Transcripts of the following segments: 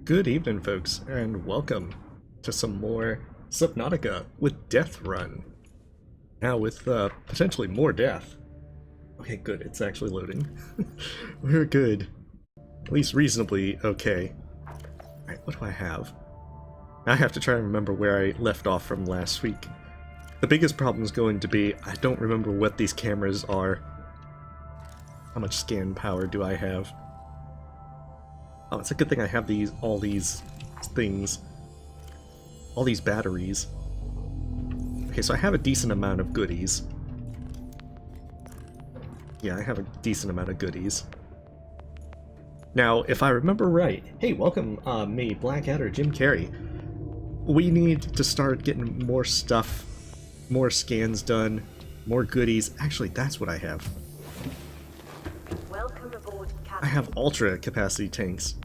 Good evening, folks, and welcome to some more Subnautica with Death Run. Now with potentially more death. Okay, good, it's actually loading. We're good. At least reasonably okay. Alright, what do I have? I have to try and remember where I left off from last week. The biggest problem is going to be, I don't remember what these cameras are. How much scan power do I have? Oh, it's a good thing I have all these things. All these batteries. Okay, so I have a decent amount of goodies. Yeah, I have a decent amount of goodies. Now, if I remember right, hey, welcome me, Blackadder, Jim Carrey. We need to start getting more stuff, more scans done, more goodies. Actually, that's what I have. Welcome aboard, Captain. I have ultra capacity tanks.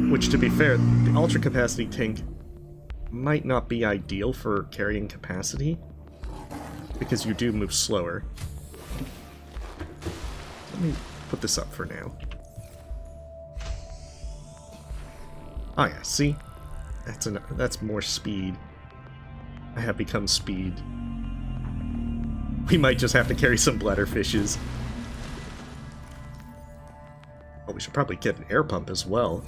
Which, to be fair, the ultra capacity tank might not be ideal for carrying capacity, because you do move slower. Let me put this up for now. Oh yeah, see? That's more speed. I have become speed. We might just have to carry some bladderfishes. Oh, we should probably get an air pump as well.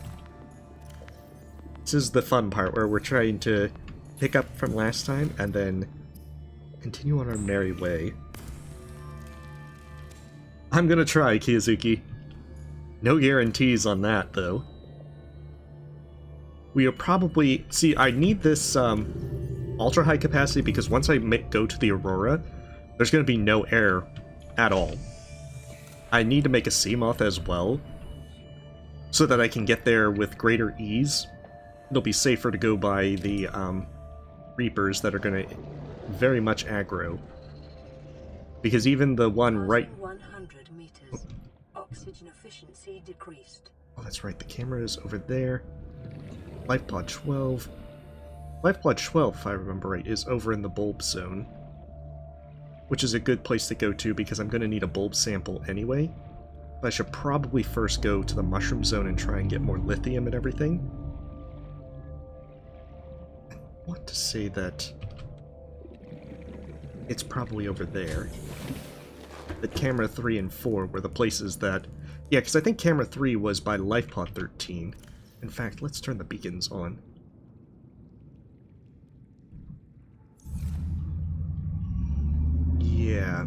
This is the fun part where we're trying to pick up from last time and then continue on our merry way. I'm gonna try, Kiyozuki. No guarantees on that, though. We are probably... See, I need this ultra high capacity because once I go to the Aurora, there's going to be no air at all. I need to make a Seamoth as well, so that I can get there with greater ease. It'll be safer to go by the Reapers that are going to very much aggro. Because even the one right... 100 meters. Oxygen efficiency decreased. Oh, that's right, the camera is over there. Lifepod 12. Lifepod 12, if I remember right, is over in the bulb zone. Which is a good place to go to because I'm going to need a bulb sample anyway. But I should probably first go to the mushroom zone and try and get more lithium and everything. I want to say that it's probably over there. That camera 3 and 4 were the places that... Yeah, because I think camera 3 was by lifepod 13. In fact, let's turn the beacons on. Yeah,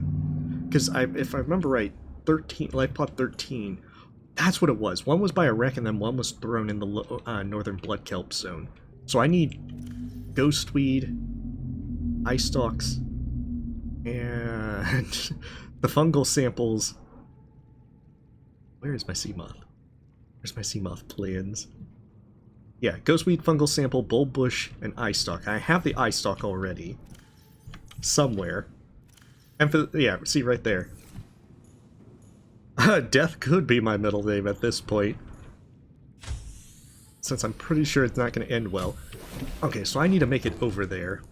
because if I remember right, 13 lifepod 13, that's what it was. One was by a wreck, and then one was thrown in the northern blood kelp zone. So I need ghostweed, eye stalks, and the fungal samples. Where is my Seamoth? Where's my Seamoth plans? Yeah, ghostweed, fungal sample, bulb bush, and eye stalk. I have the eye stalk already. Somewhere. And for, yeah, see right there. Death could be my middle name at this point. Since I'm pretty sure it's not going to end well. Okay, so I need to make it over there.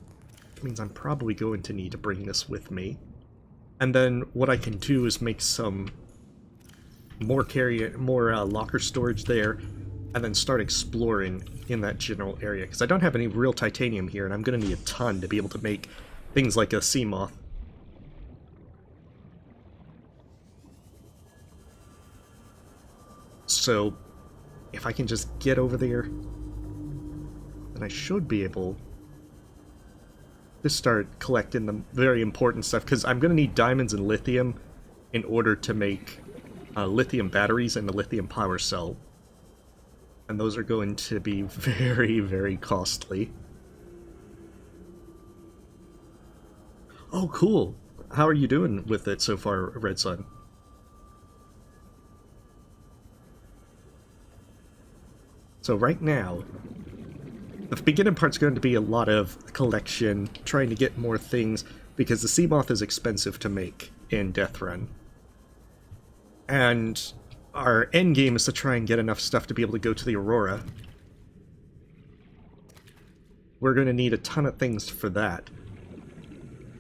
Which means I'm probably going to need to bring this with me. And then what I can do is make some more locker storage there. And then start exploring in that general area. Because I don't have any real titanium here, and I'm going to need a ton to be able to make things like a Seamoth. So, if I can just get over there, then I should be able to start collecting the very important stuff, because I'm going to need diamonds and lithium in order to make lithium batteries and the lithium power cell. And those are going to be very, very costly. Oh, cool! How are you doing with it so far, Red Sun? So right now, the beginning part's going to be a lot of collection, trying to get more things, because the Seamoth is expensive to make in Death Run. And our end game is to try and get enough stuff to be able to go to the Aurora. We're going to need a ton of things for that.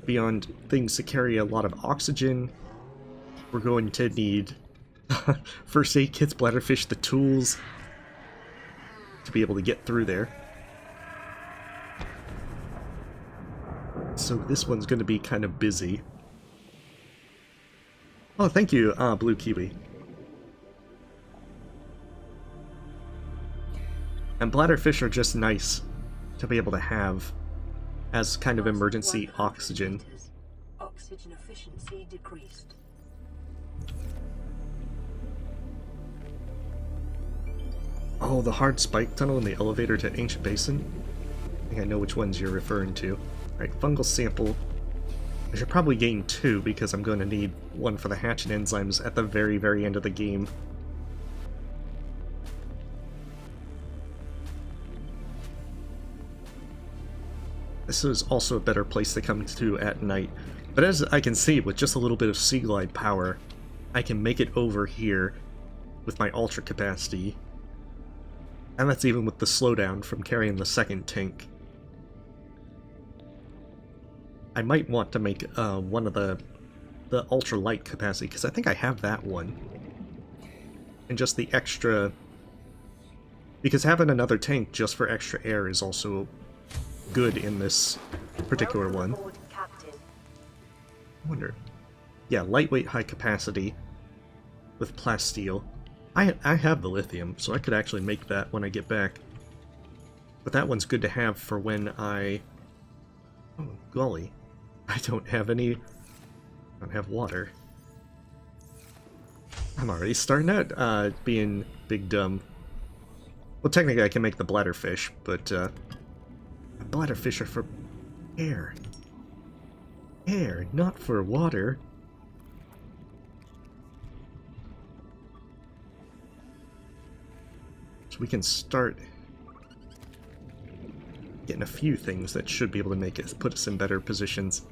Beyond things to carry a lot of oxygen, we're going to need First aid kits, bladderfish, the tools to be able to get through there. So this one's going to be kind of busy. Oh, thank you, Blue Kiwi. And bladderfish are just nice to be able to have as kind of emergency oxygen. Oxygen efficiency decreased. Oh, the hard spike tunnel in the elevator to Ancient Basin? I think I know which ones you're referring to. Alright, fungal sample. I should probably gain 2 because I'm going to need one for the hatchet enzymes at the very, very end of the game. This is also a better place to come to at night. But as I can see, with just a little bit of Sea Glide power, I can make it over here with my ultra capacity. And that's even with the slowdown from carrying the second tank. I might want to make one of the ultra light capacity, because I think I have that one. And just the extra... Because having another tank just for extra air is also good in this particular one. I wonder. Yeah, lightweight, high capacity with plasteel. I have the lithium, so I could actually make that when I get back. But that one's good to have for when I... Oh, golly. I don't have any... I don't have water. I'm already starting out being big dumb. Well, technically I can make the bladderfish, but bladderfish are for air. Air, not for water. So we can start getting a few things that should be able to make it, put us in better positions.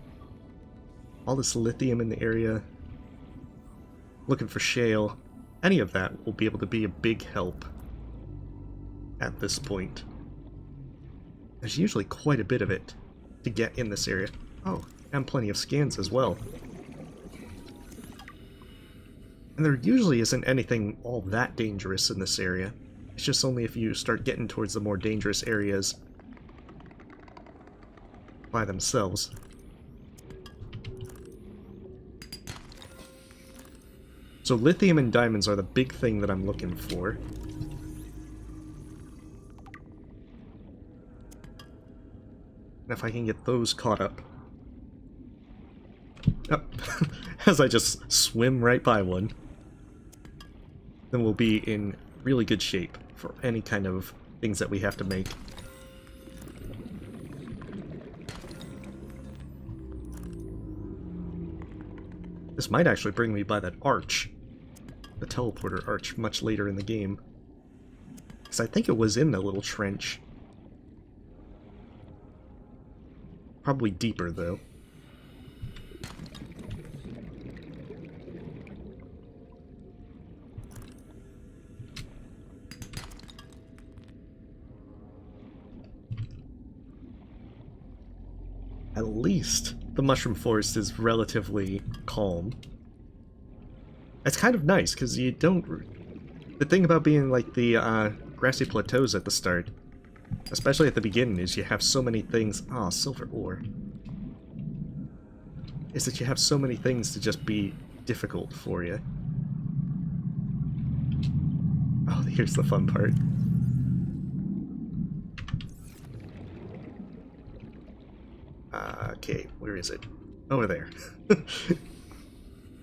All this lithium in the area. Looking for shale. Any of that will be able to be a big help at this point. There's usually quite a bit of it to get in this area. Oh, and plenty of scans as well. And there usually isn't anything all that dangerous in this area. It's just only if you start getting towards the more dangerous areas by themselves. So lithium and diamonds are the big thing that I'm looking for. And if I can get those caught up. Oh, as I just swim right by one. Then we'll be in really good shape for any kind of things that we have to make. This might actually bring me by that arch. The teleporter arch much later in the game. Because I think it was in the little trench. Probably deeper, though. At least the mushroom forest is relatively calm. It's kind of nice, because you don't... The thing about being like the grassy plateaus at the start, especially at the beginning, is you have so many things... Ah, silver ore. Is that you have so many things to just be difficult for you. Oh, here's the fun part. Okay, where is it? Over there.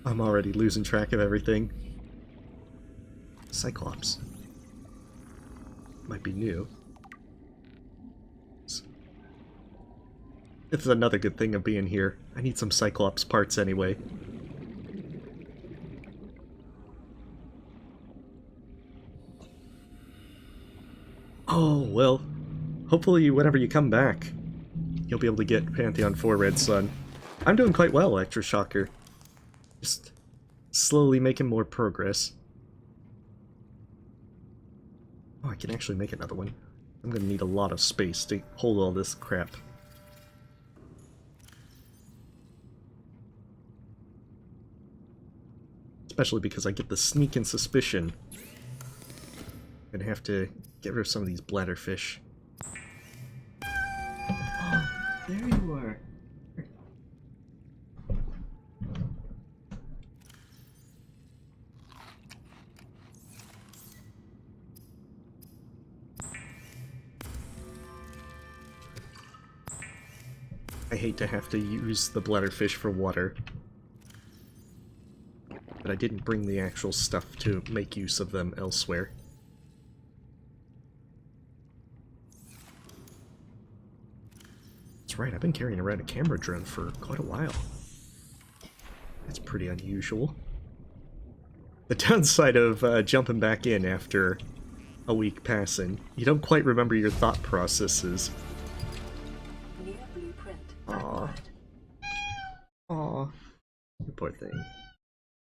I'm already losing track of everything. Cyclops. Might be new. It's another good thing of being here. I need some Cyclops parts anyway. Oh, well. Hopefully whenever you come back, you'll be able to get Pantheon 4 Red Sun. I'm doing quite well, Electroshocker. Just slowly making more progress. Oh, I can actually make another one. I'm gonna need a lot of space to hold all this crap. especially because I get the sneaking suspicion I'm gonna have to get rid of some of these bladderfish. Oh, there you are. I hate to have to use the bladderfish for water, but I didn't bring the actual stuff to make use of them elsewhere. That's right, I've been carrying around a camera drone for quite a while. That's pretty unusual. The downside of jumping back in after a week passing, you don't quite remember your thought processes. Aw. Aw. You poor thing.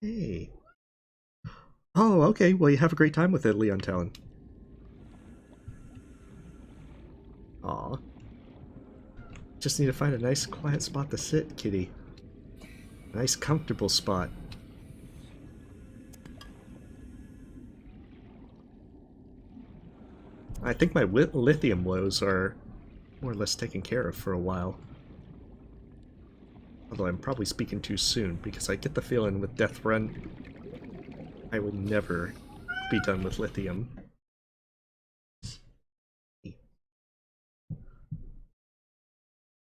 Hey. Oh, okay. Well, you have a great time with it, Leon Talon. Aw. Just need to find a nice quiet spot to sit, kitty. Nice comfortable spot. I think my lithium woes are more or less taken care of for a while. Although I'm probably speaking too soon, because I get the feeling with Death Run, I will never be done with lithium.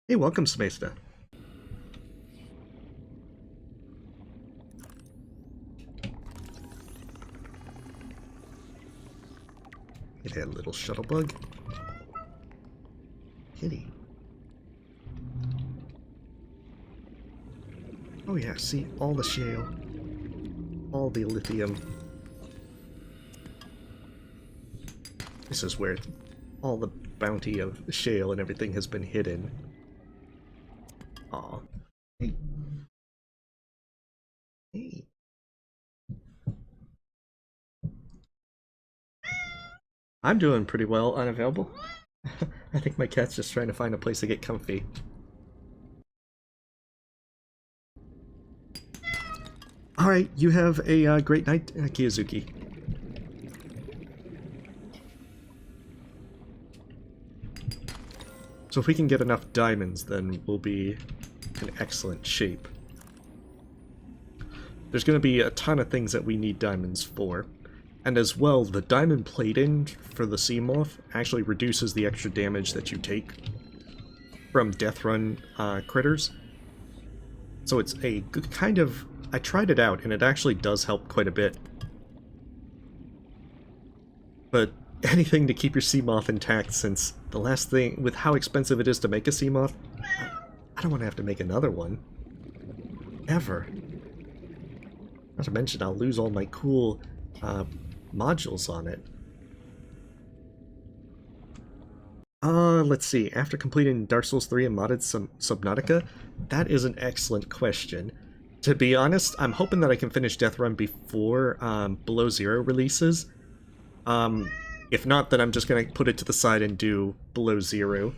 Hey, welcome, Smesta. Hey there, little shuttlebug. Kitty. Oh yeah, see, all the shale, all the lithium. This is where all the bounty of shale and everything has been hidden. Aw. Hey. Hey. I'm doing pretty well, unavailable. I think my cat's just trying to find a place to get comfy. Alright, you have a great night, Kiyozuki. So if we can get enough diamonds, then we'll be in excellent shape. There's going to be a ton of things that we need diamonds for. And as well, the diamond plating for the Seamoth actually reduces the extra damage that you take from Death Run critters. So it's a good kind of... I tried it out, and it actually does help quite a bit. But anything to keep your Seamoth intact, since the last thing, with how expensive it is to make a Seamoth, I don't want to have to make another one. Ever. Not to mention, I'll lose all my cool modules on it. Let's see. After completing Dark Souls 3 and modded Subnautica, that is an excellent question. To be honest, I'm hoping that I can finish Death Run before Below Zero releases. If not, then I'm just going to put it to the side and do Below Zero.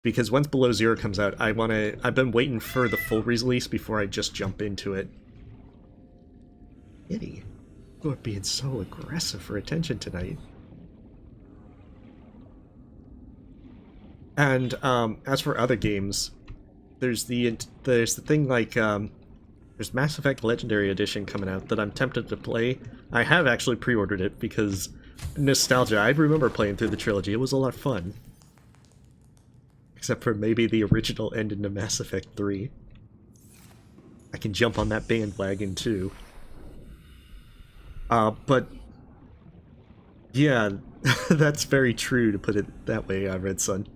Because once Below Zero comes out, I've been waiting for the full release before I just jump into it. Kitty, you're being so aggressive for attention tonight. And as for other games, there's the thing like there's Mass Effect Legendary Edition coming out that I'm tempted to play. I have actually pre-ordered it because nostalgia. I remember playing through the trilogy. It was a lot of fun. Except for maybe the original ending to Mass Effect 3. I can jump on that bandwagon too. But yeah, that's very true to put it that way, Red Sun.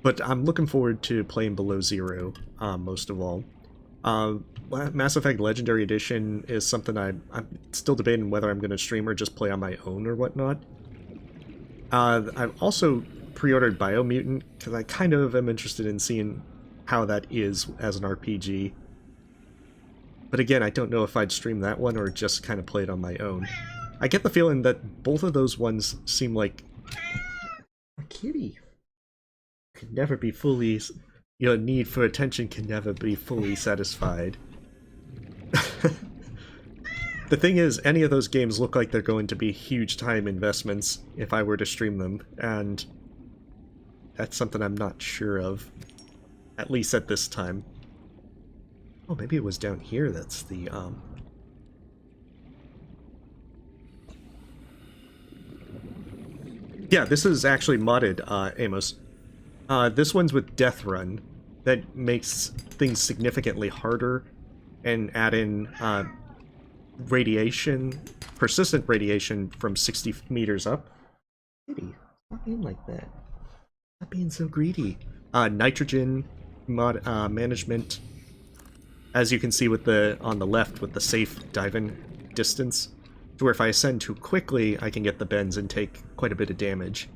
But I'm looking forward to playing Below Zero, most of all. Mass Effect Legendary Edition is something I'm still debating whether I'm going to stream or just play on my own or whatnot. I've also pre-ordered Biomutant, because I kind of am interested in seeing how that is as an RPG. But again, I don't know if I'd stream that one or just kind of play it on my own. I get the feeling that both of those ones seem like... A kitty. Could never be fully... Your need for attention can never be fully satisfied. The thing is, any of those games look like they're going to be huge time investments if I were to stream them, and that's something I'm not sure of, at least at this time. Oh, maybe it was down here that's the, Yeah, this is actually modded, Amos. This one's with Death Run. That makes things significantly harder and add in, radiation, persistent radiation from 60 meters up. Kitty, stop being like that. Stop being so greedy. Nitrogen mod, management. As you can see with the on the left with the safe dive-in distance, to where if I ascend too quickly, I can get the bends and take quite a bit of damage.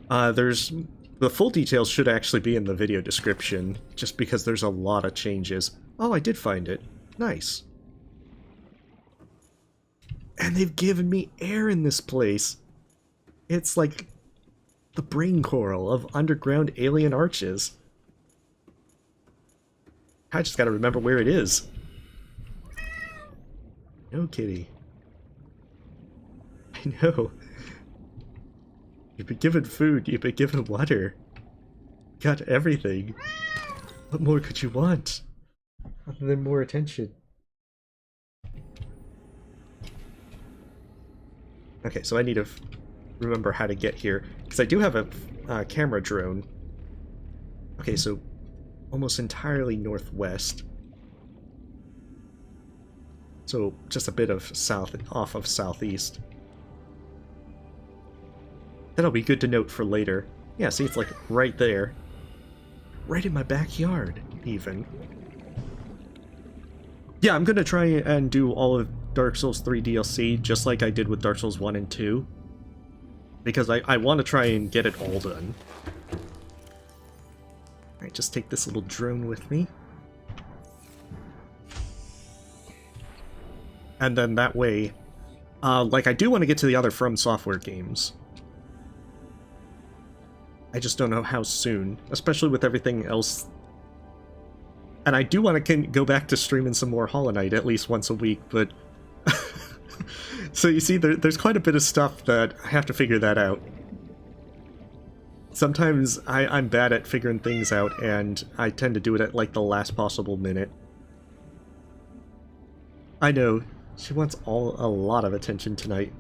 The full details should actually be in the video description, just because there's a lot of changes. Oh, I did find it. Nice. And they've given me air in this place. It's like the brain coral of underground alien arches. I just gotta remember where it is. No, kitty. I know. You've been given food, you've been given water. Got everything. What more could you want? Other than more attention. Okay, so I need to remember how to get here, because I do have a camera drone. Okay, so almost entirely northwest. So just a bit of south, off of southeast. That'll be good to note for later. Yeah, see, it's like right there. Right in my backyard, even. Yeah, I'm gonna try and do all of Dark Souls 3 DLC, just like I did with Dark Souls 1 and 2. Because I want to try and get it all done. Alright, just take this little drone with me. And then that way, like I do want to get to the other From Software games. I just don't know how soon, especially with everything else. And I do want to go back to streaming some more Hollow Knight at least once a week, but... So you see, there's quite a bit of stuff that I have to figure that out. Sometimes I'm bad at figuring things out, and I tend to do it at like the last possible minute. I know, she wants a lot of attention tonight.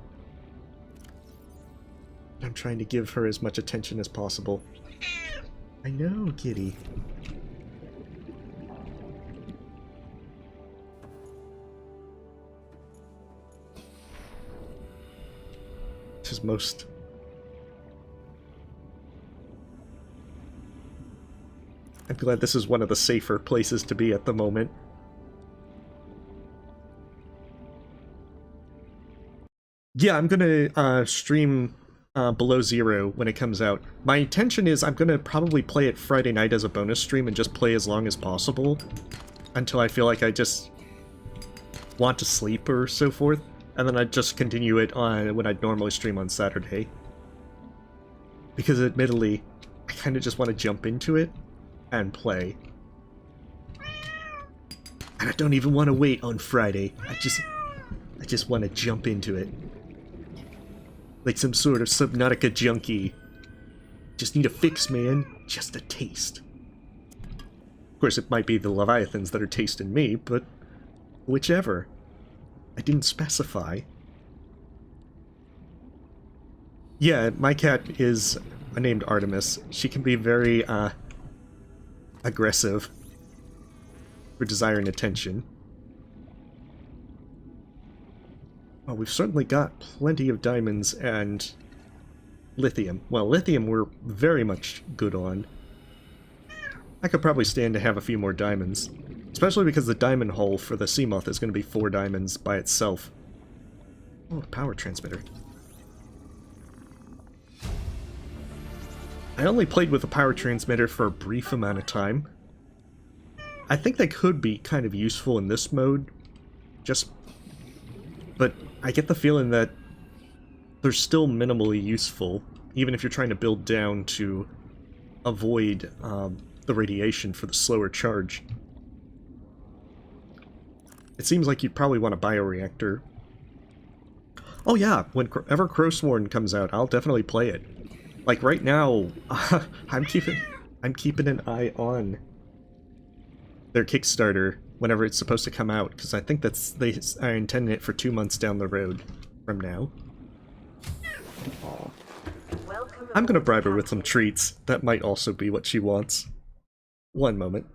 I'm trying to give her as much attention as possible. I know, kitty. This is most... I'm glad this is one of the safer places to be at the moment. Yeah, I'm gonna stream Below Zero when it comes out. My intention is I'm gonna probably play it Friday night as a bonus stream and just play as long as possible until I feel like I just want to sleep or so forth, and then I'd just continue it on when I'd normally stream on Saturday. Because admittedly, I kind of just want to jump into it and play. And I don't even want to wait on Friday. I just want to jump into it. Like some sort of Subnautica junkie. Just need a fix, man. Just a taste. Of course, it might be the Leviathans that are tasting me, but whichever. I didn't specify. Yeah, my cat is named Artemis. She can be very, aggressive for desiring attention. Well, we've certainly got plenty of diamonds and lithium. Well, lithium we're very much good on. I could probably stand to have a few more diamonds. Especially because the diamond hole for the Seamoth is going to be 4 diamonds by itself. Oh, a power transmitter. I only played with a power transmitter for a brief amount of time. I think they could be kind of useful in this mode. But I get the feeling that they're still minimally useful, even if you're trying to build down to avoid the radiation for the slower charge. It seems like you'd probably want a bioreactor. Oh yeah, whenever Crowsworn comes out, I'll definitely play it. Like right now, I'm keeping an eye on their Kickstarter whenever it's supposed to come out, because I think they are intending it for 2 months down the road from now. Aww. I'm gonna bribe her with some treats. That might also be what she wants. One moment.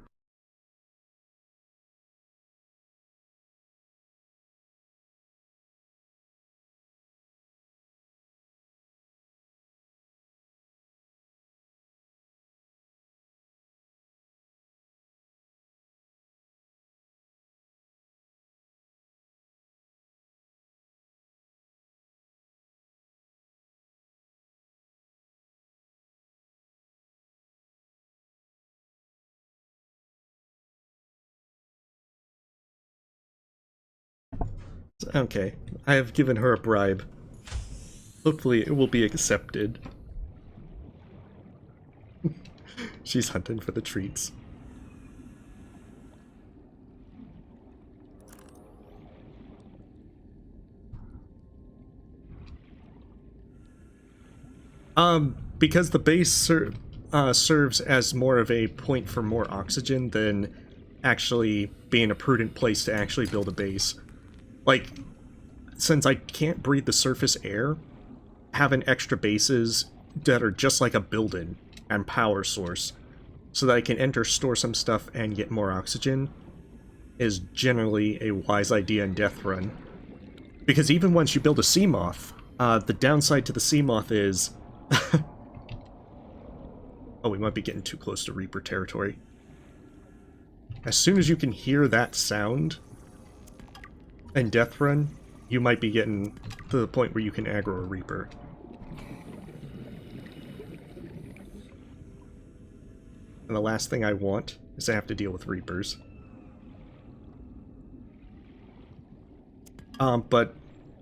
Okay, I have given her a bribe. Hopefully it will be accepted. She's hunting for the treats. Because the base serves as more of a point for more oxygen than actually being a prudent place to actually build a base. Like, since I can't breathe the surface air, having extra bases that are just like a building and power source, so that I can enter, store some stuff, and get more oxygen, is generally a wise idea in Death Run. Because even once you build a Seamoth, the downside to the Seamoth is... Oh, we might be getting too close to Reaper territory. As soon as you can hear that sound in Death Run, you might be getting to the point where you can aggro a Reaper. And the last thing I want is to have to deal with Reapers. But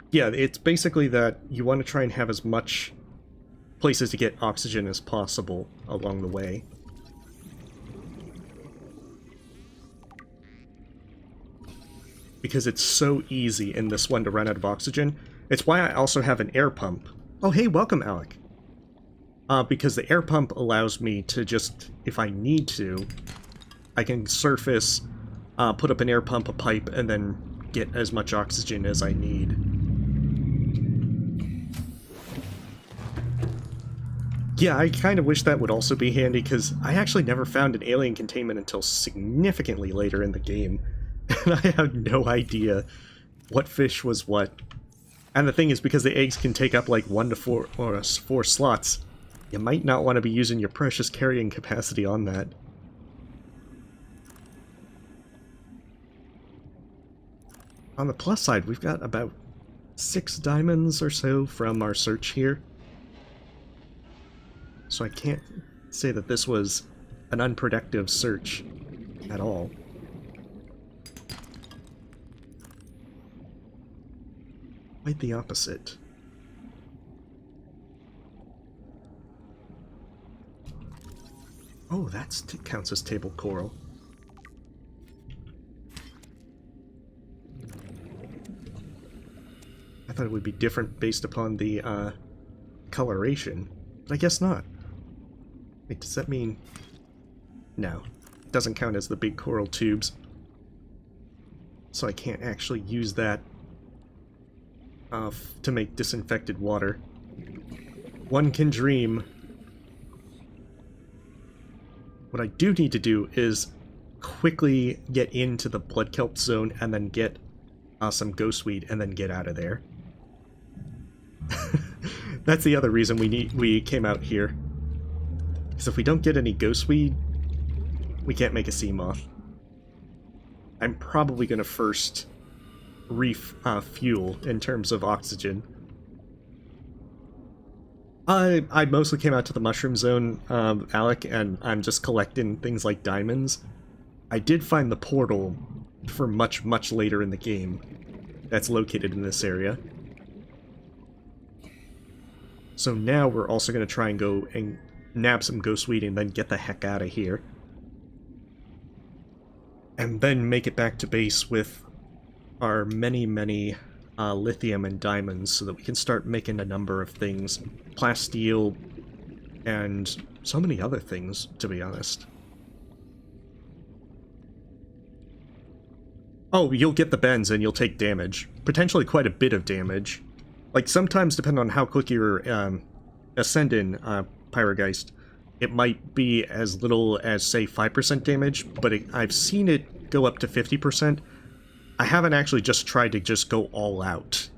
yeah, it's basically that you want to try and have as much places to get oxygen as possible along the way. Because it's so easy in this one to run out of oxygen. It's why I also have an air pump. Oh hey, welcome Alec. Because the air pump allows me to just, if I need to, I can surface, put up an air pump, a pipe, and then get as much oxygen as I need. Yeah, I kind of wish that would also be handy, because I actually never found an alien containment until significantly later in the game. And I have no idea what fish was what. And the thing is, because the eggs can take up like 1 to 4 or 4 slots, you might not want to be using your precious carrying capacity on that. On the plus side, we've got about 6 diamonds or so from our search here. So I can't say that this was an unproductive search at all. Quite the opposite. Oh, that counts as table coral. I thought it would be different based upon the coloration, but I guess not. Wait, does that mean... No, it doesn't count as the big coral tubes. So I can't actually use that to make disinfected water. One can dream. What I do need to do is quickly get into the blood kelp zone and then get some ghostweed and then get out of there. That's the other reason we came out here. Because if we don't get any ghostweed, we can't make a Seamoth. I'm probably going to first refuel in terms of oxygen. I mostly came out to the mushroom zone, Alec, and I'm just collecting things like diamonds. I did find the portal for much, much later in the game that's located in this area. So now we're also going to try and go and nab some ghostweed and then get the heck out of here. And then make it back to base with our many lithium and diamonds so that we can start making a number of things. Plasteel and so many other things, to be honest. Oh, you'll get the bends and you'll take damage. Potentially quite a bit of damage. Like, sometimes, depending on how quick you're ascending Pyrogeist, it might be as little as, say, 5% damage, but I've seen it go up to 50%. I haven't actually just tried to just go all out.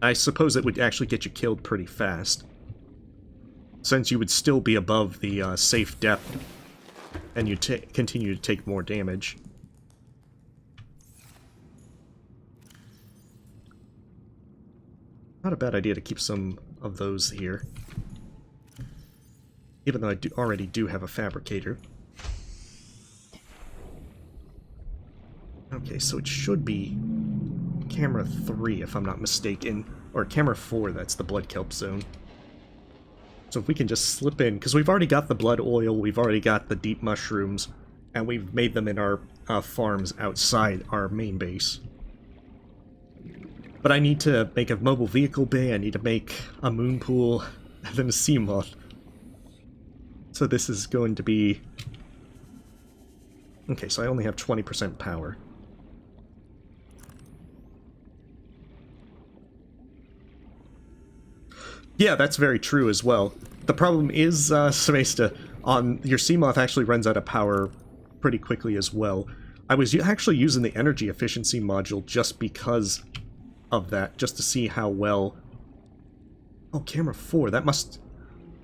I suppose it would actually get you killed pretty fast, since you would still be above the safe depth, and you continue to take more damage. Not a bad idea to keep some of those here. Even though I already do have a fabricator. Okay, so it should be camera 3, if I'm not mistaken. Or camera 4, that's the blood kelp zone. So if we can just slip in, because we've already got the blood oil, we've already got the deep mushrooms, and we've made them in our farms outside our main base. But I need to make a mobile vehicle bay, I need to make a moon pool, and then a Seamoth. So this is going to be... Okay, so I only have 20% power. Yeah, that's very true as well. The problem is, Semesta, your Seamoth actually runs out of power pretty quickly as well. I was actually using the energy efficiency module just because of that, just to see how well... Oh, camera 4, that must...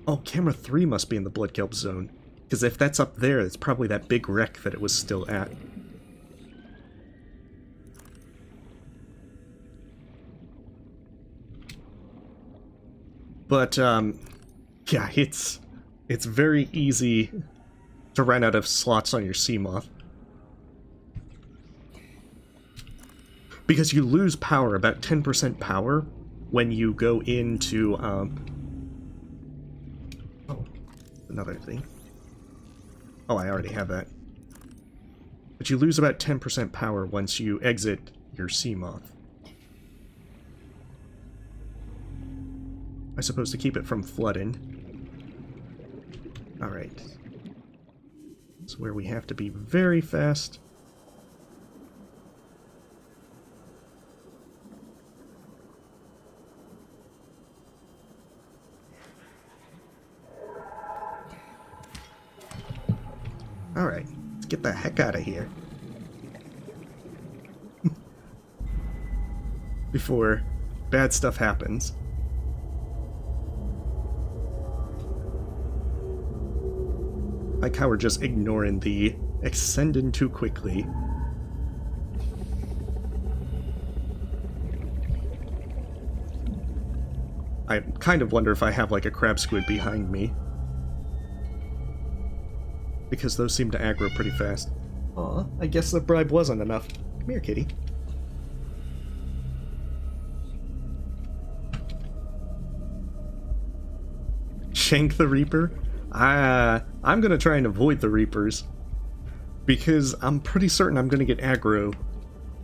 Oh, camera 3 must be in the blood kelp zone. Because if that's up there, it's probably that big wreck that it was still at. But, yeah, it's very easy to run out of slots on your Seamoth. Because you lose power, about 10% power, when you go into, oh, another thing. Oh, I already have that. But you lose about 10% power once you exit your Seamoth. I suppose to keep it from flooding. Alright. That's where we have to be very fast. Alright, let's get the heck out of here. Before bad stuff happens. Like how we're just ignoring the ascending too quickly. I kind of wonder if I have like a crab squid behind me. Because those seem to aggro pretty fast. Aw, I guess the bribe wasn't enough. Come here, kitty. Shank the Reaper? I'm gonna try and avoid the Reapers. Because I'm pretty certain I'm gonna get aggro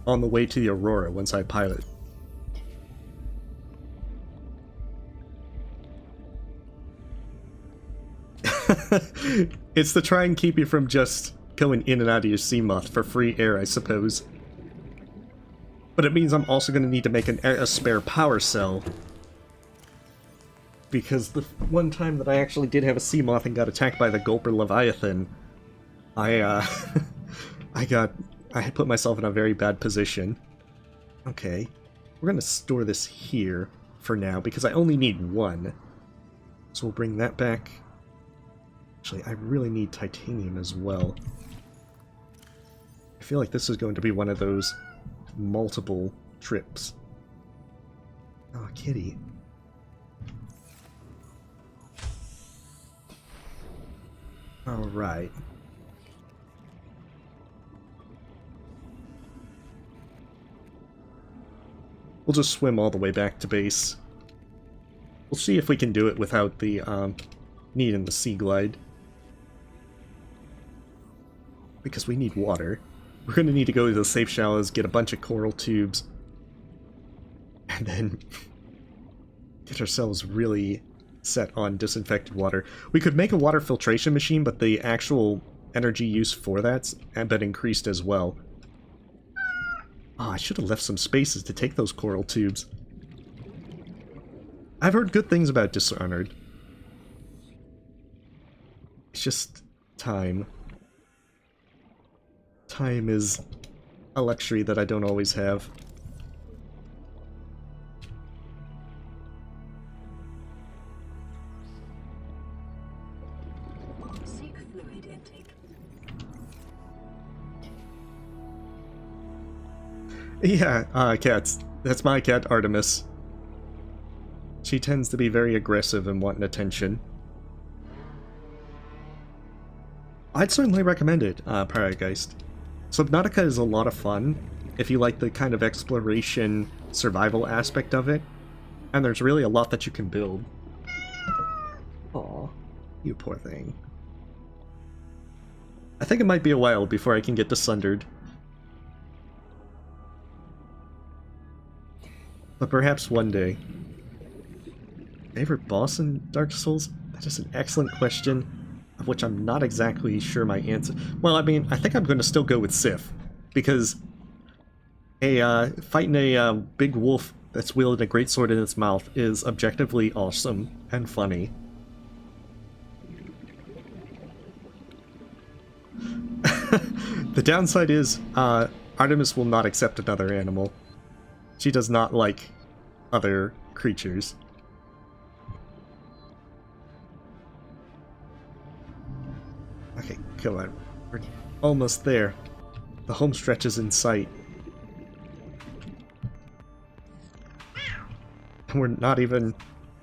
on the way to the Aurora once I pilot. It's to try and keep you from just going in and out of your Seamoth for free air, I suppose. But it means I'm also going to need to make a spare power cell. Because the one time that I actually did have a Seamoth and got attacked by the Gulper Leviathan, I had put myself in a very bad position. Okay, we're going to store this here for now, because I only need one. So we'll bring that back. Actually, I really need titanium as well. I feel like this is going to be one of those multiple trips. Oh, kitty. Alright. We'll just swim all the way back to base. We'll see if we can do it without the needing the sea glide. Because we need water. We're going to need to go to the safe shallows, get a bunch of coral tubes, and then get ourselves really set on disinfected water. We could make a water filtration machine, but the actual energy use for that's been increased as well. Oh, I should have left some spaces to take those coral tubes. I've heard good things about Dishonored. It's just time. Time is a luxury that I don't always have. Seek fluid intake. Yeah, cats. That's my cat, Artemis. She tends to be very aggressive and wanting attention. I'd certainly recommend it, Parageist. Subnautica is a lot of fun if you like the kind of exploration, survival aspect of it, and there's really a lot that you can build. Aw, you poor thing. I think it might be a while before I can get to Sundered. But perhaps one day. Favorite boss in Dark Souls? That is an excellent question, of which I'm not exactly sure my answer. Well, I mean, I think I'm going to still go with Sif, because fighting a big wolf that's wielding a greatsword in its mouth is objectively awesome and funny. The downside is, Artemis will not accept another animal. She does not like other creatures. Okay, come on. We're almost there. The home stretch is in sight. And we're not even,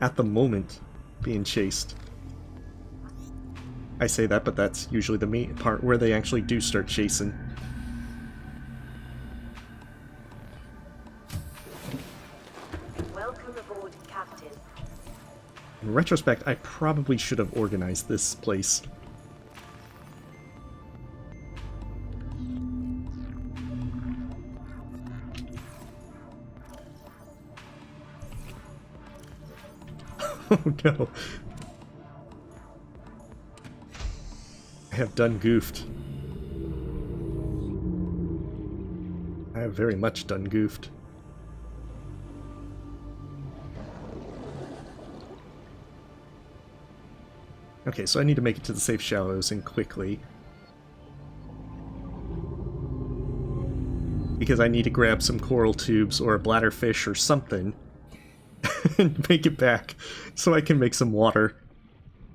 at the moment, being chased. I say that, but that's usually the main part where they actually do start chasing. Welcome aboard, Captain. In retrospect, I probably should have organized this place. Oh no. I have done goofed. I have very much done goofed. Okay, so I need to make it to the safe shallows and quickly. Because I need to grab some coral tubes or a bladderfish or something and make it back so I can make some water.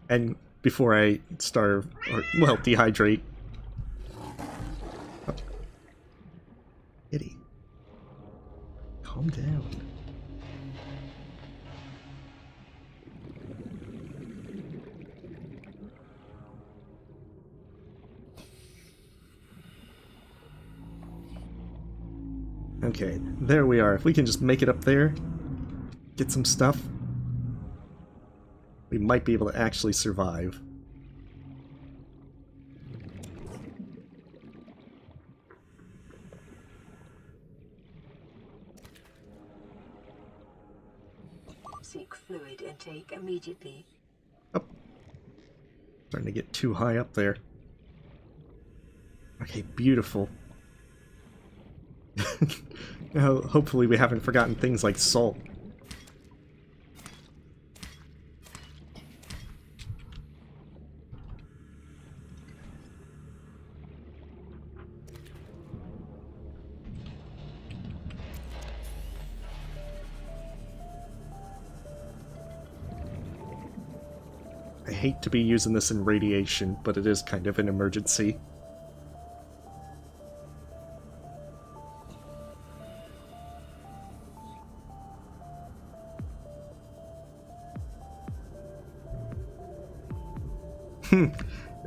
And before I starve, or, well, dehydrate. Oh. Kitty. Calm down. Okay, there we are. If we can just make it up there, get some stuff, we might be able to actually survive. Seek fluid intake immediately. Oh. Starting to get too high up there. Okay, beautiful. Now, hopefully we haven't forgotten things like salt. I hate to be using this in radiation, but it is kind of an emergency.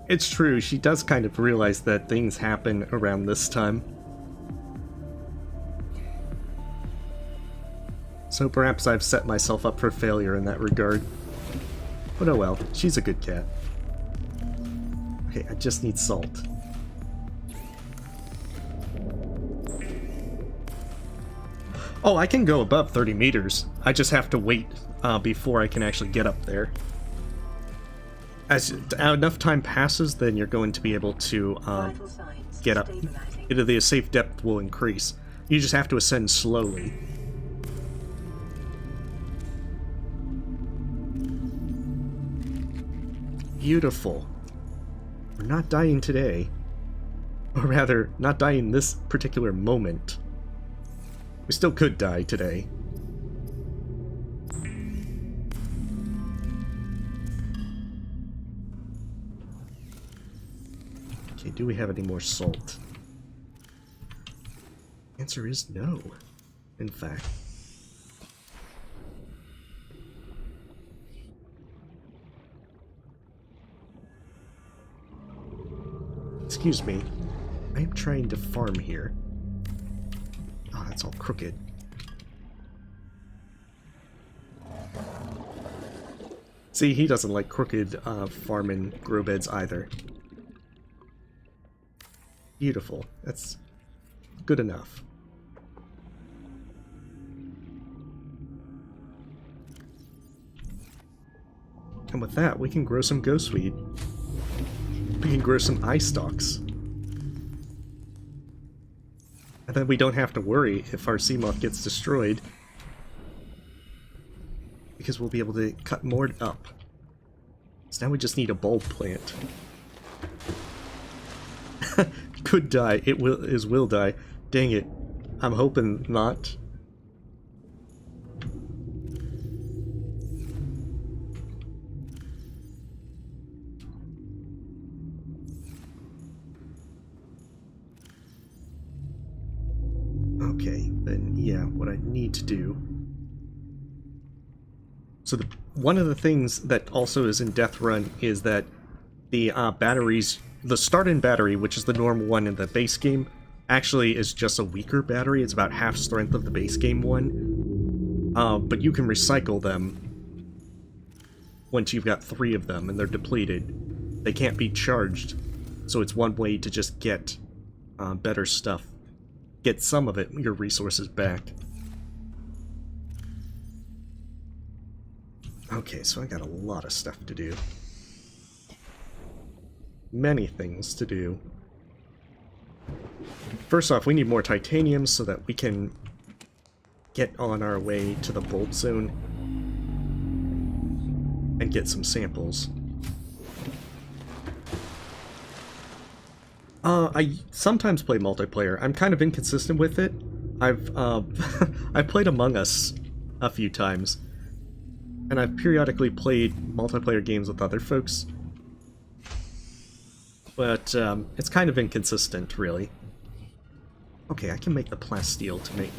It's true, she does kind of realize that things happen around this time. So perhaps I've set myself up for failure in that regard. But oh well, she's a good cat. Okay, I just need salt. Oh, I can go above 30 meters. I just have to wait before I can actually get up there. As enough time passes, then you're going to be able to get up. The safe depth will increase. You just have to ascend slowly. Beautiful. We're not dying today. Or rather, not dying this particular moment. We still could die today. Okay, do we have any more salt? Answer is no, in fact. Excuse me. I'm trying to farm here. Oh, that's all crooked. See, he doesn't like crooked farming grow beds either. Beautiful. That's good enough. And with that, we can grow some ghostweed. We can grow some eye stalks. And then we don't have to worry if our Seamoth gets destroyed, because we'll be able to cut more up. So now we just need a bulb plant. Could die. It will die. Dang it. I'm hoping not. Okay, then yeah, what I need to do. So one of the things that also is in Death Run is that the batteries, the start-in battery, which is the normal one in the base game, actually is just a weaker battery. It's about half strength of the base game one. But you can recycle them once you've got 3 of them and they're depleted. They can't be charged, so it's one way to just get better stuff. Get some of it, your resources back. Okay, so I got a lot of stuff to do. Many things to do. First off, we need more titanium so that we can get on our way to the bulb zone and get some samples. I sometimes play multiplayer. I'm kind of inconsistent with it. I've played Among Us a few times, and I've periodically played multiplayer games with other folks. But it's kind of inconsistent, really. Okay, I can make the plasteel to make...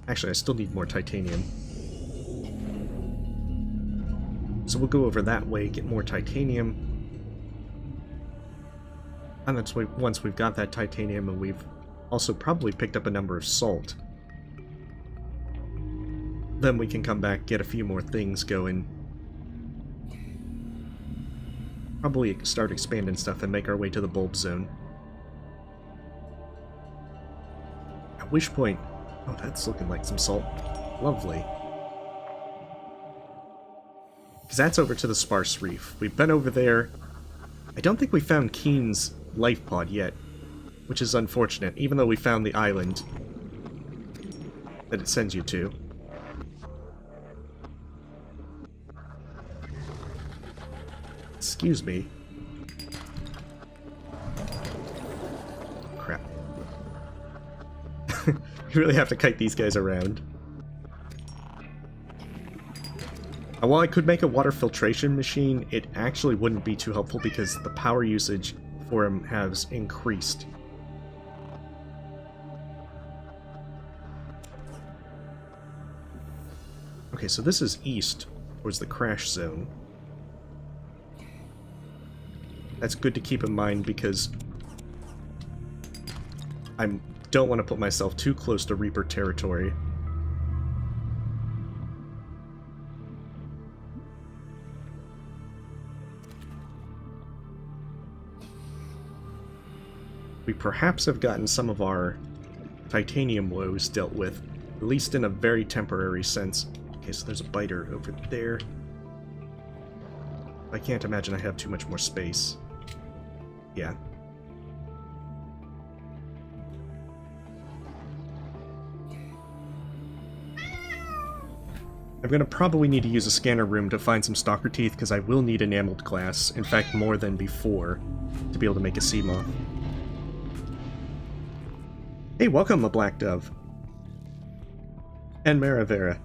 Actually, I still need more titanium. So we'll go over that way, get more titanium. And that's why once we've got that titanium, and we've also probably picked up a number of salt, then we can come back, get a few more things going. Probably start expanding stuff and make our way to the bulb zone. At which point... Oh, that's looking like some salt. Lovely. Because that's over to the Sparse Reef. We've been over there. I don't think we found Keen's lifepod yet, which is unfortunate, even though we found the island that it sends you to. Excuse me. Crap. You really have to kite these guys around. And while I could make a water filtration machine, it actually wouldn't be too helpful because the power usage for him has increased. Okay, so this is east towards the crash zone. That's good to keep in mind because I don't want to put myself too close to Reaper territory. We perhaps have gotten some of our titanium woes dealt with, at least in a very temporary sense. Okay, so there's a biter over there. I can't imagine I have too much more space. Yeah. I'm gonna probably need to use a scanner room to find some stalker teeth, because I will need enameled glass, in fact more than before, to be able to make a Seamoth. Hey, welcome, a black dove. And Maravera.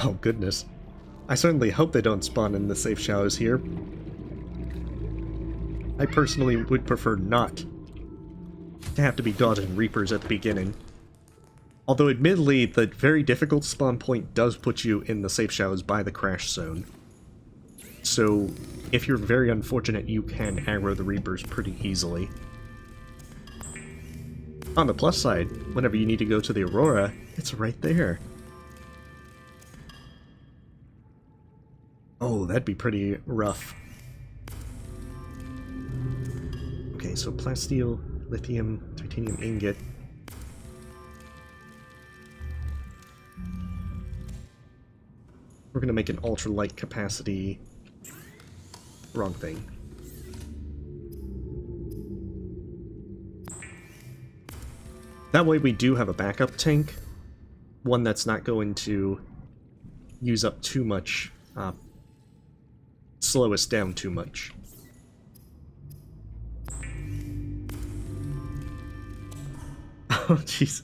Oh goodness. I certainly hope they don't spawn in the safe shallows here. I personally would prefer not to have to be dodging Reapers at the beginning. Although admittedly, the very difficult spawn point does put you in the safe shallows by the crash zone. So, if you're very unfortunate, you can aggro the Reapers pretty easily. On the plus side, whenever you need to go to the Aurora, it's right there. Oh, that'd be pretty rough. Okay, so plasteel, lithium, titanium ingot. We're gonna make an ultralight capacity. Wrong thing. That way we do have a backup tank. One that's not going to use up too much, slow us down too much. Oh, jeez.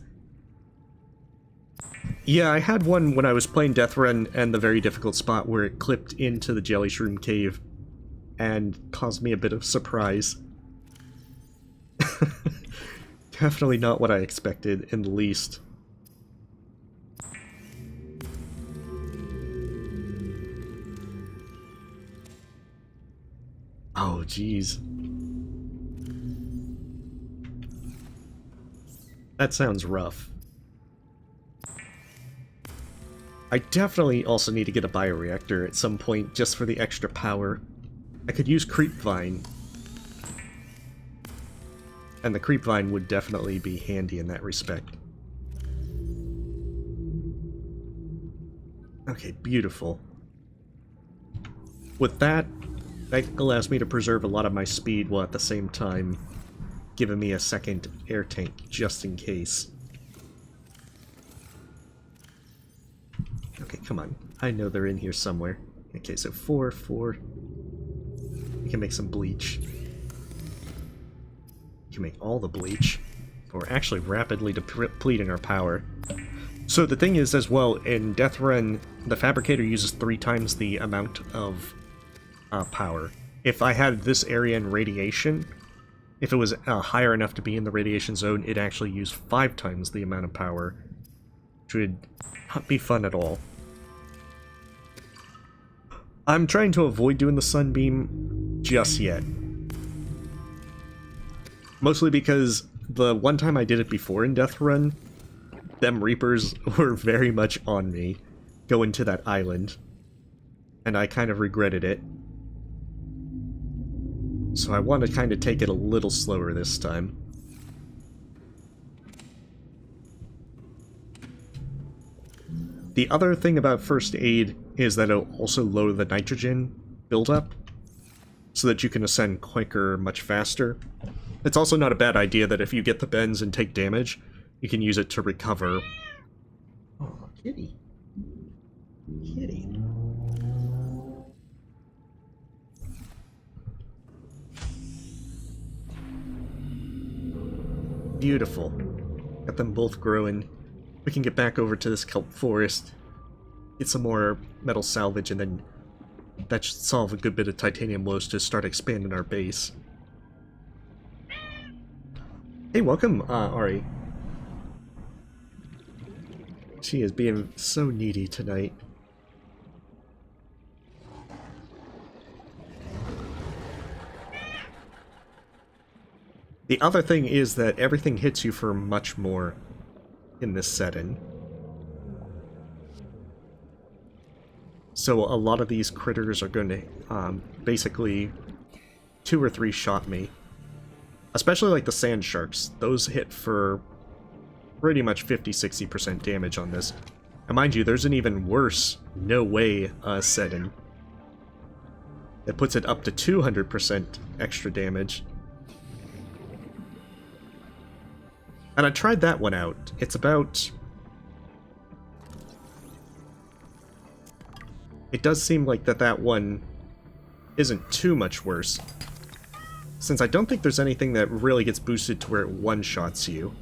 Yeah, I had one when I was playing Death Run and the very difficult spot where it clipped into the Jelly Shroom Cave and caused me a bit of surprise. Definitely not what I expected in the least. Oh, jeez. That sounds rough. I definitely also need to get a bioreactor at some point just for the extra power. I could use Creepvine. And the Creepvine would definitely be handy in that respect. Okay, beautiful. With that, that allows me to preserve a lot of my speed while at the same time giving me a second air tank just in case. Okay, come on. I know they're in here somewhere. Okay, so 4. We can make some bleach. We can make all the bleach. We're actually rapidly depleting our power. So the thing is, as well, in Death Run, the Fabricator uses 3 times the amount of power. If I had this area in radiation, if it was higher enough to be in the radiation zone, it actually used 5 times the amount of power, which would not be fun at all. I'm trying to avoid doing the sunbeam just yet. Mostly because the one time I did it before in Death Run, them Reapers were very much on me going to that island, and I kind of regretted it. So I want to kind of take it a little slower this time. The other thing about first aid is that it'll also lower the nitrogen buildup, so that you can ascend quicker, much faster. It's also not a bad idea that if you get the bends and take damage, you can use it to recover. Oh, kitty. Kitty. Beautiful. Got them both growing. We can get back over to this kelp forest, get some more metal salvage, and then that should solve a good bit of titanium woes to start expanding our base. Hey, welcome, Ari. She is being so needy tonight. The other thing is that everything hits you for much more in this setting. So a lot of these critters are going to basically 2 or 3 shot me. Especially like the sand sharks. Those hit for pretty much 50-60% damage on this. And mind you, there's an even worse no way setting. It puts it up to 200% extra damage. And I tried that one out. It's about... It does seem like that one isn't too much worse, since I don't think there's anything that really gets boosted to where it one-shots you.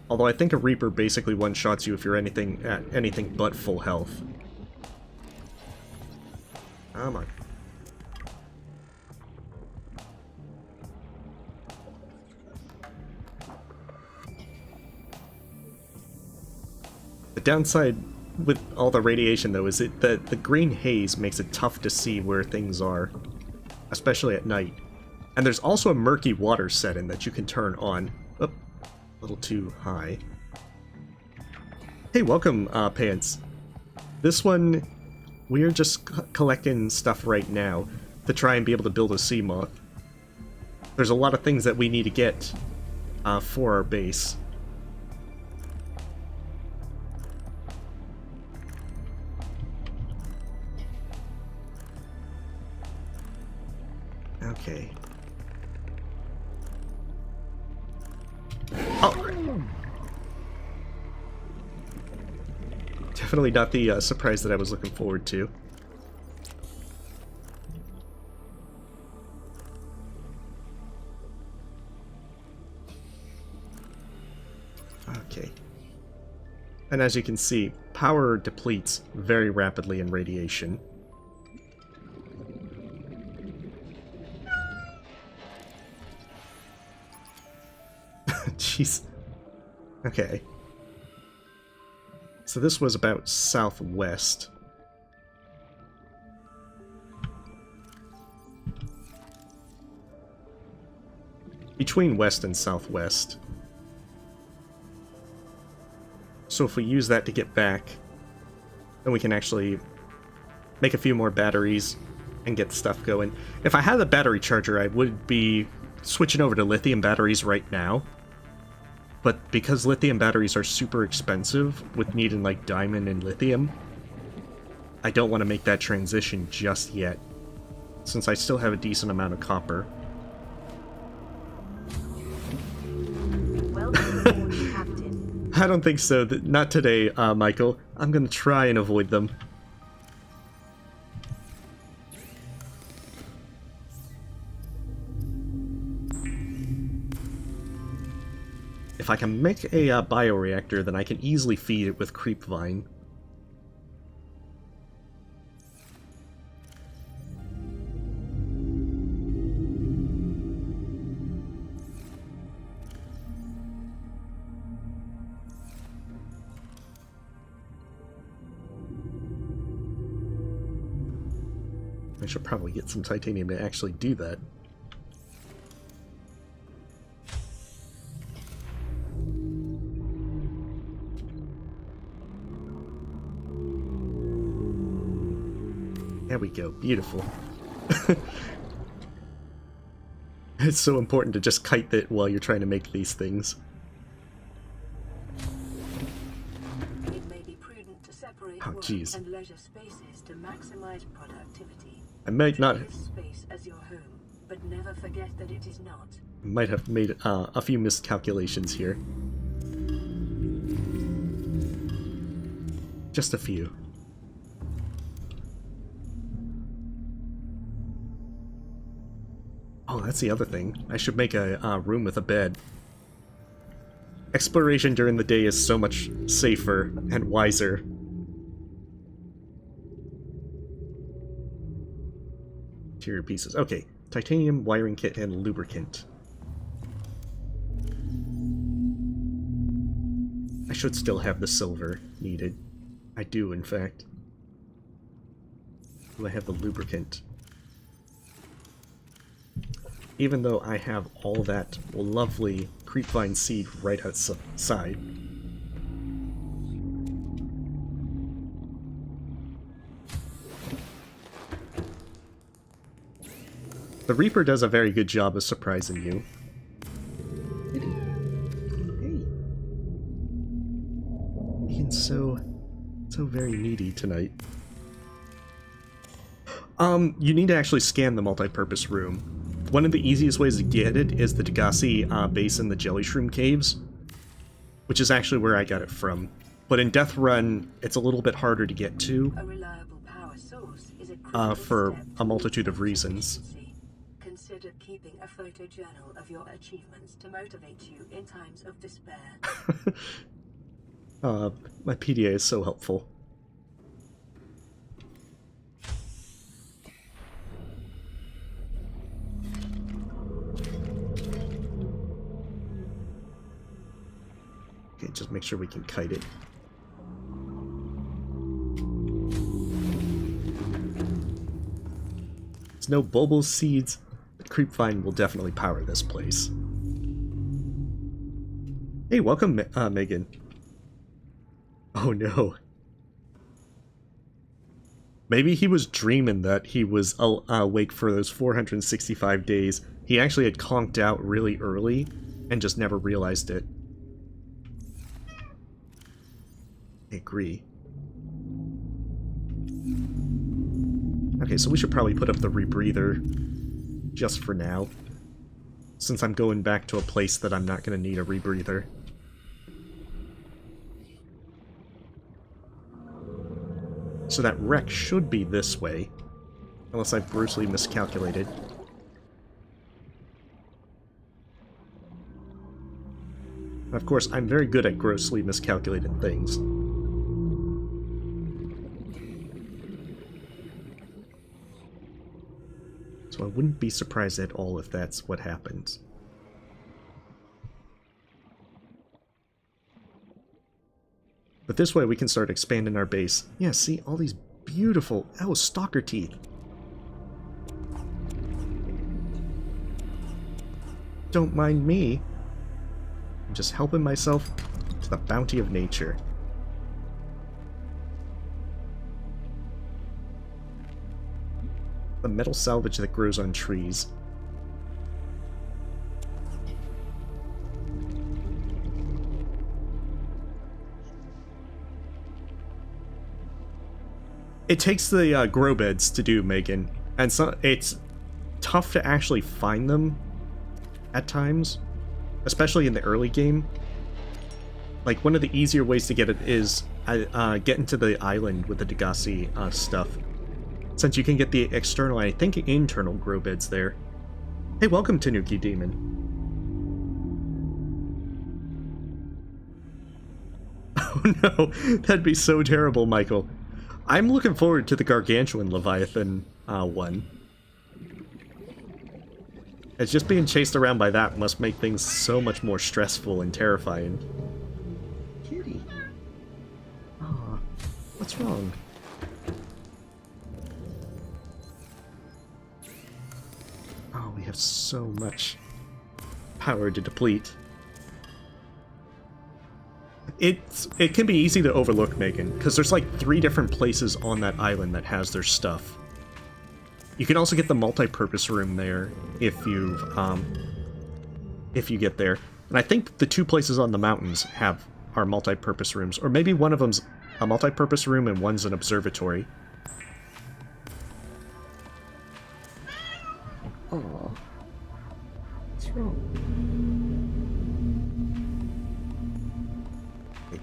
Although I think a Reaper basically one-shots you if you're anything at anything but full health. Come on. The downside with all the radiation, though, is that the green haze makes it tough to see where things are, especially at night. And there's also a murky water setting that you can turn on. Oh, a little too high. Hey, welcome, Pants. This one, we're just collecting stuff right now to try and be able to build a Seamoth. There's a lot of things that we need to get for our base. Okay. Oh! Definitely not the surprise that I was looking forward to. Okay. And as you can see, power depletes very rapidly in radiation. Jeez. Okay. So this was about southwest. Between west and southwest. So if we use that to get back, then we can actually make a few more batteries and get stuff going. If I had a battery charger, I would be switching over to lithium batteries right now. But because lithium batteries are super expensive, with needing like diamond and lithium, I don't want to make that transition just yet, since I still have a decent amount of copper. Welcome aboard, Captain. I don't think so. Not today, Michael. I'm gonna try and avoid them. If I can make a bioreactor, then I can easily feed it with creepvine. I should probably get some titanium to actually do that. There we go. Beautiful. It's so important to just kite it while you're trying to make these things. It may be prudent to separate work and leisure spaces to maximize productivity. I might not. Treat this space as your home, but never forget that it is not. Might have made a few miscalculations here. Just a few. Oh, that's the other thing. I should make a room with a bed. Exploration during the day is so much safer and wiser. Interior pieces. Okay, titanium, wiring kit, and lubricant. I should still have the silver needed. I do, in fact. Do I have the lubricant? Even though I have all that lovely creepvine seed right outside. The Reaper does a very good job of surprising you. so very needy tonight. You need to actually scan the multi-purpose room. One of the easiest ways to get it is the Degassi base in the Jelly Shroom Caves, which is actually where I got it from. But in Death Run, it's a little bit harder to get to, A reliable power source is a for step a multitude of reasons. Consider keeping a photo journal of your achievements to motivate you in times of despair. My PDA is so helpful. Okay, just make sure we can kite it. There's no bulbul seeds, but Creepvine will definitely power this place. Hey, welcome, Megan. Oh no. Maybe he was dreaming that he was awake for those 465 days. He actually had conked out really early and just never realized it. I agree. Okay, so we should probably put up the rebreather just for now, since I'm going back to a place that I'm not going to need a rebreather. So that wreck should be this way, unless I've grossly miscalculated. And of course, I'm very good at grossly miscalculated things. So I wouldn't be surprised at all if that's what happens. But this way we can start expanding our base. Yeah, see all these beautiful... Oh, stalker teeth. Don't mind me. I'm just helping myself to the bounty of nature. The metal salvage that grows on trees. It takes the grow beds to do, Megan, and so it's tough to actually find them at times, especially in the early game. Like, one of the easier ways to get it is get into the island with the Degassi stuff, since you can get the external, I think internal grow beds there. Hey, welcome to Tanuki Demon. Oh no, that'd be so terrible, Michael. I'm looking forward to the Gargantuan Leviathan one. It's just being chased around by that must make things so much more stressful and terrifying. Kitty. Aw, what's wrong? Oh, we have so much power to deplete. It can be easy to overlook, Megan, because there's like 3 different places on that island that has their stuff. You can also get the multi-purpose room there if you get there. And I think the 2 places on the mountains are multi-purpose rooms, or maybe one of them's a multi-purpose room and one's an observatory. Oh, what's wrong?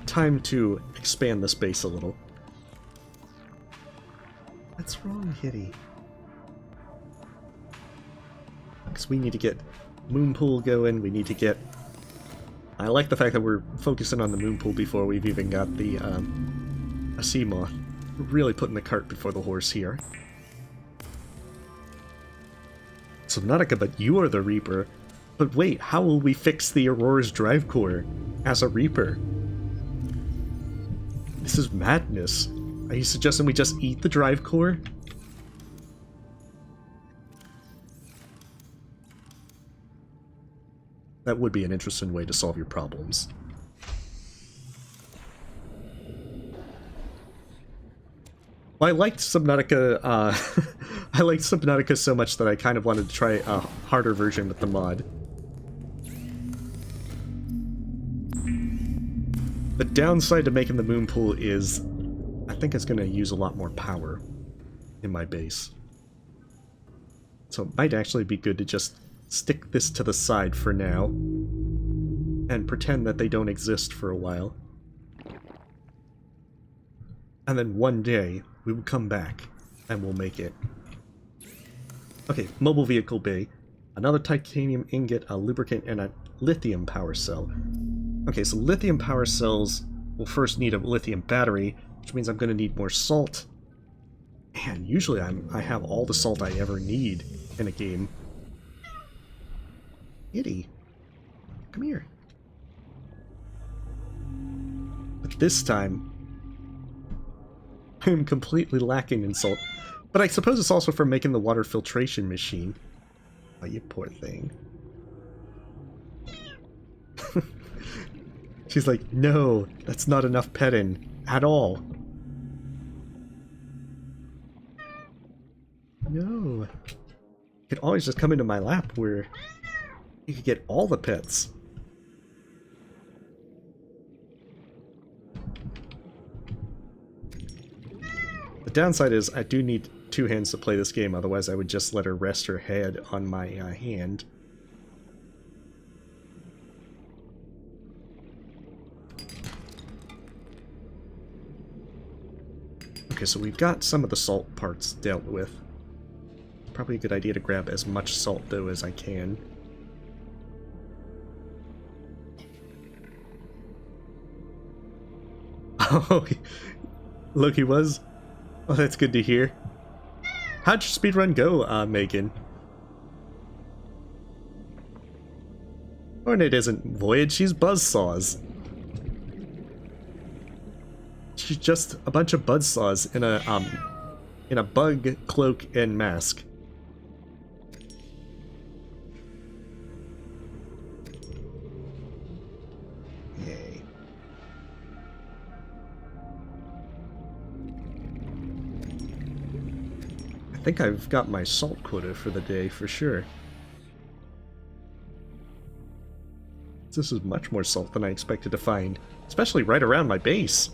Time to expand the space a little. What's wrong, Hitty? Because we need to get Moonpool going, we need to get... I like the fact that we're focusing on the Moonpool before we've even got the, a Seamoth. We're really putting the cart before the horse here. Subnautica, but you are the Reaper. But wait, how will we fix the Aurora's drive core as a Reaper? This is madness. Are you suggesting we just eat the drive core? That would be an interesting way to solve your problems. Well, I liked Subnautica, I liked Subnautica so much that I kind of wanted to try a harder version with the mod. The downside to making the moon pool is I think it's going to use a lot more power in my base. So it might actually be good to just stick this to the side for now and pretend that they don't exist for a while. And then one day we will come back and we'll make it. Okay, mobile vehicle bay. Another titanium ingot, a lubricant, and a lithium power cell. Okay, so lithium power cells will first need a lithium battery, which means I'm going to need more salt. And usually I have all the salt I ever need in a game. Kitty, come here. But this time, I'm completely lacking in salt. But I suppose it's also for making the water filtration machine. Oh, you poor thing. She's like, no, that's not enough petting at all. No. You could always just come into my lap where you could get all the pets. The downside is I do need two hands to play this game, otherwise I would just let her rest her head on my hand. Okay, so we've got some of the salt parts dealt with. Probably a good idea to grab as much salt, though, as I can. Oh, look, he was. Oh, that's good to hear. How'd your speedrun go, Megan? Or it isn't Voyage, she's Buzzsaws. She's just a bunch of buzzsaws in a bug cloak and mask. Yay. I think I've got my salt quota for the day for sure. This is much more salt than I expected to find, especially right around my base.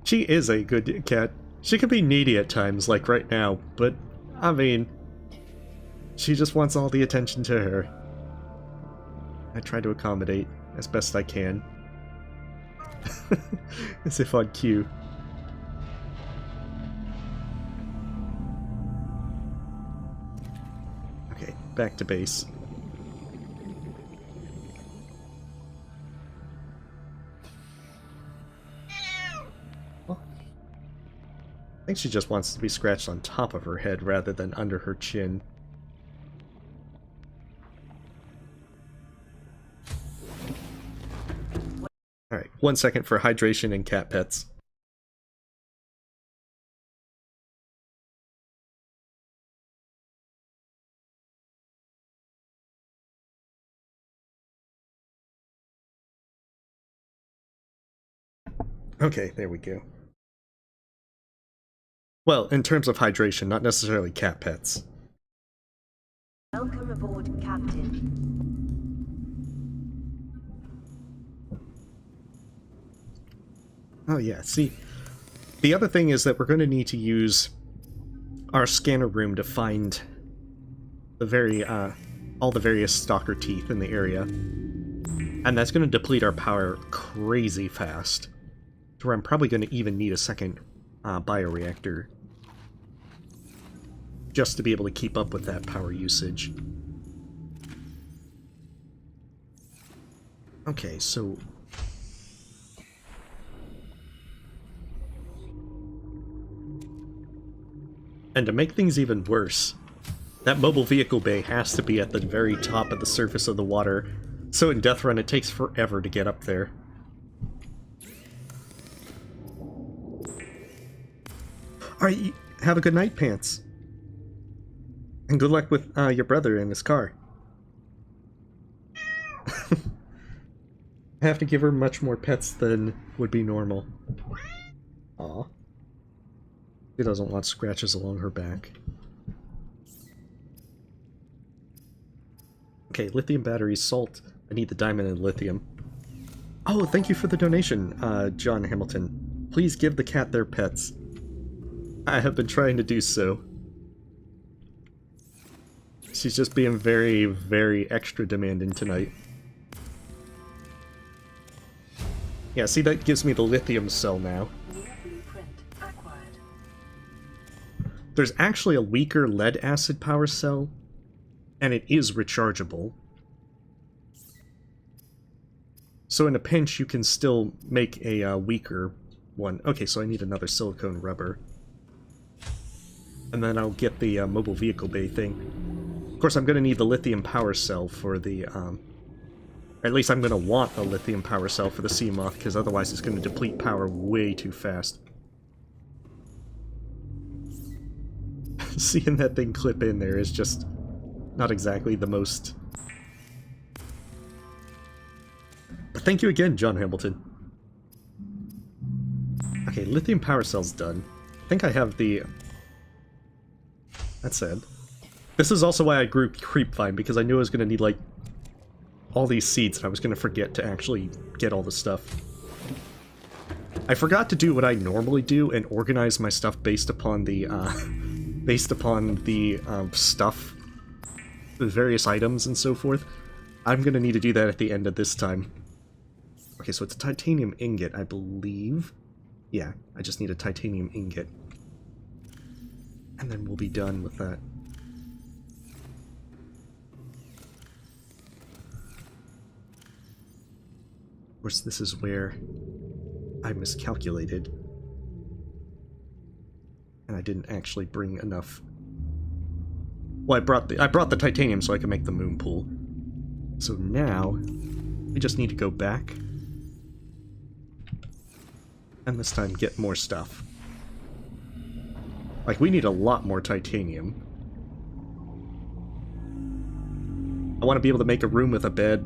She is a good cat. She can be needy at times, like right now, but, I mean, she just wants all the attention to her. I try to accommodate as best I can. As if on cue. Okay, back to base. I think she just wants to be scratched on top of her head rather than under her chin. Alright, 1 second for hydration and cat pets. Okay, there we go. Well, in terms of hydration, not necessarily cat pets. Welcome aboard, Captain. Oh yeah, see, the other thing is that we're going to need to use our scanner room to find the all the various stalker teeth in the area. And that's going to deplete our power crazy fast. To where I'm probably going to even need a second bioreactor just to be able to keep up with that power usage. Okay, so and to make things even worse, that mobile vehicle bay has to be at the very top of the surface of the water, so in Death Run it takes forever to get up there. Alright, have a good night, Pants. And good luck with your brother in his car. I have to give her much more pets than would be normal. Aw. She doesn't want scratches along her back. Okay, lithium batteries, salt. I need the diamond and lithium. Oh, thank you for the donation, John Hamilton. Please give the cat their pets. I have been trying to do so. She's just being very, very extra demanding tonight. Yeah, see, that gives me the lithium cell now. There's actually a weaker lead acid power cell, and it is rechargeable. So in a pinch, you can still make a weaker one. Okay, so I need another silicone rubber. And then I'll get the mobile vehicle bay thing. Of course, I'm going to need the lithium power cell for the... or at least I'm going to want a lithium power cell for the Seamoth, because otherwise it's going to deplete power way too fast. Seeing that thing clip in there is just not exactly the most... But thank you again, John Hamilton. Okay, lithium power cell's done. I think I have the... That's sad. This is also why I grew Creepvine, because I knew I was going to need, like, all these seeds, and I was going to forget to actually get all the stuff. I forgot to do what I normally do and organize my stuff based upon the, stuff, the various items and so forth. I'm going to need to do that at the end of this time. Okay, so it's a titanium ingot, I believe. Yeah, I just need a titanium ingot. And then we'll be done with that. Of course, this is where I miscalculated. And I didn't actually bring enough. Well, I brought the titanium so I can make the moon pool. So now we just need to go back. And this time get more stuff. Like, we need a lot more titanium. I want to be able to make a room with a bed,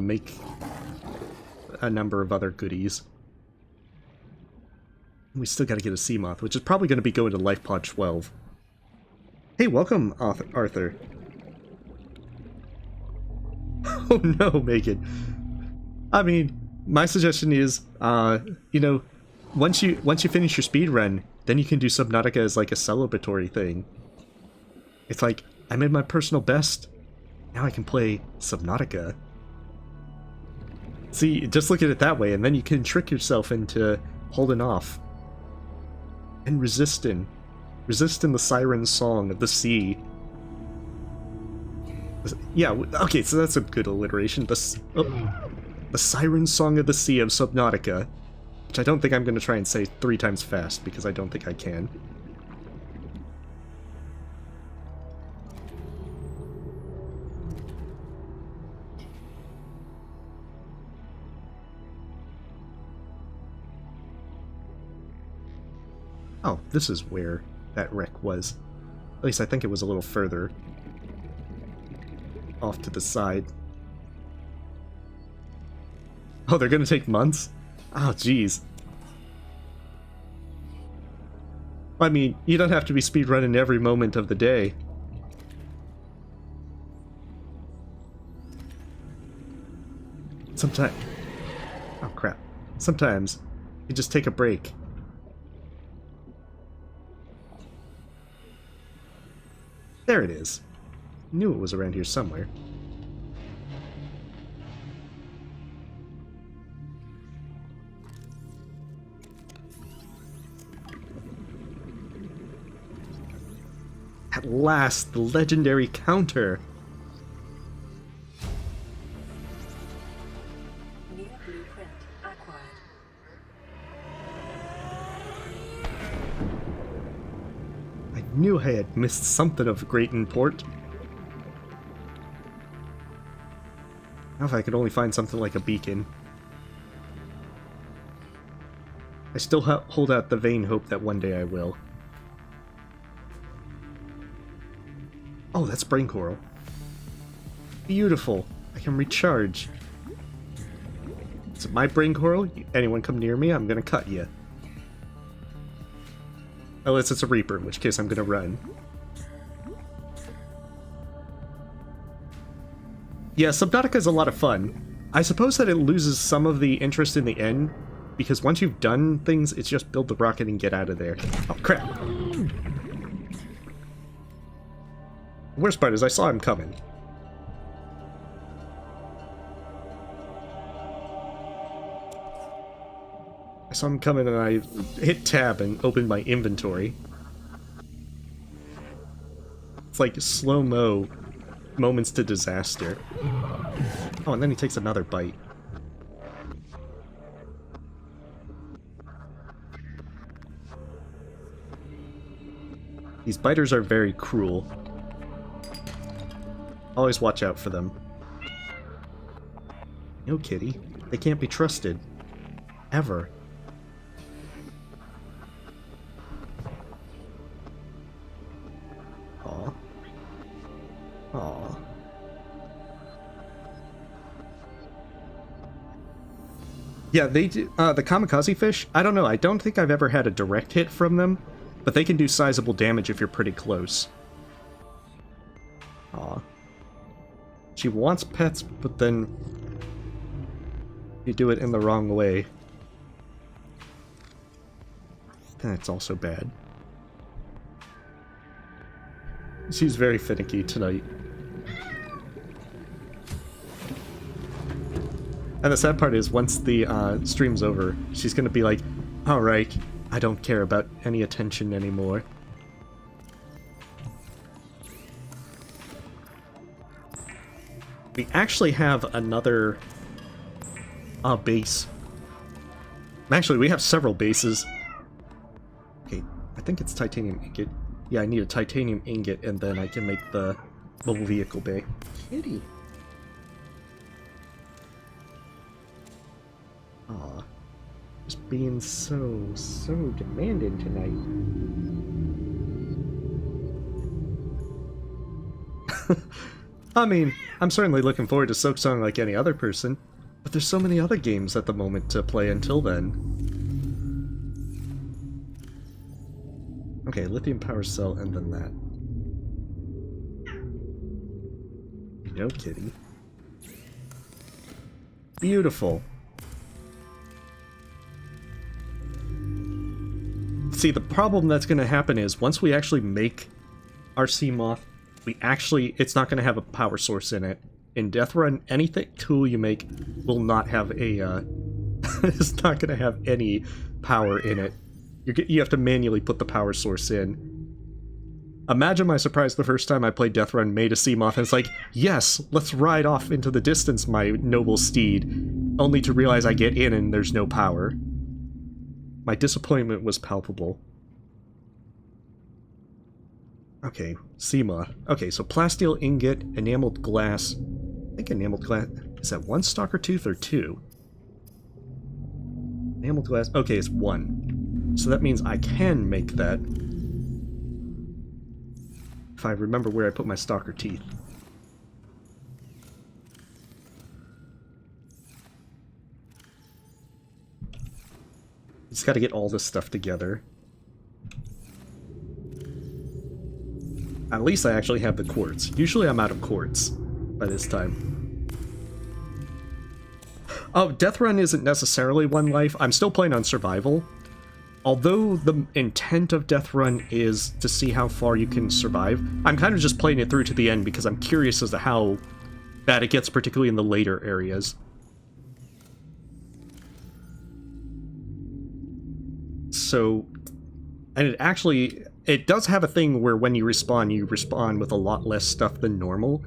make a number of other goodies. We still gotta get a Seamoth, which is probably going to be going to lifepod 12. Hey, welcome, Arthur. Oh no, Megan. I mean, my suggestion is, you know, once you finish your speed run, then you can do Subnautica as like a celebratory thing. It's like, I made my personal best, now I can play Subnautica. See, just look at it that way, and then you can trick yourself into holding off. And resisting the siren song of the sea. Yeah, okay, so that's a good alliteration. The siren song of the sea of Subnautica. Which I don't think I'm going to try and say 3 times fast, because I don't think I can. Oh, this is where that wreck was. At least I think it was a little further off to the side. Oh, they're gonna take months? Oh, jeez. I mean, you don't have to be speedrunning every moment of the day. Sometimes... Oh, crap. Sometimes, you just take a break. There it is. Knew it was around here somewhere. At last, the legendary counter! New blueprint acquired. I knew I had missed something of great import. Now if I could only find something like a beacon. I still hold out the vain hope that one day I will. Oh, that's brain coral. Beautiful. I can recharge. Is it my brain coral? Anyone come near me, I'm gonna cut you. Unless it's a Reaper, in which case I'm gonna run. Yeah, Subnautica is a lot of fun. I suppose that it loses some of the interest in the end, because once you've done things, it's just build the rocket and get out of there. Oh, crap. The worst part is I saw him coming. I saw him coming and I hit tab and opened my inventory. It's like slow-mo moments to disaster. Oh, and then he takes another bite. These biters are very cruel. Always watch out for them. No, kitty. They can't be trusted. Ever. Aw. Aw. Yeah, they do. The kamikaze fish, I don't know. I don't think I've ever had a direct hit from them, but they can do sizable damage if you're pretty close. Aw. She wants pets, but then you do it in the wrong way. That's also bad. She's very finicky tonight. And the sad part is, once the stream's over, she's gonna be like, alright, I don't care about any attention anymore. We actually have another base. Actually, we have several bases. Okay, I think it's titanium ingot. Yeah, I need a titanium ingot, and then I can make the mobile vehicle bay. Kitty. Aw. Just being so demanding tonight. I mean, I'm certainly looking forward to Silksong like any other person, but there's so many other games at the moment to play until then. Okay, lithium power cell and then that. No, kitty. Beautiful. See, the problem that's going to happen is once we actually make our Seamoth, it's not going to have a power source in it. In Death Run, anything tool you make will not have a, it's not going to have any power in it. You have to manually put the power source in. Imagine my surprise the first time I played Death Run, made a Seamoth, and it's like, yes, let's ride off into the distance, my noble steed, only to realize I get in and there's no power. My disappointment was palpable. Okay, Seamoth. Okay, so plasteel ingot, enameled glass. I think enameled glass... Is that one stalker tooth or two? Enameled glass... Okay, it's one. So that means I can make that. If I remember where I put my stalker teeth. Just gotta get all this stuff together. At least I actually have the quartz. Usually I'm out of quartz by this time. Oh, Death Run isn't necessarily one life. I'm still playing on survival. Although the intent of Death Run is to see how far you can survive, I'm kind of just playing it through to the end because I'm curious as to how bad it gets, particularly in the later areas. So, and it does have a thing where when you respawn with a lot less stuff than normal.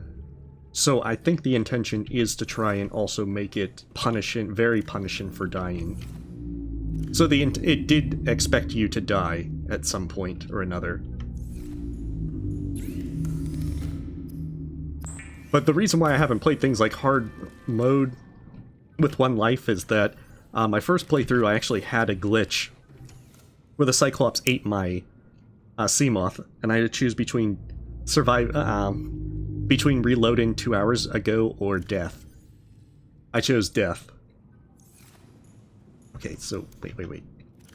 So I think the intention is to try and also make it very punishing for dying. So it did expect you to die at some point or another. But the reason why I haven't played things like hard mode with one life is that my first playthrough I actually had a glitch where the Cyclops ate my Seamoth, and I had to choose between between reloading 2 hours ago or death. I chose death. Okay, so wait.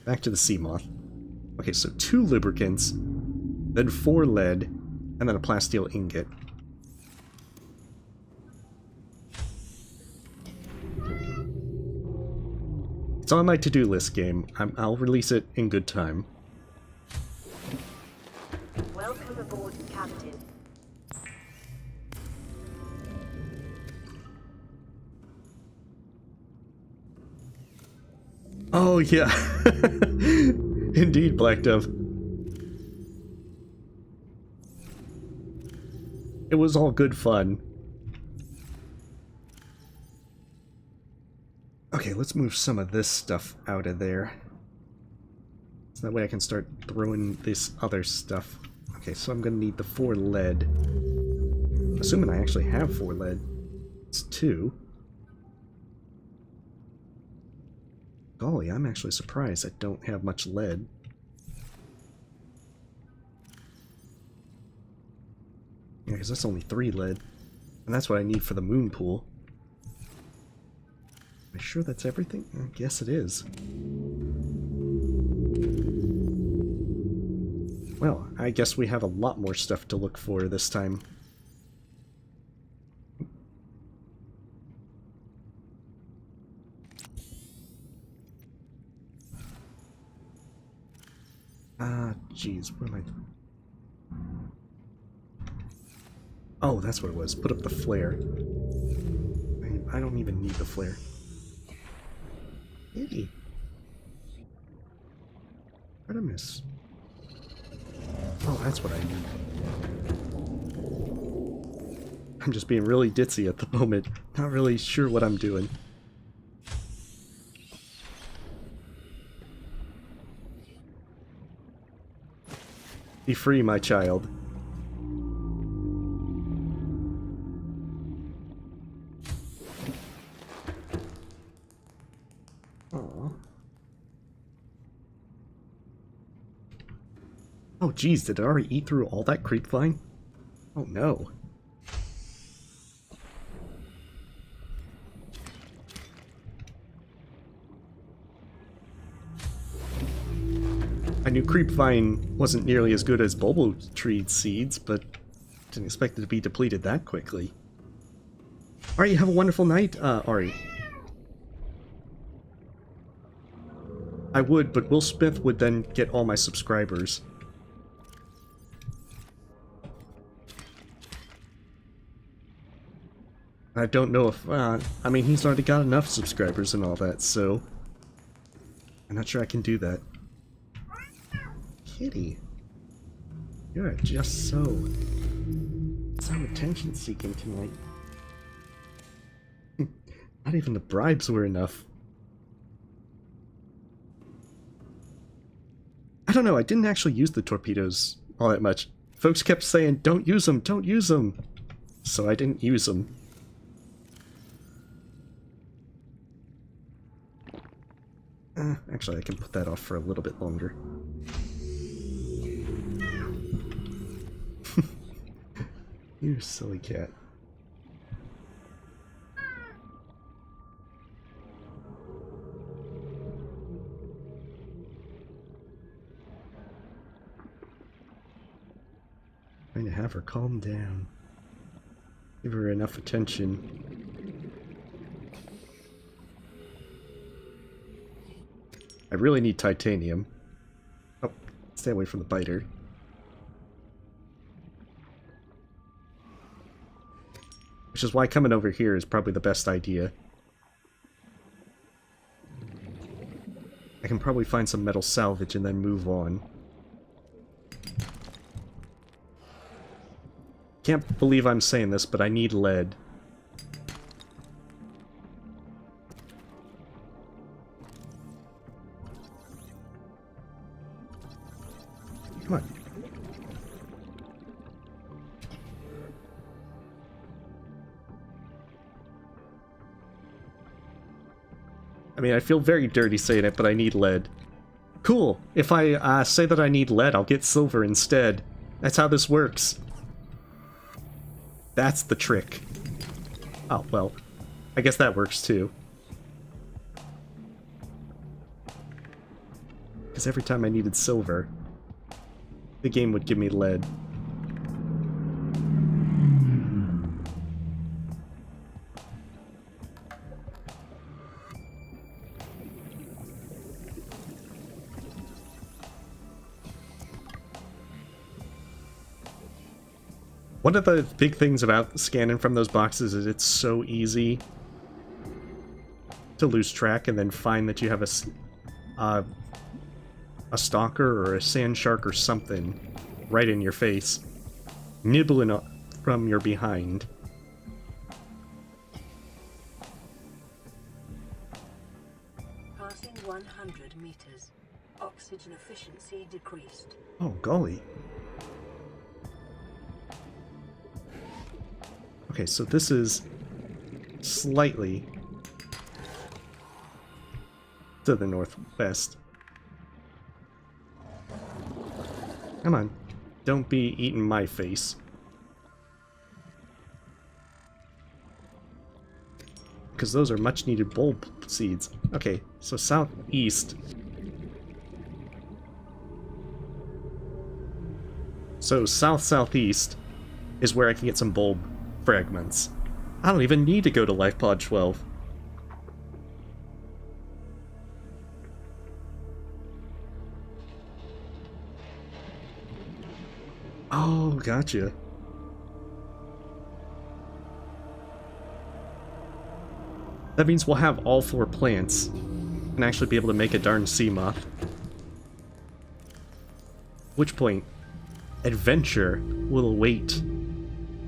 Back to the Seamoth. Okay, so 2 lubricants, then 4 lead, and then a plasteel ingot. It's on my to-do list game. I'll release it in good time. Welcome aboard, Captain. Oh, yeah. Indeed, Black Dove. It was all good fun. Okay, let's move some of this stuff out of there. So that way I can start throwing this other stuff. Okay, so I'm gonna need the 4 lead. Assuming I actually have 4 lead. It's 2. Golly, I'm actually surprised I don't have much lead. Yeah, because that's only 3 lead. And that's what I need for the moon pool. Am I sure that's everything? I guess it is. Well, I guess we have a lot more stuff to look for this time. Jeez, what am I... Oh, that's what it was. Put up the flare. I don't even need the flare. Hey. What'd I miss? Oh, that's what I need. I'm just being really ditzy at the moment. Not really sure what I'm doing. Be free, my child. Aww. Oh, geez, did it already eat through all that creep vine? Oh, no. I knew creepvine wasn't nearly as good as bulbo tree seeds, but didn't expect it to be depleted that quickly. Alright, you have a wonderful night, Ari. I would, but Will Smith would then get all my subscribers. I don't know if, I mean, he's already got enough subscribers and all that, so I'm not sure I can do that. Kitty, you're just so attention-seeking tonight. Not even the bribes were enough. I don't know, I didn't actually use the torpedoes all that much. Folks kept saying, don't use them, don't use them. So I didn't use them. Actually, I can put that off for a little bit longer. You silly cat. Trying to have her calm down. Give her enough attention. I really need titanium. Oh, stay away from the biter. Which is why coming over here is probably the best idea. I can probably find some metal salvage and then move on. Can't believe I'm saying this, but I need lead. Come on. I mean, I feel very dirty saying it, but I need lead. Cool! If I say that I need lead, I'll get silver instead. That's how this works. That's the trick. Oh, well. I guess that works too. Because every time I needed silver, the game would give me lead. One of the big things about scanning from those boxes is it's so easy to lose track and then find that you have a stalker or a sand shark or something right in your face, nibbling from your behind. Passing 100 meters. Oxygen efficiency decreased. Oh, golly. Okay, so this is slightly to the northwest. Come on. Don't be eating my face. Because those are much needed bulb seeds. Okay, so southeast. So south-southeast is where I can get some bulb fragments. I don't even need to go to lifepod 12. Oh, gotcha. That means we'll have all 4 plants and actually be able to make a darn Seamoth. At which point, adventure will await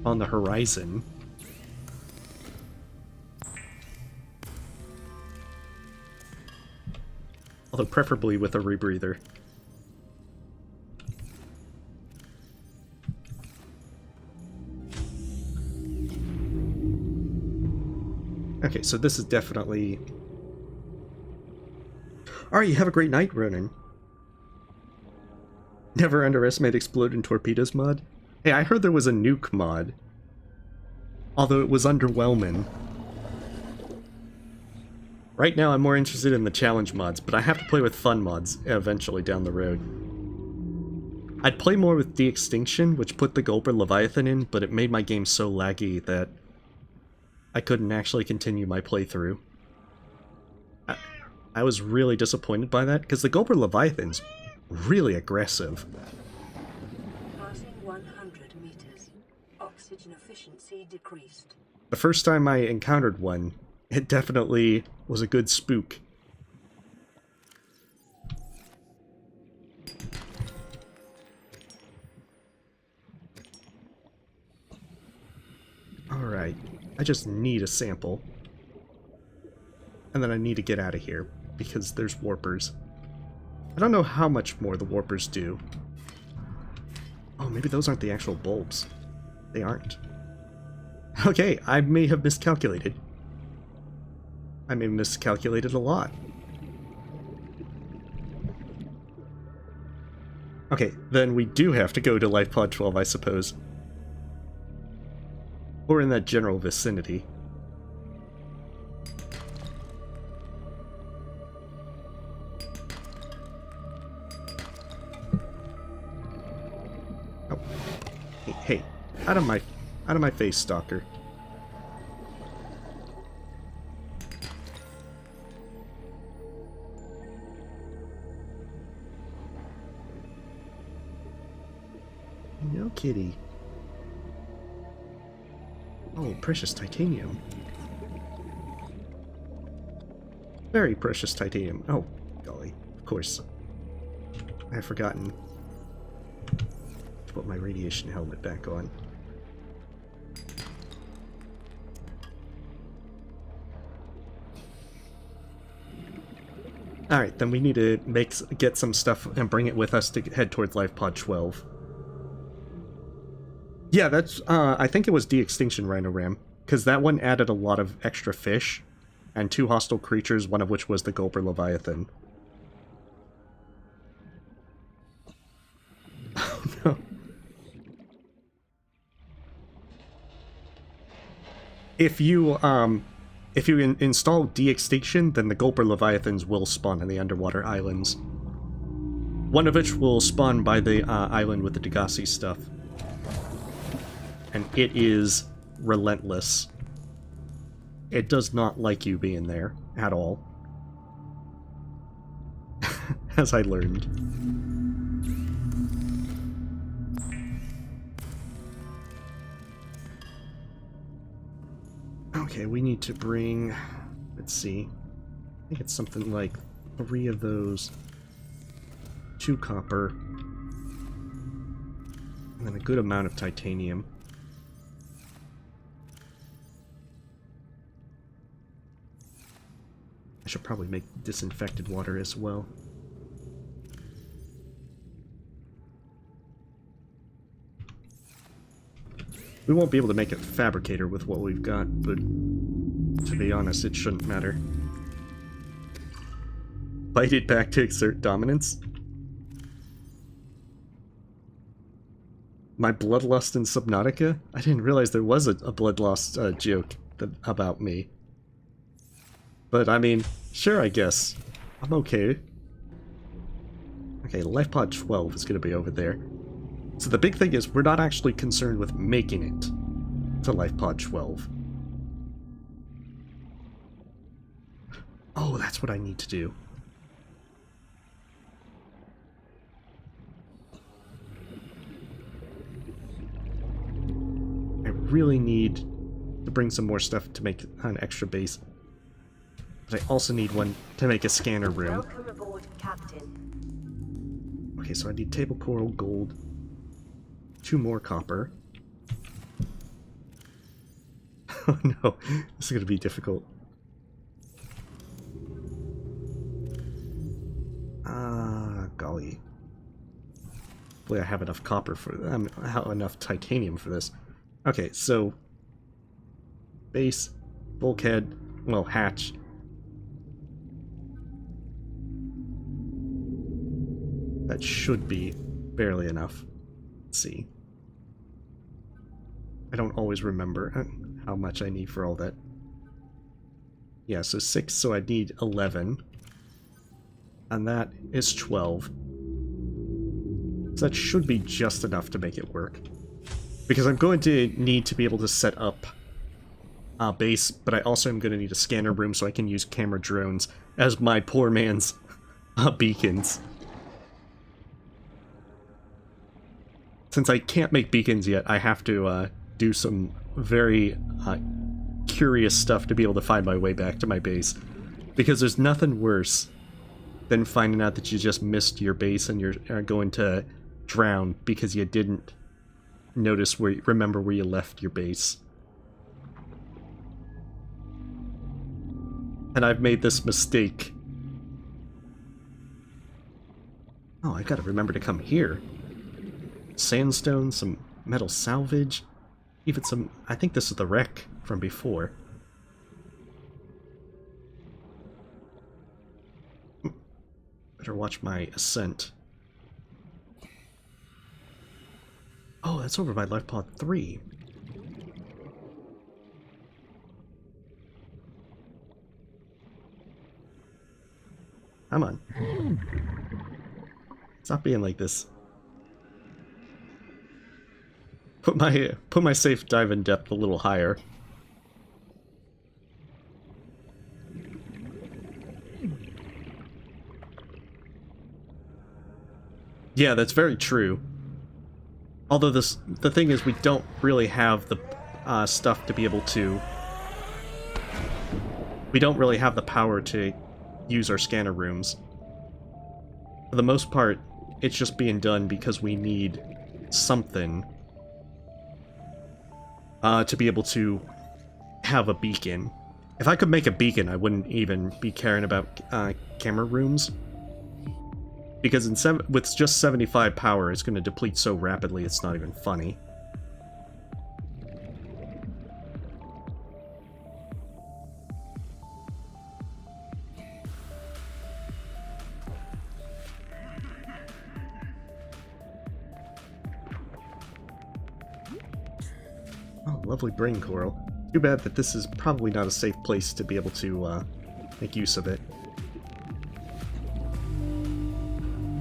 on the horizon. Although preferably with a rebreather. Okay, so this is definitely... Alright, you have a great night, Ronan. Never underestimate exploding torpedoes mod. Hey, I heard there was a nuke mod. Although it was underwhelming. Right now I'm more interested in the challenge mods, but I have to play with fun mods eventually down the road. I'd play more with De-Extinction, which put the Gulper Leviathan in, but it made my game so laggy that I couldn't actually continue my playthrough. I was really disappointed by that, because the Gulper Leviathan's really aggressive. Passing 100 meters. Oxygen efficiency decreased. The first time I encountered one, it definitely was a good spook. Alright, I just need a sample. And then I need to get out of here, because there's warpers. I don't know how much more the warpers do. Oh, maybe those aren't the actual bulbs. They aren't. Okay, I may have miscalculated. I may have miscalculated a lot. Okay, then we do have to go to lifepod 12, I suppose. Or in that general vicinity. Oh. Hey, out of my face, stalker. No kitty. Oh, precious titanium. Very precious titanium. Oh, golly. Of course. I have forgotten to put my radiation helmet back on. Alright, then we need to get some stuff and bring it with us to head towards lifepod 12. Yeah, that's, I think it was De-Extinction Rhino Ram, because that one added a lot of extra fish, and 2 hostile creatures, one of which was the Gulper Leviathan. Oh no. If you install De-Extinction, then the Gulper Leviathans will spawn in the underwater islands. One of which will spawn by the island with the Degassi stuff. And it is relentless. It does not like you being there at all. As I learned. Okay, we need to bring... Let's see. I think it's something like 3 of those. 2 copper. And then a good amount of titanium. I should probably make disinfected water as well. We won't be able to make a fabricator with what we've got, but to be honest, it shouldn't matter. Fight it back to exert dominance? My bloodlust in Subnautica? I didn't realize there was a bloodlust joke about me. But, I mean, sure, I guess. I'm okay. Okay, lifepod 12 is going to be over there. So the big thing is, we're not actually concerned with making it to lifepod 12. Oh, that's what I need to do. I really need to bring some more stuff to make an extra base. But I also need one to make a scanner room. Welcome aboard, Captain. Okay, so I need table coral, gold, 2 more copper. Oh no, this is going to be difficult. Golly. Hopefully I have enough copper for enough titanium for this. Okay, so base, bulkhead, well, hatch. That should be barely enough. Let's see. I don't always remember how much I need for all that. Yeah, so 6, so I need 11. And that is 12. So that should be just enough to make it work. Because I'm going to need to be able to set up a base, but I also am going to need a scanner room so I can use camera drones as my poor man's beacons. Since I can't make beacons yet, I have to do some very curious stuff to be able to find my way back to my base. Because there's nothing worse than finding out that you just missed your base and you're going to drown because you didn't remember where you left your base. And I've made this mistake. Oh, I gotta remember to come here. Sandstone, some metal salvage, even some... I think this is the wreck from before. Better watch my ascent. Oh, that's over by lifepod 3. Come on. Stop being like this. Put my safe dive in depth a little higher. Yeah, that's very true. Although the thing is, we don't really have the stuff to be able to... We don't really have the power to use our scanner rooms. For the most part, it's just being done because we need something to be able to have a beacon. If I could make a beacon, I wouldn't even be caring about camera rooms. Because with just 75 power, it's going to deplete so rapidly, it's not even funny. Oh, lovely brain coral. Too bad that this is probably not a safe place to be able to make use of it.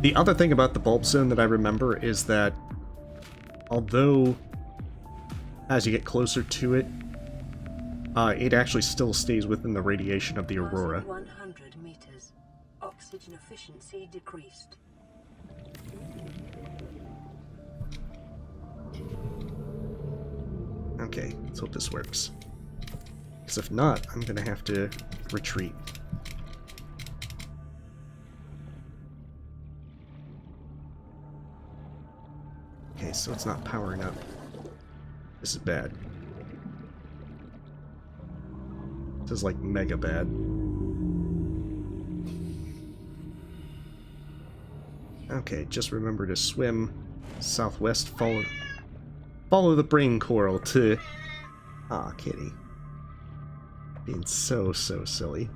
The other thing about the bulb zone that I remember is that although as you get closer to it, it actually still stays within the radiation of the Aurora. 100 meters. Oxygen efficiency decreased. Okay, let's hope this works. Because if not, I'm going to have to retreat. Okay, so it's not powering up. This is bad. This is like mega bad. Okay, just remember to swim southwest, follow the brain coral to... Ah, kitty. Being so silly.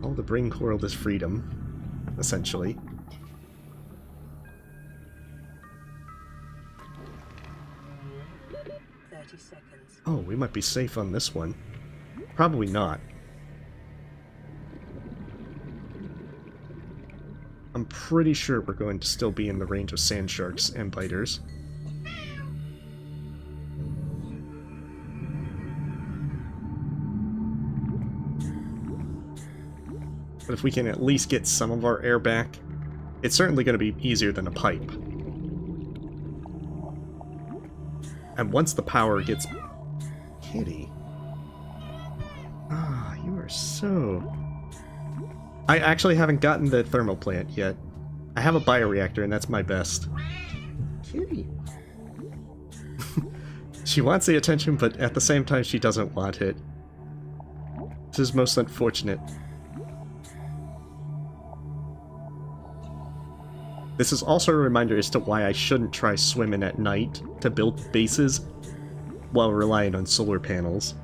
Follow the brain coral to freedom, essentially. Oh, we might be safe on this one. Probably not. I'm pretty sure we're going to still be in the range of sand sharks and biters. But if we can at least get some of our air back, it's certainly going to be easier than a pipe. And once the power gets... Kitty. Ah, you are so... I actually haven't gotten the thermal plant yet. I have a bioreactor, and that's my best. Kitty. She wants the attention, but at the same time, she doesn't want it. This is most unfortunate. This is also a reminder as to why I shouldn't try swimming at night to build bases while relying on solar panels.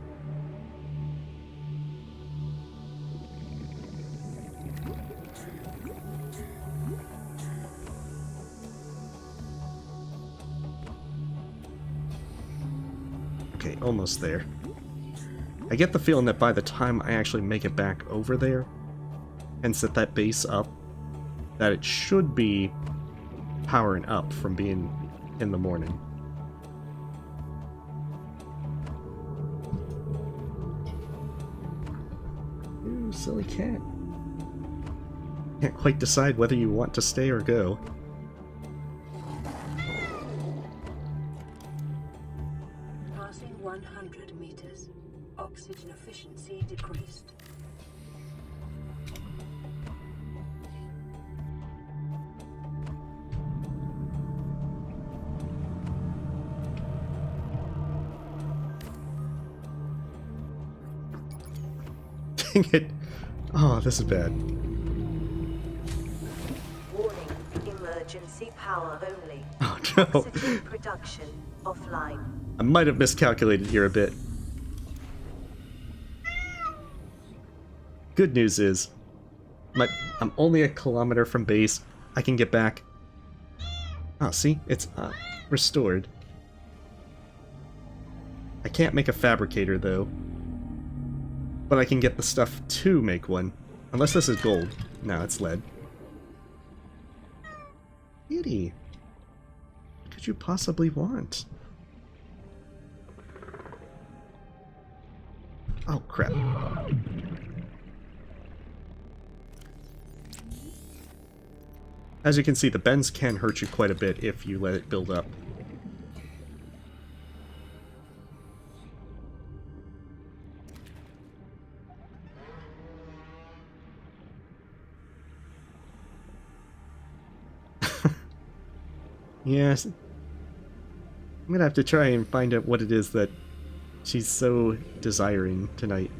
Okay, almost there. I get the feeling that by the time I actually make it back over there and set that base up, that it should be powering up from being in the morning. Ooh, silly cat. Can't quite decide whether you want to stay or go. Passing 100 meters. Oxygen efficiency decreased. Dang it. Oh, this is bad. Warning, emergency power only. Oh no. Oxygen production offline. I might have miscalculated here a bit. Good news is, I'm only a kilometer from base. I can get back. Oh, see? It's restored. I can't make a fabricator, though. But I can get the stuff to make one. Unless this is gold. No, it's lead. Kitty. What could you possibly want? Oh, crap. As you can see, the bends can hurt you quite a bit if you let it build up. Yes. I'm gonna have to try and find out what it is that she's so desiring tonight.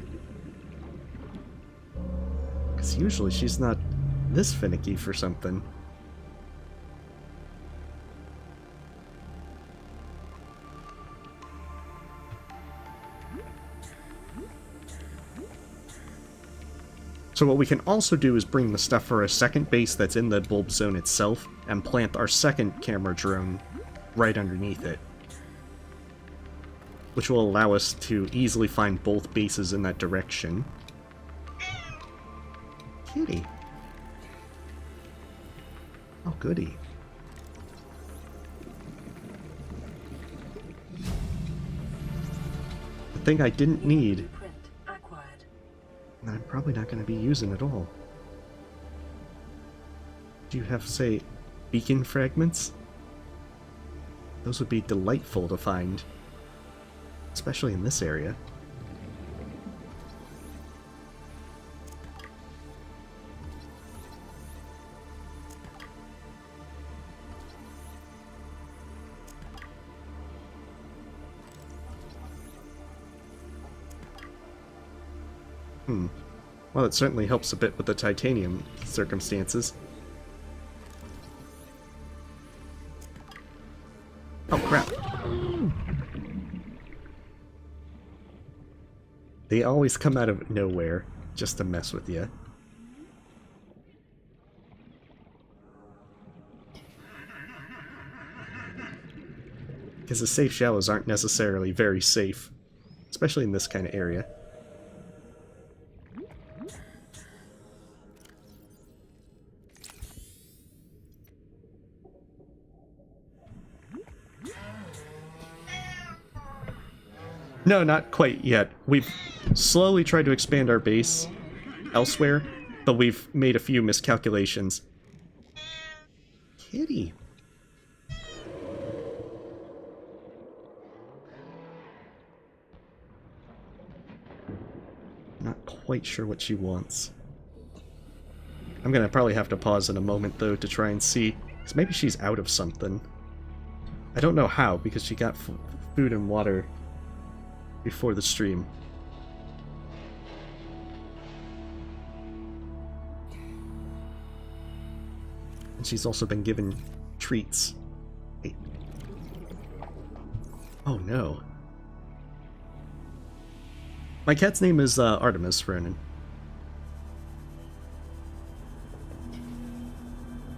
Because usually she's not this finicky for something. So what we can also do is bring the stuff for a second base that's in the bulb zone itself and plant our second camera drone right underneath it. Which will allow us to easily find both bases in that direction. Kitty. Oh, goody. The thing I didn't need, and I'm probably not going to be using at all. Do you have, say, beacon fragments? Those would be delightful to find, especially in this area. Well, it certainly helps a bit with the titanium circumstances. Oh, crap. They always come out of nowhere just to mess with you. Because the safe shallows aren't necessarily very safe, especially in this kind of area. No, not quite yet. We've slowly tried to expand our base elsewhere, but we've made a few miscalculations. Kitty. Not quite sure what she wants. I'm gonna probably have to pause in a moment, though, to try and see, because maybe she's out of something. I don't know how, because she got food and water before the stream. And she's also been given treats. Hey. Oh no. My cat's name is Artemis Ronan.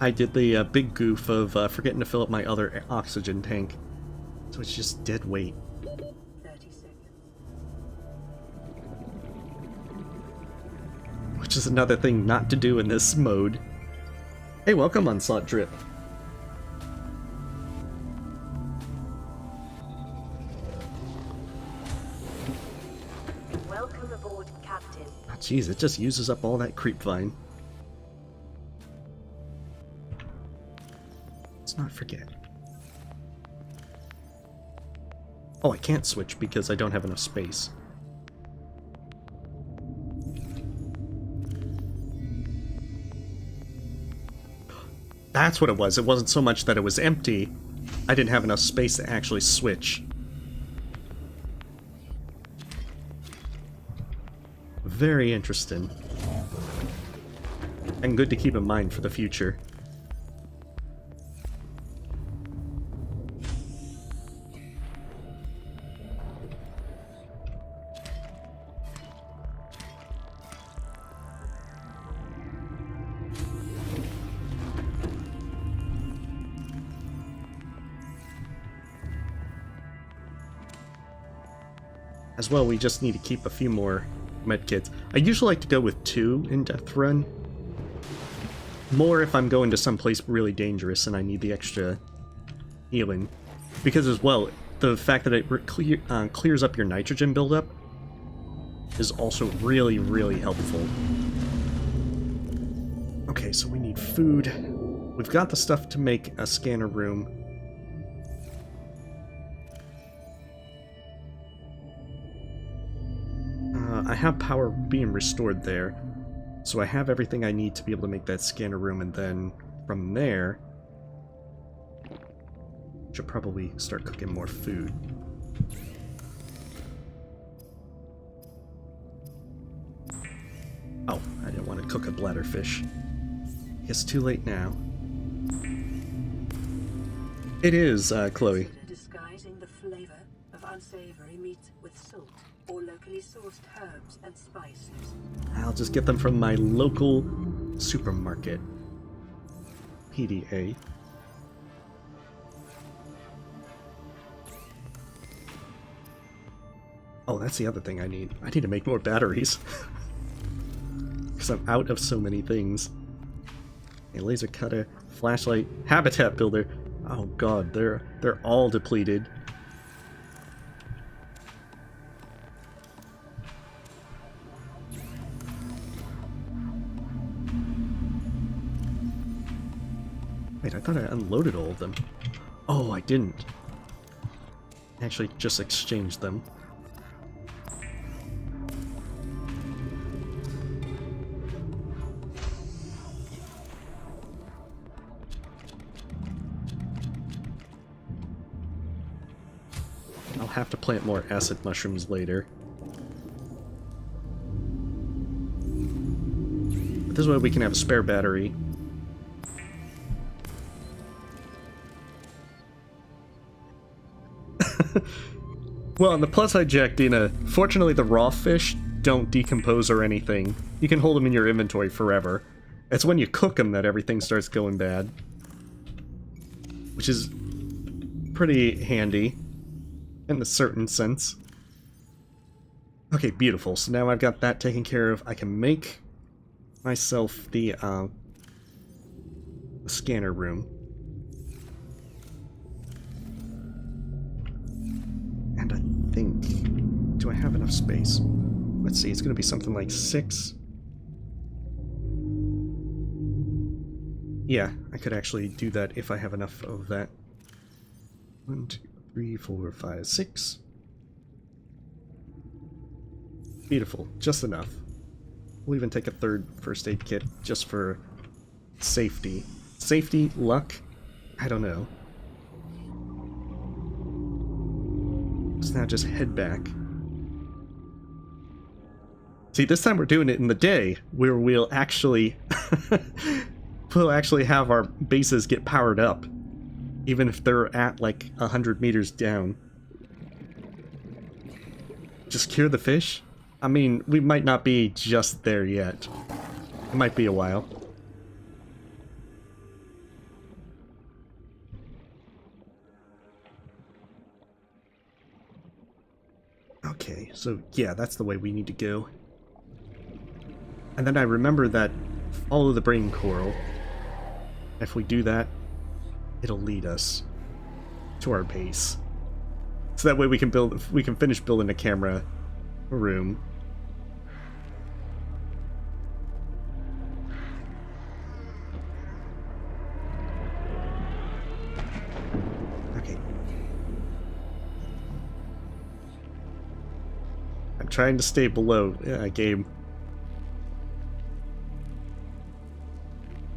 I did the big goof of forgetting to fill up my other oxygen tank. So it's just dead weight. Which is another thing not to do in this mode. Hey, welcome, Unsought Drip. Welcome aboard, Captain. Oh, jeez, it just uses up all that creep vine. Let's not forget. Oh, I can't switch because I don't have enough space. That's what it was. It wasn't so much that it was empty. I didn't have enough space to actually switch. Very interesting. And good to keep in mind for the future. As well, we just need to keep a few more medkits. I usually like to go with 2 in Death Run. More if I'm going to someplace really dangerous and I need the extra healing. Because as well, the fact that it clears up your nitrogen buildup is also really, really helpful. Okay, so we need food. We've got the stuff to make a scanner room. I have power being restored there, so I have everything I need to be able to make that scanner room, and then from there, should probably start cooking more food. Oh, I didn't want to cook a bladderfish. It's too late now. It is, Chloe. Disguising the flavor of unsavory meat with salt or locally sourced herbs and spices. I'll just get them from my local supermarket. PDA. Oh, that's the other thing I need. I need to make more batteries. Because I'm out of so many things. A laser cutter, flashlight, habitat builder. Oh god, they're all depleted. Wait, I thought I unloaded all of them. Oh, I didn't. Actually, just exchange them. I'll have to plant more acid mushrooms later. But this way we can have a spare battery. Well, on the plus side, Jack Dina, fortunately the raw fish don't decompose or anything. You can hold them in your inventory forever. It's when you cook them that everything starts going bad. Which is pretty handy. In a certain sense. Okay, beautiful. So now I've got that taken care of. I can make myself the scanner room. And I think... do I have enough space? Let's see, it's going to be something like 6. Yeah, I could actually do that if I have enough of that. 1, 2, 3, 4, 5, 6. Beautiful, just enough. We'll even take a third first aid kit just for safety. Safety? Luck? I don't know. So now just head back. See, this time we're doing it in the day, where we'll actually have our bases get powered up, even if they're at like 100 meters down. Just cure the fish? I mean, we might not be just there yet. It might be a while. Okay, so yeah, that's the way we need to go. And then I remember that follow the brain coral. If we do that, it'll lead us to our base. So that way we can finish building a camera room. Okay. I'm trying to stay below game.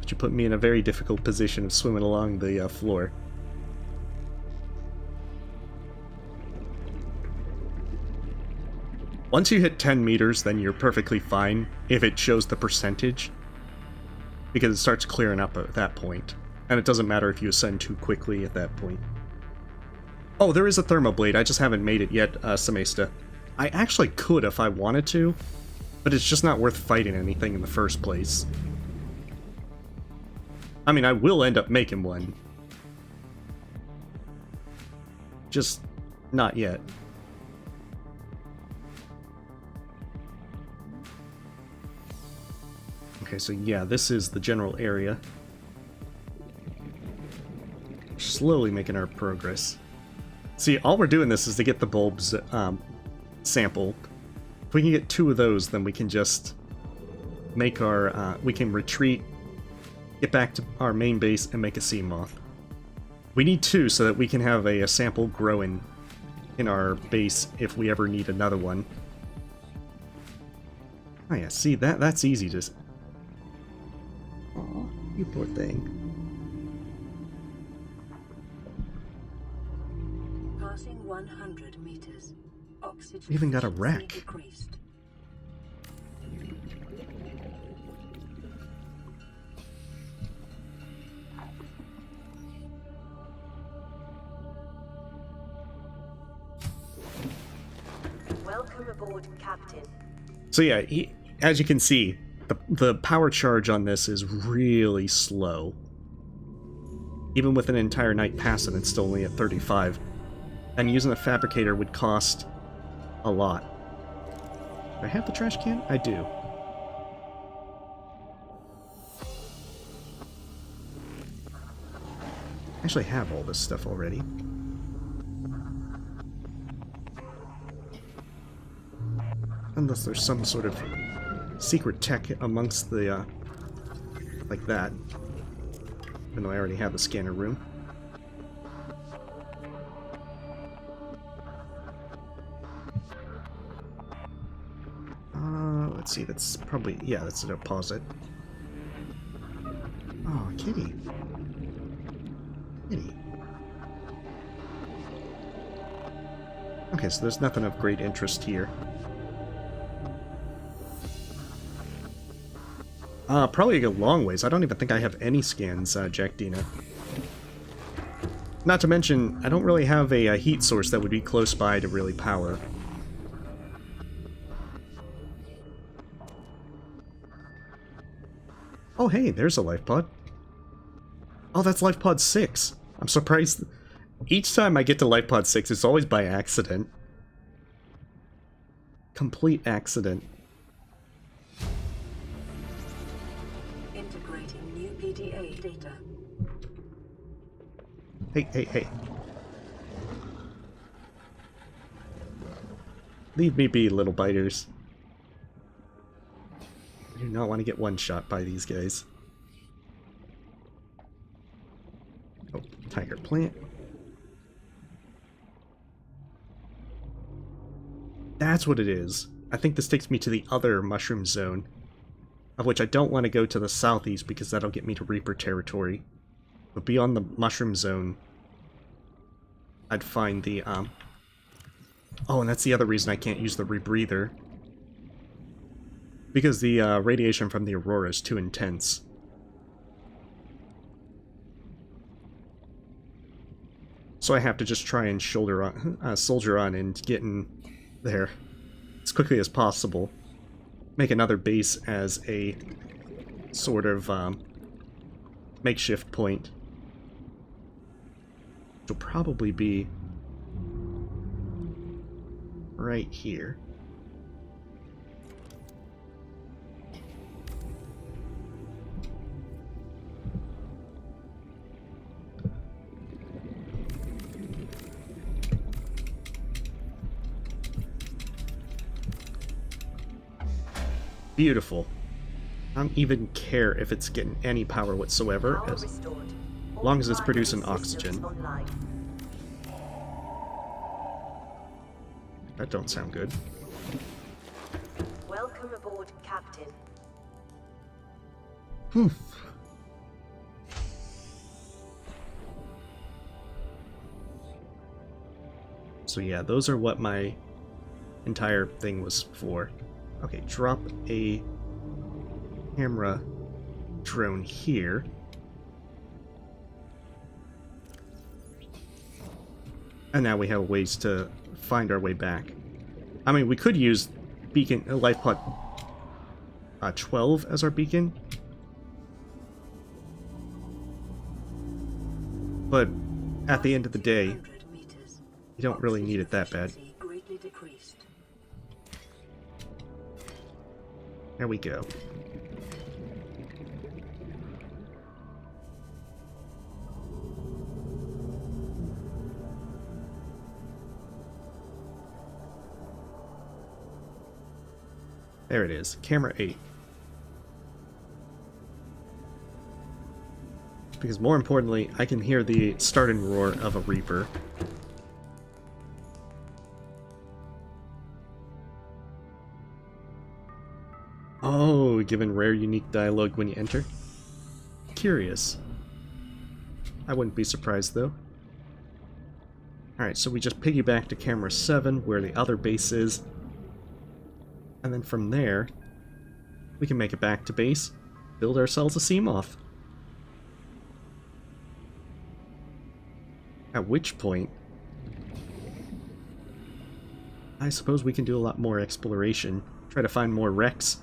But you put me in a very difficult position of swimming along the floor. Once you hit 10 meters, then you're perfectly fine if it shows the percentage, because it starts clearing up at that point, and it doesn't matter if you ascend too quickly at that point. Oh, there is a thermoblade, I just haven't made it yet, Samesta. I actually could if I wanted to, but it's just not worth fighting anything in the first place. I mean, I will end up making one. Just not yet. Okay, so yeah, this is the general area. Slowly making our progress. See, all we're doing this is to get the bulbs sample. If we can get 2 of those, then we can just make our... we can retreat, get back to our main base, and make a Seamoth. We need 2 so that we can have a sample growing in our base if we ever need another one. Oh yeah, see, that's easy to... Aw, you poor thing. Passing 100 meters. Oxygen We even got a efficiency wreck. decreased. Welcome aboard, Captain. So yeah, as you can see, the power charge on this is really slow. Even with an entire night passing, it's still only at 35. And using a fabricator would cost a lot. Do I have the trash can? I do. I actually have all this stuff already. Unless there's some sort of secret tech amongst the, like that. Even though I already have the scanner room. Let's see, that's probably... yeah, that's a deposit. Oh, kitty. Kitty. Okay, so there's nothing of great interest here. Probably a long ways. I don't even think I have any scans, Jack Dina. Not to mention, I don't really have a heat source that would be close by to really power. Oh hey, there's a lifepod. Oh, that's lifepod 6. I'm surprised. Each time I get to lifepod 6, it's always by accident. Complete accident. Integrating new PDA data. Hey, hey, hey. Leave me be, little biters. I do not want to get one shot by these guys. Oh, tiger plant. That's what it is. I think this takes me to the other mushroom zone, of which I don't want to go to the southeast because that'll get me to Reaper territory. But beyond the mushroom zone, I'd find the, oh, and that's the other reason I can't use the rebreather. Because the radiation from the Aurora is too intense. So I have to just try and soldier on and get in there as quickly as possible. Make another base as a sort of makeshift point. Which will probably be right here. Beautiful. I don't even care if it's getting any power whatsoever, as long as it's producing oxygen. That don't sound good. Welcome aboard, Captain. So yeah, those are what my entire thing was for. Okay, drop a camera drone here. And now we have ways to find our way back. I mean, we could use beacon lifepod 12 as our beacon. But at the end of the day, you don't really need it that bad. There we go. There it is, camera 8. Because more importantly, I can hear the start and roar of a Reaper. Oh, given rare unique dialogue when you enter? Curious. I wouldn't be surprised though. Alright, so we just piggyback to camera 7 where the other base is. And then from there, we can make it back to base, build ourselves a Seamoth. At which point, I suppose we can do a lot more exploration, try to find more wrecks,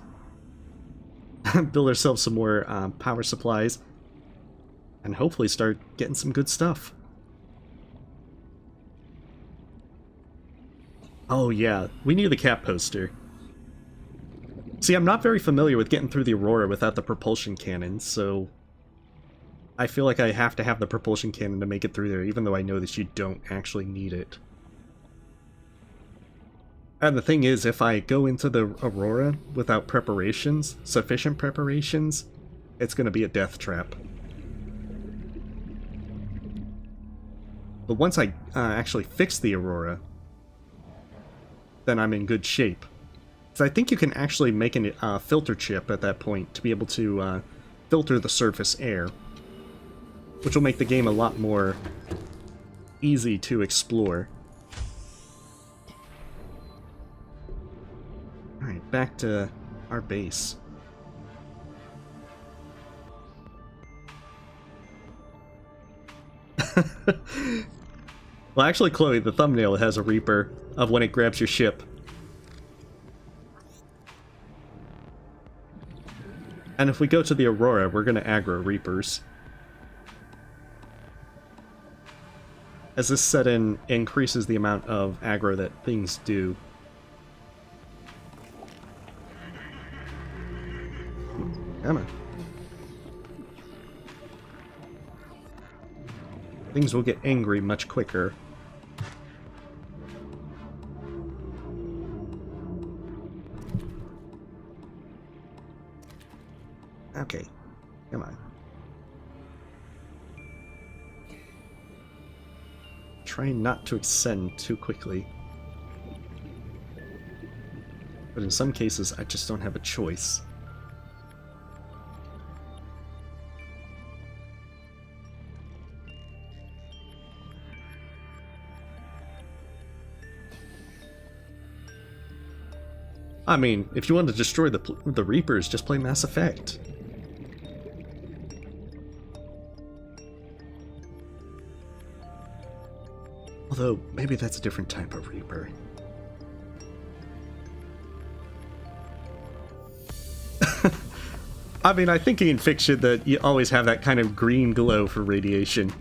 build ourselves some more power supplies, and hopefully start getting some good stuff. Oh yeah, we need the cat poster. See, I'm not very familiar with getting through the Aurora without the propulsion cannon, so I feel like I have to have the propulsion cannon to make it through there, even though I know that you don't actually need it. And the thing is, if I go into the Aurora without preparations, sufficient preparations, it's going to be a death trap. But once I actually fix the Aurora, then I'm in good shape. So I think you can actually make a filter chip at that point to be able to filter the surface air, which will make the game a lot more easy to explore. Alright, back to our base. Well, actually, Chloe, the thumbnail has a Reaper of when it grabs your ship. And if we go to the Aurora, we're going to aggro Reapers. As this set-in increases the amount of aggro that things do. Come on. Things will get angry much quicker. Okay, come on. Try not to ascend too quickly. But in some cases, I just don't have a choice. I mean, if you want to destroy the Reapers, just play Mass Effect. Although, maybe that's a different type of Reaper. I mean, I think in fiction that you always have that kind of green glow for radiation.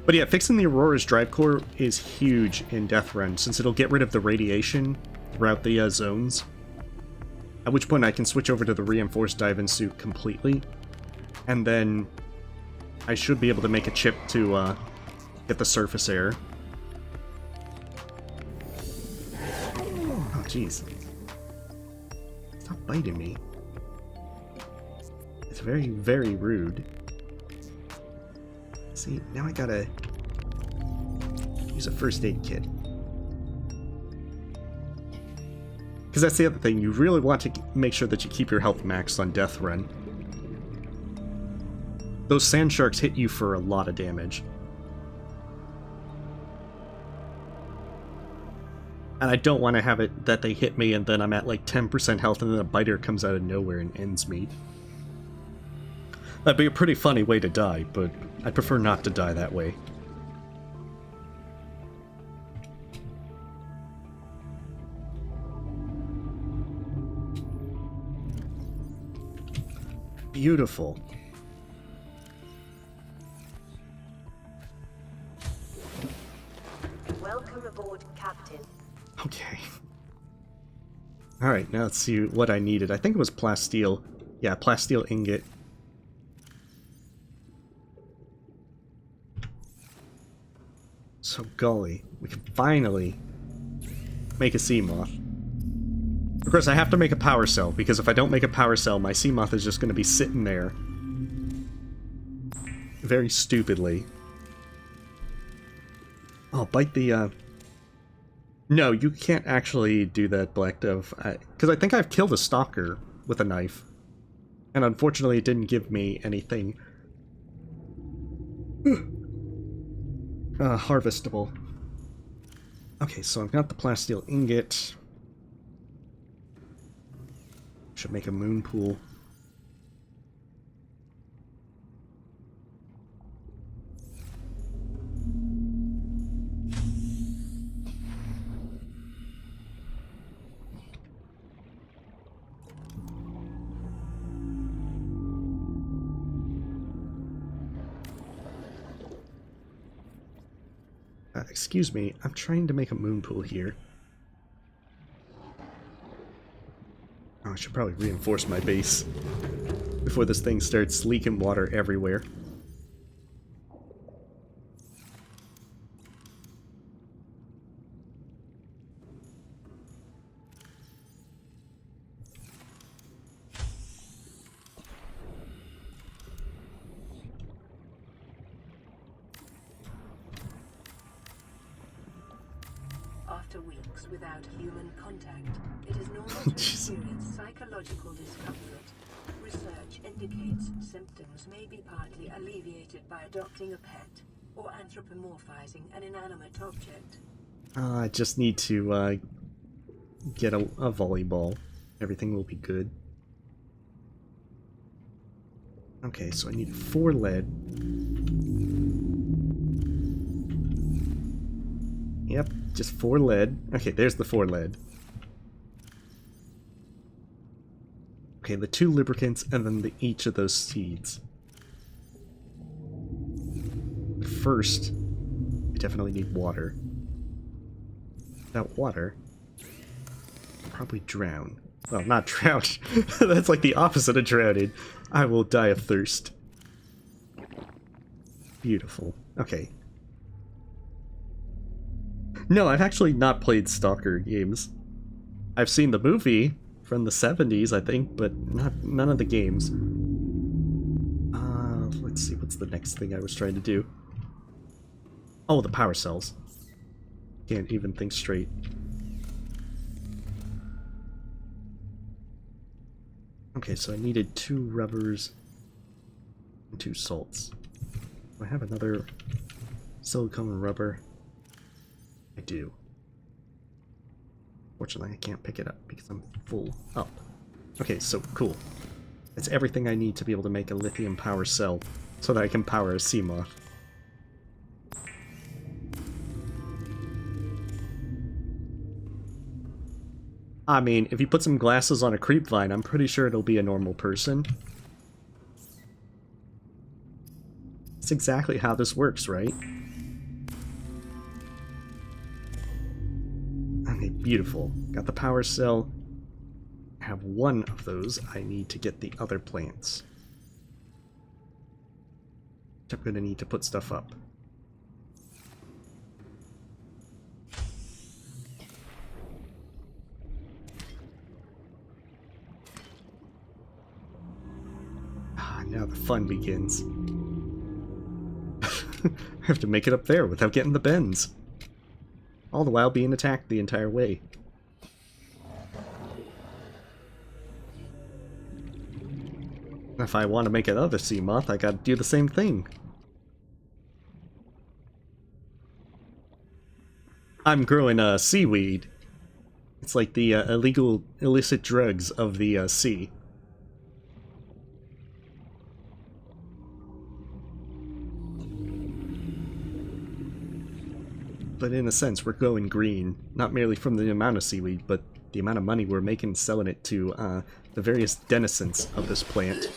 But yeah, fixing the Aurora's drive core is huge in Death Run, since it'll get rid of the radiation throughout the zones. At which point I can switch over to the reinforced dive-in suit completely. And then I should be able to make a chip to get the surface air. Oh, jeez. Stop biting me. It's very, very rude. See, now I gotta use a first aid kit. Because that's the other thing, you really want to make sure that you keep your health maxed on Death Run. Those sand sharks hit you for a lot of damage. And I don't want to have it that they hit me and then I'm at like 10% health and then a biter comes out of nowhere and ends me. That'd be a pretty funny way to die, but I prefer not to die that way. Beautiful. Welcome aboard, Captain. Okay. Alright, now let's see what I needed. I think it was plasteel. Yeah, plasteel ingot. So golly, we can finally make a Seamoth. Of course, I have to make a power cell, because if I don't make a power cell, my Seamoth is just going to be sitting there. Very stupidly. Oh, bite the, No, you can't actually do that, Black Dove. Because I think I've killed a stalker with a knife. And unfortunately, it didn't give me anything harvestable. Okay, so I've got the plasteel ingot. Should make a moon pool. Excuse me, I'm trying to make a moon pool here. Oh, I should probably reinforce my base before this thing starts leaking water everywhere. After to weeks without human contact, it is normal to experience psychological discomfort. Research indicates symptoms may be partly alleviated by adopting a pet or anthropomorphizing an inanimate object. I just need to get a volleyball. Everything will be good. Okay, so I need 4 lead. Yep, just 4 lead. Okay, there's the 4 lead. Okay, the 2 lubricants and then each of those seeds. First, I definitely need water. Without water, I'll probably drown. Well, not drown. That's like the opposite of drowning. I will die of thirst. Beautiful. Okay. No, I've actually not played Stalker games. I've seen the movie from the 70s, I think, but none of the games. Let's see, what's the next thing I was trying to do? Oh, the power cells. Can't even think straight. Okay, so I needed 2 rubbers and 2 salts. Do I have another silicone rubber? I do. Fortunately, I can't pick it up because I'm full up. Okay, so cool. It's everything I need to be able to make a lithium power cell so that I can power a Seamoth. I mean, if you put some glasses on a creep vine, I'm pretty sure it'll be a normal person. That's exactly how this works, right? Okay, beautiful. Got the power cell. I have 1 of those. I need to get the other plants. I'm gonna need to put stuff up. Now the fun begins. I have to make it up there without getting the bends. All the while being attacked the entire way. If I want to make another Seamoth, I gotta do the same thing. I'm growing seaweed. It's like the illegal, illicit drugs of the sea. But in a sense, we're going green, not merely from the amount of seaweed, but the amount of money we're making selling it to the various denizens of this planet.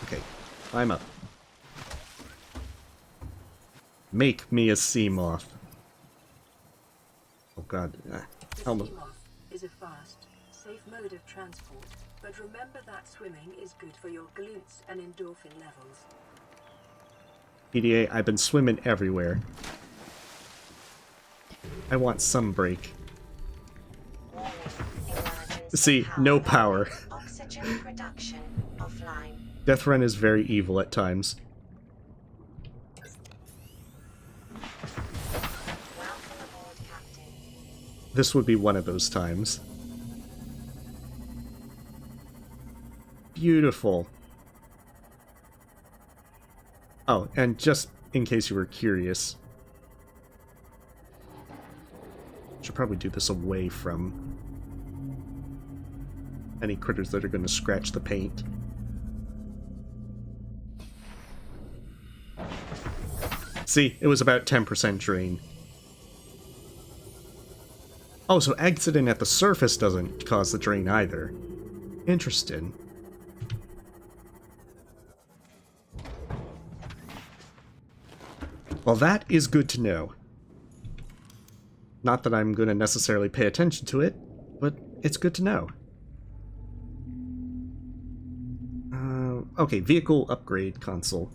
Okay, climb up. Make me a Seamoth. Oh god. The Almost. Seamoth is a fast, safe mode of transport, but remember that swimming is good for your glutes and endorphin levels. PDA, I've been swimming everywhere. I want some break. See, no power. Oxygen production offline. Death Run is very evil at times. Welcome aboard, Captain. This would be one of those times. Beautiful. Oh, and just in case you were curious, should probably do this away from any critters that are going to scratch the paint. See, it was about 10% drain. Oh, so exiting at the surface doesn't cause the drain either. Interesting. Well, that is good to know. Not that I'm going to necessarily pay attention to it, but it's good to know. Okay, vehicle upgrade console.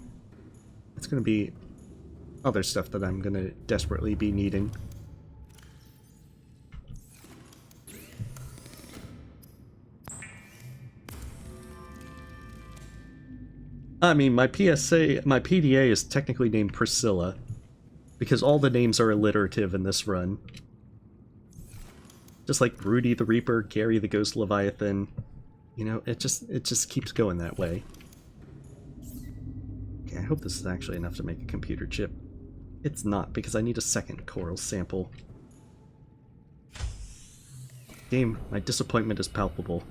It's going to be other stuff that I'm going to desperately be needing. I mean, my PDA is technically named Priscilla, Because all the names are alliterative in this run. Just like Rudy the Reaper, Gary the Ghost Leviathan. You know, it just keeps going that way. Okay, I hope this is actually enough to make a computer chip. It's not, because I need a second coral sample. Game, my disappointment is palpable.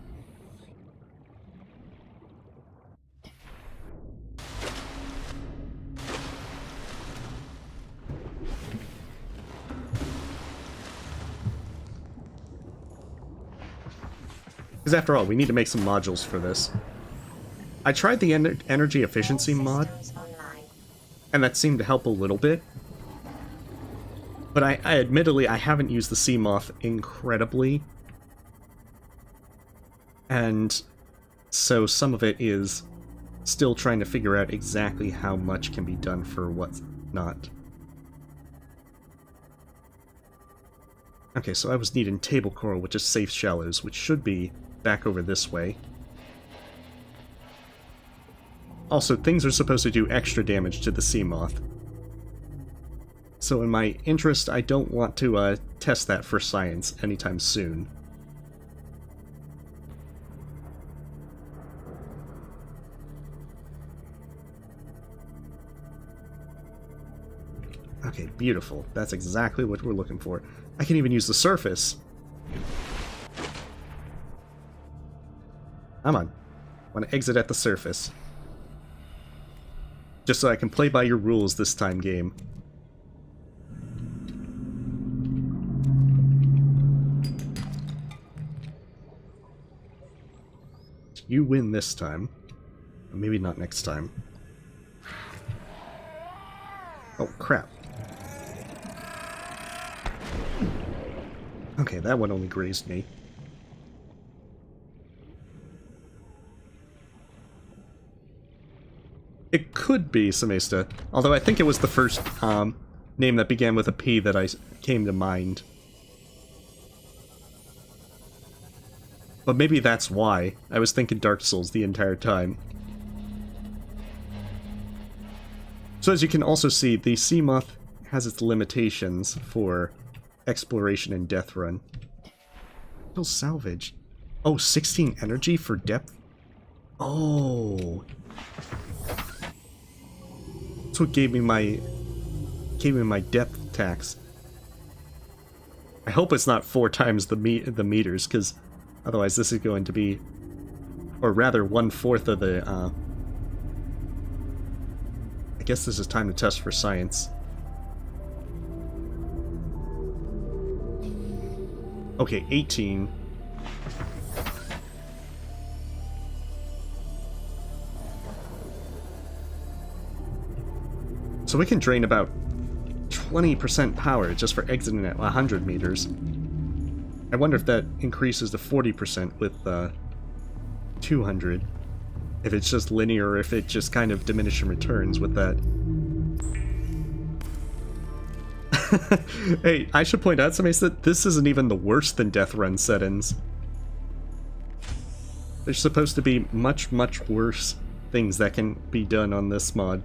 Because after all, we need to make some modules for this. I tried the energy efficiency mod, and that seemed to help a little bit. But I admittedly, I haven't used the Seamoth incredibly. And so some of it is still trying to figure out exactly how much can be done for what's not. Okay, so I was needing table coral, which is safe shallows, which should be back over this way. Also, things are supposed to do extra damage to the Seamoth. So in my interest, I don't want to test that for science anytime soon. Okay, beautiful. That's exactly what we're looking for. I can even use the surface. Come on. I want to exit at the surface. Just so I can play by your rules this time, game. You win this time. Maybe not next time. Oh, crap. Okay, that one only grazed me. It could be Samesta, although I think it was the first name that began with a P that came to mind. But maybe that's why. I was thinking Dark Souls the entire time. So as you can also see, the Seamoth has its limitations for exploration and Death Run. Still salvage. Oh, 16 energy for depth? Oh. That's what gave me my depth tax. I hope it's not 4 times the meters, because otherwise this is going to be, or rather 1/4 of the, I guess this is time to test for science. Okay, 18. So we can drain about 20% power just for exiting at 100 meters. I wonder if that increases to 40% with 200. If it's just linear or if it just kind of diminishing returns with that. Hey, I should point out, somebody said this isn't even the worst than Death Run settings. There's supposed to be much, much worse things that can be done on this mod.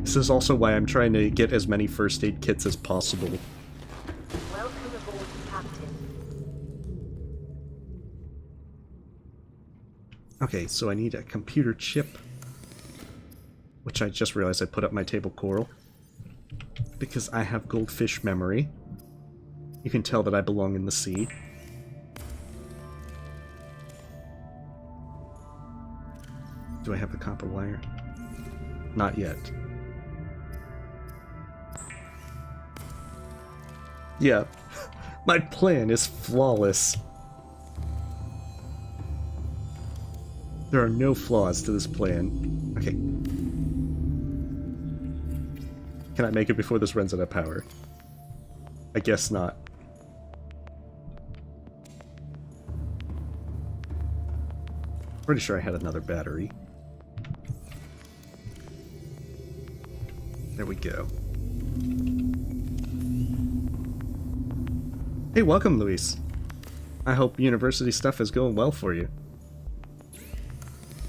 This is also why I'm trying to get as many first aid kits as possible. Welcome aboard, Captain. Okay, so I need a computer chip, which I just realized I put up my table coral, because I have goldfish memory. You can tell that I belong in the sea. Do I have the copper wire? Not yet. Yeah, my plan is flawless. There are no flaws to this plan. Okay. Can I make it before this runs out of power? I guess not. Pretty sure I had another battery. There we go. Hey, welcome, Luis. I hope university stuff is going well for you.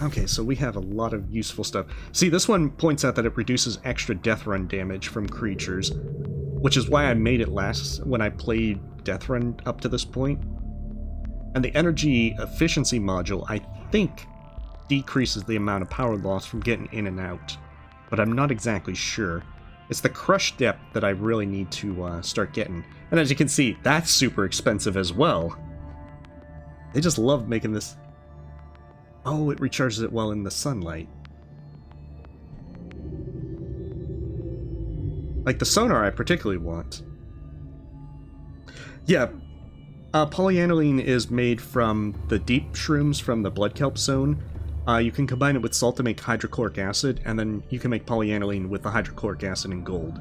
Okay, so we have a lot of useful stuff. See, this one points out that it reduces extra Death Run damage from creatures, which is why I made it last when I played Death Run up to this point. And the energy efficiency module, I think, decreases the amount of power loss from getting in and out, but I'm not exactly sure. It's the crush depth that I really need to start getting. And as you can see, that's super expensive as well. They just love making this... Oh, it recharges it while in the sunlight. Like the sonar I particularly want. Yeah, polyaniline is made from the deep shrooms from the blood kelp zone. You can combine it with salt to make hydrochloric acid, and then you can make polyaniline with the hydrochloric acid and gold.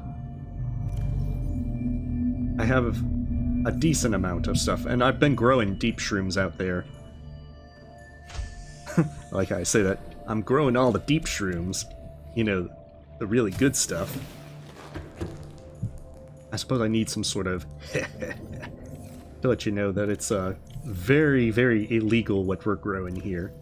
I have a decent amount of stuff, and I've been growing deep shrooms out there. Like I say that, I'm growing all the deep shrooms. You know, the really good stuff. I suppose I need some sort of... to let you know that it's very, very illegal what we're growing here.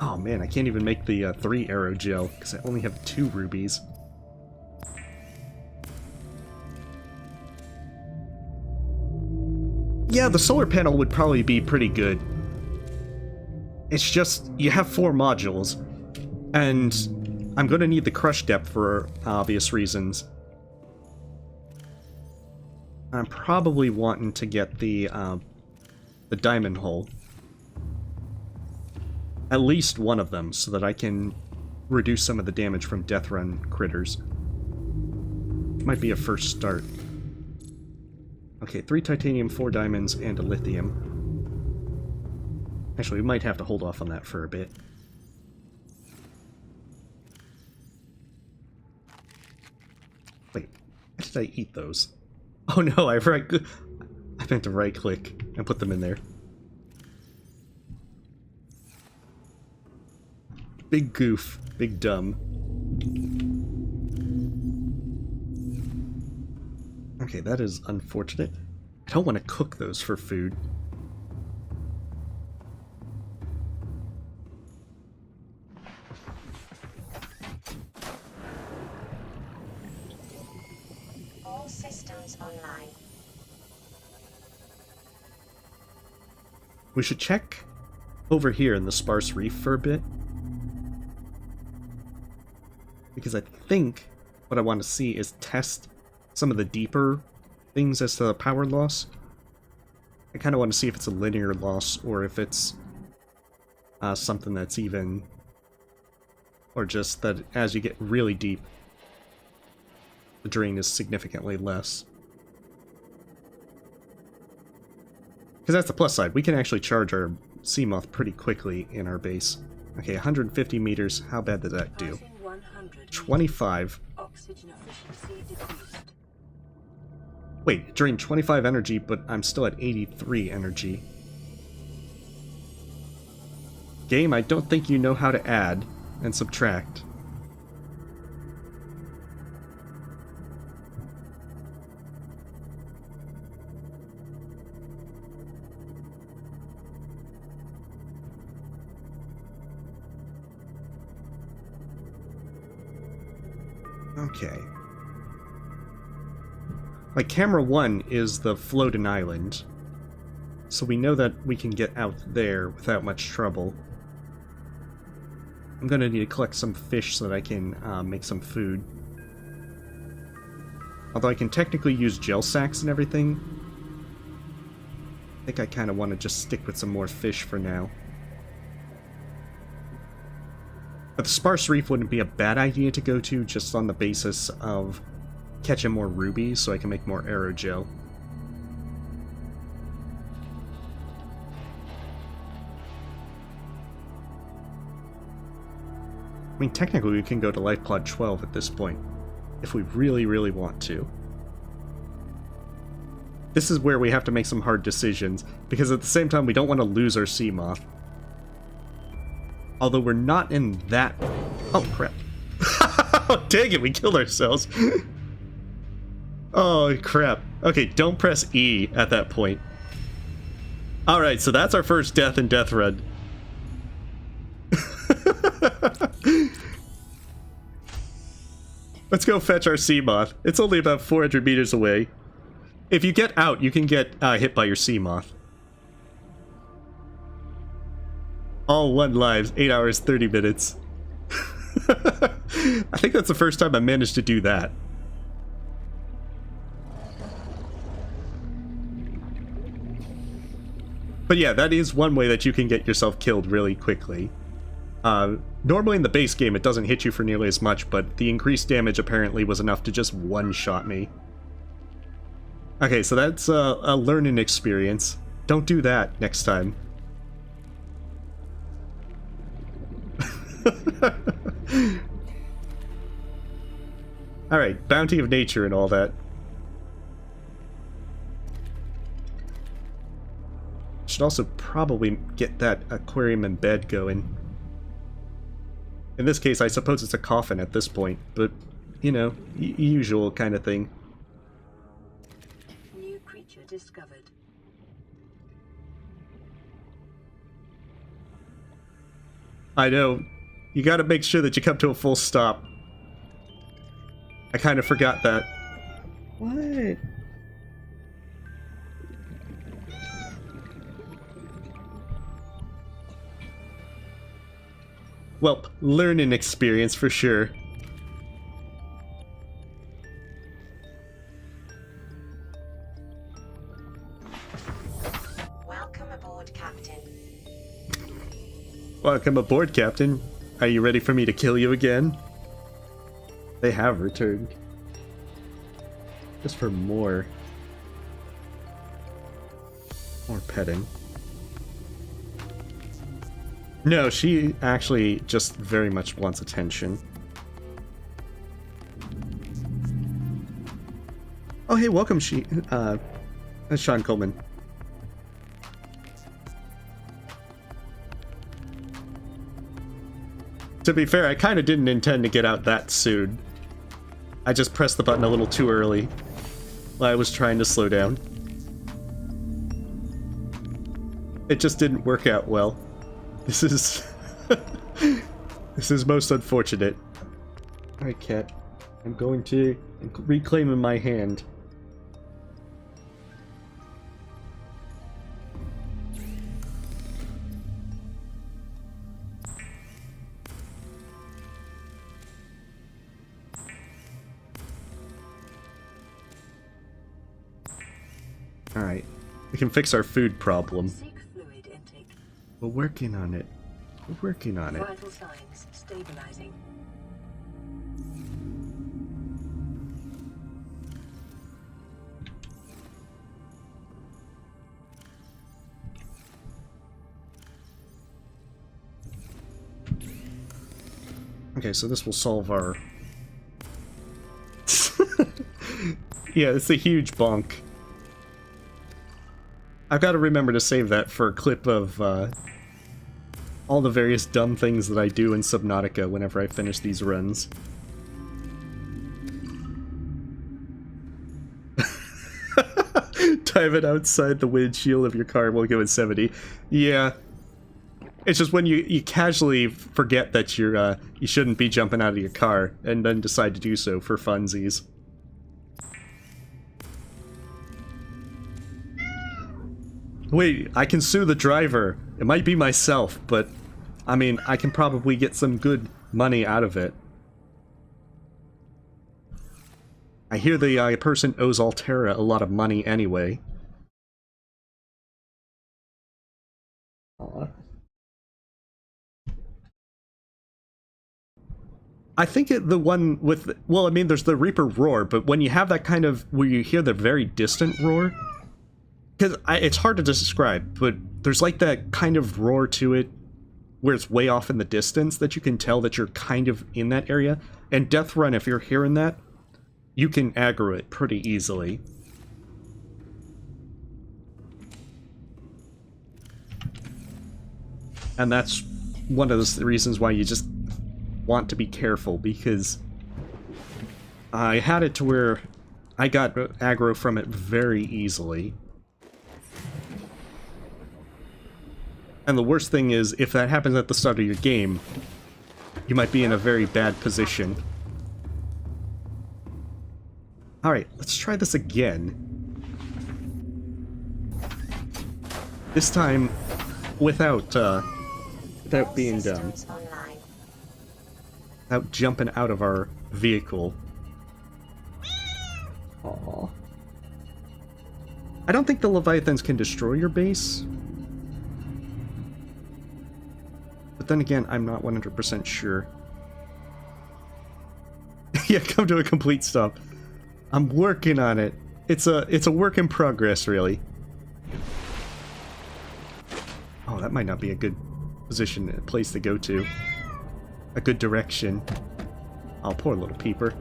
Oh man, I can't even make the 3 arrow gel, because I only have 2 rubies. Yeah, the solar panel would probably be pretty good. It's just, you have 4 modules, and I'm going to need the crush depth for obvious reasons. I'm probably wanting to get the diamond hole. At least one of them, so that I can reduce some of the damage from Death Run critters. Might be a first start. Okay, 3 titanium, 4 diamonds, and a lithium. Actually, we might have to hold off on that for a bit. Wait, why did I eat those? Oh no, I meant to right click and put them in there. Big goof, big dumb. Okay, that is unfortunate. I don't want to cook those for food. All systems online. We should check over here in the sparse reef for a bit. Because I think what I want to see is test some of the deeper things as to the power loss. I kind of want to see if it's a linear loss or if it's something that's even... Or just that as you get really deep, the drain is significantly less. Because that's the plus side. We can actually charge our Seamoth pretty quickly in our base. Okay, 150 meters. How bad did that do? 25. Oxygen efficiency decreased. Wait, it drained 25 energy, but I'm still at 83 energy. Game, I don't think you know how to add and subtract. Okay. Like, camera 1 is the floating island, so we know that we can get out there without much trouble. I'm gonna need to collect some fish so that I can make some food. Although I can technically use gel sacks and everything, I think I kind of want to just stick with some more fish for now. But the sparse reef wouldn't be a bad idea to go to, just on the basis of catching more rubies so I can make more aerogel. I mean, technically we can go to lifepod 12 at this point, if we really, really want to. This is where we have to make some hard decisions, because at the same time we don't want to lose our Seamoth. Although we're not in that... Oh, crap. Dang it, we killed ourselves. Oh, crap. Okay, don't press E at that point. Alright, so that's our first death in Death Run. Let's go fetch our Seamoth. It's only about 400 meters away. If you get out, you can get hit by your Seamoth. All 1 lives, 8 hours, 30 minutes. I think that's the first time I managed to do that. But yeah, that is one way that you can get yourself killed really quickly. Normally in the base game it doesn't hit you for nearly as much, but the increased damage apparently was enough to just one-shot me. Okay, so that's a learning experience. Don't do that next time. Alright, bounty of nature and all that. Should also probably get that aquarium and bed going. In this case, I suppose it's a coffin at this point, but, you know, usual kind of thing. New creature discovered. I know. You gotta make sure that you come to a full stop. I kind of forgot that. What? Well, learning experience for sure. Welcome aboard, Captain. Welcome aboard, Captain. Are you ready for me to kill you again? They have returned. Just for more petting. No, she actually just very much wants attention. Oh, hey, welcome, that's Sean Coleman. To be fair, I kind of didn't intend to get out that soon. I just pressed the button a little too early while I was trying to slow down. It just didn't work out well. This is... this is most unfortunate. Alright, cat. I'm going to reclaim in my hand. Alright. We can fix our food problem. Seek fluid intake. We're working on it. We're working on it. Vital signs stabilizing. Okay, so this will solve our... Yeah, it's a huge bonk. I've got to remember to save that for a clip of all the various dumb things that I do in Subnautica whenever I finish these runs. Dive it outside the windshield of your car while going 70. Yeah. It's just when you casually forget that you shouldn't be jumping out of your car, and then decide to do so for funsies. Wait, I can sue the driver. It might be myself, but, I mean, I can probably get some good money out of it. I hear the person owes Altera a lot of money anyway. Aw. I think the one with... Well, I mean, there's the Reaper roar, but when you have that kind of... where you hear the very distant roar... Because it's hard to describe, but there's like that kind of roar to it where it's way off in the distance that you can tell that you're kind of in that area. And Death Run, if you're hearing that, you can aggro it pretty easily. And that's one of the reasons why you just want to be careful, because I had it to where I got aggro from it very easily. And the worst thing is, if that happens at the start of your game, you might be in a very bad position. Alright, let's try this again. This time, without being dumb. Without jumping out of our vehicle. Aww. I don't think the Leviathans can destroy your base. But then again, I'm not 100% sure. Yeah, come to a complete stop. I'm working on it. It's a work in progress, really. Oh, that might not be a good place to go to. A good direction. Oh, poor little peeper.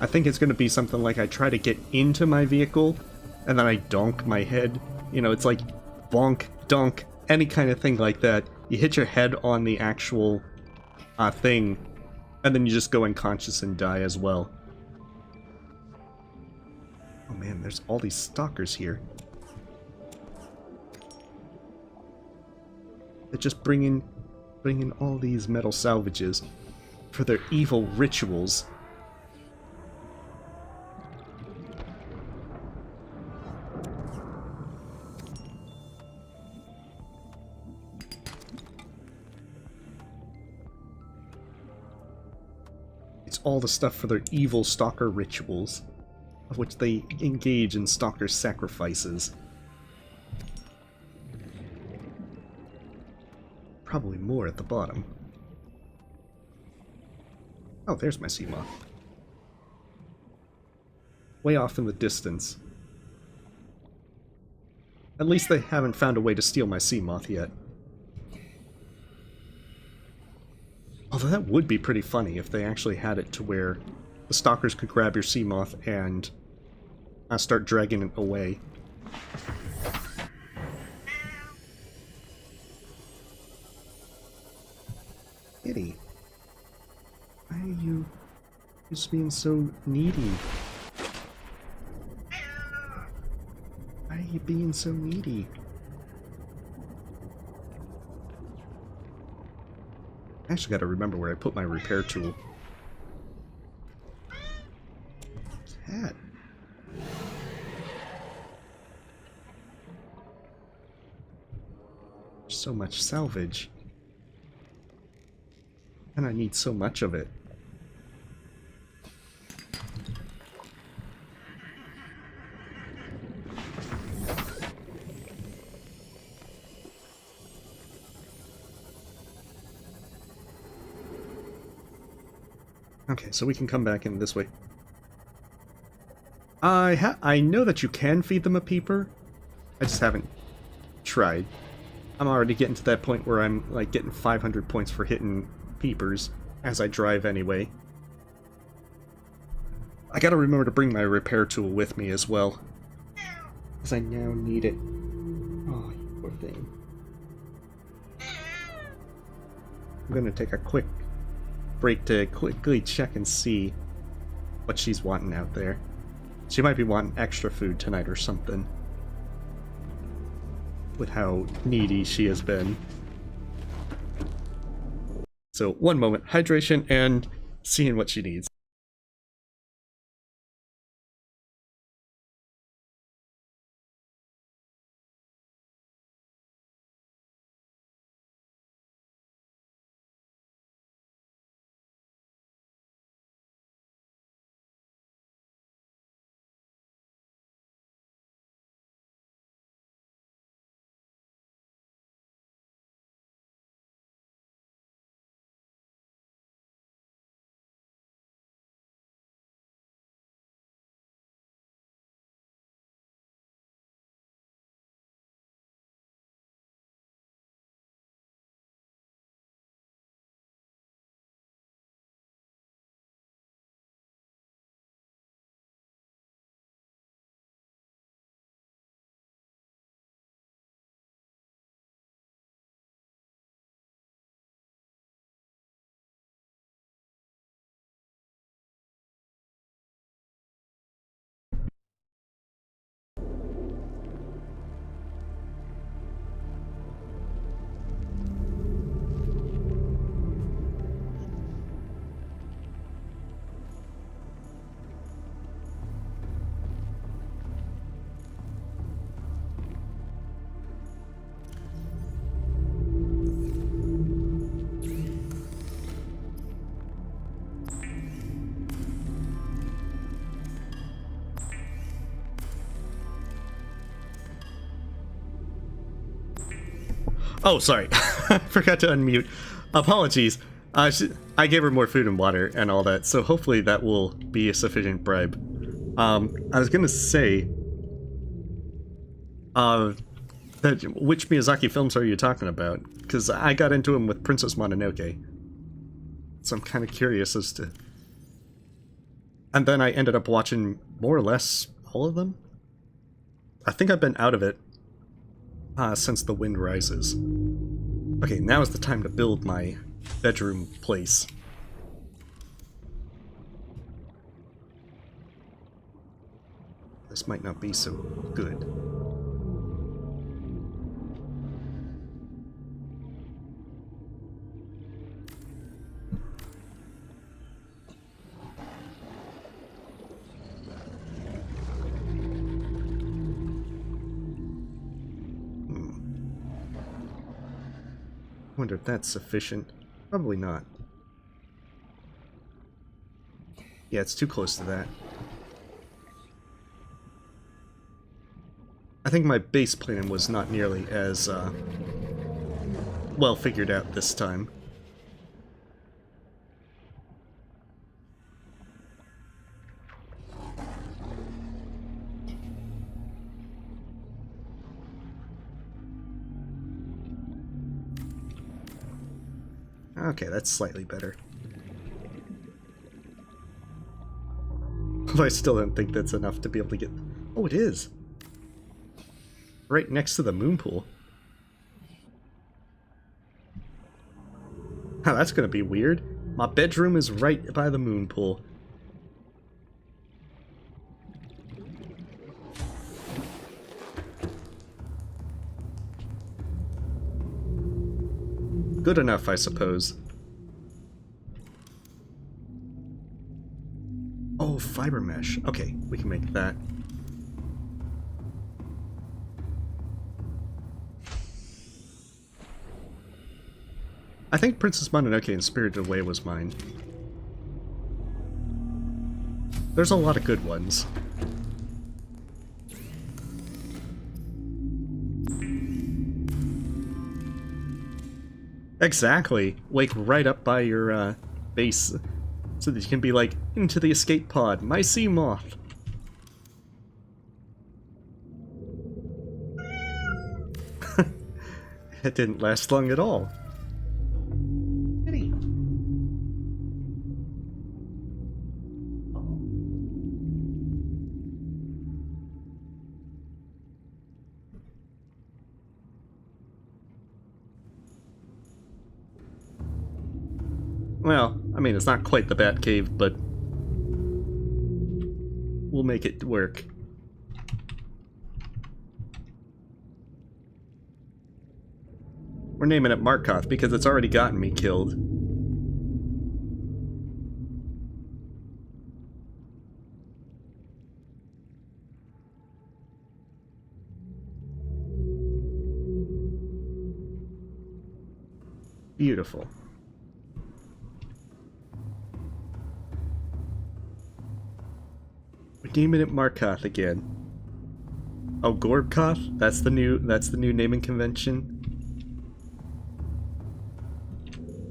I think it's going to be something like I try to get into my vehicle, and then I donk my head. You know, it's like bonk, donk, any kind of thing like that. You hit your head on the actual thing, and then you just go unconscious and die as well. Oh man, there's all these stalkers here. They're just bringing all these metal salvages for their evil rituals. All the stuff for their evil stalker rituals, of which they engage in stalker sacrifices. Probably more at the bottom. Oh, there's my Seamoth. Way off in the distance. At least they haven't found a way to steal my Seamoth yet. Although that would be pretty funny if they actually had it to where the stalkers could grab your Seamoth and start dragging it away. Kitty, why are you just being so needy? Why are you being so needy? I actually gotta remember where I put my repair tool. Cat. So much salvage. And I need so much of it. Okay, so we can come back in this way. I know that you can feed them a peeper. I just haven't tried. I'm already getting to that point where I'm like getting 500 points for hitting peepers as I drive anyway. I gotta remember to bring my repair tool with me as well, because I now need it. Oh, you poor thing. I'm gonna take a quick break to quickly check and see what she's wanting out there. She might be wanting extra food tonight or something, with how needy she has been. So, one moment, hydration and seeing what she needs. Oh, sorry. I forgot to unmute. Apologies. I gave her more food and water and all that, so hopefully that will be a sufficient bribe. I was gonna say, which Miyazaki films are you talking about? Because I got into him with Princess Mononoke. So I'm kind of curious as to... And then I ended up watching more or less all of them? I think I've been out of it since The Wind Rises. Okay, now is the time to build my bedroom place. This might not be so good. I wonder if that's sufficient. Probably not. Yeah, it's too close to that. I think my base plan was not nearly as well figured out this time. Okay, that's slightly better. Although I still don't think that's enough to be able to get... Oh, it is! Right next to the moon pool. Oh, that's gonna be weird. My bedroom is right by the moon pool. Good enough, I suppose. Oh, fiber mesh. Okay, we can make that. I think Princess Mononoke and Spirited Away was mine. There's a lot of good ones. Exactly. Wake right up by your base so that you can be like, into the escape pod, my Seamoth. It didn't last long at all. Well, I mean, it's not quite the Bat Cave, but we'll make it work. We're naming it Markoth because it's already gotten me killed. Beautiful. We're naming it Markoth again. Oh, Gorbkoth? That's the new naming convention.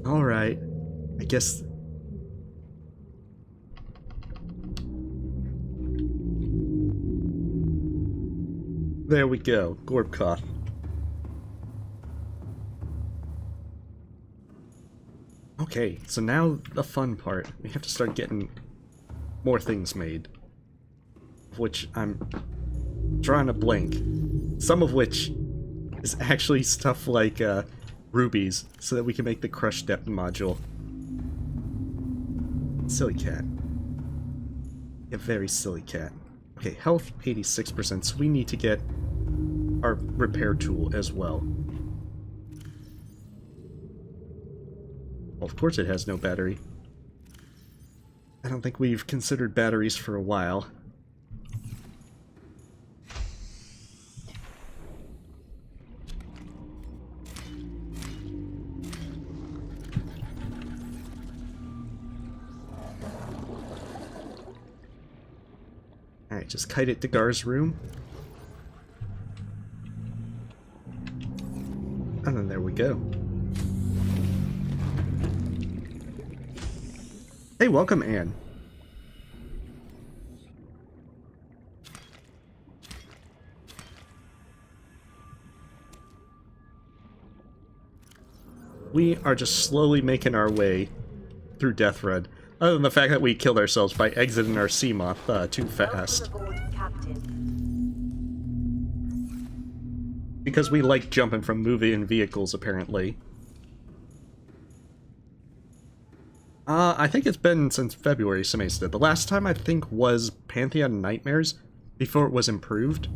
Alright. I guess... There we go. Gorbkoth. Okay, so now the fun part. We have to start getting more things made. Of which I'm drawing a blank. Some of which is actually stuff like rubies, so that we can make the crush depth module. Silly cat. A very silly cat. Okay, health 86%, so we need to get our repair tool as well. Well, of course it has no battery. I don't think we've considered batteries for a while. Alright, just kite it to Gar's room. And then there we go. Hey, welcome, Anne. We are just slowly making our way through Death Run. Other than the fact that we killed ourselves by exiting our Seamoth too fast. Welcome aboard, Captain. Because we like jumping from moving vehicles, apparently. I think it's been since February, somebody said. The last time, I think, was Pantheon Nightmares, before it was improved.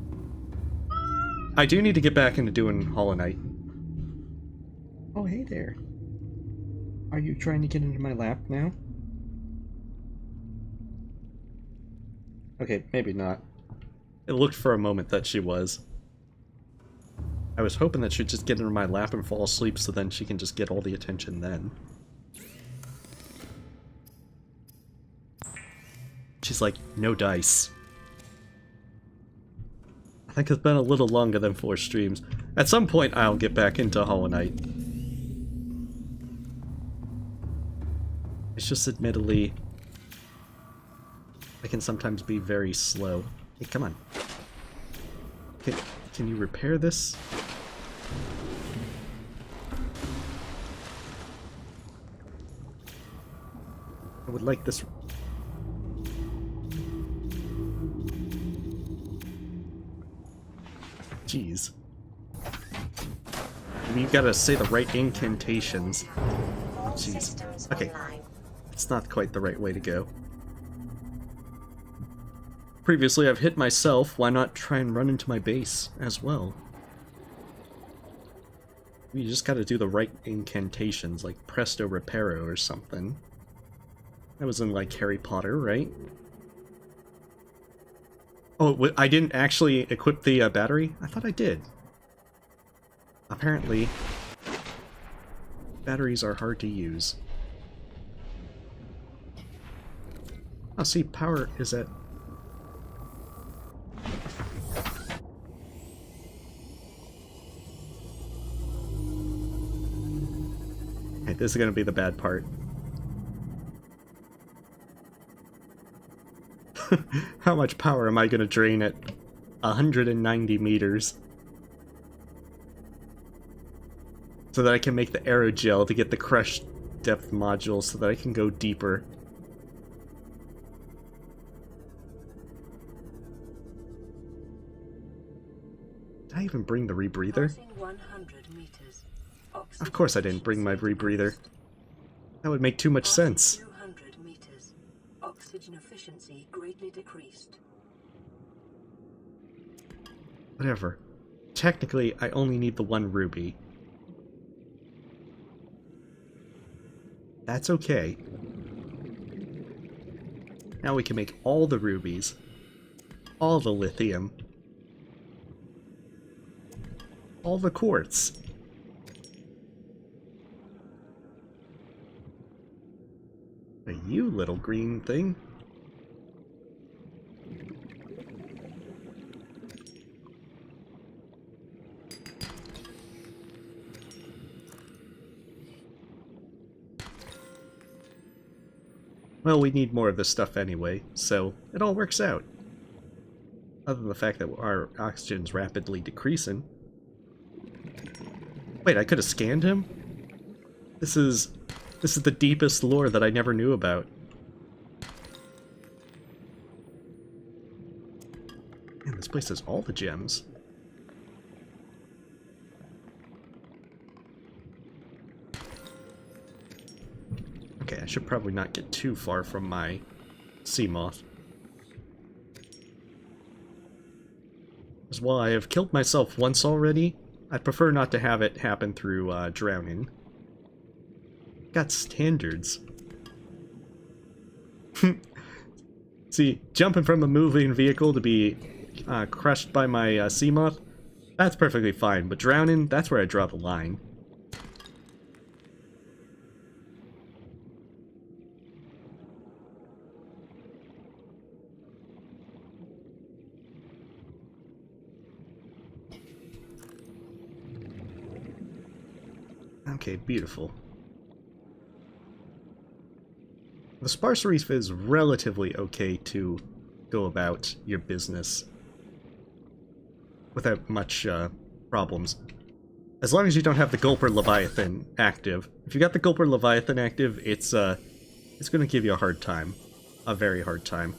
I do need to get back into doing Hollow Knight. Oh, hey there. Are you trying to get into my lap now? Okay, maybe not. It looked for a moment that she was. I was hoping that she'd just get into my lap and fall asleep so then she can just get all the attention then. She's like, no dice. I think it's been a little longer than 4 streams. At some point I'll get back into Hollow Knight. It's just admittedly, I can sometimes be very slow. Hey, come on. Can you repair this? I would like this. Jeez. You gotta say the right incantations. All Jeez. systems Okay. online. It's not quite the right way to go. Previously, I've hit myself. Why not try and run into my base as well? You just gotta do the right incantations, like Presto Reparo or something. That was in, like, Harry Potter, right? Oh, I didn't actually equip the battery? I thought I did. Apparently, batteries are hard to use. Oh, see, power is at... Okay, this is gonna be the bad part. How much power am I gonna drain at 190 meters? So that I can make the aerogel to get the crush depth module so that I can go deeper. Did I even bring the rebreather? Passing 100 meters. Of course I didn't bring my rebreather. That would make too much sense. 200 meters. Oxygen efficiency greatly decreased. Whatever. Technically, I only need the 1 ruby. That's okay. Now we can make all the rubies. All the lithium. All the quartz. Hey, you little green thing. Well, we need more of this stuff anyway, so it all works out. Other than the fact that our oxygen's rapidly decreasing. Wait, I could have scanned him? This is the deepest lore that I never knew about. Man, this place has all the gems. Okay, I should probably not get too far from my Seamoth. As well, I have killed myself once already. I'd prefer not to have it happen through drowning. Got standards. See, jumping from a moving vehicle to be crushed by my Seamoth, that's perfectly fine, but drowning, that's where I draw the line. Okay, beautiful. The sparse reef is relatively okay to go about your business without much problems. As long as you don't have the Gulper Leviathan active. If you got the Gulper Leviathan active, it's going to give you a hard time. A very hard time.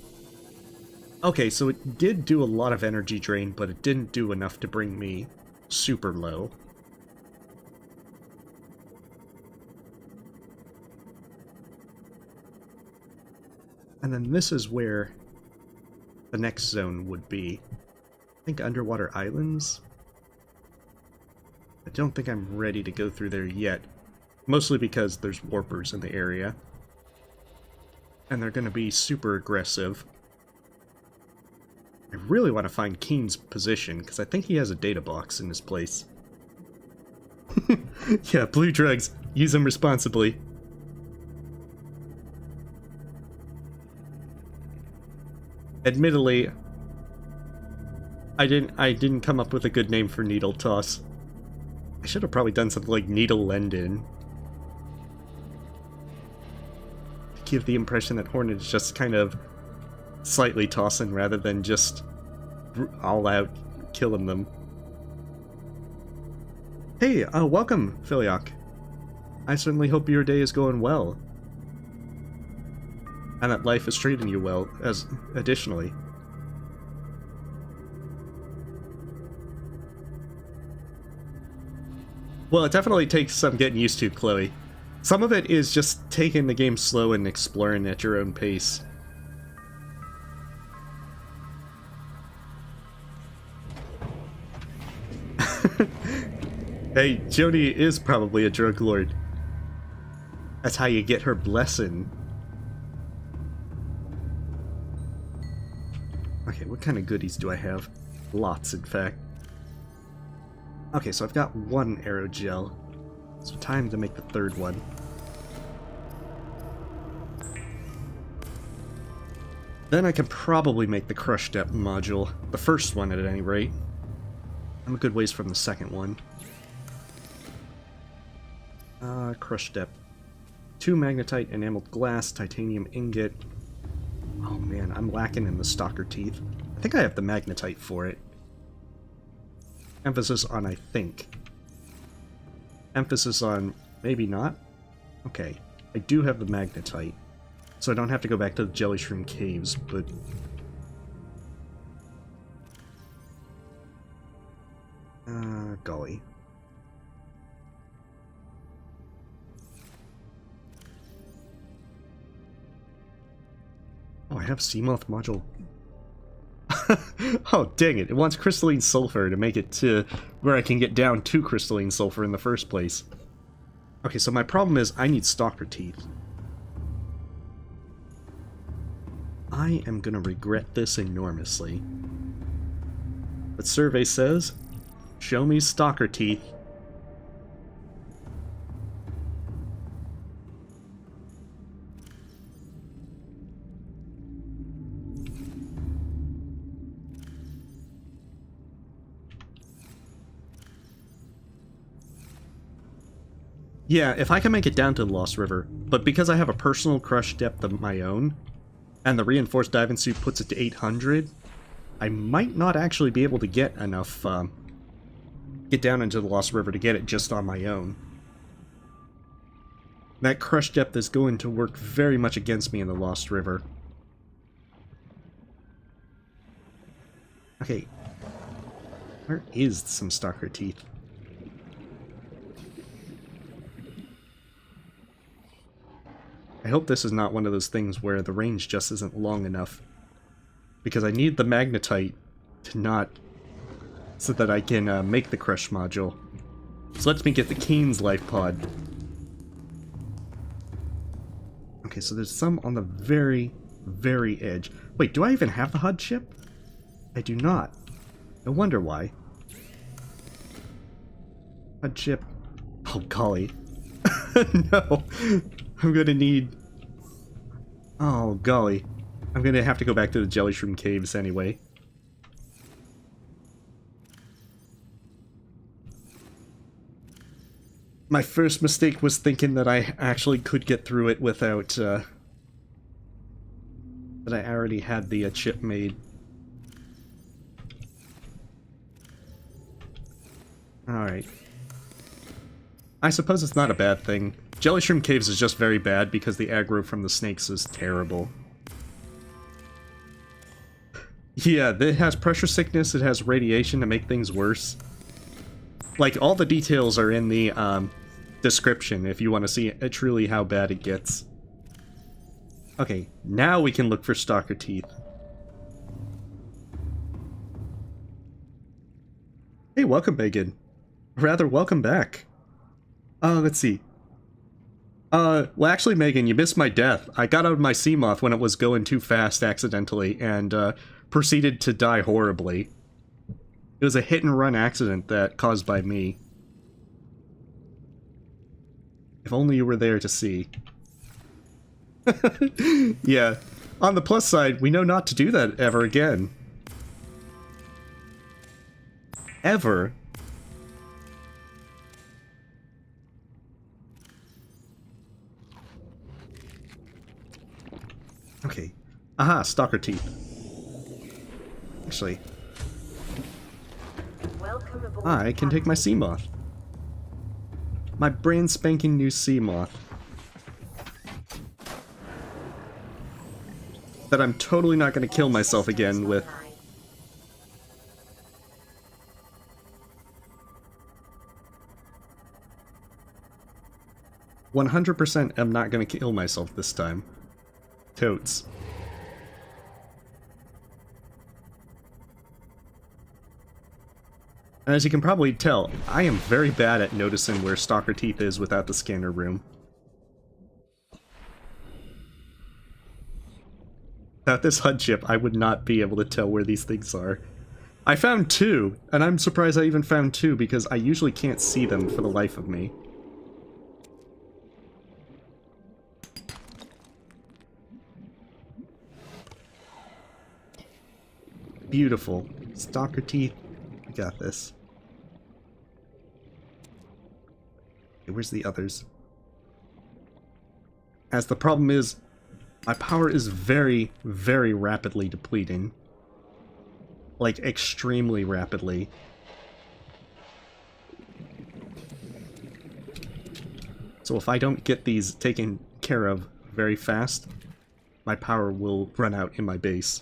Okay, so it did do a lot of energy drain, but it didn't do enough to bring me super low. And then this is where the next zone would be. I think underwater islands? I don't think I'm ready to go through there yet. Mostly because there's warpers in the area. And they're going to be super aggressive. I really want to find Keen's position, because I think he has a data box in this place. Yeah, blue drugs. Use them responsibly. Admittedly, I didn't come up with a good name for needle toss. I should have probably done something like needle lend-in. To give the impression that Hornet is just kind of slightly tossing rather than just all out killing them. Hey, welcome, Filiok. I certainly hope your day is going well. And that life is treating you well, as additionally. Well, it definitely takes some getting used to, Chloe. Some of it is just taking the game slow and exploring at your own pace. Hey, Jody is probably a drug lord. That's how you get her blessing. Okay, what kind of goodies do I have? Lots, in fact. Okay, so I've got one aerogel. So time to make the third one. Then I can probably make the crush depth module. The first one, at any rate. I'm a good ways from the second one. Crush depth. 2 magnetite enameled glass, titanium ingot. Oh man, I'm lacking in the stalker teeth. I think I have the magnetite for it. Emphasis on I think. Emphasis on maybe not? Okay, I do have the magnetite. So I don't have to go back to the jelly shroom caves, but... golly. Oh, I have Seamoth module. Oh, dang it. It wants crystalline sulfur to make it to where I can get down to crystalline sulfur in the first place. Okay, so my problem is I need stalker teeth. I am gonna regret this enormously. But survey says, show me stalker teeth. Yeah, if I can make it down to the Lost River, but because I have a personal crush depth of my own, and the reinforced diving suit puts it to 800, I might not actually be able to get enough, get down into the Lost River to get it just on my own. That crush depth is going to work very much against me in the Lost River. Okay. Where is some stalker teeth? I hope this is not one of those things where the range just isn't long enough. Because I need the magnetite to not... so that I can make the crush module. So let me get the Keen's lifepod. Okay, so there's some on the very, very edge. Wait, do I even have the HUD chip? I do not. I wonder why. HUD chip. Oh, golly. No. I'm gonna need... oh, golly. I'm gonna have to go back to the jelly shroom caves anyway. My first mistake was thinking that I actually could get through it without, that I already had the chip made. Alright. I suppose it's not a bad thing. Jelly Shroom Caves is just very bad because the aggro from the snakes is terrible. Yeah, it has pressure sickness, it has radiation to make things worse. Like, all the details are in the description if you want to see truly how bad it gets. Okay, now we can look for stalker teeth. Hey, welcome, Megan. Rather, welcome back. Let's see. Well, actually, Megan, you missed my death. I got out of my Seamoth when it was going too fast accidentally, and, proceeded to die horribly. It was a hit-and-run accident that caused by me. If only you were there to see. Yeah. On the plus side, we know not to do that ever again. Ever. Okay. Aha, stalker teeth. Actually, Welcome aboard, I can take my Seamoth. My brand spanking new Seamoth. That I'm totally not going to kill myself again with. 100% am not going to kill myself this time. Totes. And as you can probably tell, I am very bad at noticing where stalker teeth is without the scanner room. Without this HUD chip, I would not be able to tell where these things are. I found two, and I'm surprised I even found two because I usually can't see them for the life of me. Beautiful. Stalker teeth. I got this. Okay, where's the others? As the problem is, my power is very, very rapidly depleting. Like, extremely rapidly. So if I don't get these taken care of very fast, my power will run out in my base.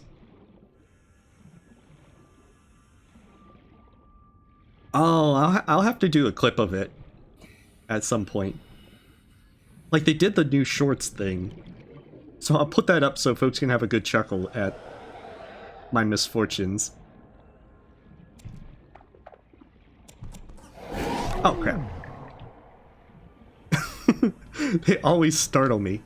Oh, I'll have to do a clip of it at some point. Like, they did the new shorts thing. So I'll put that up so folks can have a good chuckle at my misfortunes. Oh, crap. They always startle me.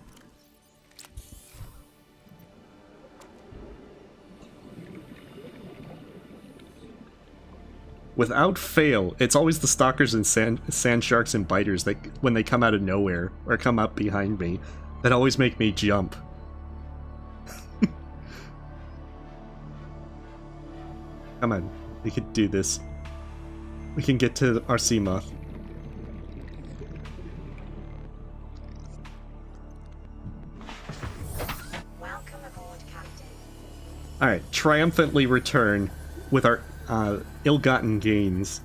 Without fail, it's always the stalkers and sand sharks and biters that, when they come out of nowhere, or come up behind me, that always make me jump. Come on, we can do this. We can get to our Seamoth. Welcome aboard, Captain. Alright, triumphantly return with our ill-gotten gains.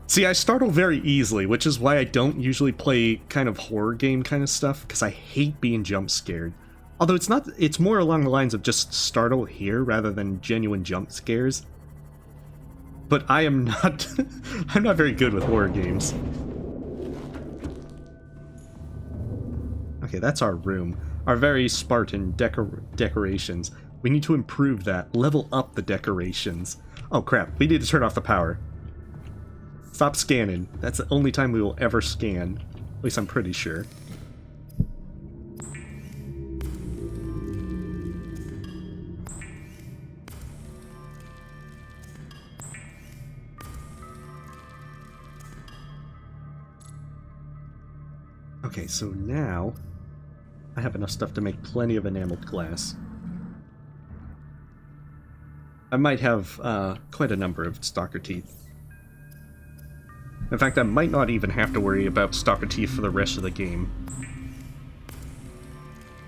See, I startle very easily, which is why I don't usually play kind of horror game kind of stuff, because I hate being jump scared. Although it's more along the lines of just startle here rather than genuine jump scares. But I am not I'm not very good with horror games. Okay, that's our room. Our very Spartan decorations. We need to improve that. Level up the decorations. Oh crap, we need to turn off the power. Stop scanning. That's the only time we will ever scan. At least I'm pretty sure. Okay, so now I have enough stuff to make plenty of enameled glass. I might have quite a number of stalker teeth. In fact, I might not even have to worry about stalker teeth for the rest of the game.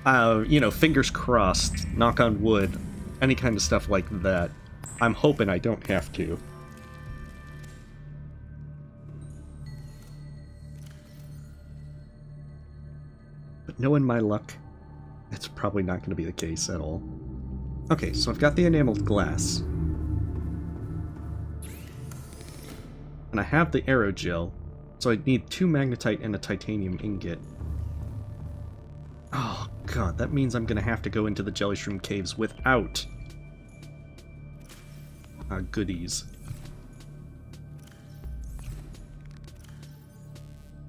You know, fingers crossed, knock on wood, any kind of stuff like that. I'm hoping I don't have to. But knowing my luck, it's probably not going to be the case at all. Okay, so I've got the enameled glass. And I have the aerogel, so I need 2 magnetite and a titanium ingot. Oh god, that means I'm gonna have to go into the jelly shroom caves without goodies.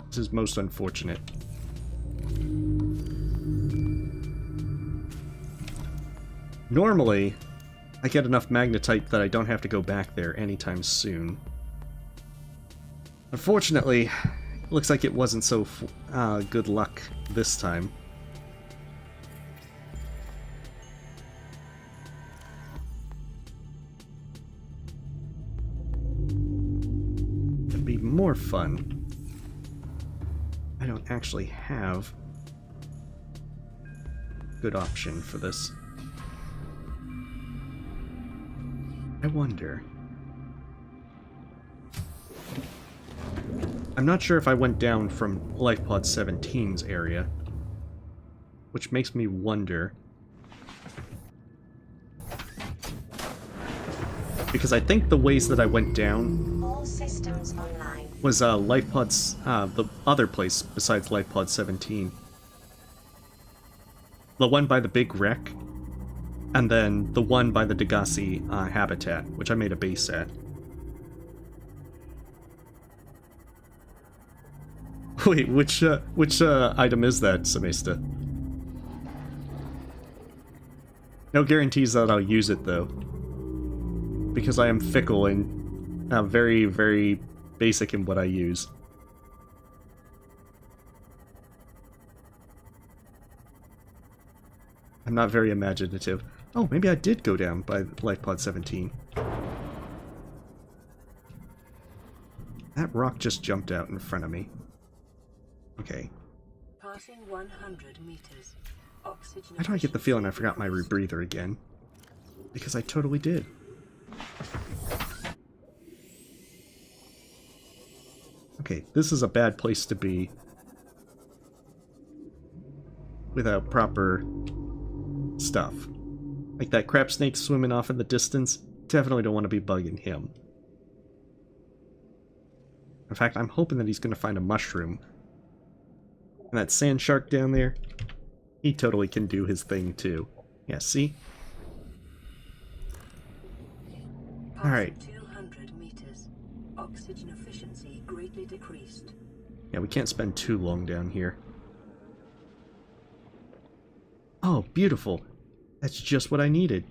This is most unfortunate. Normally, I get enough magnetite that I don't have to go back there anytime soon. Unfortunately, it looks like it wasn't so good luck this time. It'd be more fun. I don't actually have a good option for this. I wonder. I'm not sure if I went down from lifepod 17's area, which makes me wonder. Because I think the ways that I went down All systems online. was lifepod's the other place besides lifepod 17. The one by the big wreck, and then the one by the Degassi habitat, which I made a base at. Wait, which item is that, Samesta? No guarantees that I'll use it, though. Because I am fickle and very, very basic in what I use. I'm not very imaginative. Oh, maybe I did go down by lifepod 17. That rock just jumped out in front of me. Okay. Passing 100 meters. Oxygen. Why do I get the feeling I forgot my rebreather again? Because I totally did. Okay, this is a bad place to be without proper stuff. Like that crab snake swimming off in the distance. Definitely don't want to be bugging him. In fact, I'm hoping that he's going to find a mushroom. And that sand shark down there, he totally can do his thing too. Yeah, see? Alright. 200 meters. Oxygen efficiency greatly decreased. Yeah, we can't spend too long down here. Oh, beautiful. That's just what I needed.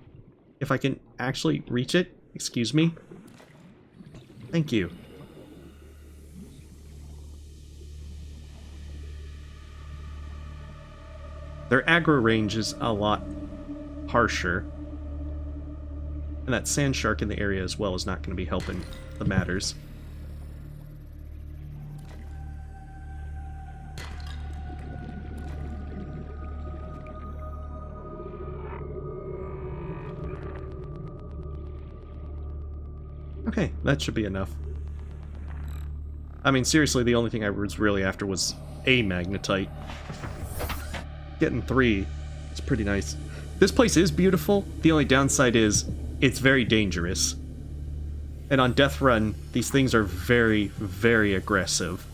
If I can actually reach it, excuse me. Thank you. Their aggro range is a lot harsher. And that sand shark in the area as well is not going to be helping the matters. Okay, that should be enough. I mean, seriously, the only thing I was really after was a magnetite. Getting 3 is pretty nice. This place is beautiful. The only downside is it's very dangerous. And on Death Run, these things are very, very aggressive.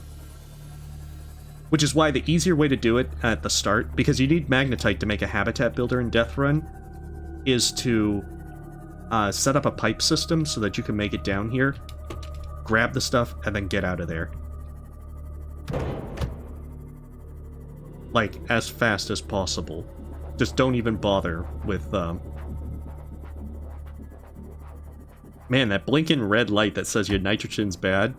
Which is why the easier way to do it at the start, because you need magnetite to make a habitat builder in Death Run, is to set up a pipe system so that you can make it down here, grab the stuff, and then get out of there. Like, as fast as possible. Just don't even bother with, Man, that blinking red light that says your nitrogen's bad.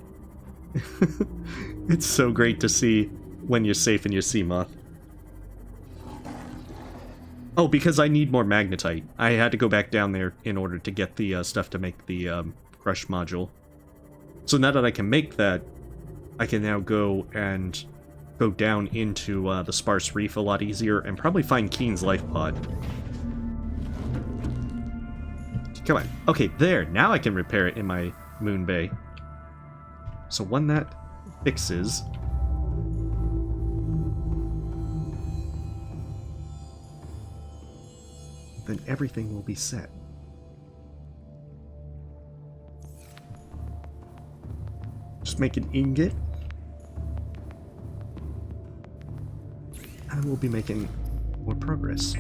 It's so great to see when you're safe in your Seamoth. Oh, because I need more magnetite. I had to go back down there in order to get the stuff to make the crush module. So now that I can make that, I can now go down into the sparse reef a lot easier and probably find Keen's lifepod. Come on. Okay, there. Now I can repair it in my moon bay. So when that fixes... then everything will be set. Just make an ingot. And we'll be making more progress.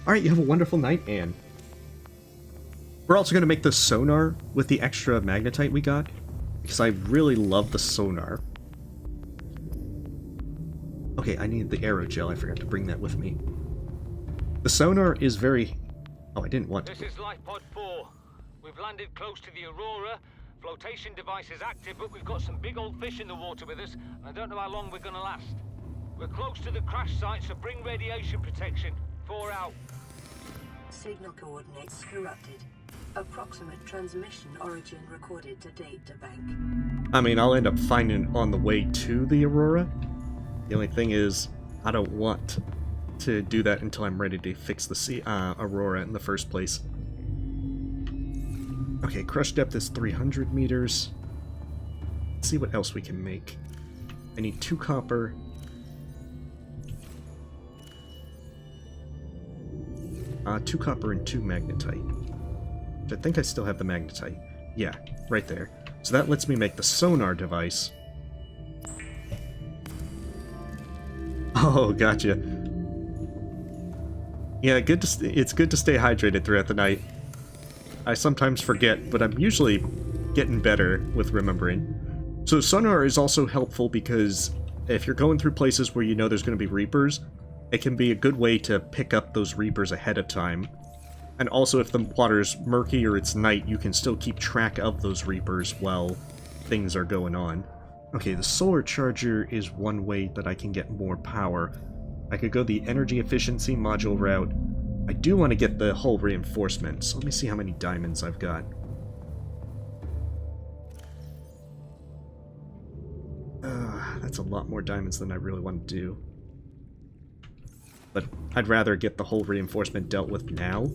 Alright, you have a wonderful night, Anne. We're also going to make the sonar with the extra magnetite we got, because I really love the sonar. Okay, I need the aerogel. I forgot to bring that with me. The sonar is very... Oh, I didn't want to. This is lifepod 4. We've landed close to the Aurora. Flotation device is active, but we've got some big old fish in the water with us, and I don't know how long we're going to last. We're close to the crash site, so bring radiation protection. 4 out. Signal coordinates corrupted. Approximate transmission origin recorded to data bank. I mean, I'll end up finding it on the way to the Aurora. The only thing is, I don't want to do that until I'm ready to fix the Aurora in the first place. Okay, crush depth is 300 meters. Let's see what else we can make. I need 2 copper. Two copper and 2 magnetite. I think I still have the magnetite. Yeah, right there. So that lets me make the sonar device. Oh, gotcha. Yeah, it's good to stay hydrated throughout the night. I sometimes forget, but I'm usually getting better with remembering. So sonar is also helpful because if you're going through places where you know there's going to be reapers, it can be a good way to pick up those reapers ahead of time. And also if the water's murky or it's night, you can still keep track of those reapers while things are going on. Okay, the solar charger is one way that I can get more power. I could go the energy efficiency module route. I do want to get the hull reinforcement, so let me see how many diamonds I've got. That's a lot more diamonds than I really want to do. But I'd rather get the hull reinforcement dealt with now.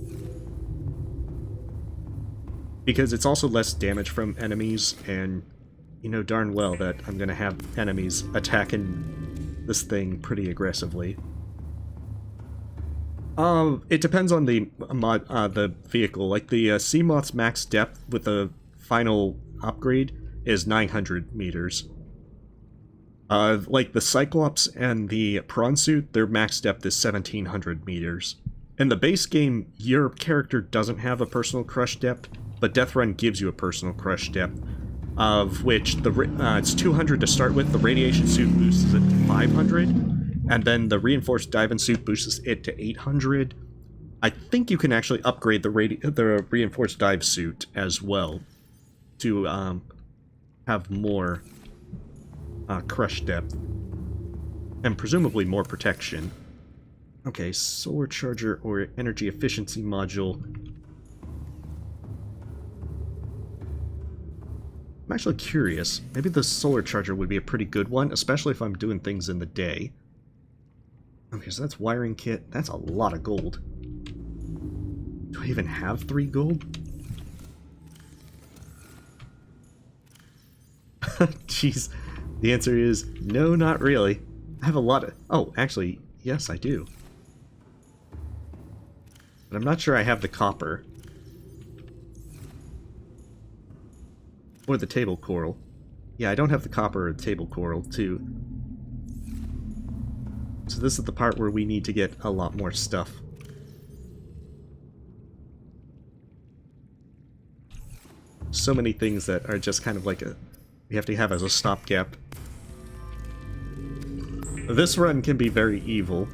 Because it's also less damage from enemies, and you know darn well that I'm going to have enemies attacking this thing pretty aggressively. It depends on the vehicle. Like the Seamoth's max depth with the final upgrade is 900 meters. Like the Cyclops and the Prawn Suit, their max depth is 1700 meters. In the base game, your character doesn't have a personal crush depth, but Death Run gives you a personal crush depth, of which it's 200 to start with. The radiation suit boosts it to 500, and then the reinforced diving suit boosts it to 800. I think you can actually upgrade the reinforced dive suit as well to have more crush depth and presumably more protection. Okay, solar charger or energy efficiency module. I'm actually curious. Maybe the solar charger would be a pretty good one, especially if I'm doing things in the day. Okay, so that's wiring kit. That's a lot of gold. Do I even have 3 gold? Jeez. The answer is no, not really. I have a lot of... Oh, actually, yes, I do. But I'm not sure I have the copper. Or the table coral. Yeah, I don't have the copper or the table coral, too. So this is the part where we need to get a lot more stuff. So many things that are just kind of like we have to have as a stopgap. This run can be very evil.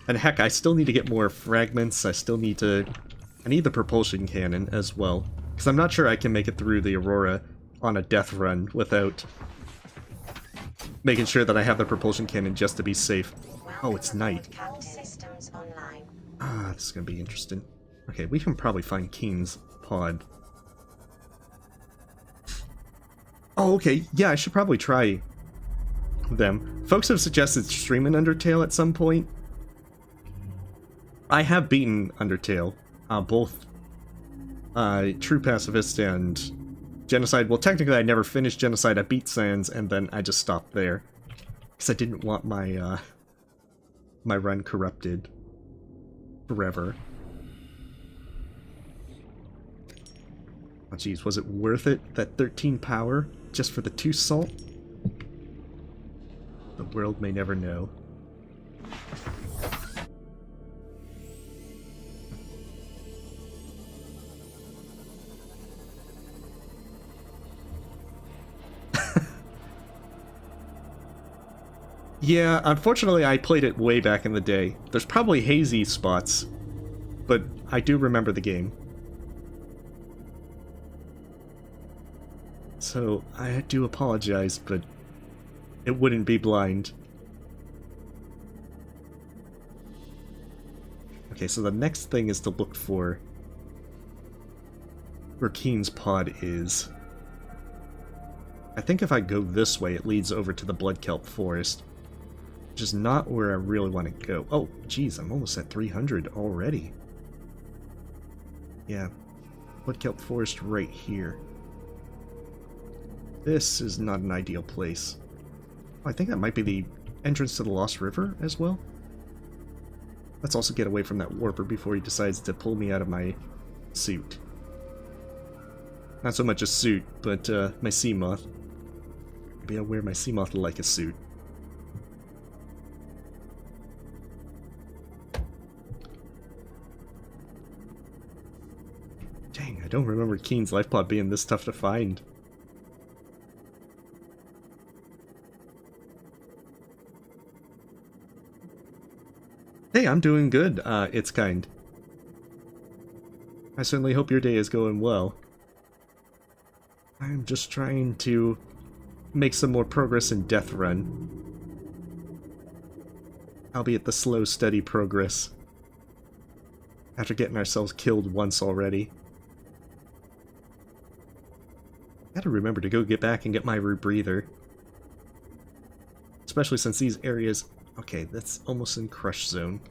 And heck, I still need to get more fragments. I need the propulsion cannon as well. Because I'm not sure I can make it through the Aurora on a death run without making sure that I have the propulsion cannon just to be safe. Oh, it's night. All systems online. Ah, this is gonna be interesting. Okay, we can probably find Keen's pod. Oh, okay. Yeah, I should probably try them. Folks have suggested streaming Undertale at some point. I have beaten Undertale, both True Pacifist and Genocide. Well, technically I never finished Genocide. I beat Sans, and then I just stopped there. Because I didn't want my, my run corrupted forever. Oh geez, was it worth it, that 13 power, just for the 2 salt? The world may never know. Yeah, unfortunately I played it way back in the day. There's probably hazy spots, but I do remember the game. So, I do apologize, but it wouldn't be blind. Okay, so the next thing is to look for where Keen's pod is. I think if I go this way, it leads over to the Bloodkelp Forest, which is not where I really want to go. Oh, geez, I'm almost at 300 already. Yeah, Bloodkelp Forest right here. This is not an ideal place. Oh, I think that might be the entrance to the Lost River as well. Let's also get away from that warper before he decides to pull me out of my suit. Not so much a suit, but my Seamoth. Maybe I'll wear my Seamoth like a suit. Dang, I don't remember Keen's lifepod being this tough to find. Hey, I'm doing good, It's Kind. I certainly hope your day is going well. I'm just trying to make some more progress in Death Run. Albeit the slow, steady progress. After getting ourselves killed once already. Gotta remember to go get back and get my rebreather. Especially since these areas... Okay, that's almost in crush zone.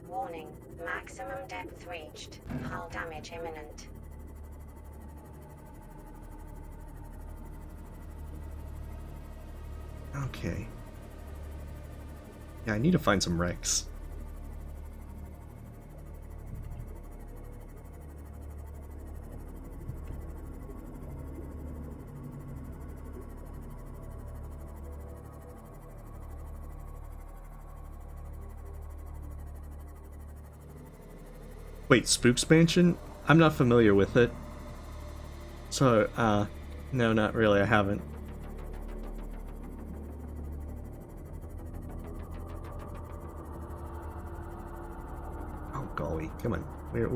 Warning, maximum depth reached. Hull damage imminent. Okay. Yeah, I need to find some wrecks. Wait, Spookspansion? I'm not familiar with it. So, no, not really, I haven't. Oh, golly, come on. Where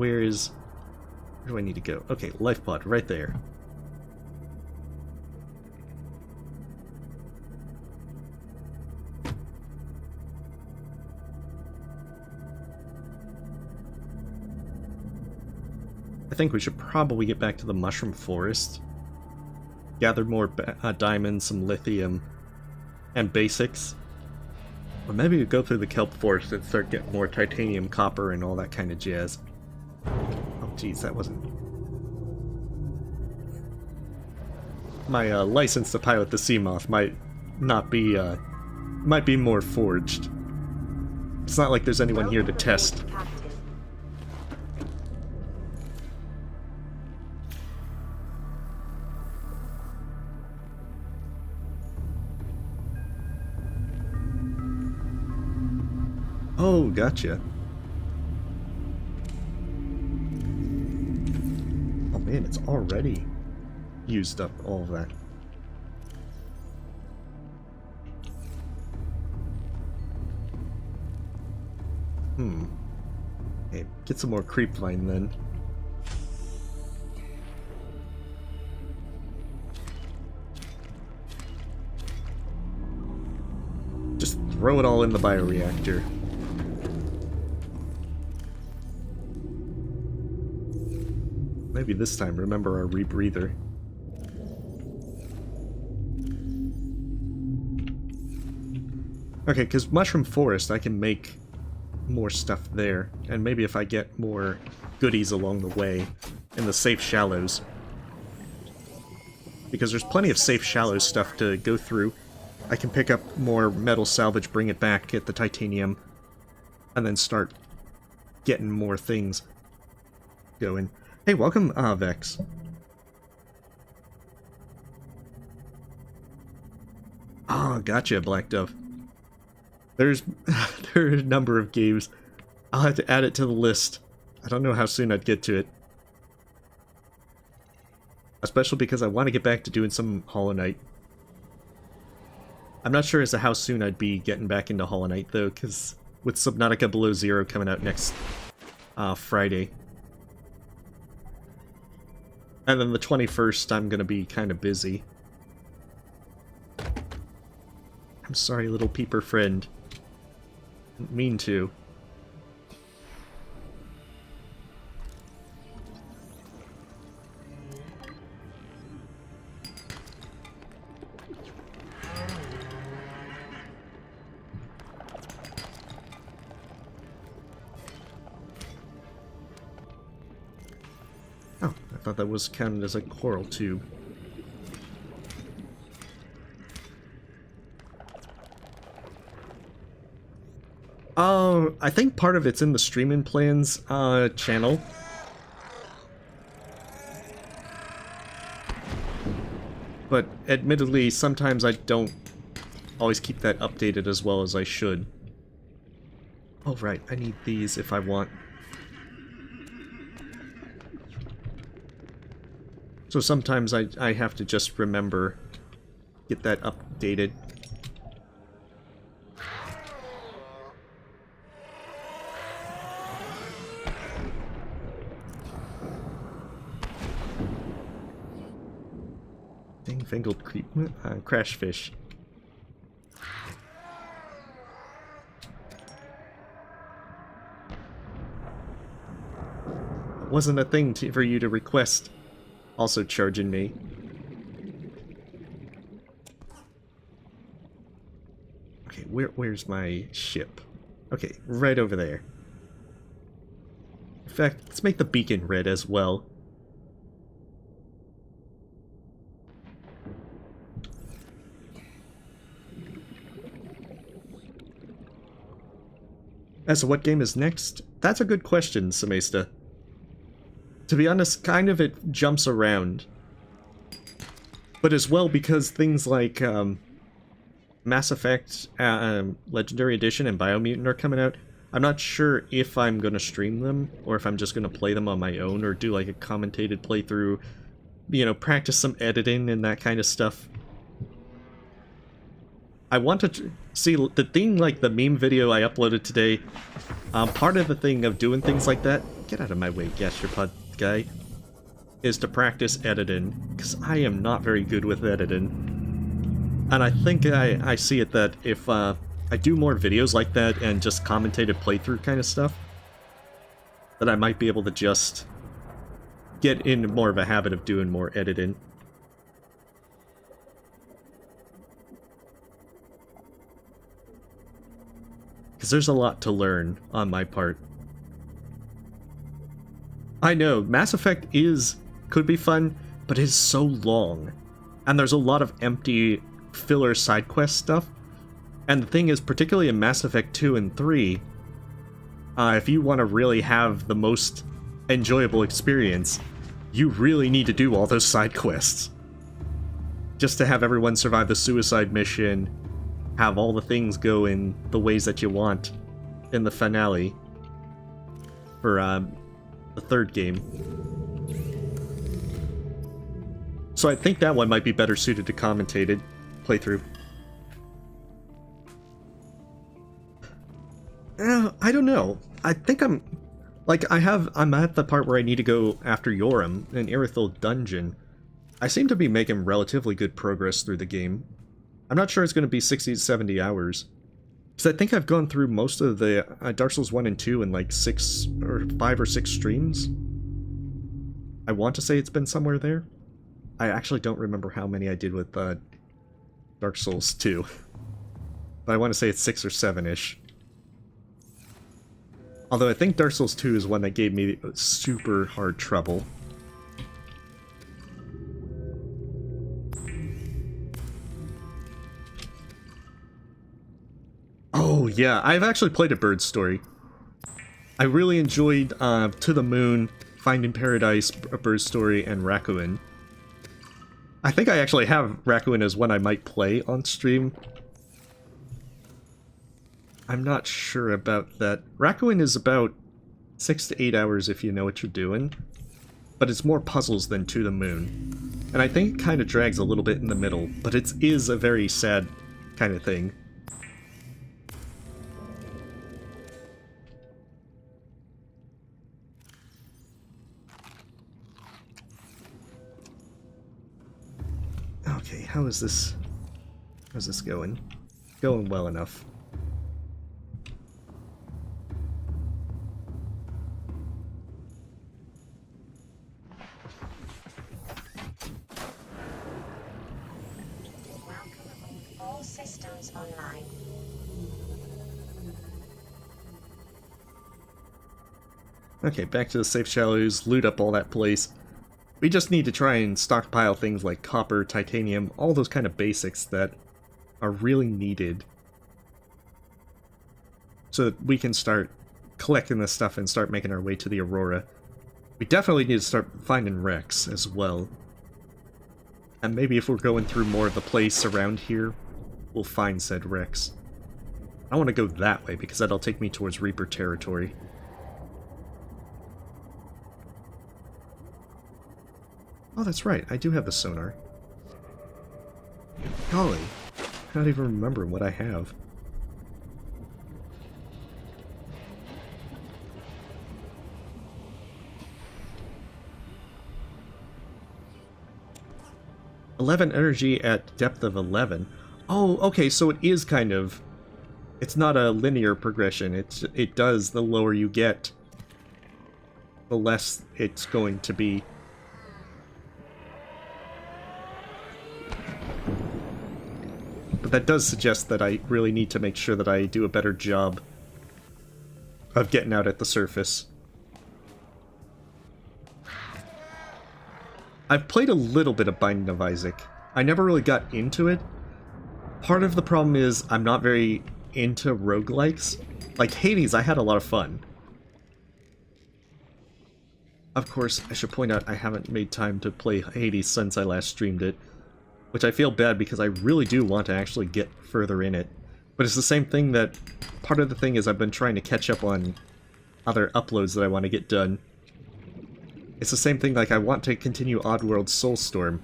do I need to go? Okay, lifepod, right there. I think we should probably get back to the Mushroom Forest. Gather more diamonds, some lithium, and basics. Or maybe we go through the Kelp Forest and start getting more titanium, copper, and all that kind of jazz. Oh geez, that wasn't... My license to pilot the Seamoth might not be, might be more forged. It's not like there's anyone here to test. Oh, gotcha. Oh man, it's already used up all of that. Okay, get some more creepvine then. Just throw it all in the bioreactor. Maybe this time remember our rebreather. Okay, because Mushroom Forest, I can make more stuff there. And maybe if I get more goodies along the way in the safe shallows. Because there's plenty of safe shallows stuff to go through. I can pick up more metal salvage, bring it back, get the titanium, and then start getting more things going. Hey, welcome, Vex. Oh, gotcha, Black Dove. There are a number of games. I'll have to add it to the list. I don't know how soon I'd get to it. Especially because I want to get back to doing some Hollow Knight. I'm not sure as to how soon I'd be getting back into Hollow Knight, though, because with Subnautica Below Zero coming out next Friday. And then the 21st, I'm going to be kind of busy. I'm sorry, little peeper friend. Didn't mean to. Oh, I thought that was counted as a coral tube. I think part of it's in the Streaming Plans channel. But admittedly, sometimes I don't always keep that updated as well as I should. Oh right, I need these if I want. So sometimes I have to just remember, get that updated. Dang-fingered creep, crashfish. It wasn't a thing for you to request. Also charging me. Okay, where's my ship? Okay, right over there. In fact, let's make the beacon red as well. As to what game is next? That's a good question, Samesta. To be honest, kind of it jumps around. But as well because things like Mass Effect Legendary Edition and Biomutant are coming out, I'm not sure if I'm going to stream them, or if I'm just going to play them on my own, or do like a commentated playthrough, you know, practice some editing and that kind of stuff. I want to see the thing, like the meme video I uploaded today, part of the thing of doing things like that, get out of my way, gastropod guy, is to practice editing, because I am not very good with editing. And I think I see it that if I do more videos like that and just commentated playthrough kind of stuff, that I might be able to just get into more of a habit of doing more editing. Because there's a lot to learn on my part. I know, Mass Effect could be fun, but it is so long. And there's a lot of empty filler side quest stuff. And the thing is, particularly in Mass Effect 2 and 3, if you want to really have the most enjoyable experience, you really need to do all those side quests. Just to have everyone survive the suicide mission, have all the things go in the ways that you want in the finale for the third game. So I think that one might be better suited to commentated playthrough. I don't know. I think I'm at the part where I need to go after Yoram, an Irithel dungeon. I seem to be making relatively good progress through the game. I'm not sure it's going to be 60 to 70 hours. Because I think I've gone through most of the Dark Souls 1 and 2 in like 5 or 6 streams. I want to say it's been somewhere there. I actually don't remember how many I did with Dark Souls 2. But I want to say it's 6 or 7-ish. Although I think Dark Souls 2 is one that gave me super hard trouble. Oh yeah, I've actually played A Bird's Story. I really enjoyed To the Moon, Finding Paradise, A Bird's Story, and Raccoon. I think I actually have Raccoon as one I might play on stream. I'm not sure about that. Raccoon is about 6 to 8 hours if you know what you're doing. But it's more puzzles than To the Moon. And I think it kind of drags a little bit in the middle, but it is a very sad kind of thing. Okay, how's this going? Going well enough. All systems online. Okay, back to the safe shallows, loot up all that place. We just need to try and stockpile things like copper, titanium, all those kind of basics that are really needed. So that we can start collecting this stuff and start making our way to the Aurora. We definitely need to start finding wrecks as well. And maybe if we're going through more of the place around here, we'll find said wrecks. I want to go that way because that'll take me towards Reaper territory. Oh, that's right. I do have the sonar. Golly. I don't even remember what I have. "11 energy at depth of 11. Oh, okay, so it is kind of... It's not a linear progression. It does, the lower you get, the less it's going to be. But that does suggest that I really need to make sure that I do a better job of getting out at the surface. I've played a little bit of Binding of Isaac. I never really got into it. Part of the problem is I'm not very into roguelikes. Like Hades, I had a lot of fun. Of course, I should point out I haven't made time to play Hades since I last streamed it. Which I feel bad because I really do want to actually get further in it. But it's the same thing that... Part of the thing is I've been trying to catch up on other uploads that I want to get done. It's the same thing, like I want to continue Oddworld Soulstorm.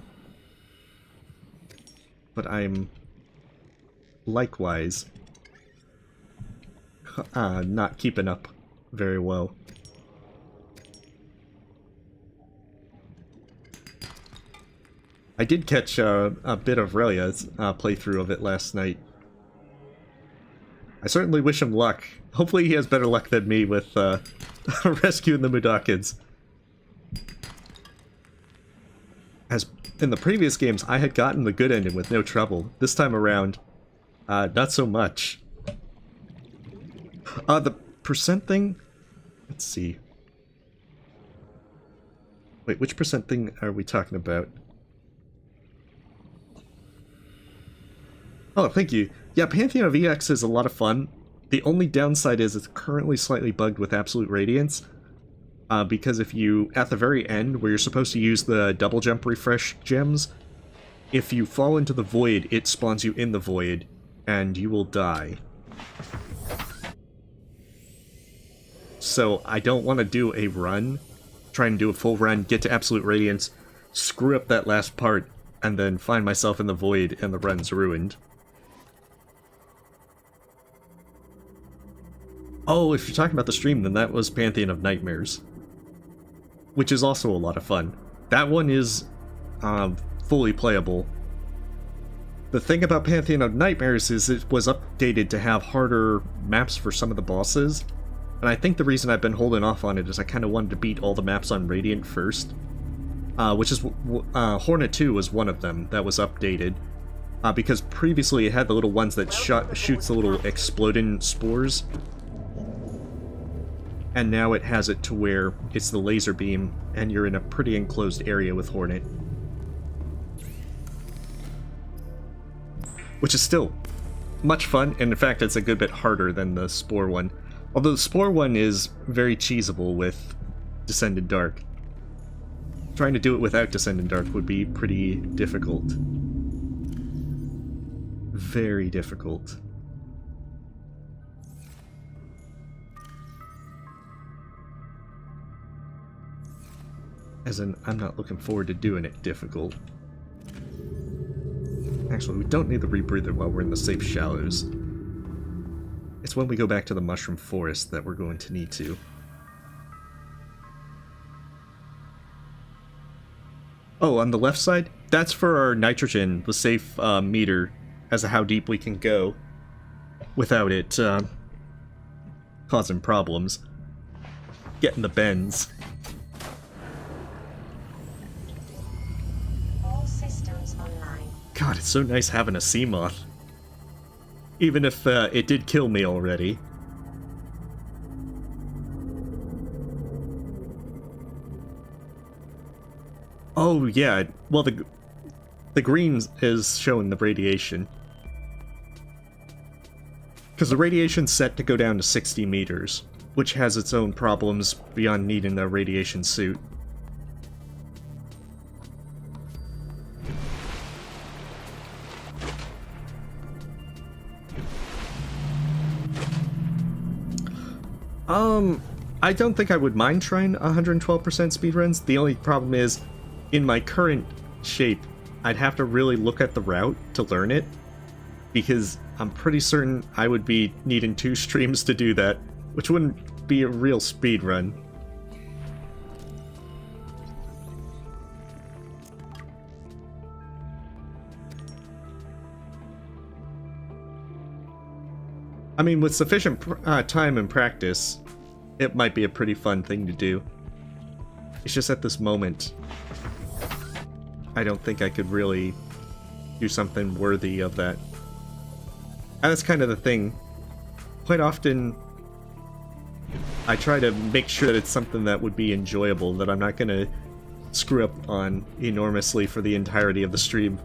But I'm... likewise... not keeping up very well. I did catch a bit of Relia's playthrough of it last night. I certainly wish him luck. Hopefully he has better luck than me with rescuing the Mudakids. As in the previous games, I had gotten the good ending with no trouble. This time around, not so much. The percent thing? Let's see. Wait, which percent thing are we talking about? Oh, thank you. Yeah, Pantheon of EX is a lot of fun. The only downside is it's currently slightly bugged with Absolute Radiance. Because if you, at the very end, where you're supposed to use the double jump refresh gems, if you fall into the void, it spawns you in the void, and you will die. So I don't want to do a run, try and do a full run, get to Absolute Radiance, screw up that last part, and then find myself in the void and the run's ruined. Oh, if you're talking about the stream, then that was Pantheon of Nightmares. Which is also a lot of fun. That one is fully playable. The thing about Pantheon of Nightmares is it was updated to have harder maps for some of the bosses. And I think the reason I've been holding off on it is I kind of wanted to beat all the maps on Radiant first. Which is, Hornet 2 was one of them that was updated. Because previously it had the little ones that shoots the little exploding spores. And now it has it to where it's the laser beam, and you're in a pretty enclosed area with Hornet. Which is still much fun, and in fact it's a good bit harder than the Spore one. Although the Spore one is very cheesable with Descended Dark. Trying to do it without Descended Dark would be pretty difficult. Very difficult. As in, I'm not looking forward to doing it difficult. Actually, we don't need the rebreather while we're in the safe shallows. It's when we go back to the mushroom forest that we're going to need to. Oh, on the left side? That's for our nitrogen, the safe meter, as to how deep we can go without it causing problems. Getting the bends. All systems online. God, it's so nice having a Seamoth. Even if it did kill me already. Oh, yeah. Well, the green is showing the radiation. Because the radiation's set to go down to 60 meters, which has its own problems beyond needing a radiation suit. I don't think I would mind trying 112% speedruns. The only problem is, in my current shape, I'd have to really look at the route to learn it, because I'm pretty certain I would be needing 2 streams to do that, which wouldn't be a real speedrun. I mean, with sufficient time and practice, it might be a pretty fun thing to do. It's just at this moment, I don't think I could really do something worthy of that. And that's kind of the thing. Quite often, I try to make sure that it's something that would be enjoyable, that I'm not going to screw up on enormously for the entirety of the stream.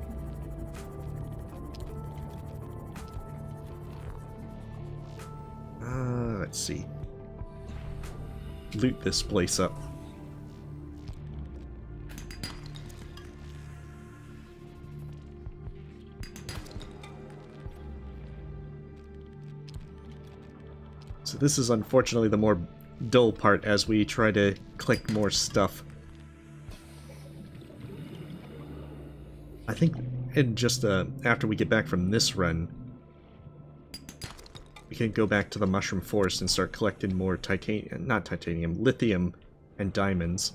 Let's see. Loot this place up. So this is unfortunately the more dull part as we try to collect more stuff. I think in just after we get back from this run, we can go back to the mushroom forest and start collecting more lithium and diamonds.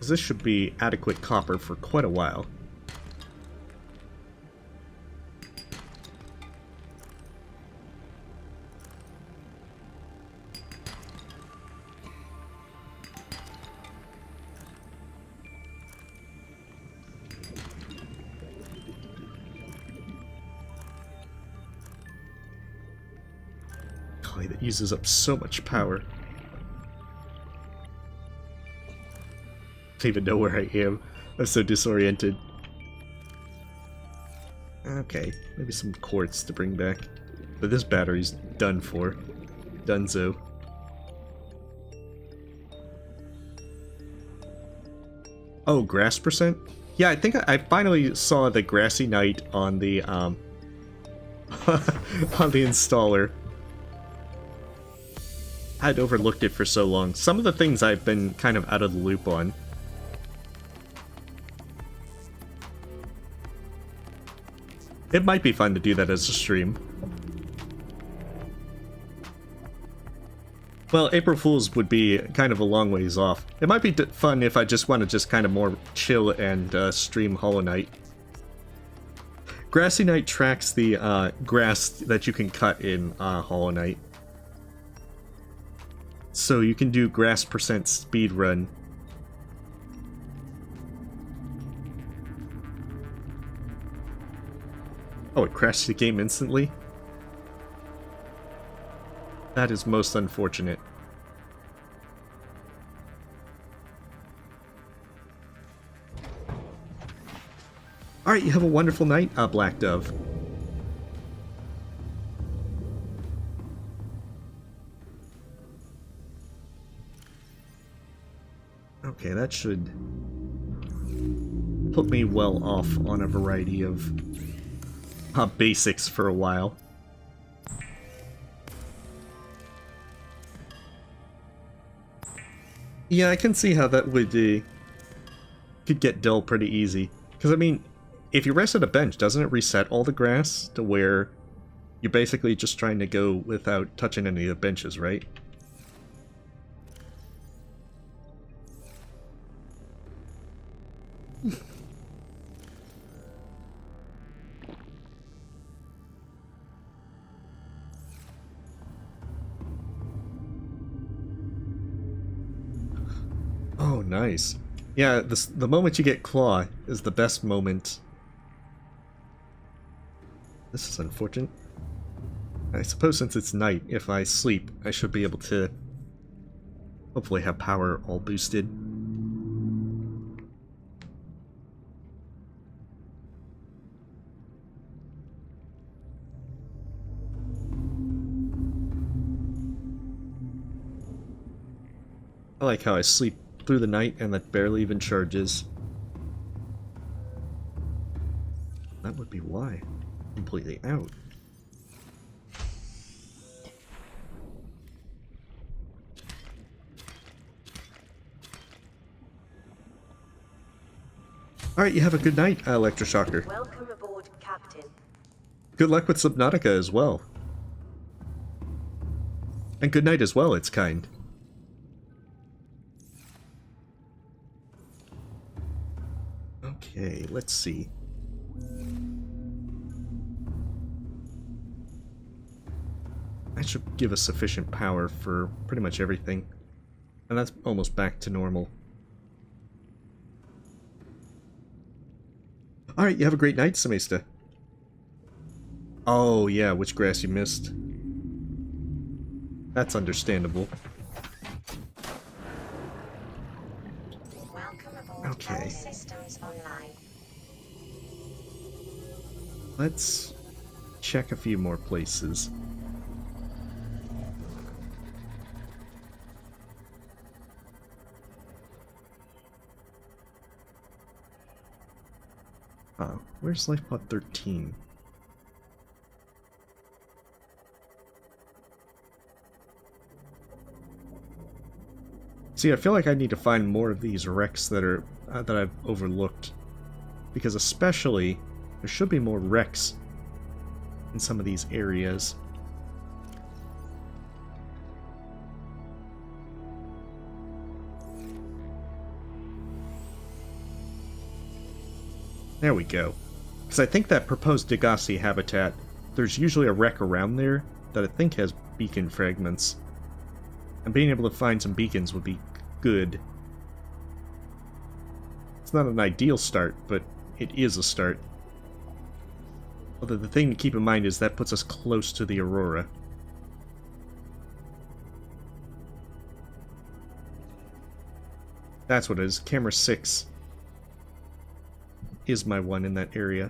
This should be adequate copper for quite a while. Golly, that uses up so much power. I don't even know where I am. I'm so disoriented. Okay, maybe some quartz to bring back. But this battery's done for. Dunzo. Oh, grass percent? Yeah, I think I finally saw the grassy knight on the on the installer. I'd overlooked it for so long. Some of the things I've been kind of out of the loop on. It might be fun to do that as a stream. Well, April Fool's would be kind of a long ways off. It might be fun if I just want to just kind of more chill and stream Hollow Knight. Grassy Knight tracks the grass that you can cut in Hollow Knight. So you can do grass percent speed run. Oh, it crashed the game instantly? That is most unfortunate. Alright, you have a wonderful night, Black Dove. Okay, that should put me well off on a variety of basics for a while. Yeah, I can see how that would could get dull pretty easy. Because, I mean, if you rest at a bench, doesn't it reset all the grass to where you're basically just trying to go without touching any of the benches, right? Oh, nice. Yeah, the moment you get Claw is the best moment. This is unfortunate. I suppose since it's night, if I sleep, I should be able to hopefully have power all boosted. I like how I sleep through the night and that barely even charges. That would be why. Completely out. Alright, you have a good night, Electroshocker. Welcome aboard, Captain. Good luck with Subnautica as well. And good night as well, it's kind. Okay, let's see. That should give us sufficient power for pretty much everything. And that's almost back to normal. Alright, you have a great night, Samista. Oh, yeah, which grass you missed. That's understandable. Welcome aboard. Okay. All systems online. Let's check a few more places. Where's lifepod 13? See, I feel like I need to find more of these wrecks that are that I've overlooked, because especially there should be more wrecks in some of these areas. There we go. Because I think that proposed Degassi habitat, there's usually a wreck around there that I think has beacon fragments. And being able to find some beacons would be good. It's not an ideal start, but it is a start. Although the thing to keep in mind is that puts us close to the Aurora. That's what it is. Camera 6 is my one in that area.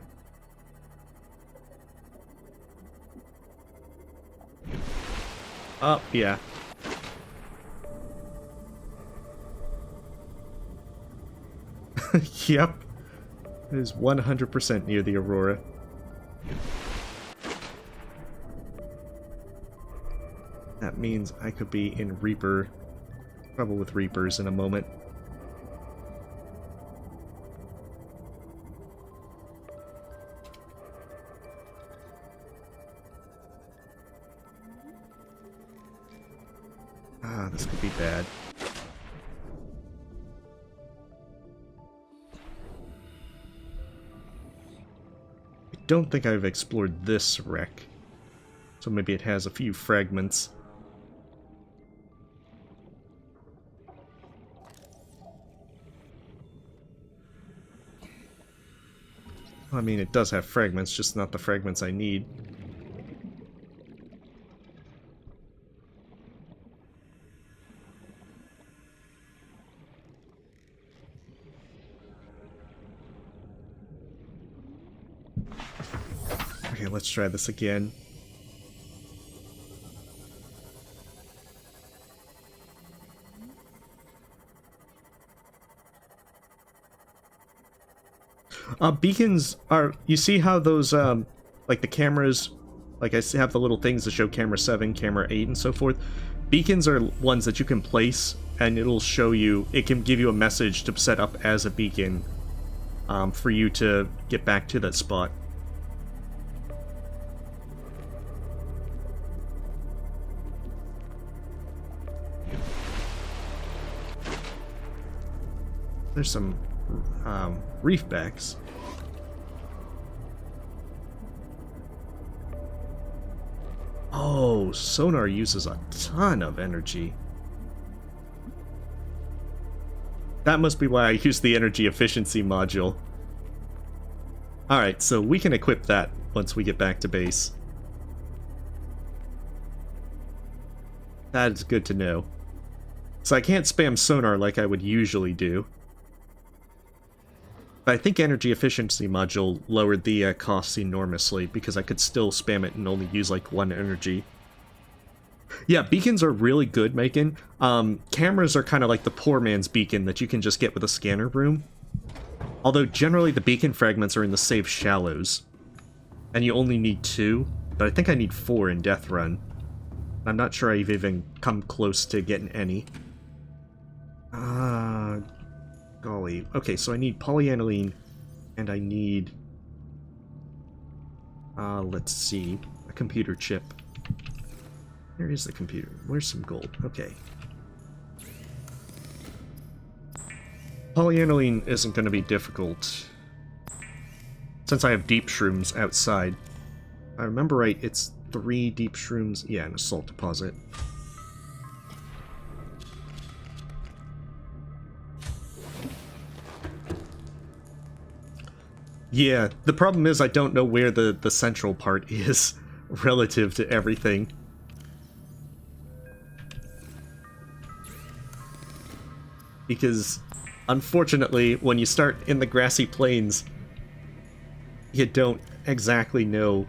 Oh, yeah. Yep. It is 100% near the Aurora. That means I could be in Reaper, trouble with Reapers in a moment. Ah, this could be bad. I don't think I've explored this wreck. So maybe it has a few fragments. I mean, it does have fragments, just not the fragments I need. Okay, let's try this again. Beacons are... You see how those, like the cameras... Like I have the little things that show camera 7, camera 8, and so forth. Beacons are ones that you can place, and it'll show you... It can give you a message to set up as a beacon for you to get back to that spot. There's some reefbacks. Oh, sonar uses a ton of energy. That must be why I use the energy efficiency module. Alright, so we can equip that once we get back to base. That is good to know. So I can't spam sonar like I would usually do. But I think energy efficiency module lowered the costs enormously because I could still spam it and only use like 1 energy. Yeah, beacons are really good, Macon. Cameras are kind of like the poor man's beacon that you can just get with a scanner room. Although generally the beacon fragments are in the safe shallows. And you only need 2, but I think I need 4 in Death Run. I'm not sure I've even come close to getting any. Golly. Okay, so I need polyaniline, and I need... let's see. A computer chip. Where is the computer? Where's some gold? Okay. Polyaniline isn't going to be difficult, since I have deep shrooms outside. If I remember right, it's 3 deep shrooms. Yeah, and a salt deposit. Yeah, the problem is I don't know where the central part is relative to everything. Because, unfortunately, when you start in the grassy plains, you don't exactly know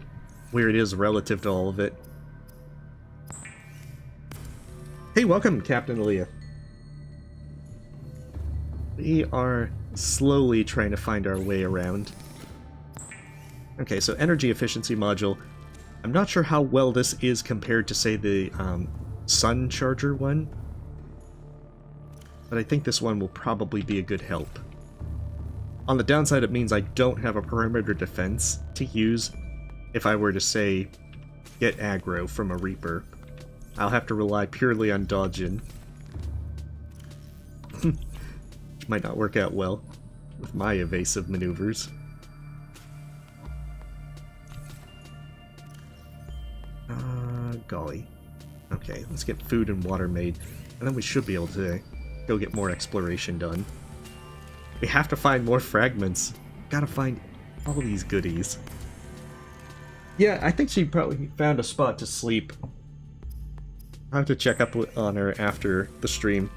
where it is relative to all of it. Hey, welcome, Captain Aaliyah. We are slowly trying to find our way around. Okay, so energy efficiency module. I'm not sure how well this is compared to, say, the sun charger one. But I think this one will probably be a good help. On the downside, it means I don't have a perimeter defense to use if I were to, say, get aggro from a Reaper. I'll have to rely purely on dodging. Which might not work out well with my evasive maneuvers. Golly. Okay, let's get food and water made, and then we should be able to go get more exploration done. We have to find more fragments. Gotta find all these goodies. Yeah, I think she probably found a spot to sleep. I'll have to check up on her after the stream.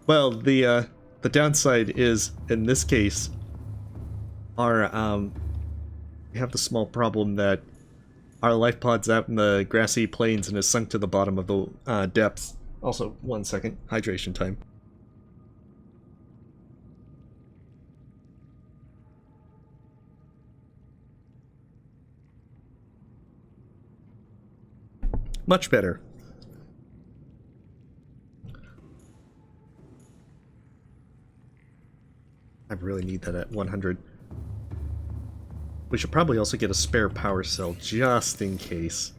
Well, the downside is, in this case, we have the small problem that our life pod's out in the grassy plains and is sunk to the bottom of the depths. Also, 1 second, hydration time. Much better. I really need that at 100. We should probably also get a spare power cell just in case.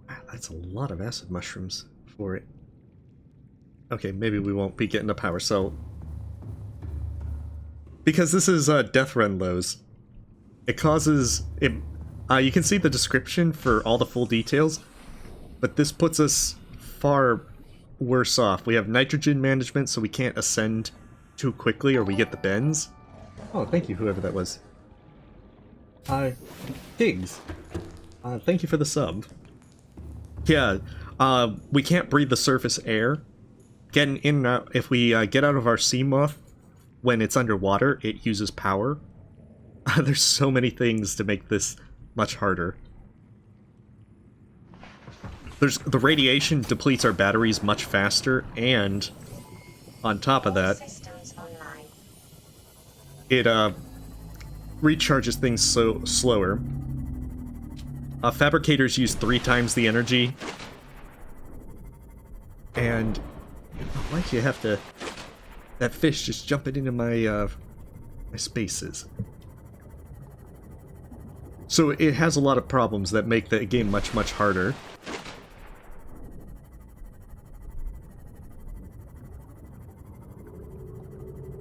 Wow, that's a lot of acid mushrooms for it. Okay, maybe we won't be getting a power cell. Because this is Death Run lows. It causes... you can see the description for all the full details, but this puts us far worse off. We have nitrogen management, so we can't ascend too quickly or we get the bends. Oh, thank you, whoever that was. Higgs. Thank you for the sub. Yeah, we can't breathe the surface air. Getting in and out, if we get out of our Seamoth when it's underwater, it uses power. There's so many things to make this much harder. The radiation depletes our batteries much faster, and on top of that, it recharges things so slower. Fabricators use 3 times the energy, and why'd you have to... That fish just jumping into my my spaces. So it has a lot of problems that make the game much, much harder.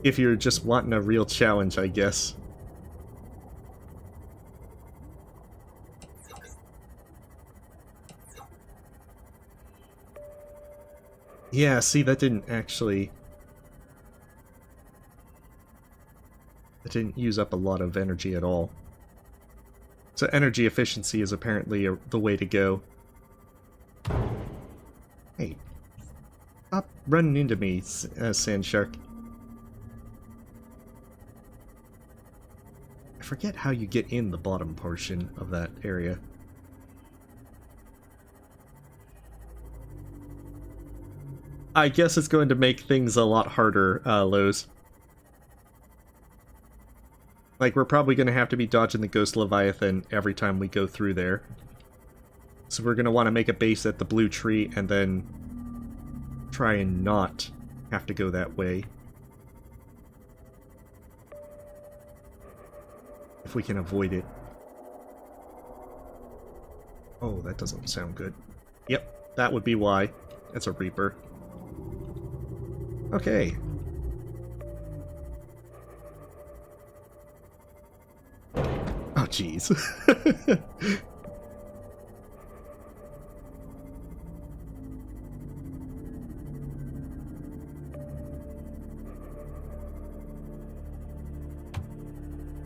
If you're just wanting a real challenge, I guess. Yeah, see, that didn't actually... That didn't use up a lot of energy at all. So energy efficiency is apparently the way to go. Hey. Stop running into me, Sand Shark. I forget how you get in the bottom portion of that area. I guess it's going to make things a lot harder, Lowe's. Like, we're probably going to have to be dodging the Ghost Leviathan every time we go through there. So we're going to want to make a base at the blue tree and then try and not have to go that way. If we can avoid it. Oh, that doesn't sound good. Yep, that would be why. That's a Reaper. Okay. Oh, jeez.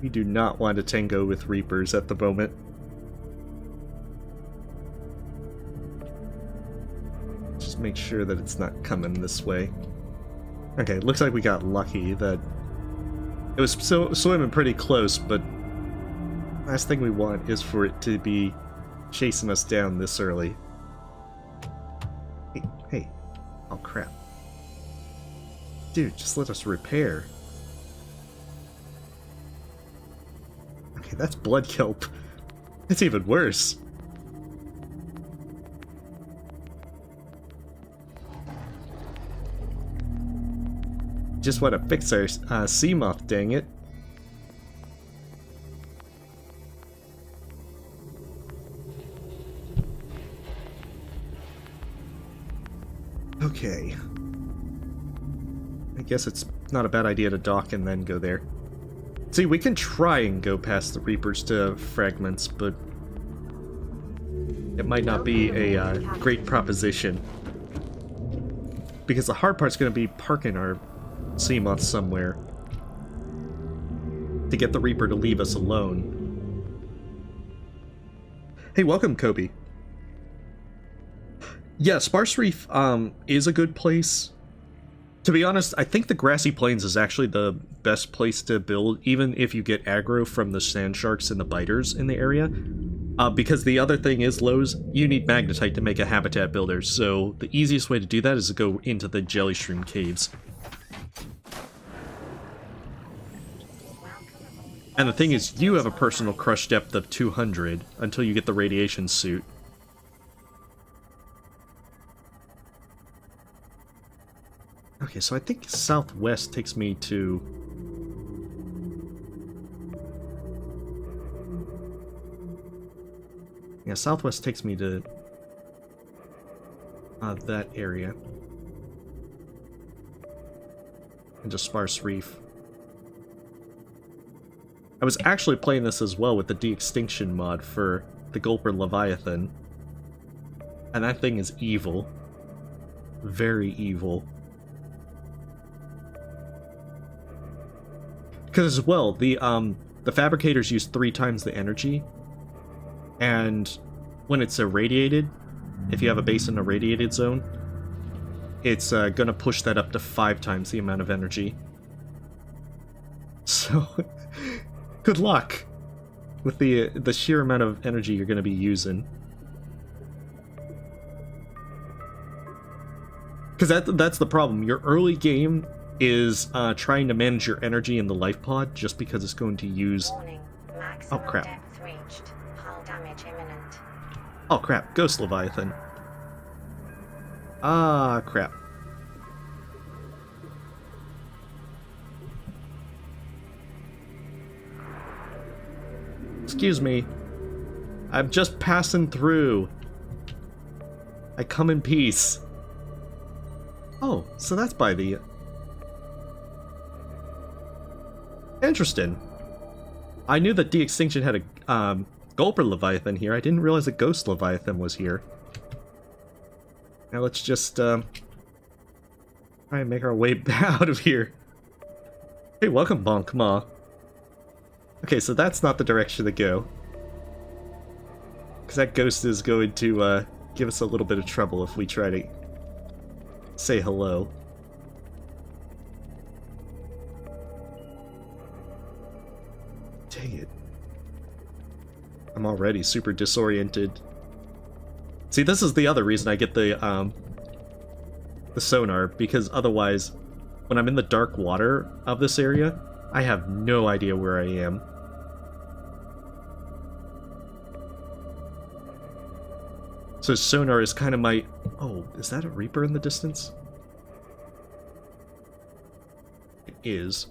We do not want to tango with Reapers at the moment. Just make sure that it's not coming this way. Okay, looks like we got lucky that it was swimming pretty close, but last thing we want is for it to be chasing us down this early. Hey. Oh, crap. Dude, just let us repair. Okay, that's blood kelp. It's even worse. Just want to fix our Seamoth, dang it. Okay. I guess it's not a bad idea to dock and then go there. See, we can try and go past the Reapers to fragments, but it might not be a great proposition. Because the hard part's going to be parking our Seamoth somewhere to get the Reaper to leave us alone. Hey, welcome, Kobe. Yeah, Sparse Reef is a good place. To be honest, I think the Grassy Plains is actually the best place to build, even if you get aggro from the sand sharks and the biters in the area. Because the other thing is, Lowe's, you need magnetite to make a habitat builder, so the easiest way to do that is to go into the Jellystream caves. And the thing is, you have a personal crush depth of 200 until you get the radiation suit. Okay, so I think southwest takes me to... Yeah, southwest takes me to that area. Into Sparse Reef. I was actually playing this as well with the de-extinction mod for the Gulper Leviathan. And that thing is evil. Very evil. Because as well, the fabricators use 3 times the energy. And when it's irradiated, if you have a base in a radiated zone, it's gonna push that up to 5 times the amount of energy. So, good luck with the sheer amount of energy you're gonna be using. Because that's the problem. Your early game is trying to manage your energy in the lifepod, just because it's going to use... Warning. Oh Maximum crap. depth reached. Hull damage imminent. Oh crap, Ghost Leviathan. Ah, crap. Excuse me. I'm just passing through. I come in peace. Oh, so that's by the... Interesting. I knew that De-Extinction had a Gulper Leviathan here. I didn't realize a Ghost Leviathan was here. Now let's just try and make our way out of here. Hey, welcome, Bonk Ma. Okay, so that's not the direction to go. Because that ghost is going to give us a little bit of trouble if we try to say hello. Dang it. I'm already super disoriented. See, this is the other reason I get the sonar, because otherwise, when I'm in the dark water of this area, I have no idea where I am. So sonar is kind of my... Oh, is that a Reaper in the distance? It is.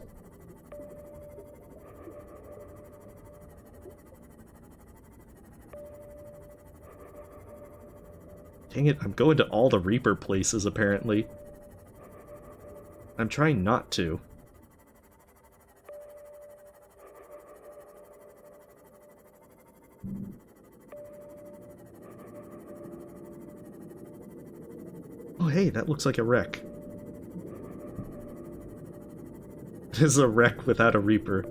Dang it, I'm going to all the Reaper places, apparently. I'm trying not to. Oh hey, that looks like a wreck. It is a wreck without a Reaper.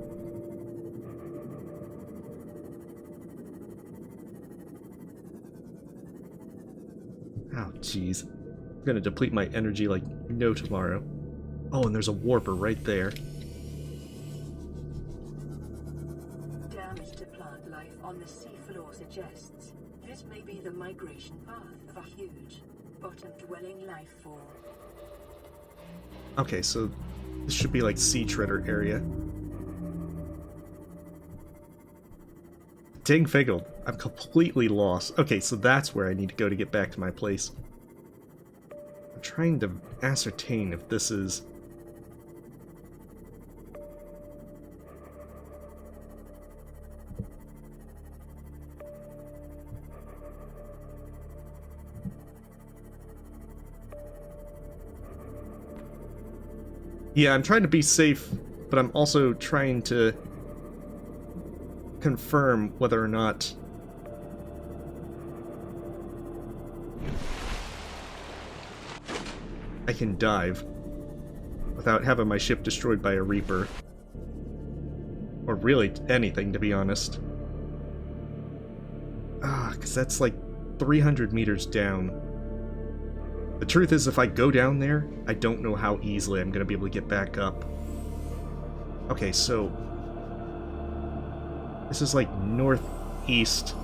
Oh, jeez. I'm gonna deplete my energy like no tomorrow. Oh, and there's a warper right there. Damage to plant life on the seafloor suggests this may be the migration path of a huge, bottom-dwelling life form. Okay, so this should be like Sea Treader area. Dang figgled, I'm completely lost. Okay, so that's where I need to go to get back to my place. I'm trying to ascertain if this is... Yeah, I'm trying to be safe, but I'm also trying to confirm whether or not I can dive without having my ship destroyed by a Reaper. Or really anything, to be honest. Because that's like 300 meters down. The truth is, if I go down there, I don't know how easily I'm going to be able to get back up. Okay, so... This is like northeast.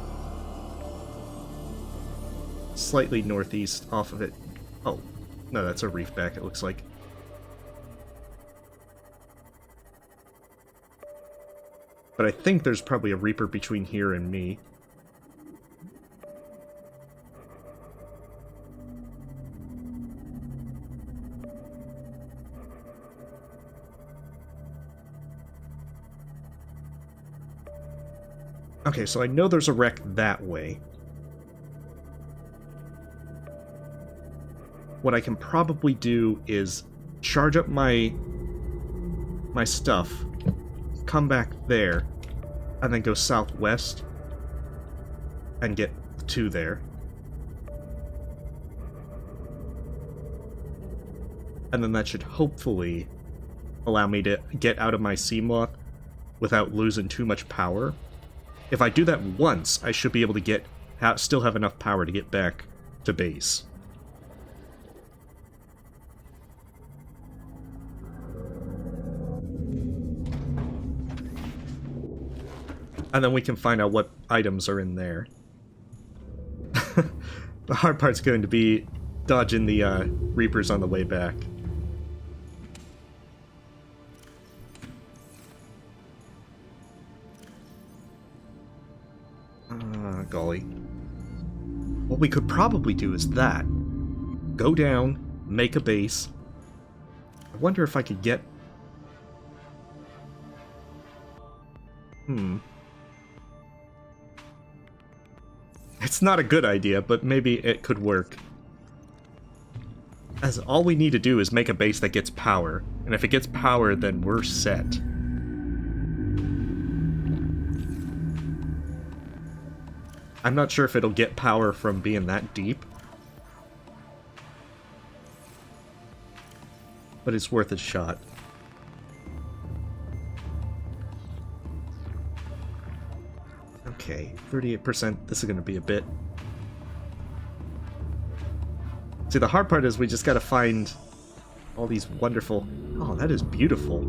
Slightly northeast off of it. Oh, no, that's a reef back, it looks like. But I think there's probably a Reaper between here and me. Okay, so I know there's a wreck that way. What I can probably do is charge up my stuff, come back there, and then go southwest and get to there. And then that should hopefully allow me to get out of my Seamoth without losing too much power. If I do that once, I should be able to still have enough power to get back to base. And then we can find out what items are in there. The hard part's going to be dodging the Reapers on the way back. Golly. What we could probably do is that. Go down, make a base. I wonder if I could get... It's not a good idea, but maybe it could work. As all we need to do is make a base that gets power. And if it gets power, then we're set. I'm not sure if it'll get power from being that deep. But it's worth a shot. Okay, 38%. This is going to be a bit. See, the hard part is we just got to find all these wonderful... Oh, that is beautiful.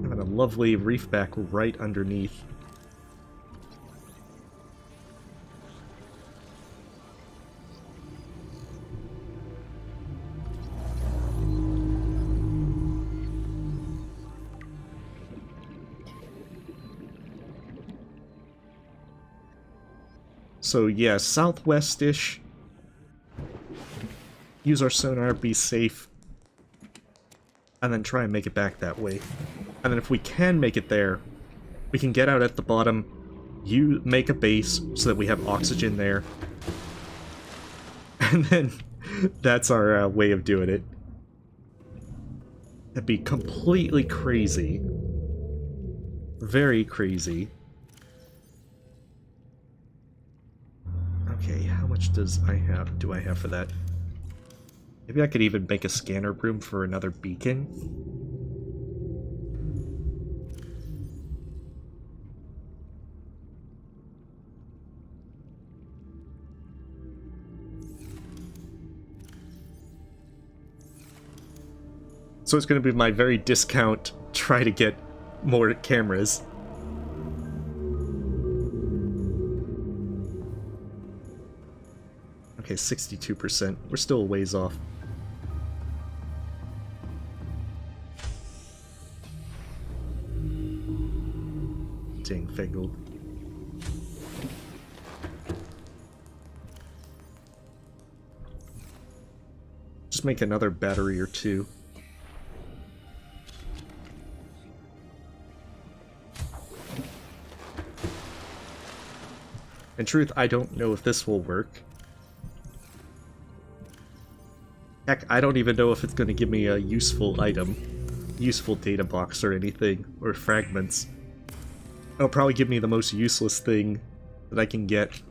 Having a lovely reef back right underneath. So yeah, southwest-ish. Use our sonar, be safe, and then try and make it back that way. And then if we can make it there, we can get out at the bottom, make a base so that we have oxygen there. And then that's our way of doing it. That'd be completely crazy. Very crazy. Okay, how much do I have for that? Maybe I could even make a scanner room for another beacon. So it's going to be my very discount try to get more cameras. Okay, 62%. We're still a ways off. Dang, Fangled. Just make another battery or two. In truth, I don't know if this will work. Heck, I don't even know if it's going to give me a useful item, useful data box or anything, or fragments. It'll probably give me the most useless thing that I can get.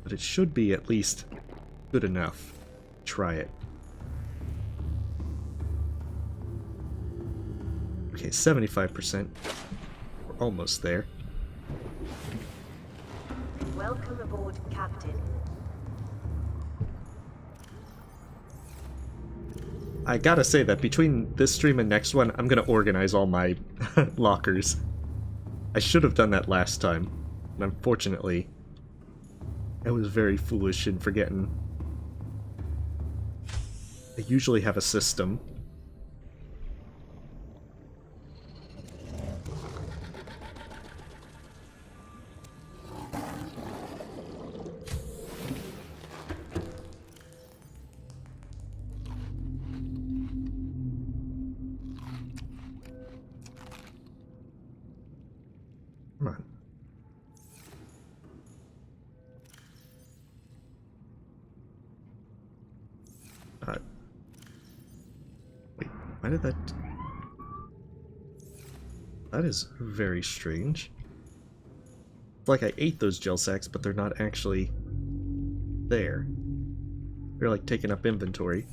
But it should be at least good enough. Try it. Okay, 75%. We're almost there. Welcome aboard, Captain. I gotta say that between this stream and next one, I'm gonna organize all my lockers. I should have done that last time, and unfortunately, I was very foolish in forgetting. I usually have a system. Why did that... That is very strange. Like I ate those gel sacks, but they're not actually there. They're like taking up inventory.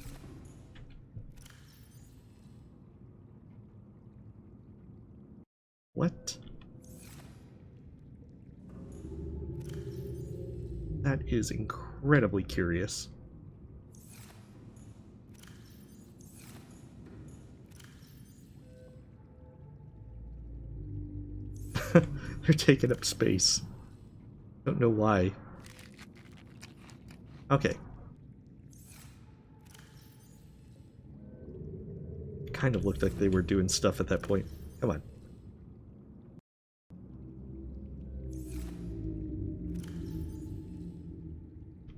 What? That is incredibly curious. They're taking up space. Don't know why. Okay. Kind of looked like they were doing stuff at that point. Come on.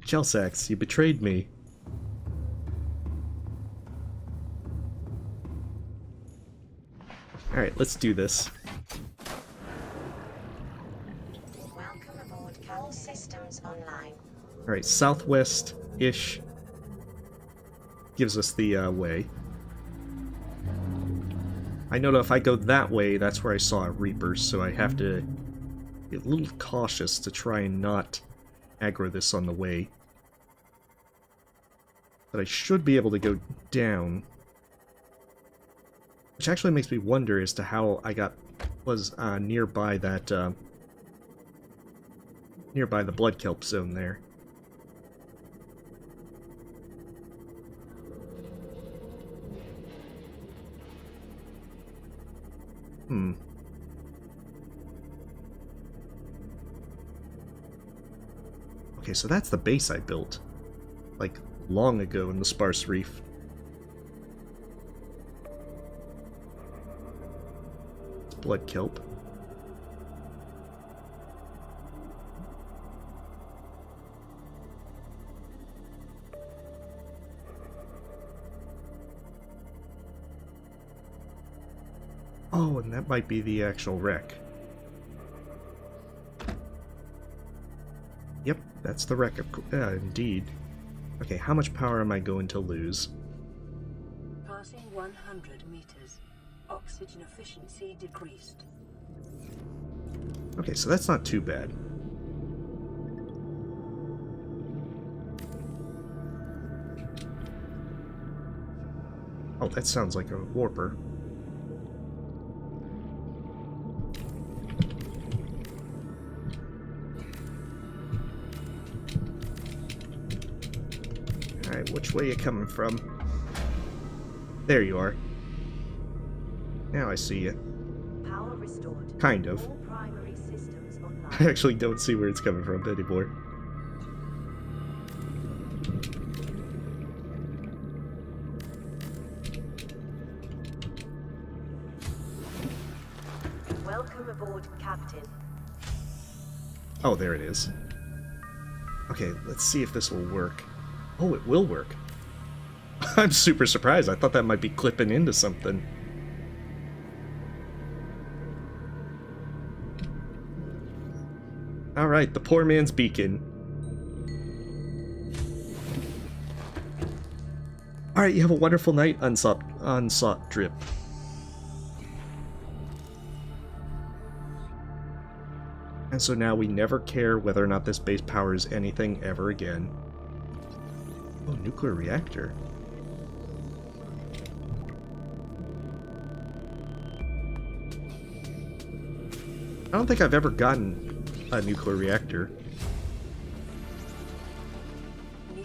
Gel sacks, you betrayed me. Alright, let's do this. Welcome aboard. All systems online. Alright, southwest-ish gives us the way. I know that if I go that way, that's where I saw a Reaper, so I have to be a little cautious to try and not aggro this on the way. But I should be able to go down. Which actually makes me wonder as to how I was nearby that, nearby the blood kelp zone there. Okay, so that's the base I built. Like, long ago in the Sparse Reef. It's blood kelp. Oh, and that might be the actual wreck. Yep, that's the wreck, indeed. Okay, how much power am I going to lose? Passing 100 meters. Oxygen efficiency decreased. Okay, so that's not too bad. Oh, that sounds like a warper. Alright, which way are you coming from? There you are. Now I see you. Power restored. Kind of. All primary systems online. I actually don't see where it's coming from anymore. Welcome aboard, Captain. Oh, there it is. Okay, let's see if this will work. Oh, it will work. I'm super surprised. I thought that might be clipping into something. Alright, the poor man's beacon. Alright, you have a wonderful night, unsought drip. And so now we never care whether or not this base powers anything ever again. Oh, nuclear reactor. I don't think I've ever gotten a nuclear reactor.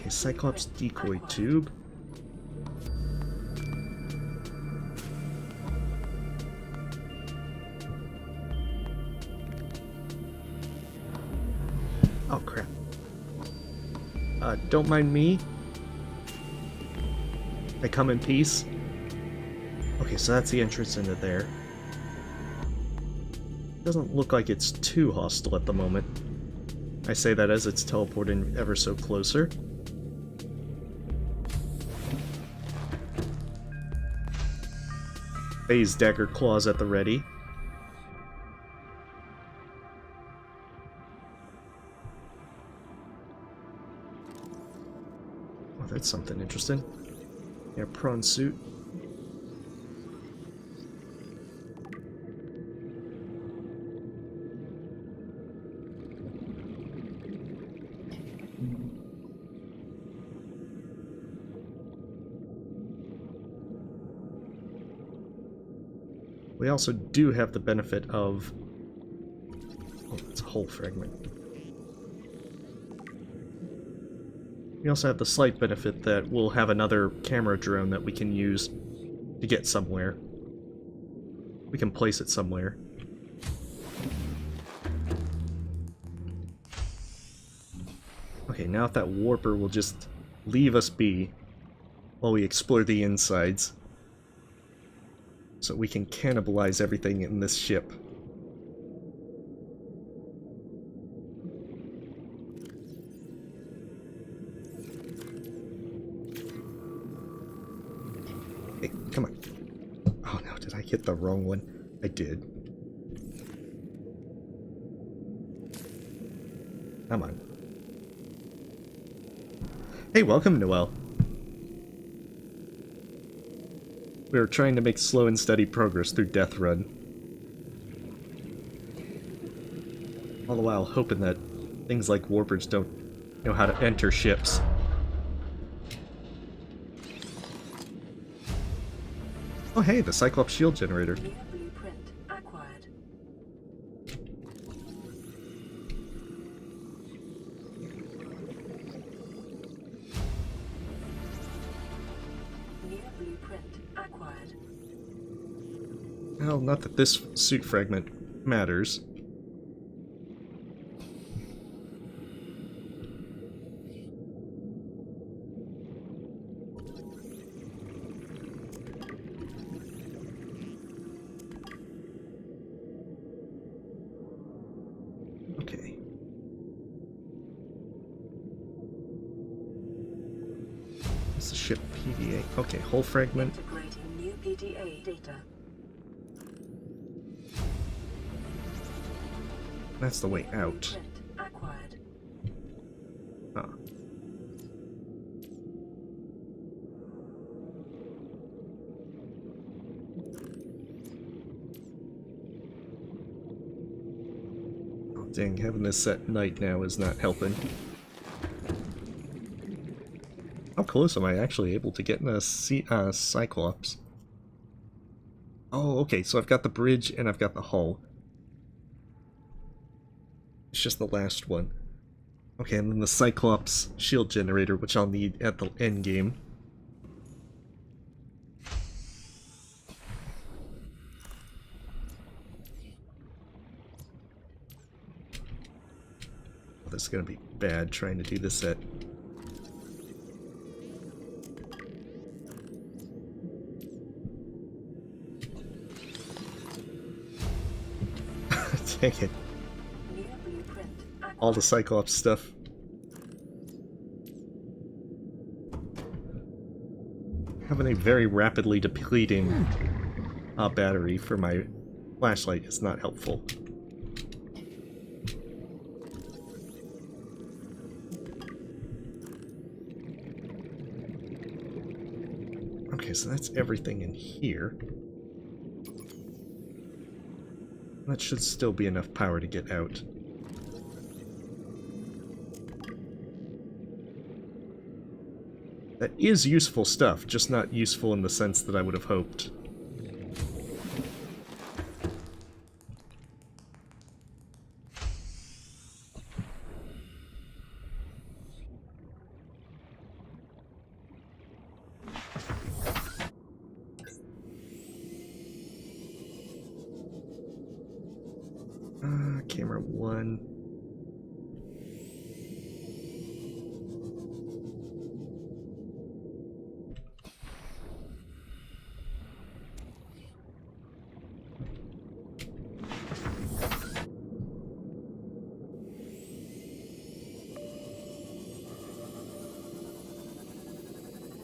A Cyclops decoy tube. Oh crap. Don't mind me. I come in peace. Okay, so that's the entrance into there. Doesn't look like it's too hostile at the moment. I say that as it's teleporting ever so closer. Phase dagger claws at the ready. Oh, that's something interesting. Yeah, prawn suit. We also do have the benefit of... Oh, it's a hull fragment. We also have the slight benefit that we'll have another camera drone that we can use to get somewhere. We can place it somewhere. Okay, now if that warper will just leave us be while we explore the insides, so we can cannibalize everything in this ship. Hey, come on. Oh no, did I hit the wrong one? I did. Come on. Hey, welcome, Noel. We are trying to make slow and steady progress through Death Run. All the while hoping that things like warpers don't know how to enter ships. Oh hey, the Cyclops shield generator. Blueprint acquired. New blueprint acquired. Well, not that this suit fragment matters. Okay. What's the ship PDA? Okay, hull fragment. Integrating new PDA data. That's the way out. Blueprint acquired. Huh. Oh, dang, having this at night now is not helping. How close am I actually able to get in a Cyclops? Oh, okay, so I've got the bridge and I've got the hull. It's just the last one. Okay, and then the Cyclops shield generator, which I'll need at the end game. Oh, this is gonna be bad trying to do this at... Dang it. New blueprint acquired. All the Cyclops stuff. Having a very rapidly depleting battery for my flashlight is not helpful. Okay, so that's everything in here. That should still be enough power to get out. That is useful stuff, just not useful in the sense that I would have hoped. Camera 1.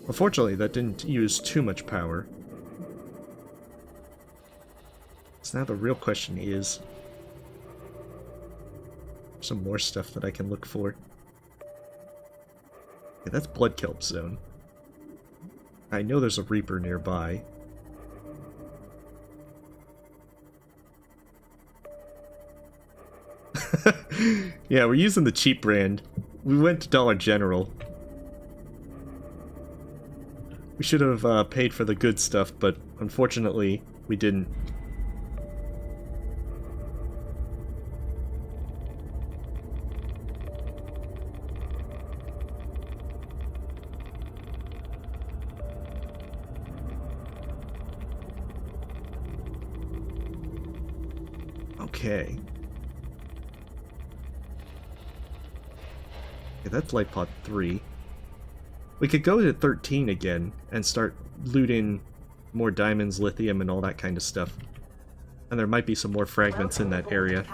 Unfortunately, that didn't use too much power. So now the real question is... some more stuff that I can look for. Okay, that's Blood Kelp Zone. I know there's a Reaper nearby. Yeah, we're using the cheap brand. We went to Dollar General. We should have paid for the good stuff, but unfortunately, we didn't. Okay. Okay, that's lifepod 3. We could go to 13 again and start looting more diamonds, lithium, and all that kind of stuff. And there might be some more fragments in that area.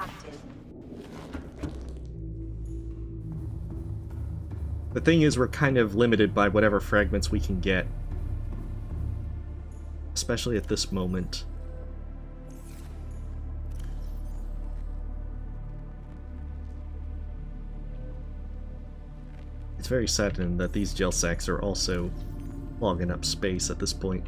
The thing is, we're kind of limited by whatever fragments we can get. Especially at this moment. It's very saddening that these gel sacks are also clogging up space at this point.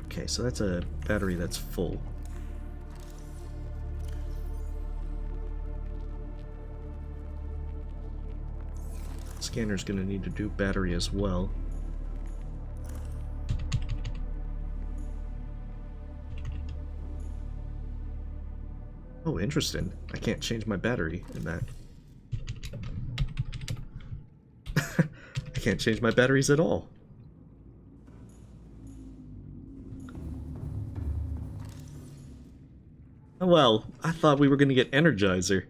Okay, so that's a battery that's full. Scanner's gonna need to do battery as well. Oh, interesting. I can't change my battery in that. I can't change my batteries at all. Oh well, I thought we were gonna get Energizer.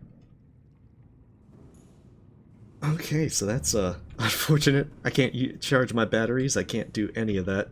Okay, so that's unfortunate. I can't charge my batteries, I can't do any of that.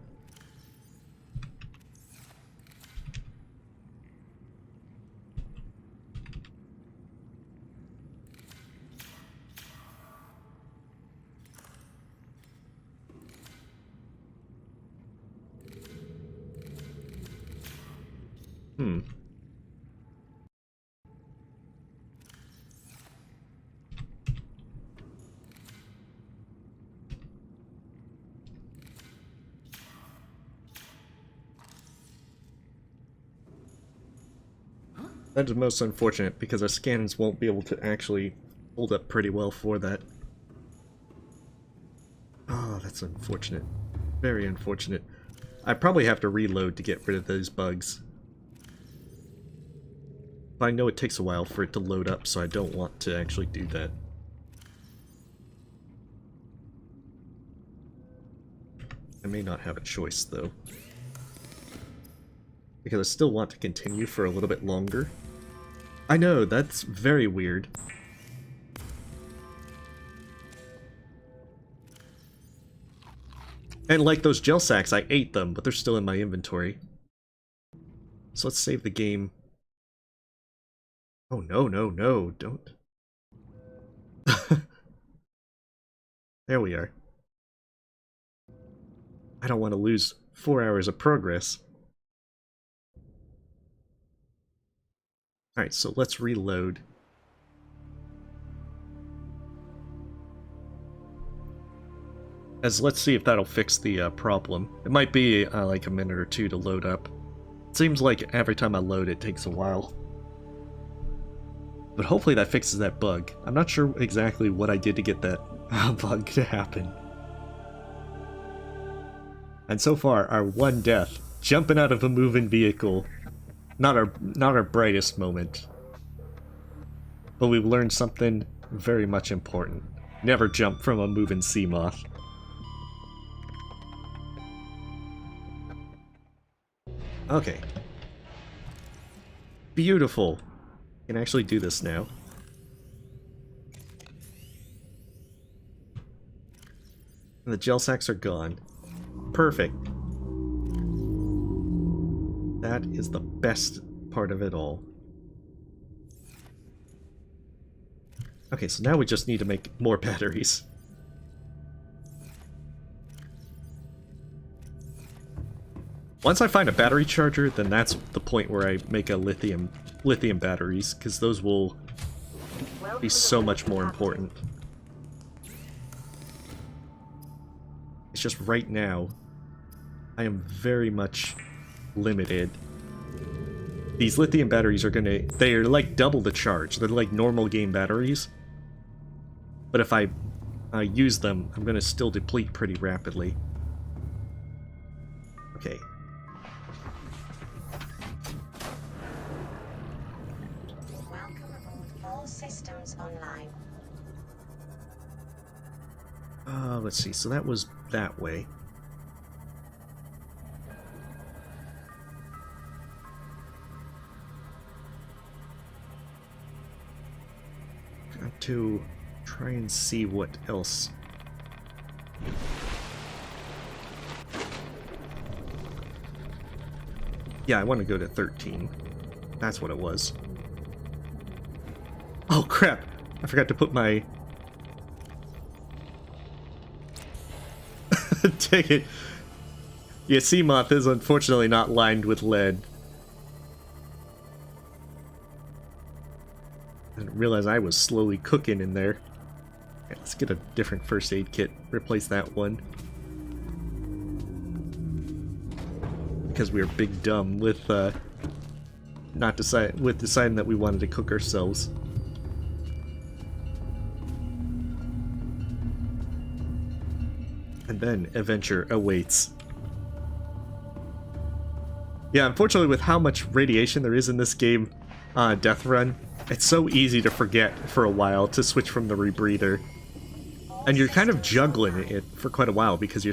That is most unfortunate, because our scans won't be able to actually hold up pretty well for that. Oh, that's unfortunate. Very unfortunate. I probably have to reload to get rid of those bugs. But I know it takes a while for it to load up, so I don't want to actually do that. I may not have a choice, though. Because I still want to continue for a little bit longer. I know, that's very weird. And like those gel sacks, I ate them, but they're still in my inventory. So let's save the game. Oh no, no, no, don't. There we are. I don't want to lose 4 hours of progress. Alright, so let's reload. Let's see if that'll fix the problem. It might be like a minute or two to load up. It seems like every time I load it takes a while. But hopefully that fixes that bug. I'm not sure exactly what I did to get that bug to happen. And so far, our one death, jumping out of a moving vehicle, not our brightest moment. But we've learned something very much important. Never jump from a moving Seamoth. Okay. Beautiful. I can actually do this now. And the gel sacks are gone. Perfect. That is the best part of it all. Okay, so now we just need to make more batteries. Once I find a battery charger, then that's the point where I make a lithium batteries, because those will be so much more important. It's just right now, I am very much limited. These lithium batteries are they're like double the charge. They're like normal game batteries. But if I use them, I'm gonna still deplete pretty rapidly. Okay. Welcome aboard. All systems online. Let's see, so that was that way. Got to try and see what else. Yeah, I want to go to 13. That's what it was. Oh crap! I forgot to put my... Take it. Yeah, Seamoth is unfortunately not lined with lead. I didn't realize I was slowly cooking in there. Okay, let's get a different first aid kit. Replace that one. Because we were big dumb with deciding that we wanted to cook ourselves. And then adventure awaits. Yeah, unfortunately with how much radiation there is in this game, Death Run, it's so easy to forget for a while to switch from the rebreather. And you're kind of juggling it for quite a while because you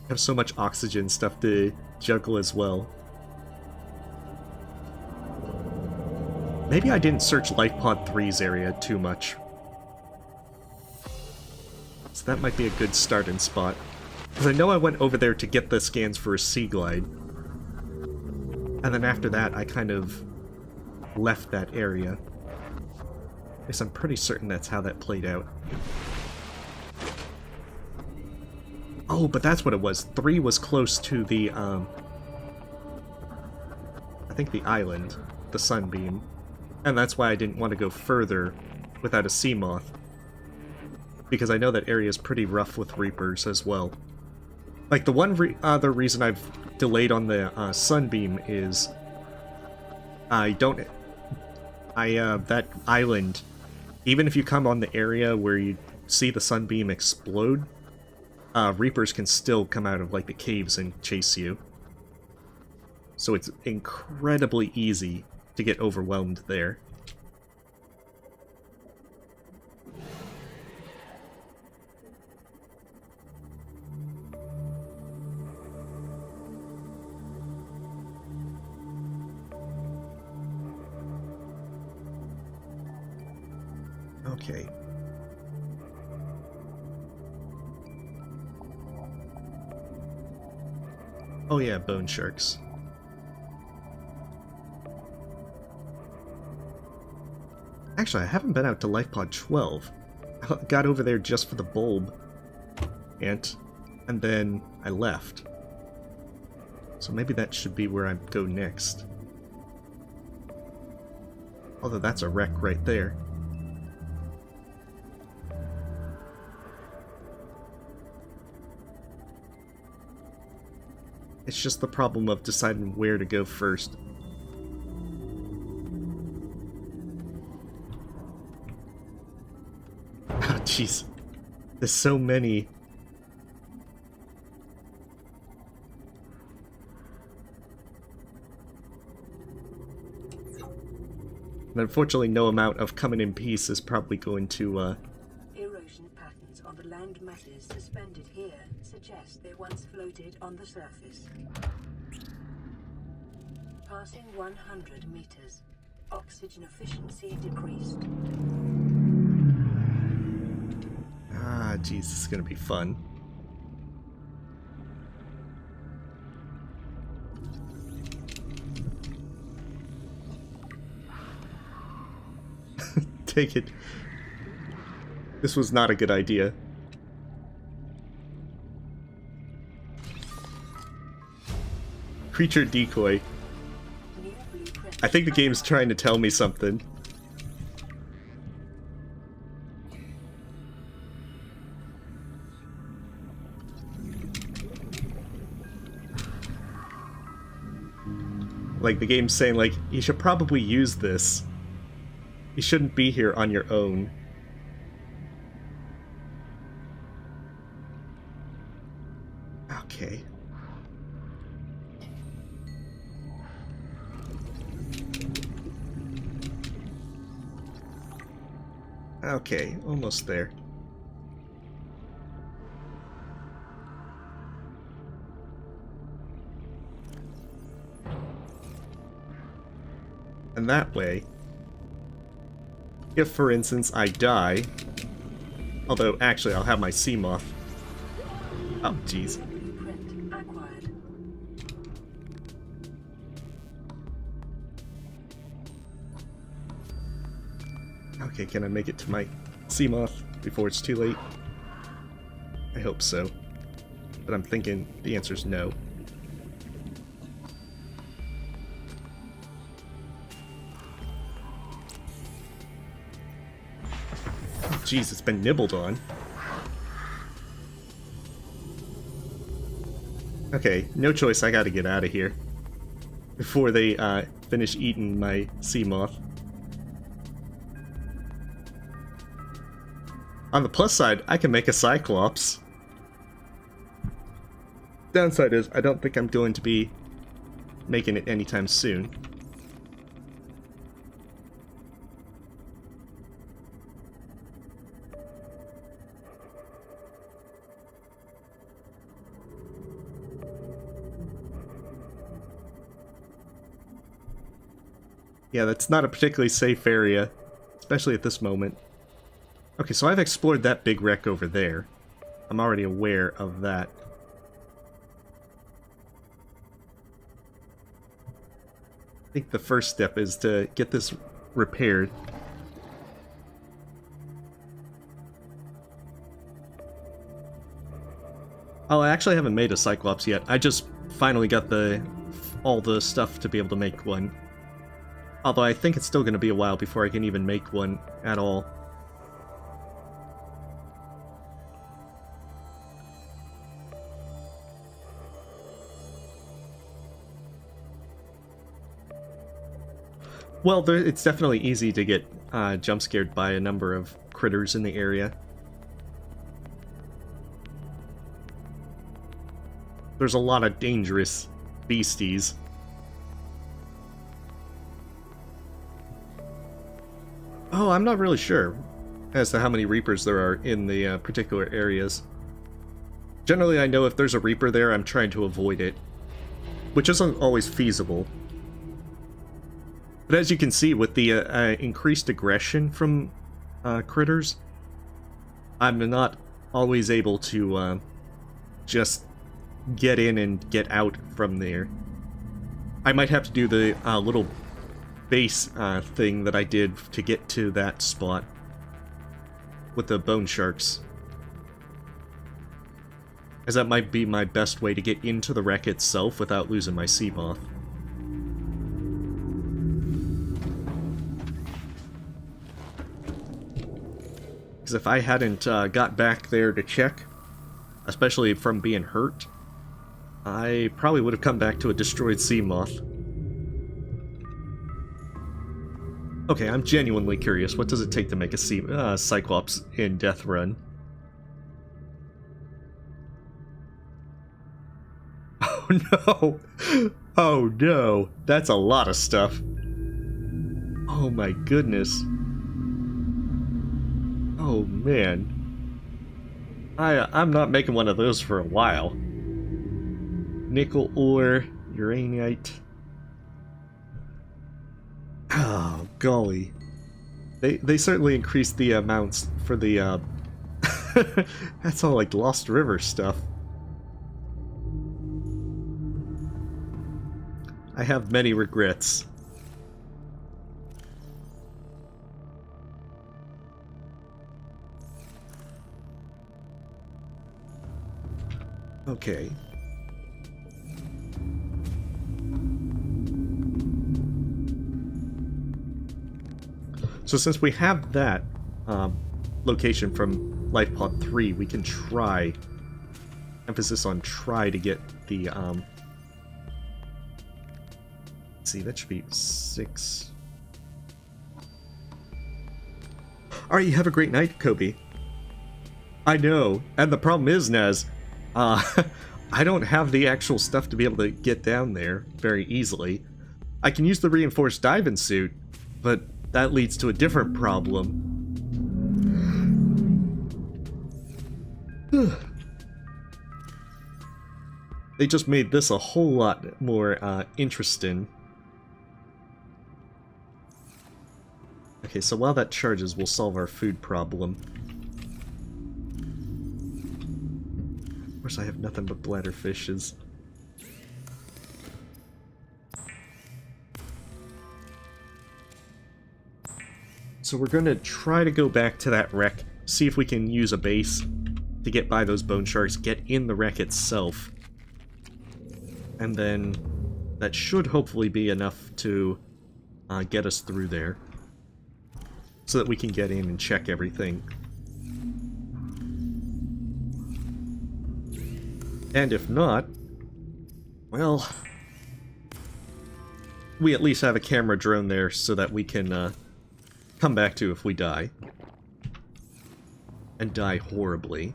have so much oxygen stuff to juggle as well. Maybe I didn't search lifepod 3's area too much. So that might be a good starting spot. Because I know I went over there to get the scans for a sea glide. And then after that, I kind of left that area. At least I'm pretty certain that's how that played out. Oh, but that's what it was. 3 was close to the, I think the island, the sunbeam. And that's why I didn't want to go further without a Seamoth. Because I know that area is pretty rough with Reapers as well. Like, the one other reason I've delayed on the sunbeam is that island, even if you come on the area where you see the sunbeam explode, Reapers can still come out of, like, the caves and chase you. So it's incredibly easy to get overwhelmed there. Okay. Oh yeah, bone sharks. Actually, I haven't been out to lifepod 12. I got over there just for the bulb ant, and then I left. So maybe that should be where I go next. Although that's a wreck right there. It's just the problem of deciding where to go first. Oh, jeez. There's so many. And unfortunately, no amount of coming in peace is probably going to, Erosion patterns on the land masses suspended here suggest they once floated on the surface. Passing 100 meters. Oxygen efficiency decreased. Ah, jeez, this is gonna be fun. Take it. This was not a good idea. Creature decoy. I think the game's trying to tell me something. Like, the game's saying, like, you should probably use this. You shouldn't be here on your own. Okay. Okay, almost there. And that way, if, for instance, I die... Although, actually, I'll have my Seamoth. Oh, jeez. Blueprint acquired. Okay, can I make it to my Seamoth before it's too late? I hope so. But I'm thinking the answer's no. Oh, jeez, it's been nibbled on. Okay, no choice, I gotta get out of here. Before they finish eating my Seamoth. On the plus side, I can make a Cyclops. Downside is, I don't think I'm going to be making it anytime soon. Yeah, that's not a particularly safe area, especially at this moment. Okay, so I've explored that big wreck over there. I'm already aware of that. I think the first step is to get this repaired. Oh, I actually haven't made a Cyclops yet. I just finally got all the stuff to be able to make one. Although I think it's still going to be a while before I can even make one at all. Well, it's definitely easy to get jump scared by a number of critters in the area. There's a lot of dangerous beasties. Oh, I'm not really sure as to how many Reapers there are in the particular areas. Generally, I know if there's a Reaper there, I'm trying to avoid it, which isn't always feasible. But as you can see, with the increased aggression from critters, I'm not always able to just get in and get out from there. I might have to do the little base thing that I did to get to that spot with the bone sharks, as that might be my best way to get into the wreck itself without losing my Seamoth. Because if I hadn't got back there to check, especially from being hurt, I probably would have come back to a destroyed Seamoth. Okay, I'm genuinely curious. What does it take to make a Cyclops in Death Run? Oh no! Oh no! That's a lot of stuff. Oh my goodness. Oh man. I'm not making one of those for a while. Nickel ore, uraninite. Oh, golly. They certainly increased the amounts for the, that's all like Lost River stuff. I have many regrets. Okay. So since we have that location from lifepod 3, we can try, emphasis on try, to get the, let's see, that should be 6. Alright, you have a great night, Kobe. I know, and the problem is, Nez, I don't have the actual stuff to be able to get down there very easily. I can use the reinforced diving suit, but that leads to a different problem. They just made this a whole lot more interesting. Okay, so while that charges, we'll solve our food problem. Of course, I have nothing but bladderfishes. So we're going to try to go back to that wreck, see if we can use a base to get by those bone sharks, get in the wreck itself. And then that should hopefully be enough to get us through there, so that we can get in and check everything. And if not, well, we at least have a camera drone there so that we can come back to if we die. And die horribly.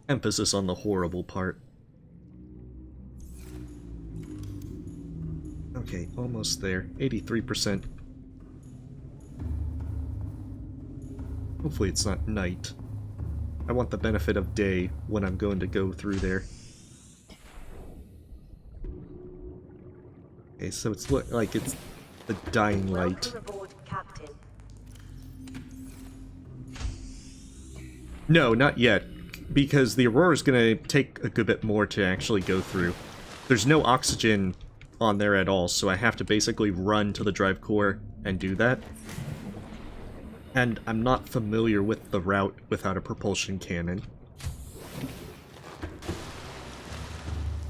Emphasis on the horrible part. Okay, almost there. 83%. Hopefully it's not night. I want the benefit of day when I'm going to go through there. Okay, so it's like it's the dying light. Welcome aboard, Captain. No, not yet. Because the Aurora's gonna take a good bit more to actually go through. There's no oxygen on there at all, so I have to basically run to the drive core and do that. And I'm not familiar with the route without a propulsion cannon.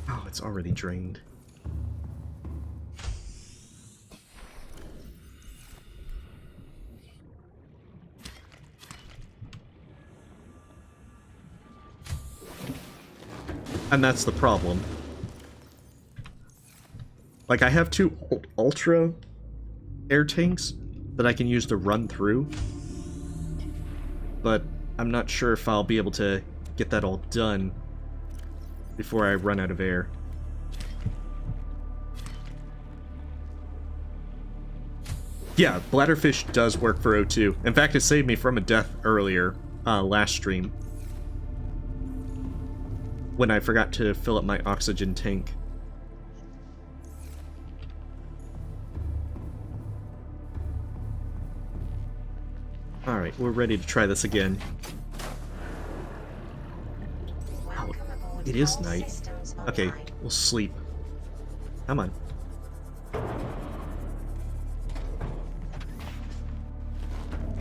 Oh, it's already drained. And that's the problem. Like, I have two ultra air tanks that I can use to run through, but I'm not sure if I'll be able to get that all done before I run out of air. Yeah, bladderfish does work for O2. In fact, it saved me from a death earlier, last stream, when I forgot to fill up my oxygen tank. Alright, we're ready to try this again. Oh, it is night. Okay, we'll sleep. Come on.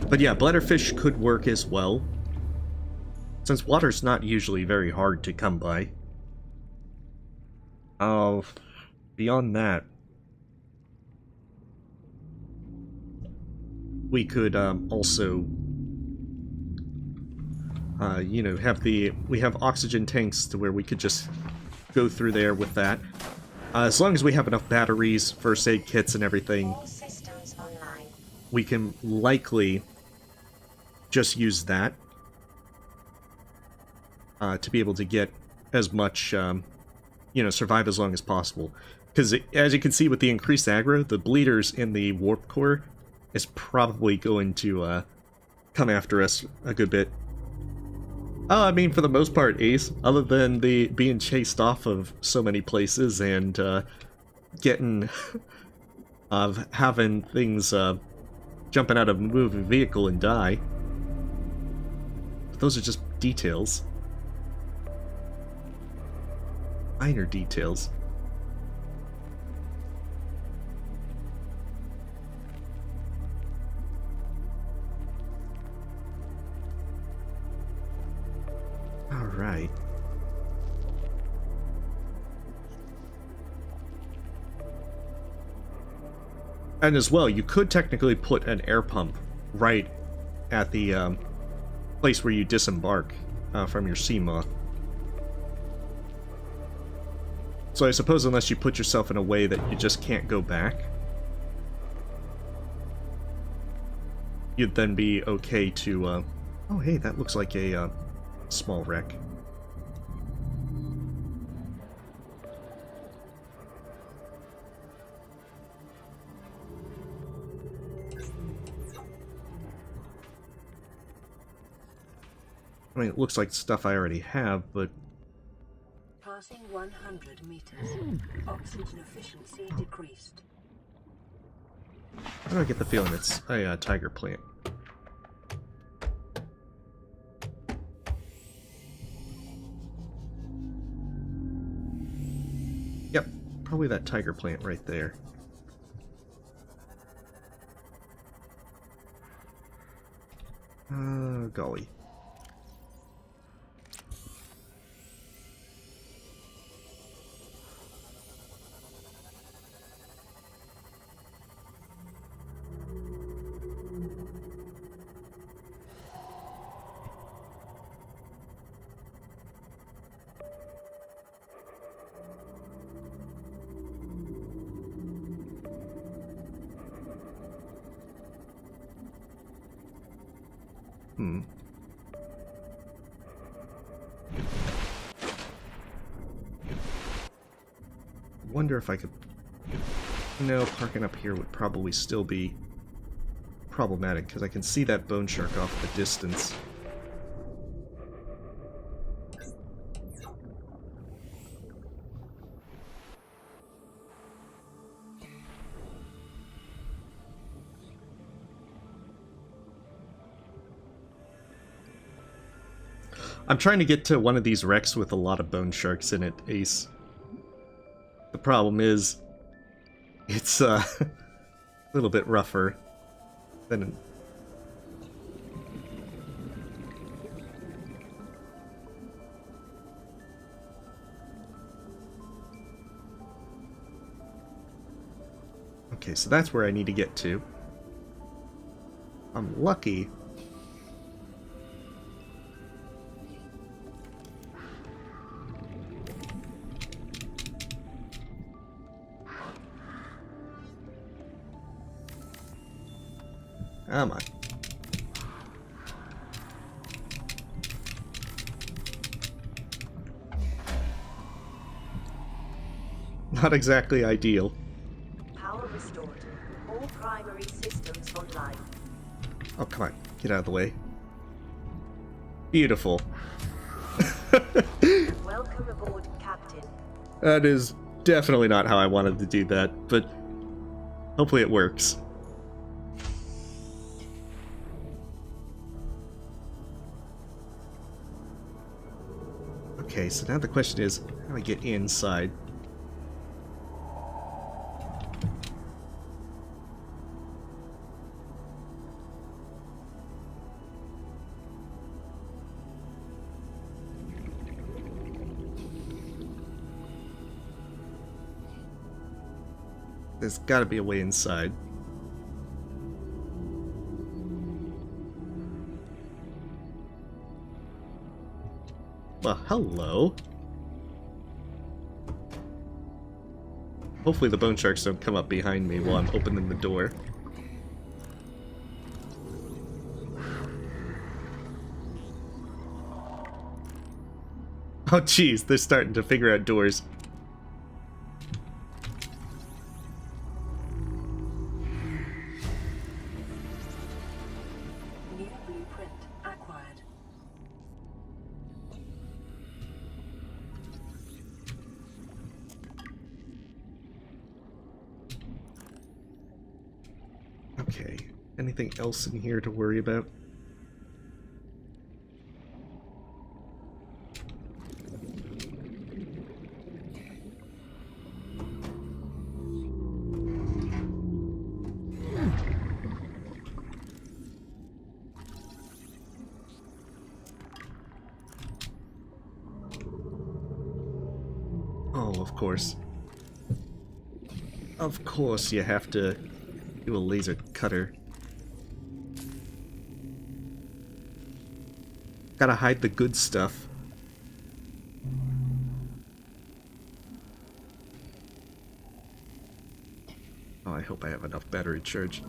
But yeah, bladderfish could work as well, since water's not usually very hard to come by. Beyond that, we could also, you know, we have oxygen tanks to where we could just go through there with that. As long as we have enough batteries, first aid kits, and everything, we can likely just use that to be able to get as much, you know, survive as long as possible. Because as you can see with the increased aggro, the bleeders in the warp core is probably going to come after us a good bit. I mean, for the most part, Ace, other than the being chased off of so many places and getting of having things jumping out of a moving vehicle and die. But those are just details. Minor details. Alright. And as well, you could technically put an air pump right at the place where you disembark from your Seamoth. So I suppose unless you put yourself in a way that you just can't go back, you'd then be okay to, oh hey, that looks like a small wreck. I mean, it looks like stuff I already have, but... Passing 100 meters. Oxygen efficiency decreased. Why do I get the feeling it's a tiger plant? Yep, probably that tiger plant right there. Golly. Wonder if I could... No, parking up here would probably still be problematic, because I can see that bone shark off the distance. I'm trying to get to one of these wrecks with a lot of bone sharks in it, Ace. The problem is, it's a little bit rougher than... Okay, so that's where I need to get to. I'm lucky. Come on. Not exactly ideal. Power restored. All primary systems online. Oh, come on. Get out of the way. Beautiful. Welcome aboard, Captain. That is definitely not how I wanted to do that, but hopefully it works. Okay, so now the question is, how do I get inside? There's gotta be a way inside. Well, hello. Hopefully the bone sharks don't come up behind me while I'm opening the door. Oh jeez, they're starting to figure out doors. New blueprint acquired. Okay, anything else in here to worry about? Oh, of course. Of course you have to do a laser cutter. Gotta hide the good stuff. Oh, I hope I have enough battery charge.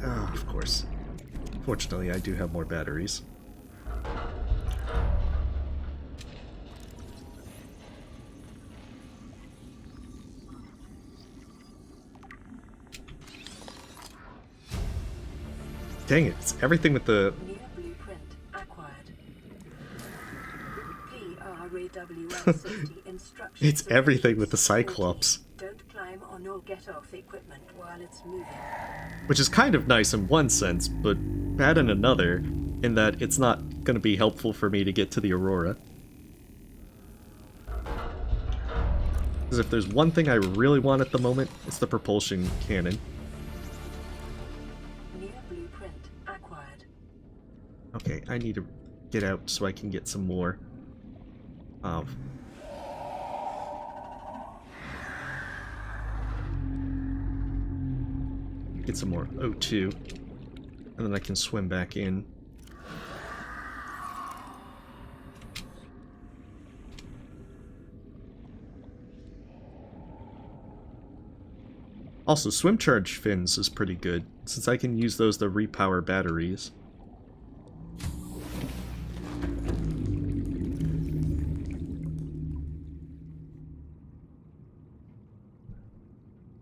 Ah, of course. Fortunately, I do have more batteries. Dang it, it's everything with the... New blueprint acquired. PRAWN safety instructions. It's everything with the Cyclops. Don't climb climb or no get off equipment while it's moving. Which is kind of nice in one sense, but bad in another, in that it's not going to be helpful for me to get to the Aurora. Because if there's one thing I really want at the moment, it's the propulsion cannon. Near blueprint acquired. Okay, I need to get out so I can get some more of... Get some more O2, and then I can swim back in. Also, swim charge fins is pretty good, since I can use those to repower batteries.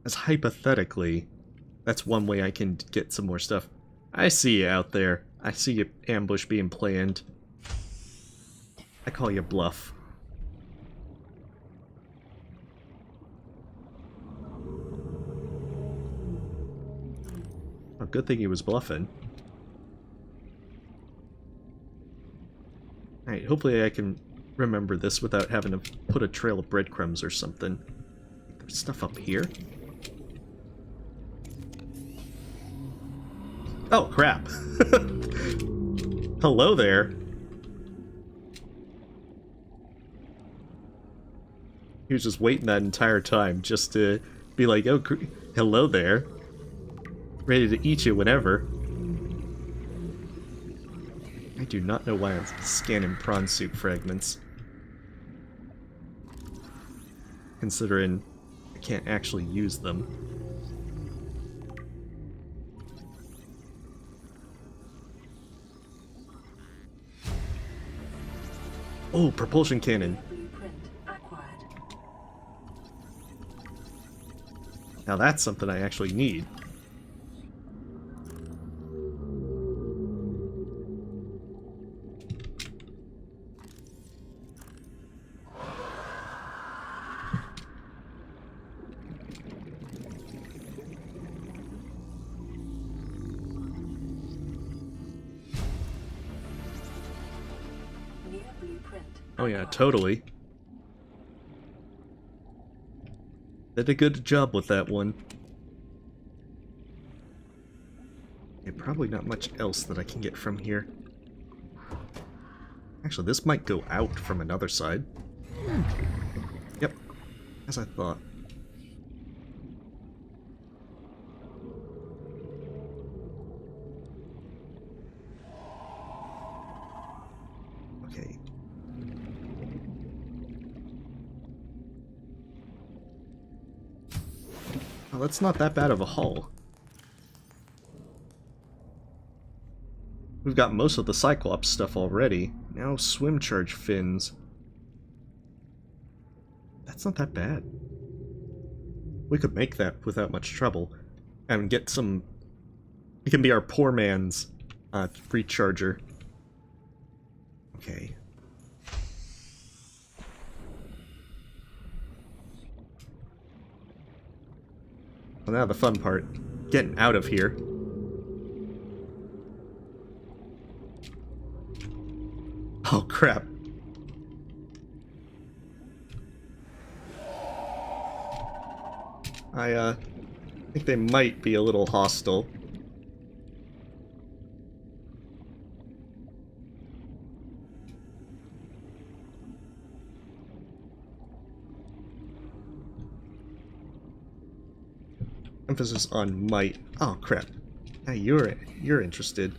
As hypothetically, that's one way I can get some more stuff. I see you out there. I see your ambush being planned. I call you bluff. Oh, good thing he was bluffing. Alright, hopefully I can remember this without having to put a trail of breadcrumbs or something. There's stuff up here. Oh, crap. Hello there. He was just waiting that entire time just to be like, oh, hello there. Ready to eat you whenever. I do not know why I'm scanning prawn soup fragments. Considering I can't actually use them. Oh, propulsion cannon. Blueprint acquired. Now that's something I actually need. Near blueprint. Oh yeah, acquired. totally. Did a good job with that one. Yeah, probably not much else that I can get from here. Actually, this might go out from another side. Yep, as I thought. Okay. Well, that's not that bad of a haul. We've got most of the Cyclops stuff already. Now swim charge fins. That's not that bad. We could make that without much trouble. And get some... It can be our poor man's recharger. Okay. Well, now the fun part. Getting out of here. Oh, crap. I think they might be a little hostile. Emphasis on might. Oh, crap. Now you're interested.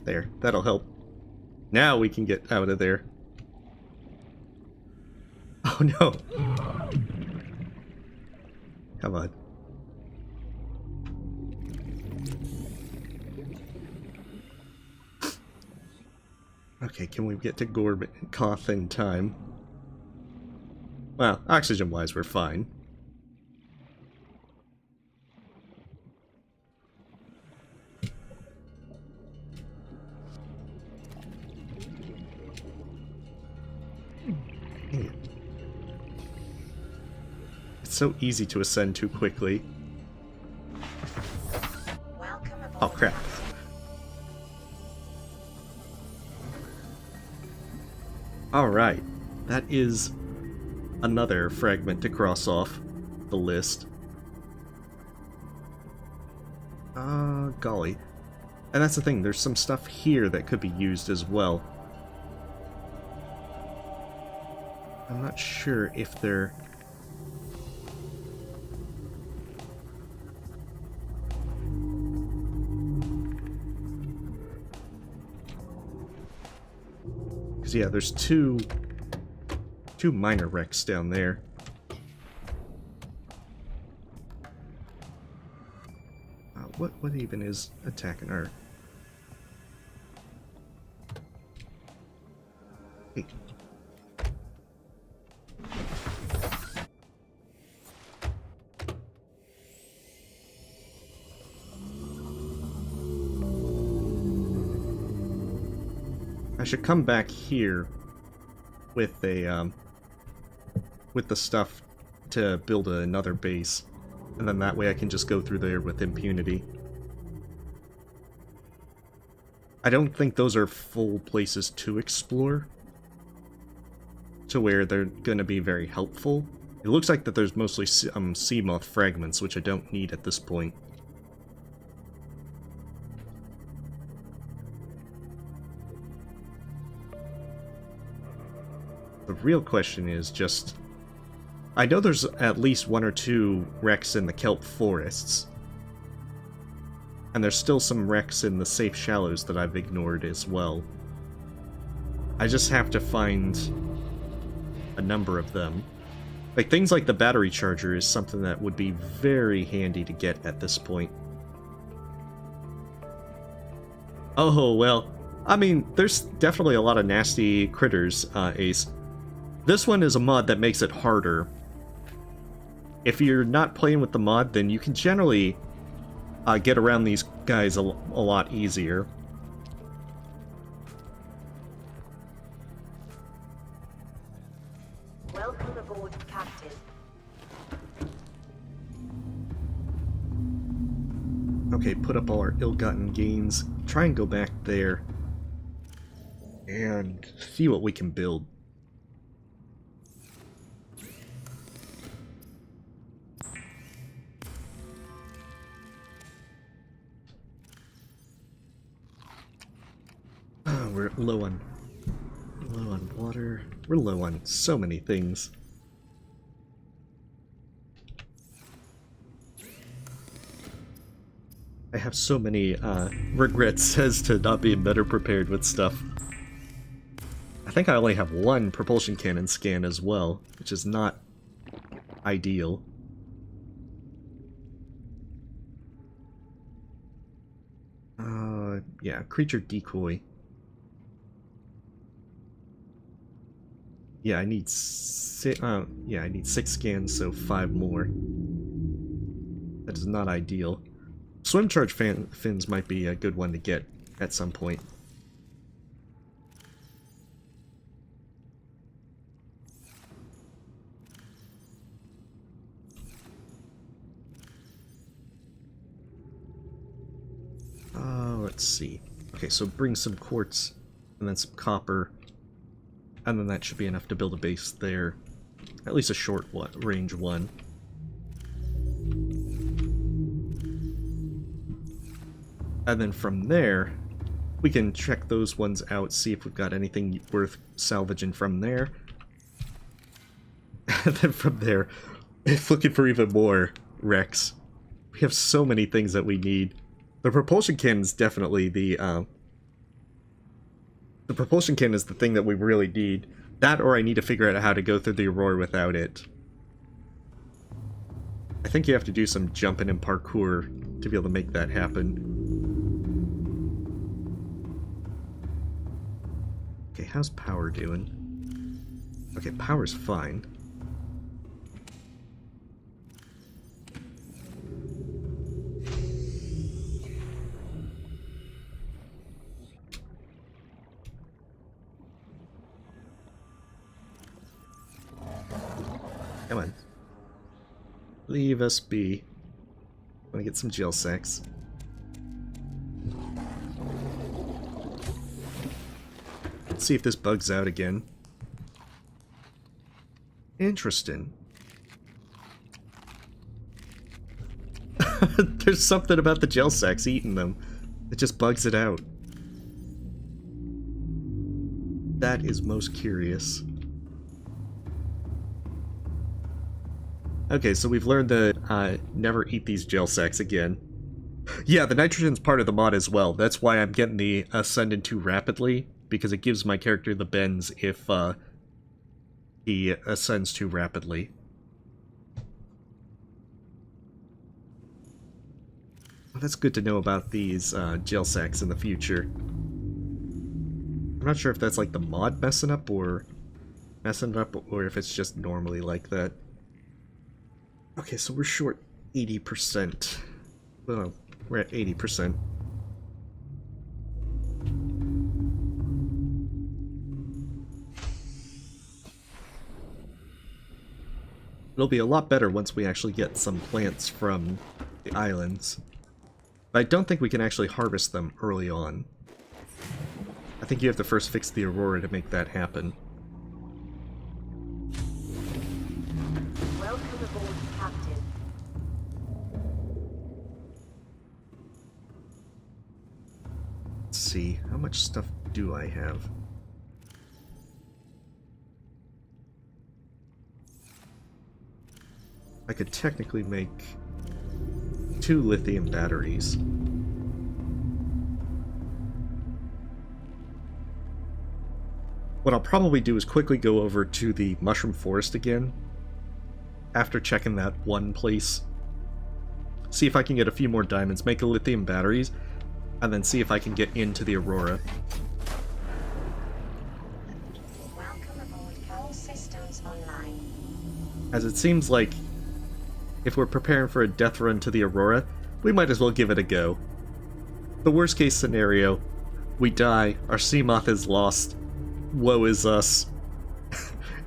There, that'll help. Now we can get out of there. Oh no! Come on. Okay, can we get to Gorbakoth in time? Well, oxygen-wise, we're fine. so easy to ascend too quickly. Welcome aboard. Oh, crap. Alright, that is another fragment to cross off the list. Golly. And that's the thing, there's some stuff here that could be used as well. I'm not sure if they're... Because yeah, there's two minor wrecks down there. What even is attacking her? Hey. I should come back here with a with the stuff to build another base, and then that way I can just go through there with impunity. I don't think those are full places to explore, to where they're going to be very helpful. It looks like that there's mostly Seamoth fragments, which I don't need at this point. The real question is just... I know there's at least 1 or 2 wrecks in the kelp forests. And there's still some wrecks in the safe shallows that I've ignored as well. I just have to find a number of them. Like, things like the battery charger is something that would be very handy to get at this point. Oh, well, I mean, there's definitely a lot of nasty critters, Ace. This one is a mod that makes it harder. If you're not playing with the mod, then you can generally get around these guys a lot easier. Welcome aboard, Captain. Okay, put up all our ill-gotten gains. Try and go back there and see what we can build. We're low on water. We're low on so many things. I have so many regrets as to not being better prepared with stuff. I think I only have 1 propulsion cannon scan as well, which is not ideal. Yeah, creature decoy. Yeah, I need 6 scans, so 5 more. That is not ideal. Swim charge fins might be a good one to get at some point. Let's see. Okay, so bring some quartz, and then some copper, and then that should be enough to build a base there. At least a short range one. And then from there, we can check those ones out, see if we've got anything worth salvaging from there. And then from there, looking for even more wrecks. We have so many things that we need. The propulsion cannon is definitely the propulsion cannon is the thing that we really need. That, or I need to figure out how to go through the Aurora without it. I think you have to do some jumping and parkour to be able to make that happen. Okay, how's power doing? Okay, power's fine. Come on. Leave us be. Want to get some gel sacks. Let's see if this bugs out again. Interesting. There's something about the gel sacks eating them. It just bugs it out. That is most curious. Okay, so we've learned to never eat these gel sacks again. Yeah, the nitrogen's part of the mod as well. That's why I'm getting the ascend into rapidly, because it gives my character the bends if he ascends too rapidly. Well, that's good to know about these gel sacks in the future. I'm not sure if that's like the mod messing up or if it's just normally like that. Okay, so we're short 80%. Well, we're at 80%. It'll be a lot better once we actually get some plants from the islands. But I don't think we can actually harvest them early on. I think you have to first fix the Aurora to make that happen. Welcome aboard, Captain. Let's see, how much stuff do I have? I could technically make 2 lithium batteries. What I'll probably do is quickly go over to the mushroom forest again, after checking that one place. See if I can get a few more diamonds, make the lithium batteries, and then see if I can get into the Aurora. Welcome aboard. All systems online. As it seems like if we're preparing for a death run to the Aurora, we might as well give it a go. The worst case scenario, we die, our Seamoth is lost, woe is us,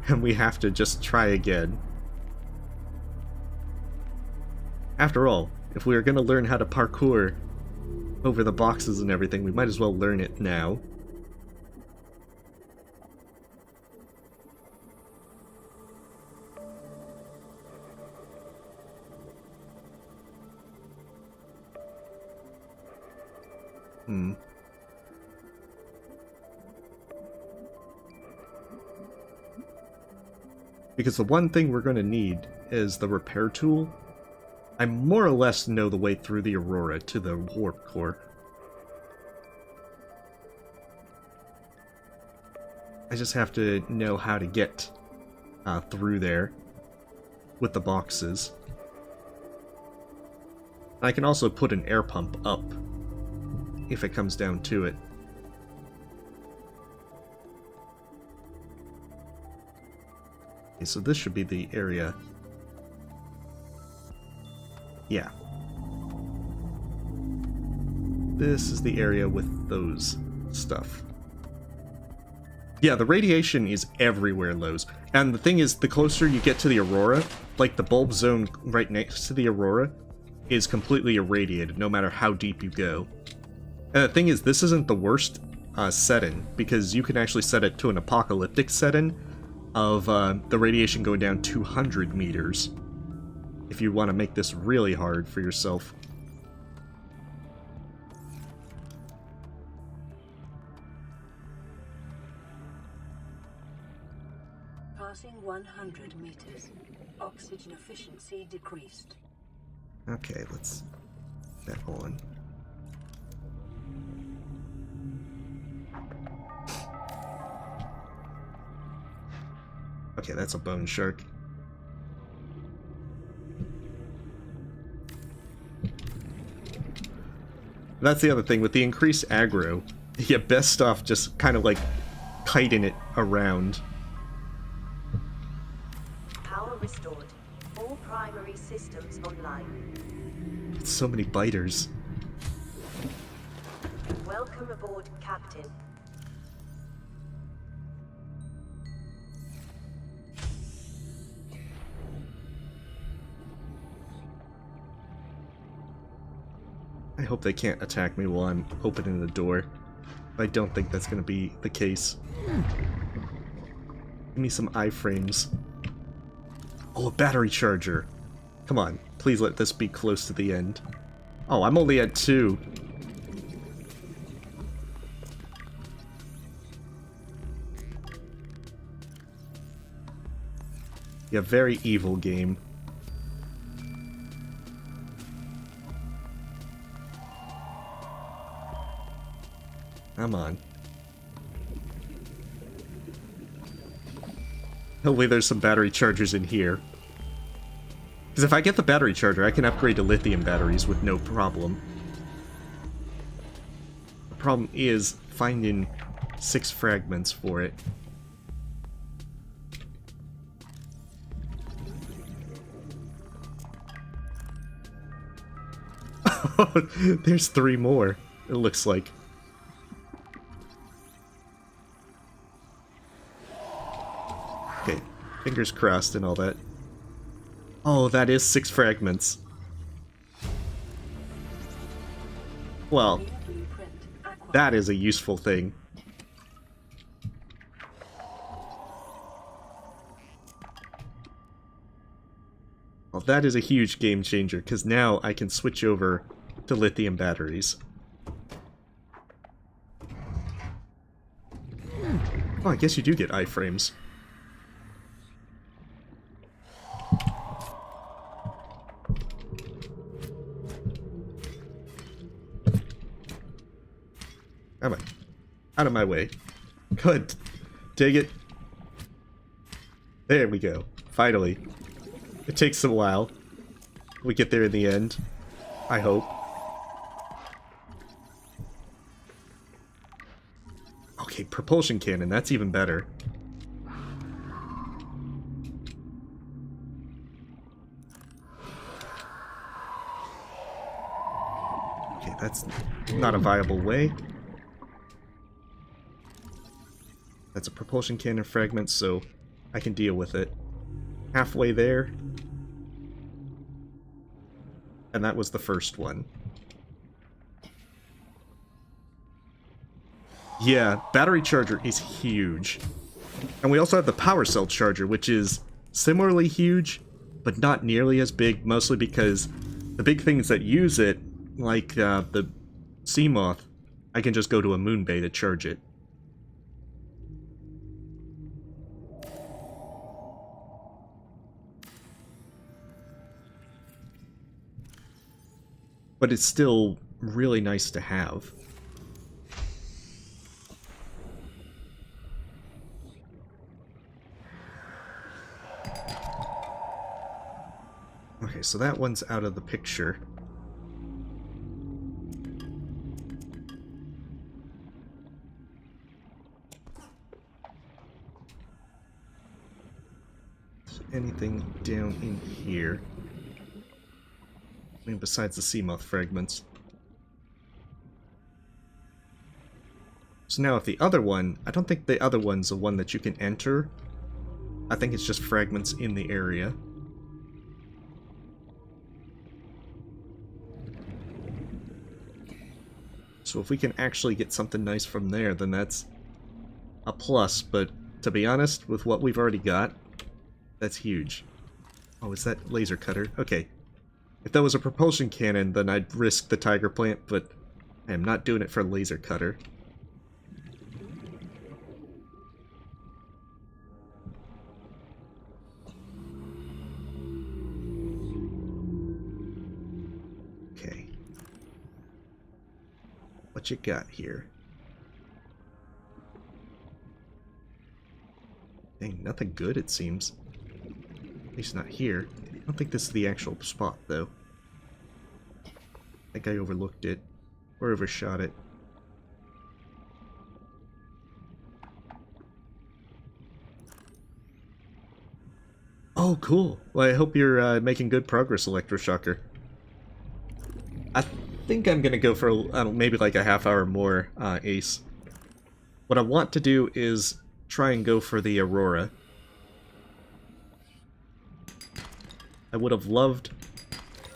and we have to just try again. After all, if we are going to learn how to parkour over the boxes and everything, we might as well learn it now. Because the one thing we're going to need is the repair tool. I more or less know the way through the Aurora to the warp core. I just have to know how to get through there with the boxes. I can also put an air pump up if it comes down to it. Okay, so this should be the area. Yeah. This is the area with those stuff. Yeah, the radiation is everywhere, Lowe's. And the thing is, the closer you get to the Aurora, like the bulb zone right next to the Aurora, is completely irradiated, no matter how deep you go. And the thing is, this isn't the worst setting, because you can actually set it to an apocalyptic setting of the radiation going down 200 meters, if you want to make this really hard for yourself. Passing 100 meters. Oxygen efficiency decreased. Okay, let's put that on. Okay, that's a bone shark. That's the other thing, with the increased aggro, you get best off just kind of like kiting it around. Power restored. All primary systems online. It's so many biters. Welcome aboard, Captain. I hope they can't attack me while I'm opening the door. I don't think that's going to be the case. Give me some iframes. Oh, a battery charger. Come on, please let this be close to the end. Oh, I'm only at 2. Yeah, very evil game. Come on. Hopefully there's some battery chargers in here. Because if I get the battery charger, I can upgrade to lithium batteries with no problem. The problem is finding 6 fragments for it. There's 3 more, it looks like. Okay, fingers crossed and all that. Oh, that is 6 fragments. Well, that is a useful thing. Well, that is a huge game changer, because now I can switch over to lithium batteries. Oh, I guess you do get iframes. Come on. Out of my way. Good. Take it. There we go. Finally. It takes a while. We get there in the end. I hope. Okay, propulsion cannon. That's even better. Okay, that's not a viable way. That's a propulsion cannon fragment, so I can deal with it. Halfway there. And that was the first one. Yeah, battery charger is huge. And we also have the power cell charger, which is similarly huge, but not nearly as big, mostly because the big things that use it, like the Seamoth, I can just go to a moon bay to charge it. But it's still really nice to have. Okay, so that one's out of the picture. Is there anything down in here? I mean, besides the Seamoth fragments. So now if the other one, I don't think the other one's the one that you can enter. I think it's just fragments in the area. So if we can actually get something nice from there, then that's a plus, but to be honest, with what we've already got, that's huge. Oh, is that laser cutter? Okay. If that was a propulsion cannon, then I'd risk the tiger plant, but I am not doing it for a laser cutter. Okay. What you got here? Dang, nothing good, it seems. At least not here. I don't think this is the actual spot, though. I think I overlooked it. Or overshot it. Oh, cool. Well, I hope you're making good progress, Electroshocker. I think I'm gonna go for, I don't know, maybe like a half hour more, Ace. What I want to do is try and go for the Aurora. I would have loved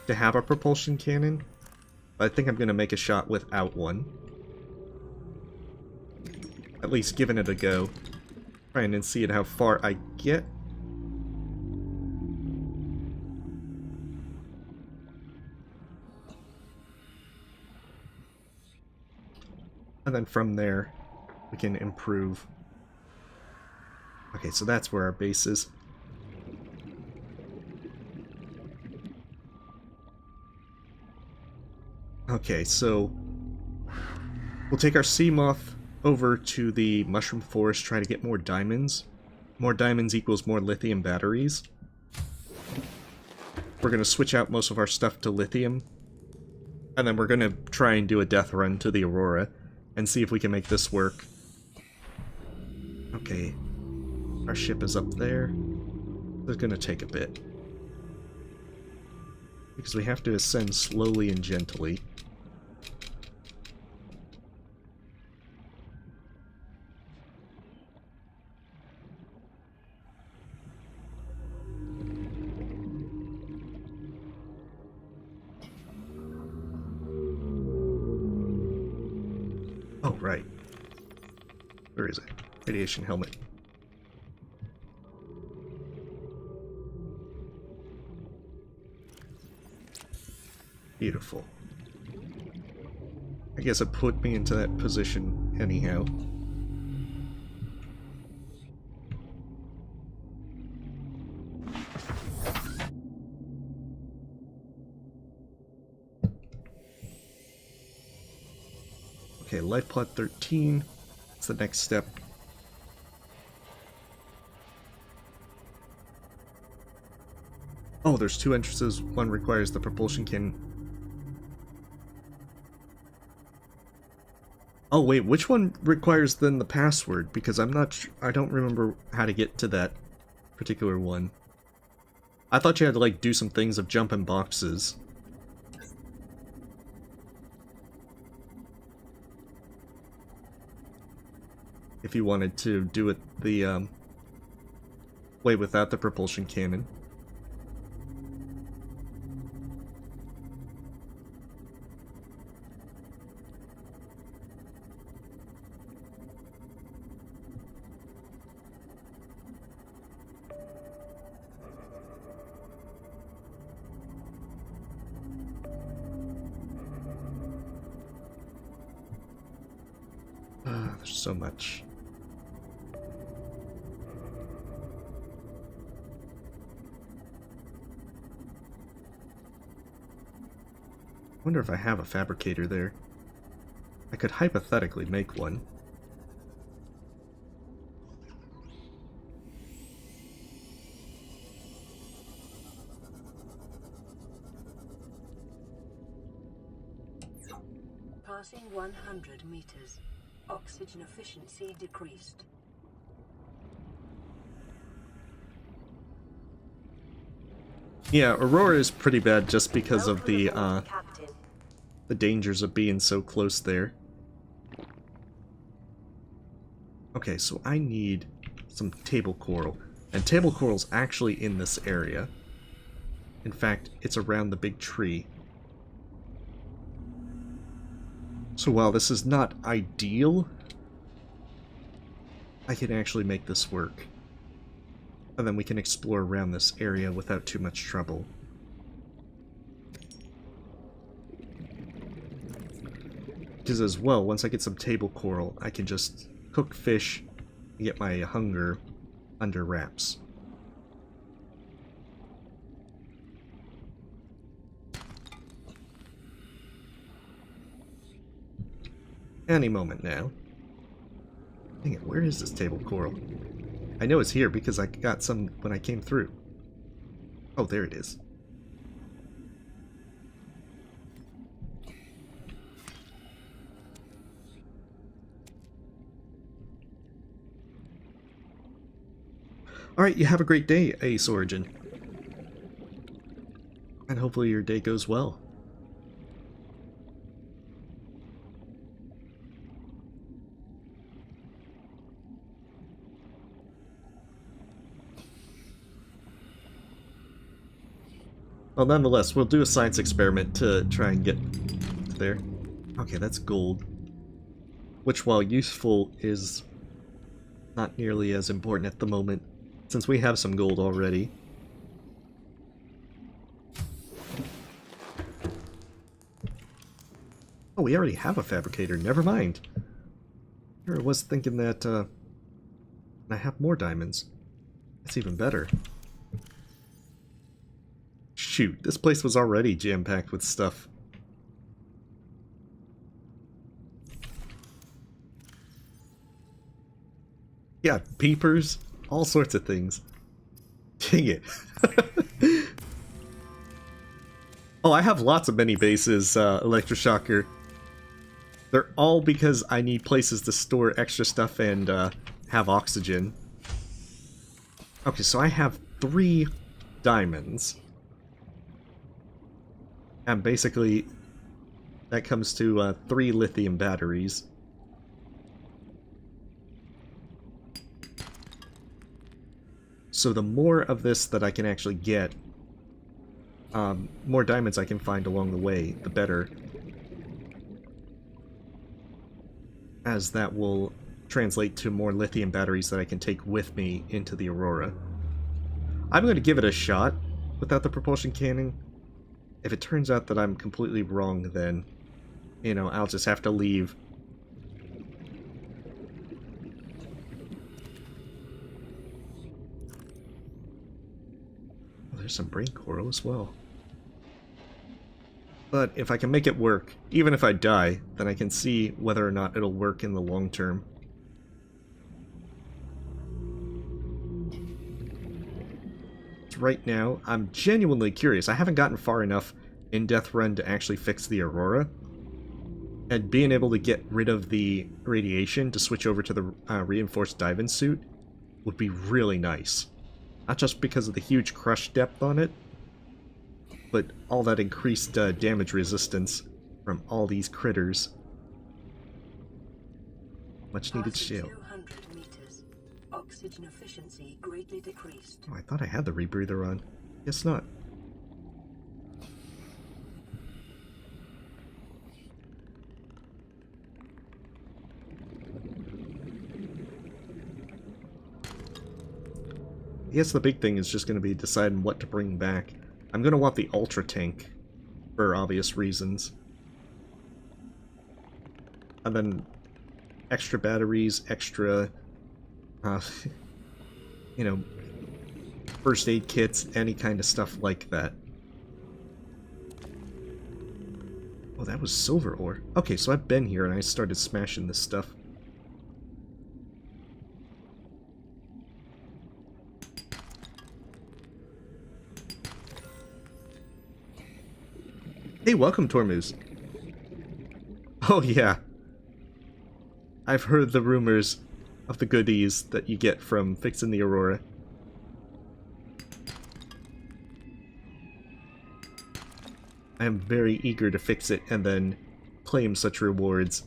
to have a propulsion cannon, I think I'm going to make a shot without one. At least giving it a go. Trying and seeing how far I get. And then from there, we can improve. Okay, so that's where our base is. Okay, so we'll take our Seamoth over to the mushroom forest, try to get more diamonds. More diamonds equals more lithium batteries. We're going to switch out most of our stuff to lithium. And then we're going to try and do a death run to the Aurora and see if we can make this work. Okay, our ship is up there. It's going to take a bit. Because we have to ascend slowly and gently. Oh, right. Where is it? Radiation helmet. Beautiful. I guess it put me into that position anyhow. Okay, lifepod 13. That's the next step. Oh, there's two entrances. One requires the propulsion cannon. Oh wait, which one requires then the password? Because I don't remember how to get to that particular one. I thought you had to like do some things of jumping boxes. If you wanted to do it the way without the propulsion cannon. There's so much. I wonder if I have a fabricator there. I could hypothetically make one. Passing 100 meters. Oxygen efficiency decreased. Yeah, Aurora is pretty bad just because of the Captain. the dangers of being so close there. Okay, so I need some table coral. And table coral's actually in this area. In fact, it's around the big tree. So while this is not ideal, I can actually make this work. And then we can explore around this area without too much trouble. Because as well, once I get some table coral, I can just cook fish and get my hunger under wraps. Any moment now. Dang it, where is this table coral? I know it's here because I got some when I came through. Oh, there it is. Alright, you have a great day, Ace Origin. And hopefully your day goes well. Well, nonetheless, we'll do a science experiment to try and get stuff there. Okay, that's gold. Which, while useful, is not nearly as important at the moment, since we have some gold already. Oh, we already have a fabricator. Never mind. Here I was thinking that I have more diamonds. That's even better. Shoot, this place was already jam-packed with stuff. Yeah, peepers, all sorts of things. Dang it. Oh, I have lots of mini bases, Electroshocker. They're all because I need places to store extra stuff and have oxygen. Okay, so I have 3 diamonds. And basically, that comes to 3 lithium batteries. So the more of this that I can actually get, more diamonds I can find along the way, the better. As that will translate to more lithium batteries that I can take with me into the Aurora. I'm going to give it a shot without the propulsion cannon. If it turns out that I'm completely wrong, then, you know, I'll just have to leave. Oh, there's some brain coral as well. But if I can make it work, even if I die, then I can see whether or not it'll work in the long term. Right now, I'm genuinely curious. I haven't gotten far enough in Death Run to actually fix the Aurora. And being able to get rid of the radiation to switch over to the reinforced diving suit would be really nice. Not just because of the huge crush depth on it, but all that increased damage resistance from all these critters. Much needed shale. 200 meters. Oxygen efficiency greatly decreased. Oh, I thought I had the rebreather on. Guess not. I guess the big thing is just going to be deciding what to bring back. I'm going to want the Ultra Tank, for obvious reasons. And then extra batteries, extra, you know, first aid kits, any kind of stuff like that. Oh, that was silver ore. Okay, so I've been here and I started smashing this stuff. Hey, welcome, Tormuz. Oh, yeah. I've heard the rumors of the goodies that you get from fixing the Aurora. I am very eager to fix it and then claim such rewards.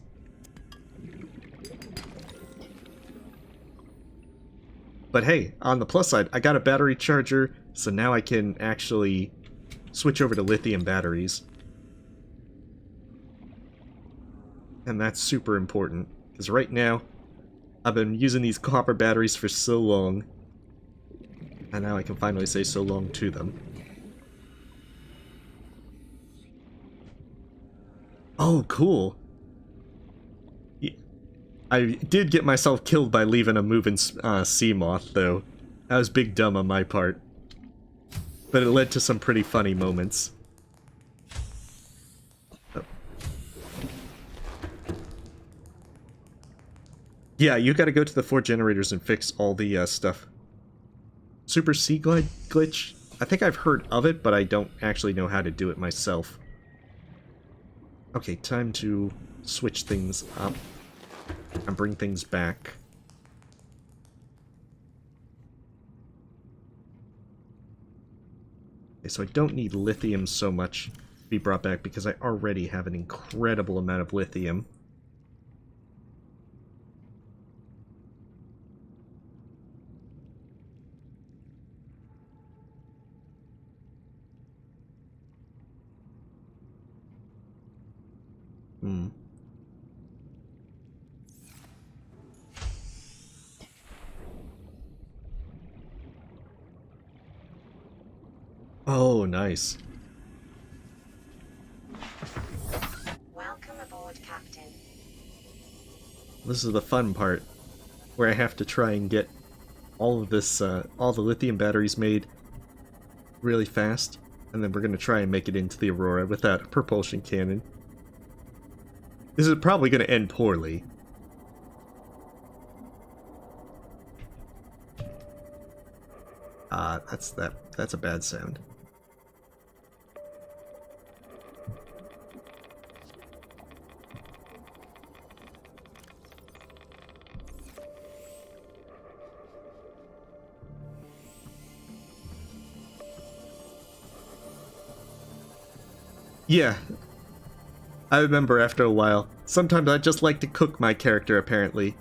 But hey, on the plus side, I got a battery charger, so now I can actually switch over to lithium batteries. And that's super important, because right now, I've been using these copper batteries for so long, and now I can finally say so long to them. Oh, cool. I did get myself killed by leaving a moving Seamoth, though. That was big dumb on my part. But it led to some pretty funny moments. Oh. Yeah, you gotta go to the 4 generators and fix all the stuff. Super Sea Glide glitch? I think I've heard of it, but I don't actually know how to do it myself. Okay, time to switch things up and bring things back. Okay, so I don't need lithium so much to be brought back because I already have an incredible amount of lithium. Oh, nice. Welcome aboard, Captain. This is the fun part, where I have to try and get all of this, all the lithium batteries made really fast, and then we're gonna try and make it into the Aurora without a propulsion cannon. This is probably gonna end poorly. That's a bad sound. Yeah. I remember after a while. Sometimes I just like to cook my character, apparently.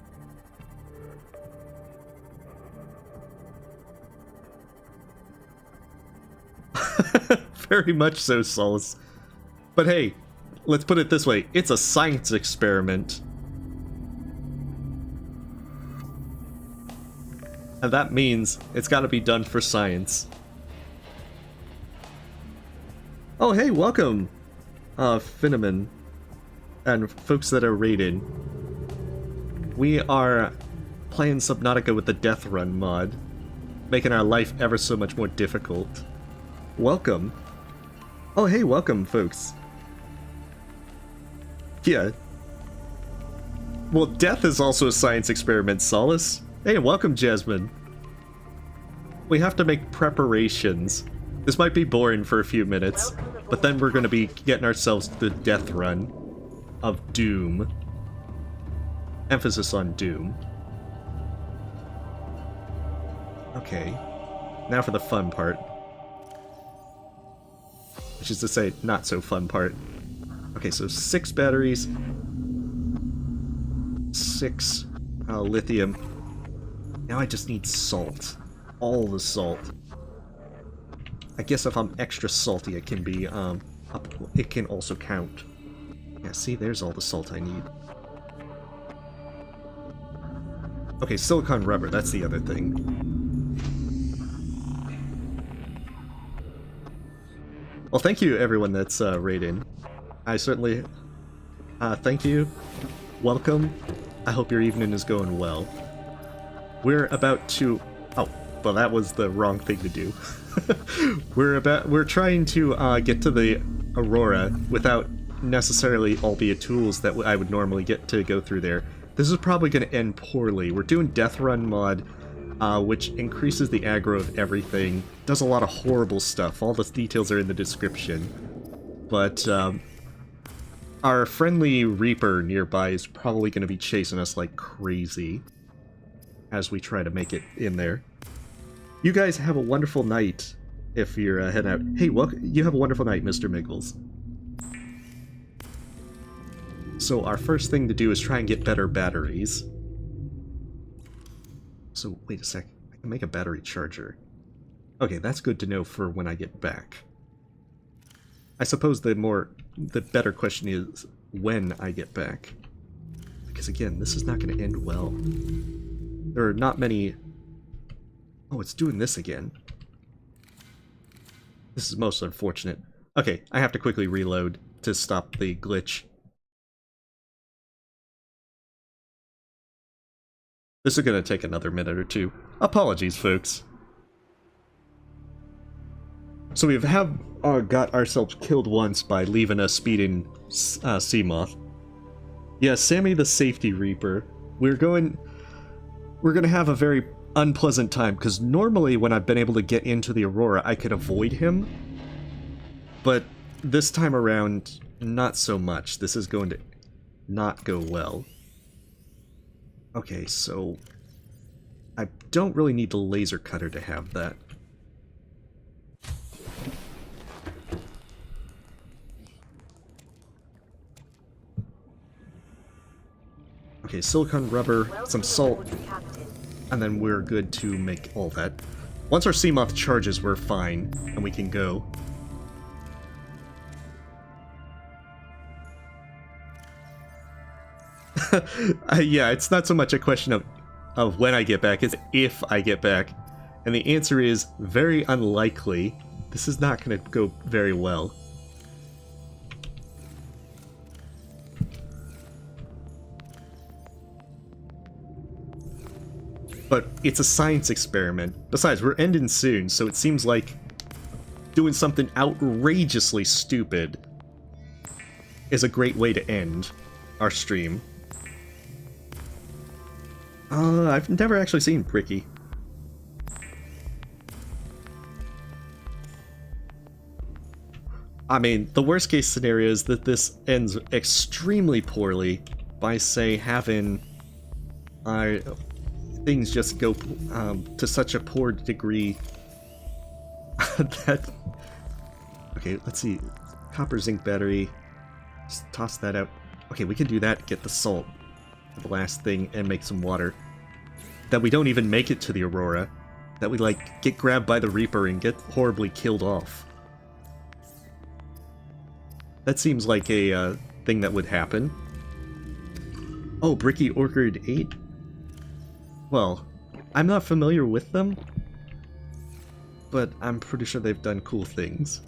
Very much so, Solace. But hey, let's put it this way. It's a science experiment. And that means it's gotta be done for science. Oh, hey, welcome, Finneman, and folks that are raided. We are playing Subnautica with the Death Run mod, making our life ever so much more difficult. Welcome. Oh, hey, welcome, folks. Yeah. Well, death is also a science experiment, Solace. Hey, welcome, Jasmine. We have to make preparations. This might be boring for a few minutes, but then we're going to be getting ourselves to the death run of Doom. Emphasis on Doom. Okay, now for the fun part. Which is to say, not so fun part. Okay, so 6 batteries. 6 lithium. Now I just need salt. All the salt. I guess if I'm extra salty, it can be, it can also count. Yeah, see, there's all the salt I need. Okay, silicone rubber, that's the other thing. Well, thank you, everyone that's, raiding. I certainly, thank you. Welcome. I hope your evening is going well. We're about to... Oh, well, that was the wrong thing to do. We're trying to get to the Aurora without necessarily all the tools that I would normally get to go through there. This is probably going to end poorly. We're doing Death Run mod, which increases the aggro of everything, does a lot of horrible stuff. All the details are in the description. But our friendly Reaper nearby is probably going to be chasing us like crazy as we try to make it in there. You guys have a wonderful night if you're heading out. Hey, you have a wonderful night, Mr. Miggles. So our first thing to do is try and get better batteries. So, wait a sec. I can make a battery charger. Okay, that's good to know for when I get back. I suppose the better question is when I get back. Because again, this is not going to end well. There are not many... Oh, it's doing this again. This is most unfortunate. Okay, I have to quickly reload to stop the glitch. This is going to take another minute or two. Apologies, folks. So we have got ourselves killed once by leaving a speeding Seamoth. Yeah, Sammy the Safety Reaper. We're going to have a very unpleasant time, because normally when I've been able to get into the Aurora, I could avoid him. But this time around, not so much. This is going to not go well. Okay, so I don't really need the laser cutter to have that. Okay, silicone rubber, some salt, and then we're good to make all that. Once our Seamoth charges, we're fine, and we can go. Yeah, it's not so much a question of when I get back, it's if I get back. And the answer is very unlikely. This is not going to go very well. But it's a science experiment. Besides, we're ending soon, so it seems like doing something outrageously stupid is a great way to end our stream. I've never actually seen Bricky. I mean, the worst case scenario is that this ends extremely poorly by, say, having our things just go to such a poor degree that... Okay, let's see. Copper zinc battery. Just toss that out. Okay, we can do that, get the salt, the last thing, and make some water. That we don't even make it to the Aurora. That we, like, get grabbed by the Reaper and get horribly killed off. That seems like a thing that would happen. Oh, Bricky Orchard 8? Well, I'm not familiar with them, but I'm pretty sure they've done cool things.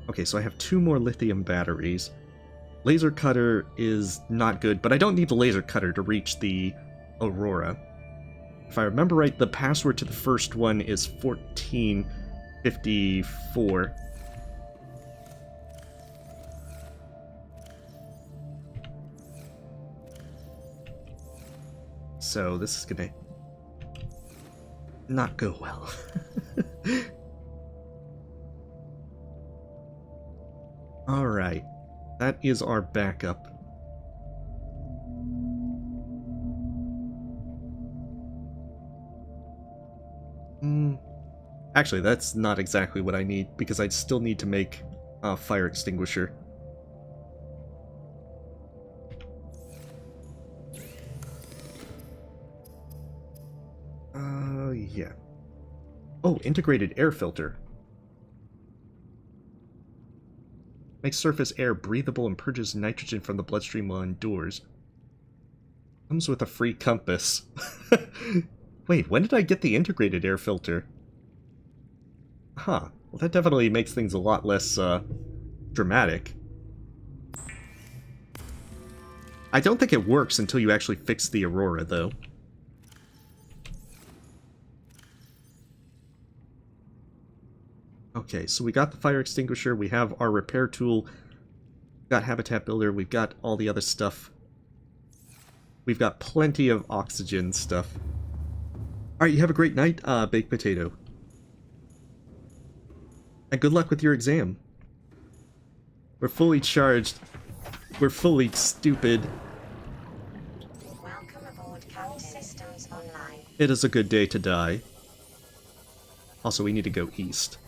Okay, so I have 2 more lithium batteries. Laser cutter is not good, but I don't need the laser cutter to reach the Aurora. If I remember right, the password to the first one is 1454. So this is gonna not go well. Alright, that is our backup. Actually, that's not exactly what I need, because I'd still need to make a fire extinguisher. Yeah. Oh, integrated air filter. Makes surface air breathable and purges nitrogen from the bloodstream while indoors. Comes with a free compass. Wait, when did I get the integrated air filter? Huh. Well, that definitely makes things a lot less, dramatic. I don't think it works until you actually fix the Aurora, though. Okay, so we got the fire extinguisher, we have our repair tool, we've got habitat builder, we've got all the other stuff. We've got plenty of oxygen stuff. Alright, you have a great night, Baked Potato. And good luck with your exam. We're fully charged. We're fully stupid. Welcome aboard Count Systems Online. It is a good day to die. Also, we need to go east.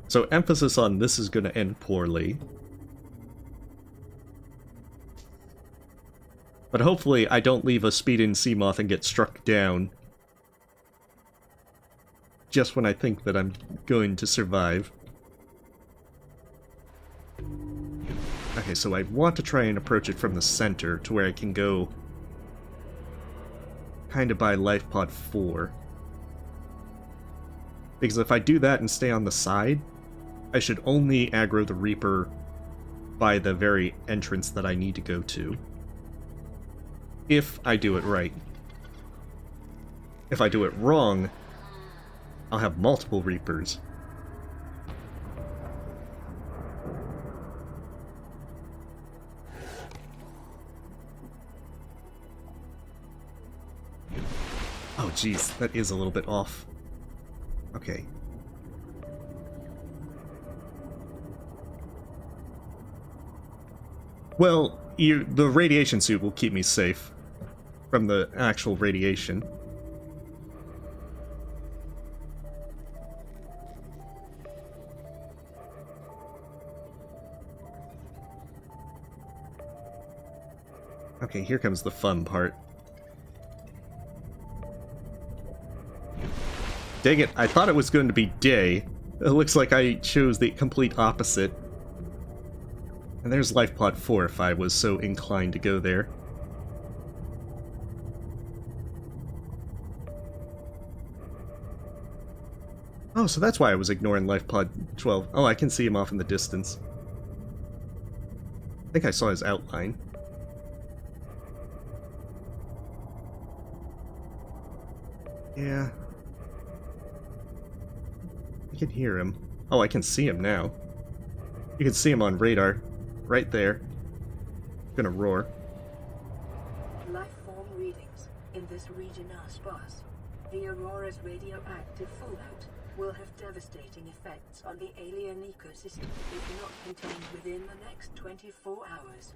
So emphasis on this is going to end poorly. But hopefully I don't leave a speeding Seamoth and get struck down just when I think that I'm going to survive. Okay, so I want to try and approach it from the center to where I can go kind of by lifepod 4. Because if I do that and stay on the side, I should only aggro the Reaper by the very entrance that I need to go to. If I do it right. If I do it wrong, I'll have multiple Reapers. Oh jeez, that is a little bit off. Okay. Well, the radiation suit will keep me safe from the actual radiation. Okay, here comes the fun part. Dang it, I thought it was going to be day. It looks like I chose the complete opposite. And there's lifepod 4 if I was so inclined to go there. Oh, so that's why I was ignoring lifepod 12. Oh, I can see him off in the distance. I think I saw his outline. Yeah. I can hear him. Oh, I can see him now. You can see him on radar. Right there. Gonna roar. Life form readings in this region are sparse. The Aurora's radioactive fallout will have devastating effects on the alien ecosystem if not contained within the next 24 hours.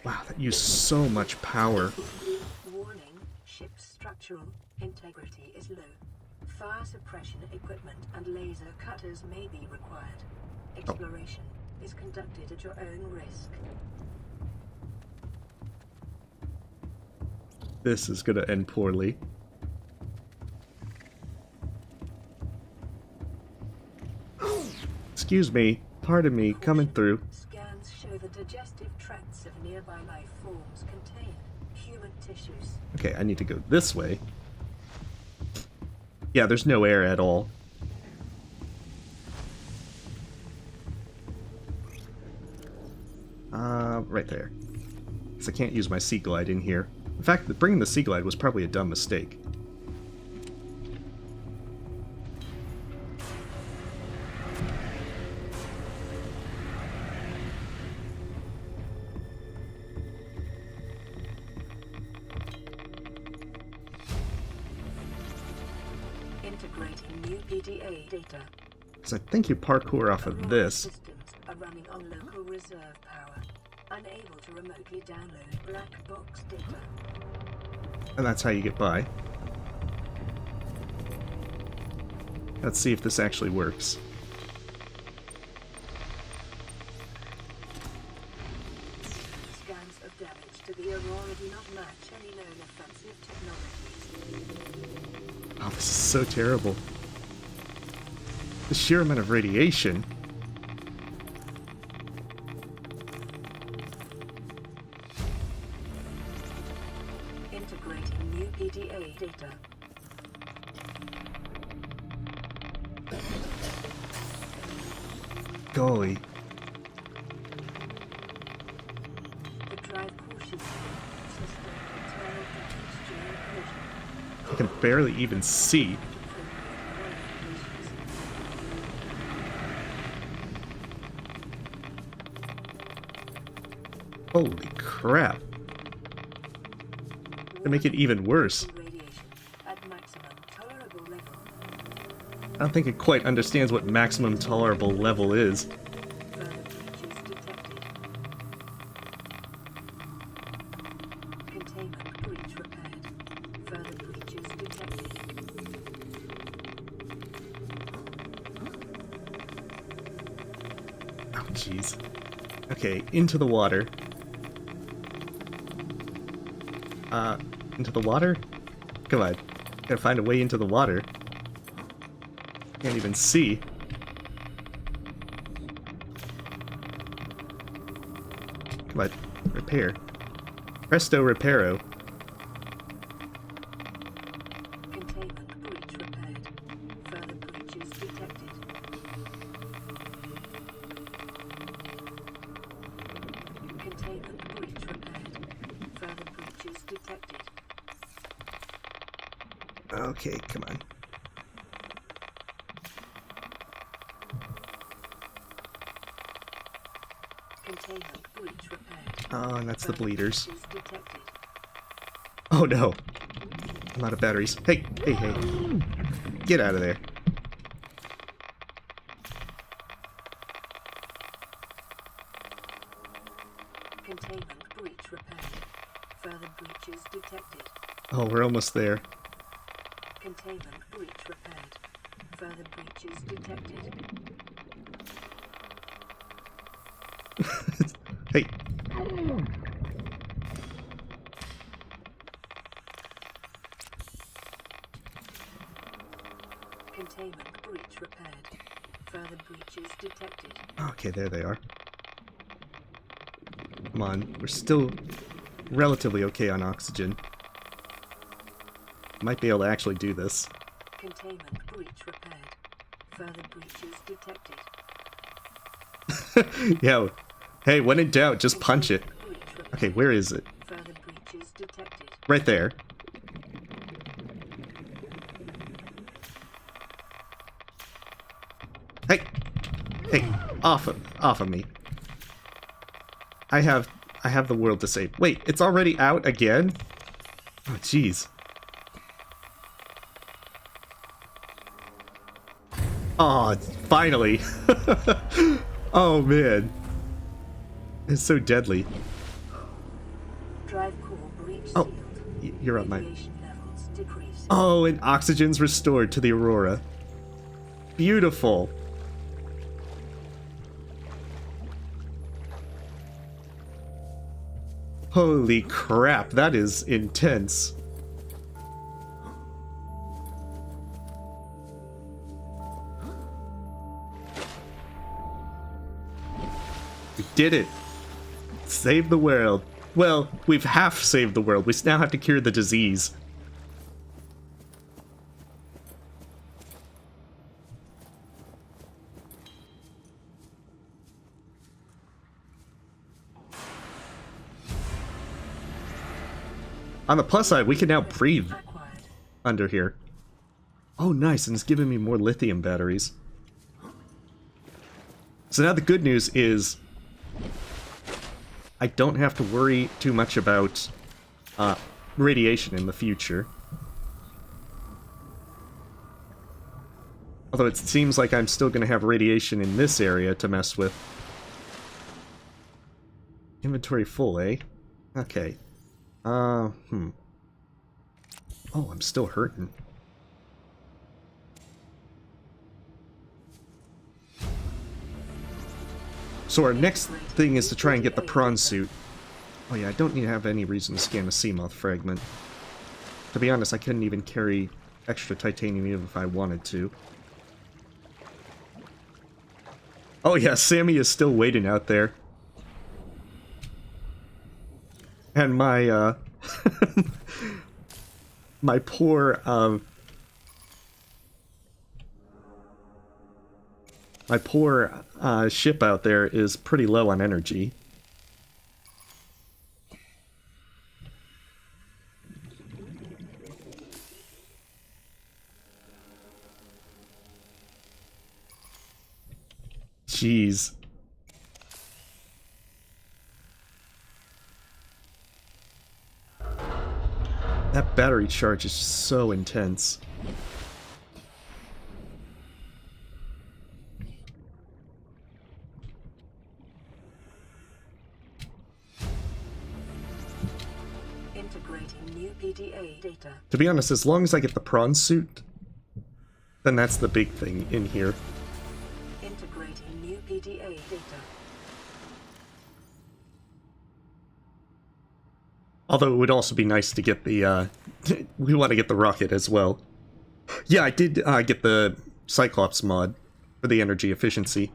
Wow, that used so much power. Warning, ship's structural integrity is low. Fire suppression equipment and laser cutters may be required. Exploration is conducted at your own risk. This is gonna end poorly. Excuse me, pardon me, coming through. Scans show the digestive tracts of nearby life forms contain human tissues. Okay, I need to go this way. Yeah, there's no air at all. Right there. Because I can't use my Sea Glide in here. In fact, bringing the Sea Glide was probably a dumb mistake. Integrating new PDA data. Because I think you parkour off of this. Systems are running on local reserve power, unable to remotely download black box data. And that's how you get by. Let's see if this actually works. Scans of damage to the Aurora do not match any known offensive technologies. Oh, this is so terrible. The sheer amount of radiation. Integrating new PDA data. Golly. The drive caution system internal damage during collision. I can barely even see. Holy crap. To make it even worse. Radiation at maximum tolerable level. I don't think it quite understands what maximum tolerable level is. Further breaches detected. Containment breach repaired. Further breaches detected. Oh, jeez. Okay, into the water. Into the water? Come on. Gotta find a way into the water. Can't even see. Come on. Repair. Presto reparo. Containment breach repaired. Further breaches detected. Containment breach repaired. Further breaches detected. Okay, come on. Containment breach repaired. Oh, and that's the bleeders. Breaches detected. Oh no. I'm out of batteries. Hey, hey, hey. Get out of there. Containment breach repaired. Further breaches detected. Oh, we're almost there. Containment breach repaired. Further breaches detected. Hey. Containment breach repaired. Further breaches detected. Okay, there they are. Come on, we're still relatively okay on oxygen. Might be able to actually do this. Containment breach repaired. Further breaches detected. Yo, hey, when in doubt, just punch it. Breach repaired. Okay, where is it? Further breaches detected. Right there. Hey! Hey, off of me. I have the world to save. Wait, it's already out again? Oh, jeez. Aw, finally. Oh, man. It's so deadly. Drive core breach Oh, sealed. you're up, my... Radiation levels decreased. Oh, and oxygen's restored to the Aurora. Beautiful. Holy crap, that is intense. We did it. Saved the world. Well, we've half saved the world. We now have to cure the disease. On the plus side, we can now breathe under here. Oh, nice, and it's giving me more lithium batteries. So now the good news is I don't have to worry too much about radiation in the future. Although it seems like I'm still going to have radiation in this area to mess with. Inventory full, eh? Okay. Oh, I'm still hurting. So our next thing is to try and get the prawn suit. Oh yeah, I don't need to have any reason to scan a Seamoth fragment. To be honest, I couldn't even carry extra titanium even if I wanted to. Oh yeah, Sammy is still waiting out there. And my, my poor, ship out there is pretty low on energy. Jeez. That battery charge is so intense. Integrating new PDA data. To be honest, as long as I get the prawn suit, then that's the big thing in here. Integrating new PDA data. Although it would also be nice to get the, we want to get the rocket as well. Yeah, I did get the Cyclops mod for the energy efficiency.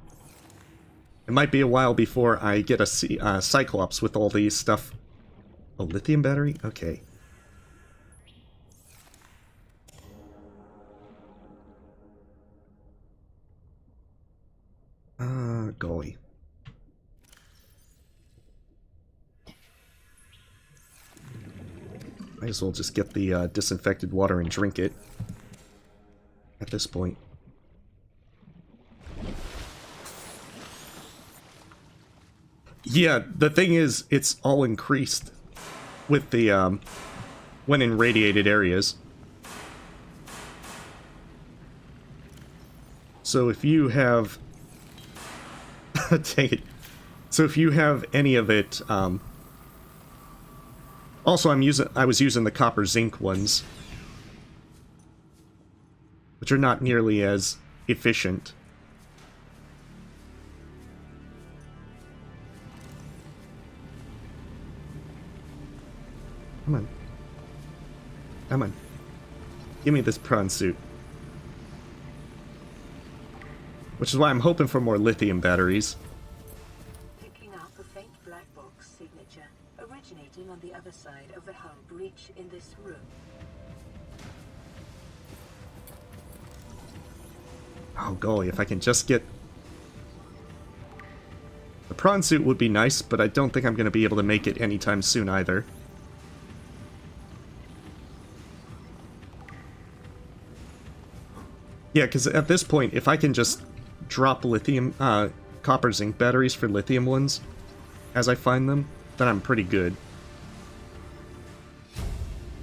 It might be a while before I get a Cyclops with all the stuff. Oh, lithium battery? Okay. Golly. Might as well just get the disinfected water and drink it at this point. Yeah, the thing is, it's all increased with the, when in radiated areas. So if you have... take it. So if you have any of it, also I was using the copper zinc ones, which are not nearly as efficient. Come on. Come on. Give me this prawn suit. Which is why I'm hoping for more lithium batteries. Picking up a faint black box signature originating on the other side of the hull breach in this room. Oh golly, if I can just get... The prawn suit would be nice, but I don't think I'm going to be able to make it anytime soon either. Yeah, because at this point, if I can just drop lithium, copper zinc batteries for lithium ones as I find them, then I'm pretty good.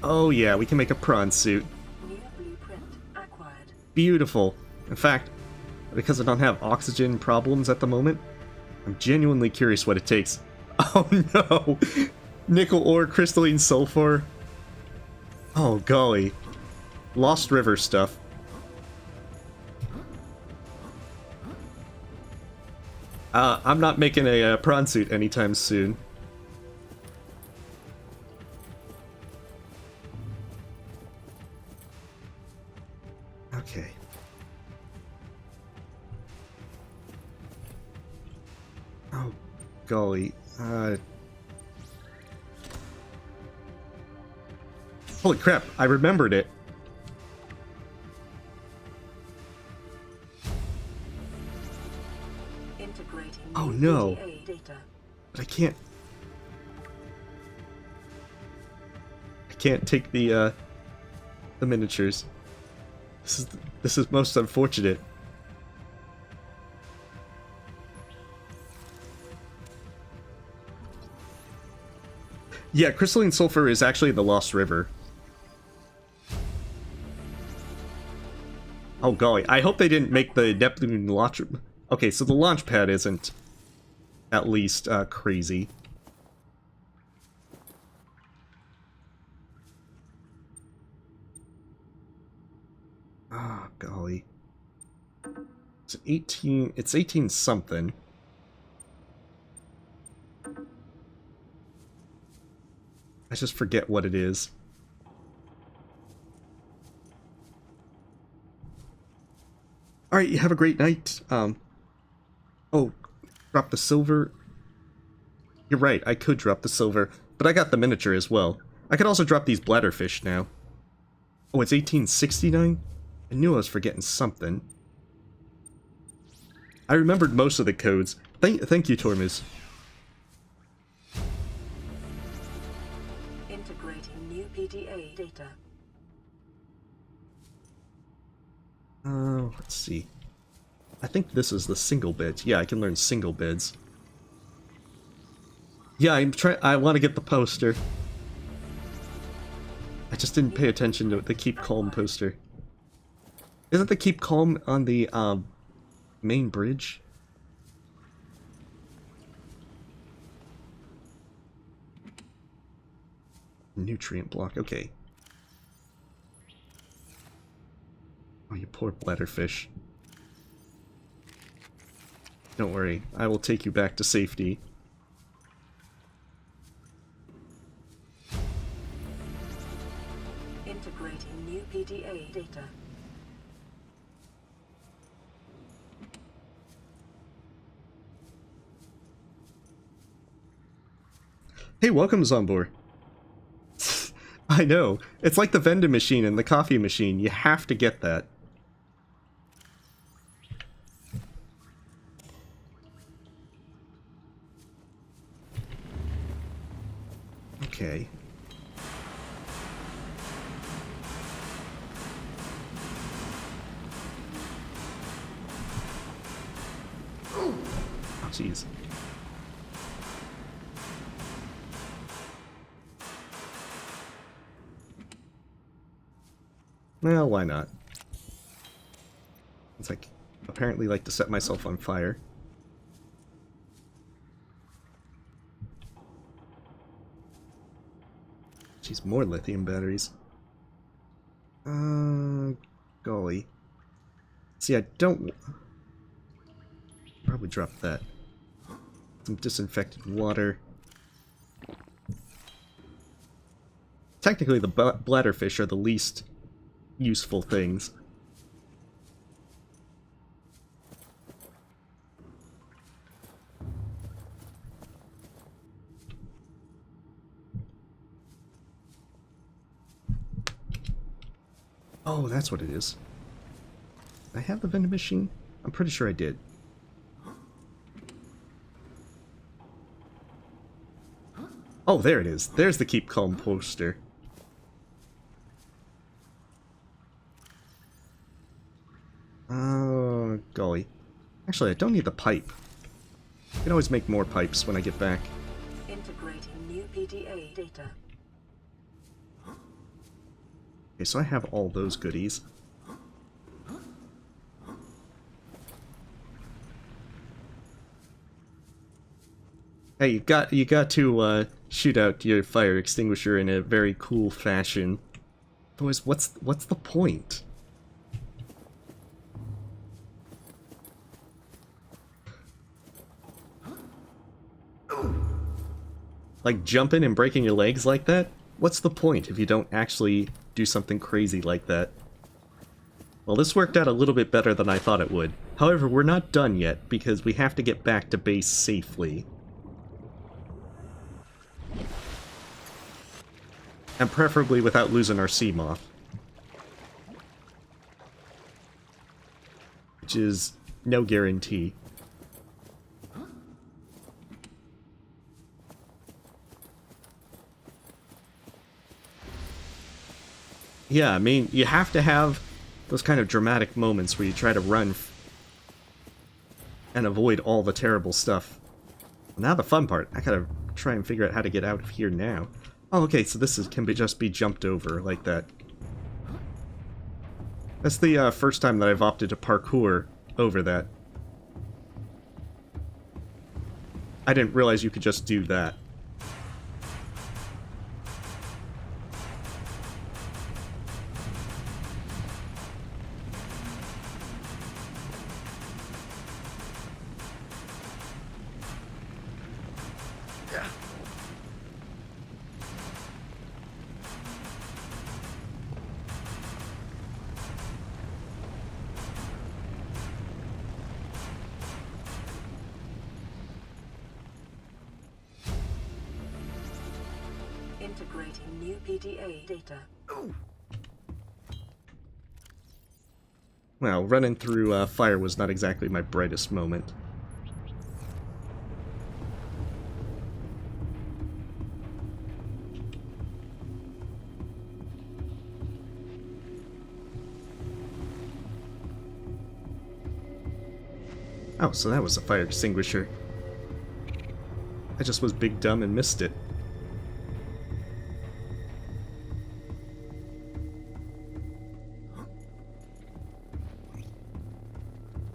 Oh yeah, we can make a prawn suit. New blueprint acquired. Beautiful. In fact, because I don't have oxygen problems at the moment, I'm genuinely curious what it takes. Oh no! Nickel ore, crystalline sulfur. Oh golly. Lost River stuff. I'm not making a prawn suit anytime soon. Okay. Oh, golly. Holy crap, I remembered it. Oh no. But I can't take the miniatures. This is most unfortunate. Yeah, crystalline sulfur is actually the Lost River. Oh golly, I hope they didn't make the Neptune launch. Okay, so the launch pad isn't at least crazy. Ah, golly. It's 18, it's 18 something. I just forget what it is. Alright, you have a great night. Oh, drop the silver. You're right, I could drop the silver, but I got the miniature as well. I could also drop these bladderfish now. Oh, it's 1869? I knew I was forgetting something. I remembered most of the codes. Thank you, Tormuz. Integrating new PDA data. Let's see. I think this is the single bid. Yeah, I can learn single bids. Yeah, I want to get the poster. I just didn't pay attention to the Keep Calm poster. Isn't the Keep Calm on the main bridge? Nutrient block. Okay. Oh, you poor bladderfish. Don't worry, I will take you back to safety. Integrating new PDA data. Hey, welcome, Zombor. I know. It's like the vending machine and the coffee machine. You have to get that. Okay. Oh, jeez. Well, why not? It's like, apparently like to set myself on fire. Jeez, more lithium batteries. Golly. See, I don't... Probably drop that. Some disinfected water. Technically, the bladderfish are the least useful things. Oh, that's what it is. Did I have the vending machine? I'm pretty sure I did. Oh, there it is. There's the Keep Calm poster. Oh, golly. Actually, I don't need the pipe. I can always make more pipes when I get back. Integrating new PDA data. Okay, so I have all those goodies. Hey, you got to shoot out your fire extinguisher in a very cool fashion. Boys, what's the point? Like jumping and breaking your legs like that? What's the point if you don't actually do something crazy like that? Well, this worked out a little bit better than I thought it would. However, we're not done yet because we have to get back to base safely. And preferably without losing our Seamoth. Which is no guarantee. Yeah, I mean, you have to have those kind of dramatic moments where you try to run and avoid all the terrible stuff. Now the fun part, I gotta try and figure out how to get out of here now. Oh, okay, so this can just be jumped over like that. That's the first time that I've opted to parkour over that. I didn't realize you could just do that. Integrating new PDA data. Well, running through fire was not exactly my brightest moment. Oh, so that was a fire extinguisher. I just was big dumb and missed it.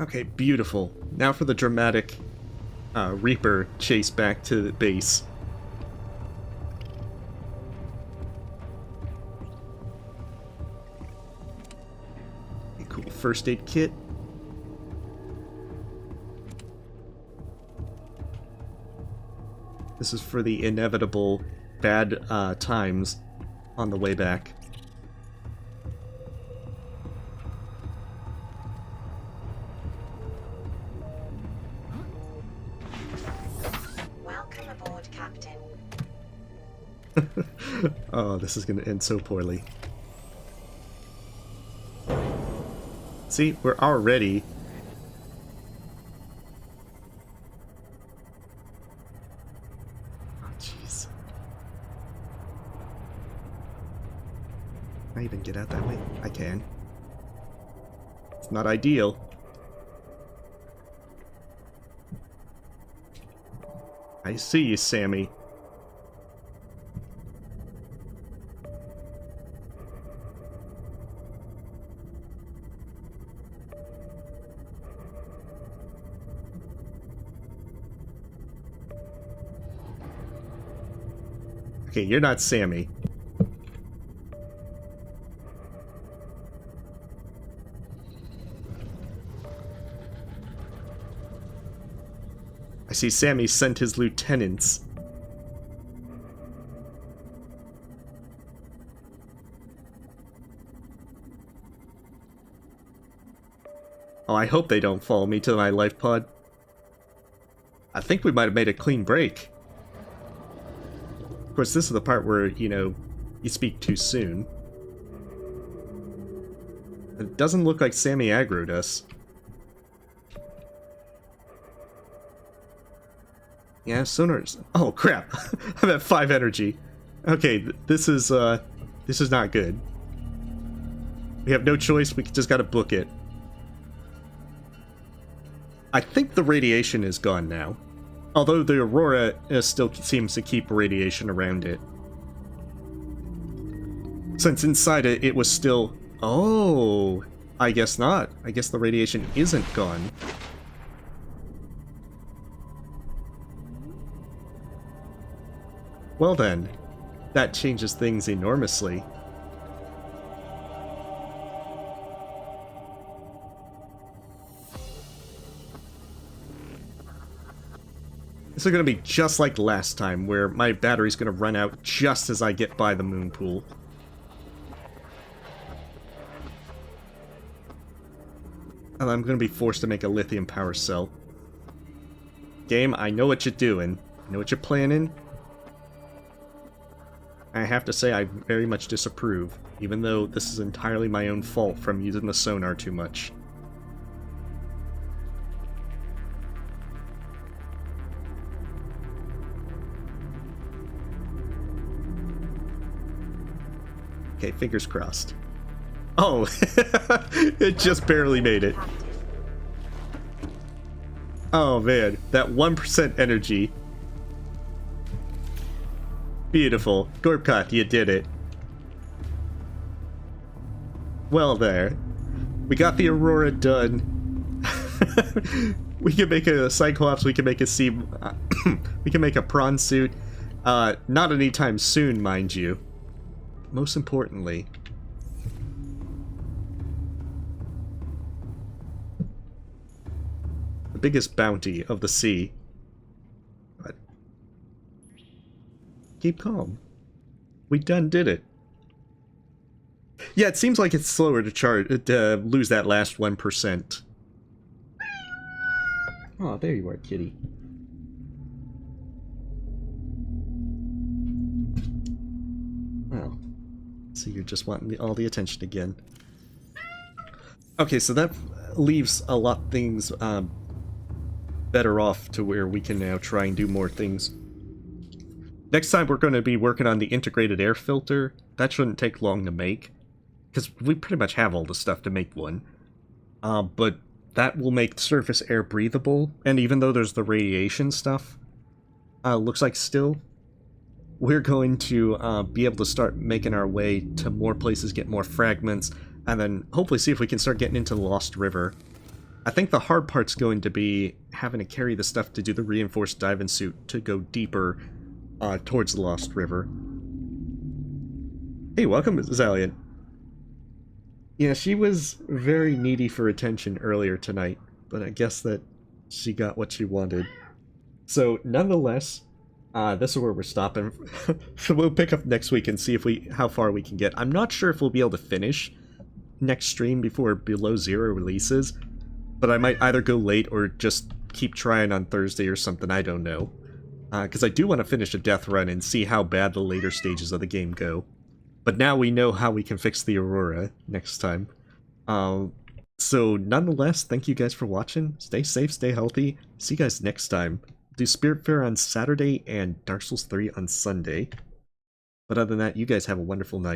Okay, beautiful. Now for the dramatic Reaper chase back to the base. Okay, cool. First aid kit. This is for the inevitable bad times on the way back. Welcome aboard, Captain. Oh, this is going to end so poorly. See, we're already... Oh, jeez. Can I even get out that way? I can. It's not ideal. I see you, Sammy. Okay, you're not Sammy. I see Sammy sent his lieutenants. Oh, I hope they don't follow me to my life pod. I think we might have made a clean break. Of course, this is the part where, you know, you speak too soon. It doesn't look like Sammy aggroed us. Yeah, sonars. Oh crap! I'm at 5 energy. Okay, this is not good. We have no choice. We just gotta book it. I think the radiation is gone now. Although the Aurora still seems to keep radiation around it. Since inside it, it was still... Oh! I guess not. I guess the radiation isn't gone. Well then, that changes things enormously. This is going to be just like last time, where my battery's going to run out just as I get by the moon pool. And I'm going to be forced to make a lithium power cell. Game, I know what you're doing. I know what you're planning. I have to say I very much disapprove, even though this is entirely my own fault from using the sonar too much. Okay, fingers crossed. Oh, it just barely made it. Oh man, that 1% energy. Beautiful. Gorpcott, you did it. Well there. We got the Aurora done. We can make a Cyclops, we can make a we can make a prawn suit. Not anytime soon, mind you. Most importantly, the biggest bounty of the sea. But keep calm. We done did it. Yeah, it seems like it's slower to lose that last 1%. Oh, there you are, kitty. Well. So you're just wanting all the attention again. Okay, so that leaves a lot of things better off to where we can now try and do more things. Next time we're going to be working on the integrated air filter. That shouldn't take long to make, because we pretty much have all the stuff to make one. But that will make surface air breathable, and even though there's the radiation stuff, looks like still, we're going to be able to start making our way to more places, get more fragments, and then hopefully see if we can start getting into the Lost River. I think the hard part's going to be having to carry the stuff to do the reinforced diving suit to go deeper towards the Lost River. Hey, welcome, Mrs. Alien. Yeah, she was very needy for attention earlier tonight, but I guess that she got what she wanted. So, nonetheless, this is where we're stopping. So we'll pick up next week and see if how far we can get. I'm not sure if we'll be able to finish next stream before Below Zero releases, but I might either go late or just keep trying on Thursday or something, I don't know. Because I do want to finish a death run and see how bad the later stages of the game go. But now we know how we can fix the Aurora next time. So nonetheless, thank you guys for watching. Stay safe, stay healthy. See you guys next time. Do Spiritfarer on Saturday and Dark Souls 3 on Sunday. But other than that, you guys have a wonderful night.